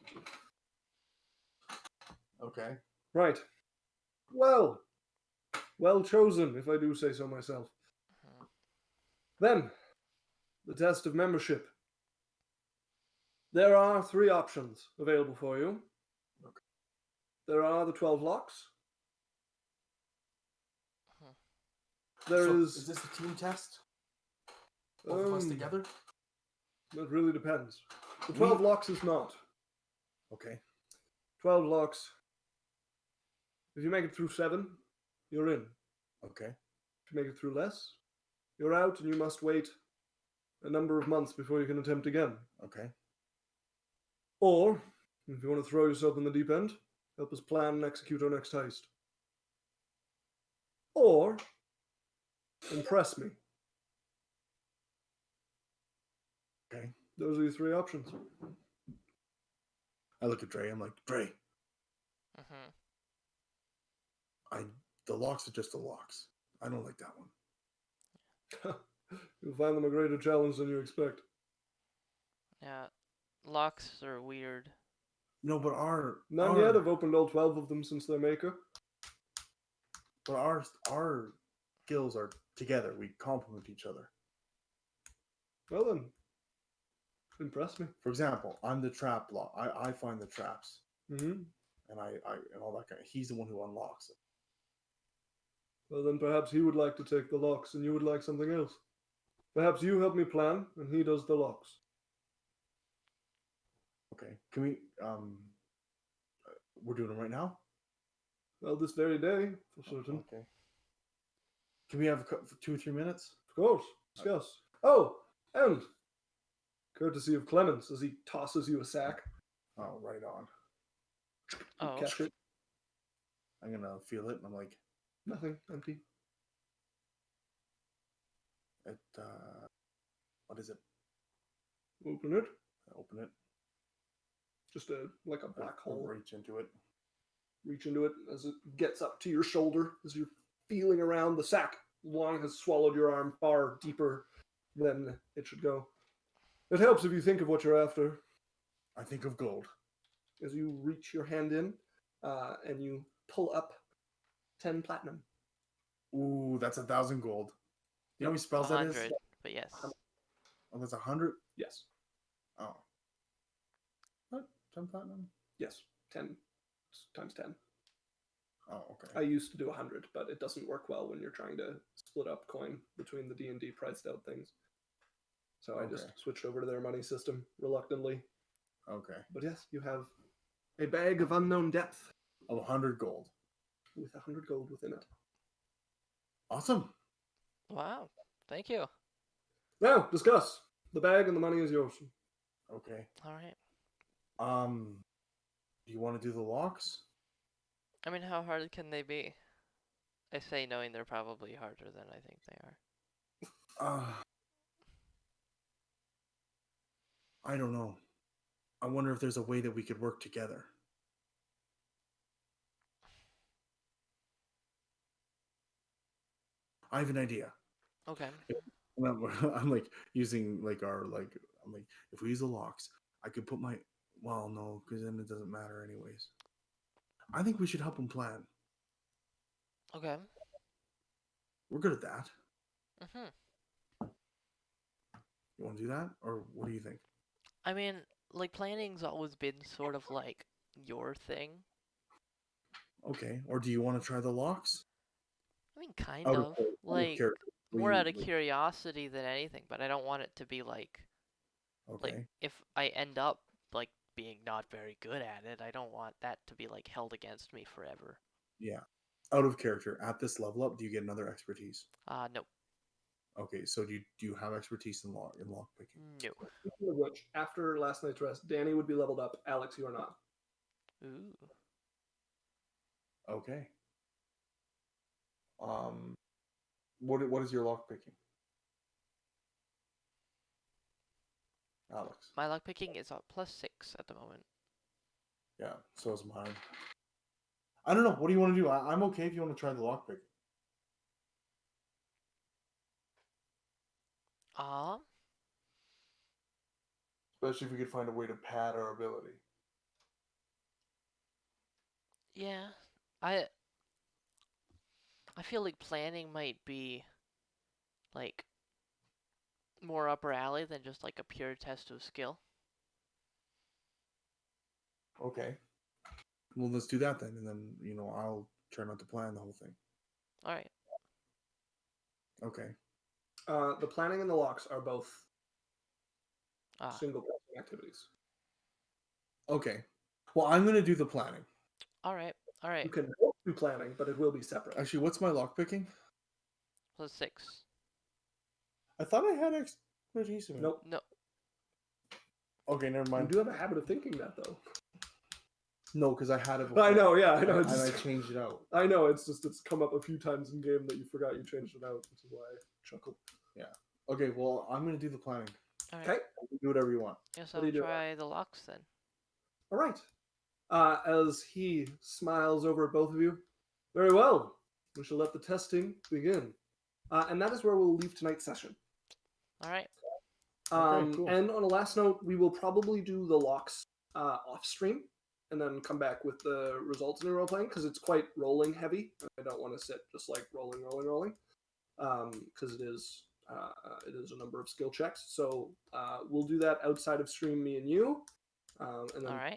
[SPEAKER 3] Okay.
[SPEAKER 1] Right. Well chosen, if I do say so myself. Then, the test of membership. There are 3 options available for you.
[SPEAKER 3] Okay.
[SPEAKER 1] There are the 12 locks. Is
[SPEAKER 3] this a team test? Both of us together?
[SPEAKER 1] That really depends. The 12 locks is not.
[SPEAKER 3] Okay.
[SPEAKER 1] 12 locks. If you make it through 7, you're in.
[SPEAKER 3] Okay.
[SPEAKER 1] If you make it through less, you're out and you must wait a number of months before you can attempt again.
[SPEAKER 3] Okay.
[SPEAKER 1] Or, if you want to throw yourself in the deep end, help us plan and execute our next heist. Or, impress me.
[SPEAKER 3] Okay.
[SPEAKER 1] Those are your 3 options.
[SPEAKER 3] I look at Dre. I'm like, Dre. The locks are just the locks. I don't like that one.
[SPEAKER 1] You'll find them a greater challenge than you expect.
[SPEAKER 2] Yeah, locks are weird.
[SPEAKER 3] No, but
[SPEAKER 1] None yet. I've opened all 12 of them since their maker.
[SPEAKER 3] But our skills are together. We complement each other.
[SPEAKER 1] Well then, impress me.
[SPEAKER 3] For example, I'm the trap lock. I find the traps.
[SPEAKER 1] Mm-hmm.
[SPEAKER 3] And I and all that kind of, he's the one who unlocks it.
[SPEAKER 1] Well then perhaps he would like to take the locks and you would like something else. Perhaps you help me plan and he does the locks.
[SPEAKER 3] Okay. Can we we're doing it right now?
[SPEAKER 1] Well, this very day, for certain.
[SPEAKER 3] Okay. Can we have 2 or 3 minutes?
[SPEAKER 1] Of course. Discuss. Oh, and courtesy of Clemens as he tosses you a sack.
[SPEAKER 3] Oh, right on.
[SPEAKER 2] Oh.
[SPEAKER 1] Catch it.
[SPEAKER 3] I'm gonna feel it and I'm like,
[SPEAKER 1] nothing. Empty.
[SPEAKER 3] What is it?
[SPEAKER 1] Open it.
[SPEAKER 3] I open it.
[SPEAKER 1] Just like a black hole.
[SPEAKER 3] Reach into it.
[SPEAKER 1] Reach into it as it gets up to your shoulder as you're feeling around. The sack long has swallowed your arm far deeper than it should go. It helps if you think of what you're after.
[SPEAKER 3] I think of gold.
[SPEAKER 1] As you reach your hand in and you pull up 10 platinum.
[SPEAKER 3] Ooh, that's 1,000 gold. You know how many spells
[SPEAKER 2] 100,
[SPEAKER 3] that is?
[SPEAKER 2] But yes.
[SPEAKER 3] Oh, that's 100?
[SPEAKER 1] Yes.
[SPEAKER 3] Oh. What? 10 platinum?
[SPEAKER 1] Yes. 10 times 10.
[SPEAKER 3] Oh, okay.
[SPEAKER 1] I used to do 100, but it doesn't work well when you're trying to split up coin between the D&D priced out things. So I just switched over to their money system reluctantly.
[SPEAKER 3] Okay.
[SPEAKER 1] But yes, you have a bag of unknown depth.
[SPEAKER 3] Of 100 gold.
[SPEAKER 1] With 100 gold within it.
[SPEAKER 3] Awesome.
[SPEAKER 2] Wow. Thank you.
[SPEAKER 1] Now, discuss. The bag and the money is yours.
[SPEAKER 3] Okay.
[SPEAKER 2] All right.
[SPEAKER 3] Do you want to do the locks?
[SPEAKER 2] I mean, how hard can they be? I say knowing they're probably harder than I think they are.
[SPEAKER 3] I don't know. I wonder if there's a way that we could work together. I have an idea.
[SPEAKER 2] Okay.
[SPEAKER 3] I'm like using like I'm like, if we use the locks, I could put my, well, no, because then it doesn't matter anyways. I think we should help him plan.
[SPEAKER 2] Okay.
[SPEAKER 3] We're good at that.
[SPEAKER 2] Mm-hmm.
[SPEAKER 3] You want to do that? Or what do you think?
[SPEAKER 2] I mean, like, planning's always been sort of like your thing.
[SPEAKER 3] Okay. Or do you want to try the locks?
[SPEAKER 2] I mean, kind of. Like, more out of curiosity than anything, but I don't want it to be like, like, if I end up, like, being not very good at it, I don't want that to be, like, held against me forever.
[SPEAKER 3] Yeah. Out of character, at this level up, do you get another expertise?
[SPEAKER 2] No.
[SPEAKER 3] Okay, so do you have expertise in lock picking?
[SPEAKER 2] No.
[SPEAKER 1] Speaking of which, after last night's rest, Danny would be leveled up. Alex, you are not.
[SPEAKER 2] Ooh.
[SPEAKER 3] Okay. What is your lock picking? Alex.
[SPEAKER 2] My luck picking is +6 at the moment.
[SPEAKER 3] Yeah, so is mine. I don't know. What do you want to do? I'm okay if you want to try the lock picking. Especially if we could find a way to pad our ability.
[SPEAKER 2] Yeah. I feel like planning might be like more upper alley than just like a pure test of skill.
[SPEAKER 3] Okay. Well, let's do that then, and then I'll try not to plan the whole thing.
[SPEAKER 2] All right.
[SPEAKER 3] Okay.
[SPEAKER 1] The planning and the locks are both single person activities.
[SPEAKER 3] Okay. Well, I'm gonna do the planning.
[SPEAKER 2] All right. All right.
[SPEAKER 1] You can both do planning, but it will be separate.
[SPEAKER 3] Actually, what's my lock picking?
[SPEAKER 2] +6.
[SPEAKER 3] I thought I had expertise in it.
[SPEAKER 1] Nope.
[SPEAKER 2] No.
[SPEAKER 3] Okay, never mind.
[SPEAKER 1] You do have a habit of thinking that, though.
[SPEAKER 3] No, because I had it before.
[SPEAKER 1] I know, yeah, I know.
[SPEAKER 3] And I changed it out.
[SPEAKER 1] I know, it's come up a few times in game that you forgot you changed it out, which is why I chuckled.
[SPEAKER 3] Yeah. Okay, well, I'm going to do the planning.
[SPEAKER 2] All right.
[SPEAKER 1] Okay.
[SPEAKER 3] Do whatever you want.
[SPEAKER 2] Guess I'll try the locks then.
[SPEAKER 1] All right. As he smiles over at both of you, very well. We shall let the testing begin. And that is where we'll leave tonight's session.
[SPEAKER 2] All right.
[SPEAKER 3] Okay, cool.
[SPEAKER 1] And on a last note, we will probably do the locks off stream and then come back with the results in the role playing because it's quite rolling heavy. I don't want to sit just like rolling, because it is a number of skill checks. So we'll do that outside of stream, me and you, and then plan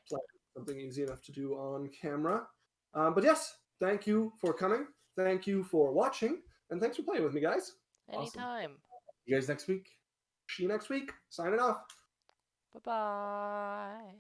[SPEAKER 1] something easy enough to do on camera. But yes, thank you for coming. Thank you for watching, and thanks for playing with me, guys.
[SPEAKER 2] Anytime.
[SPEAKER 3] Awesome. You guys next week?
[SPEAKER 1] See you next week. Signing off.
[SPEAKER 2] Bye-bye.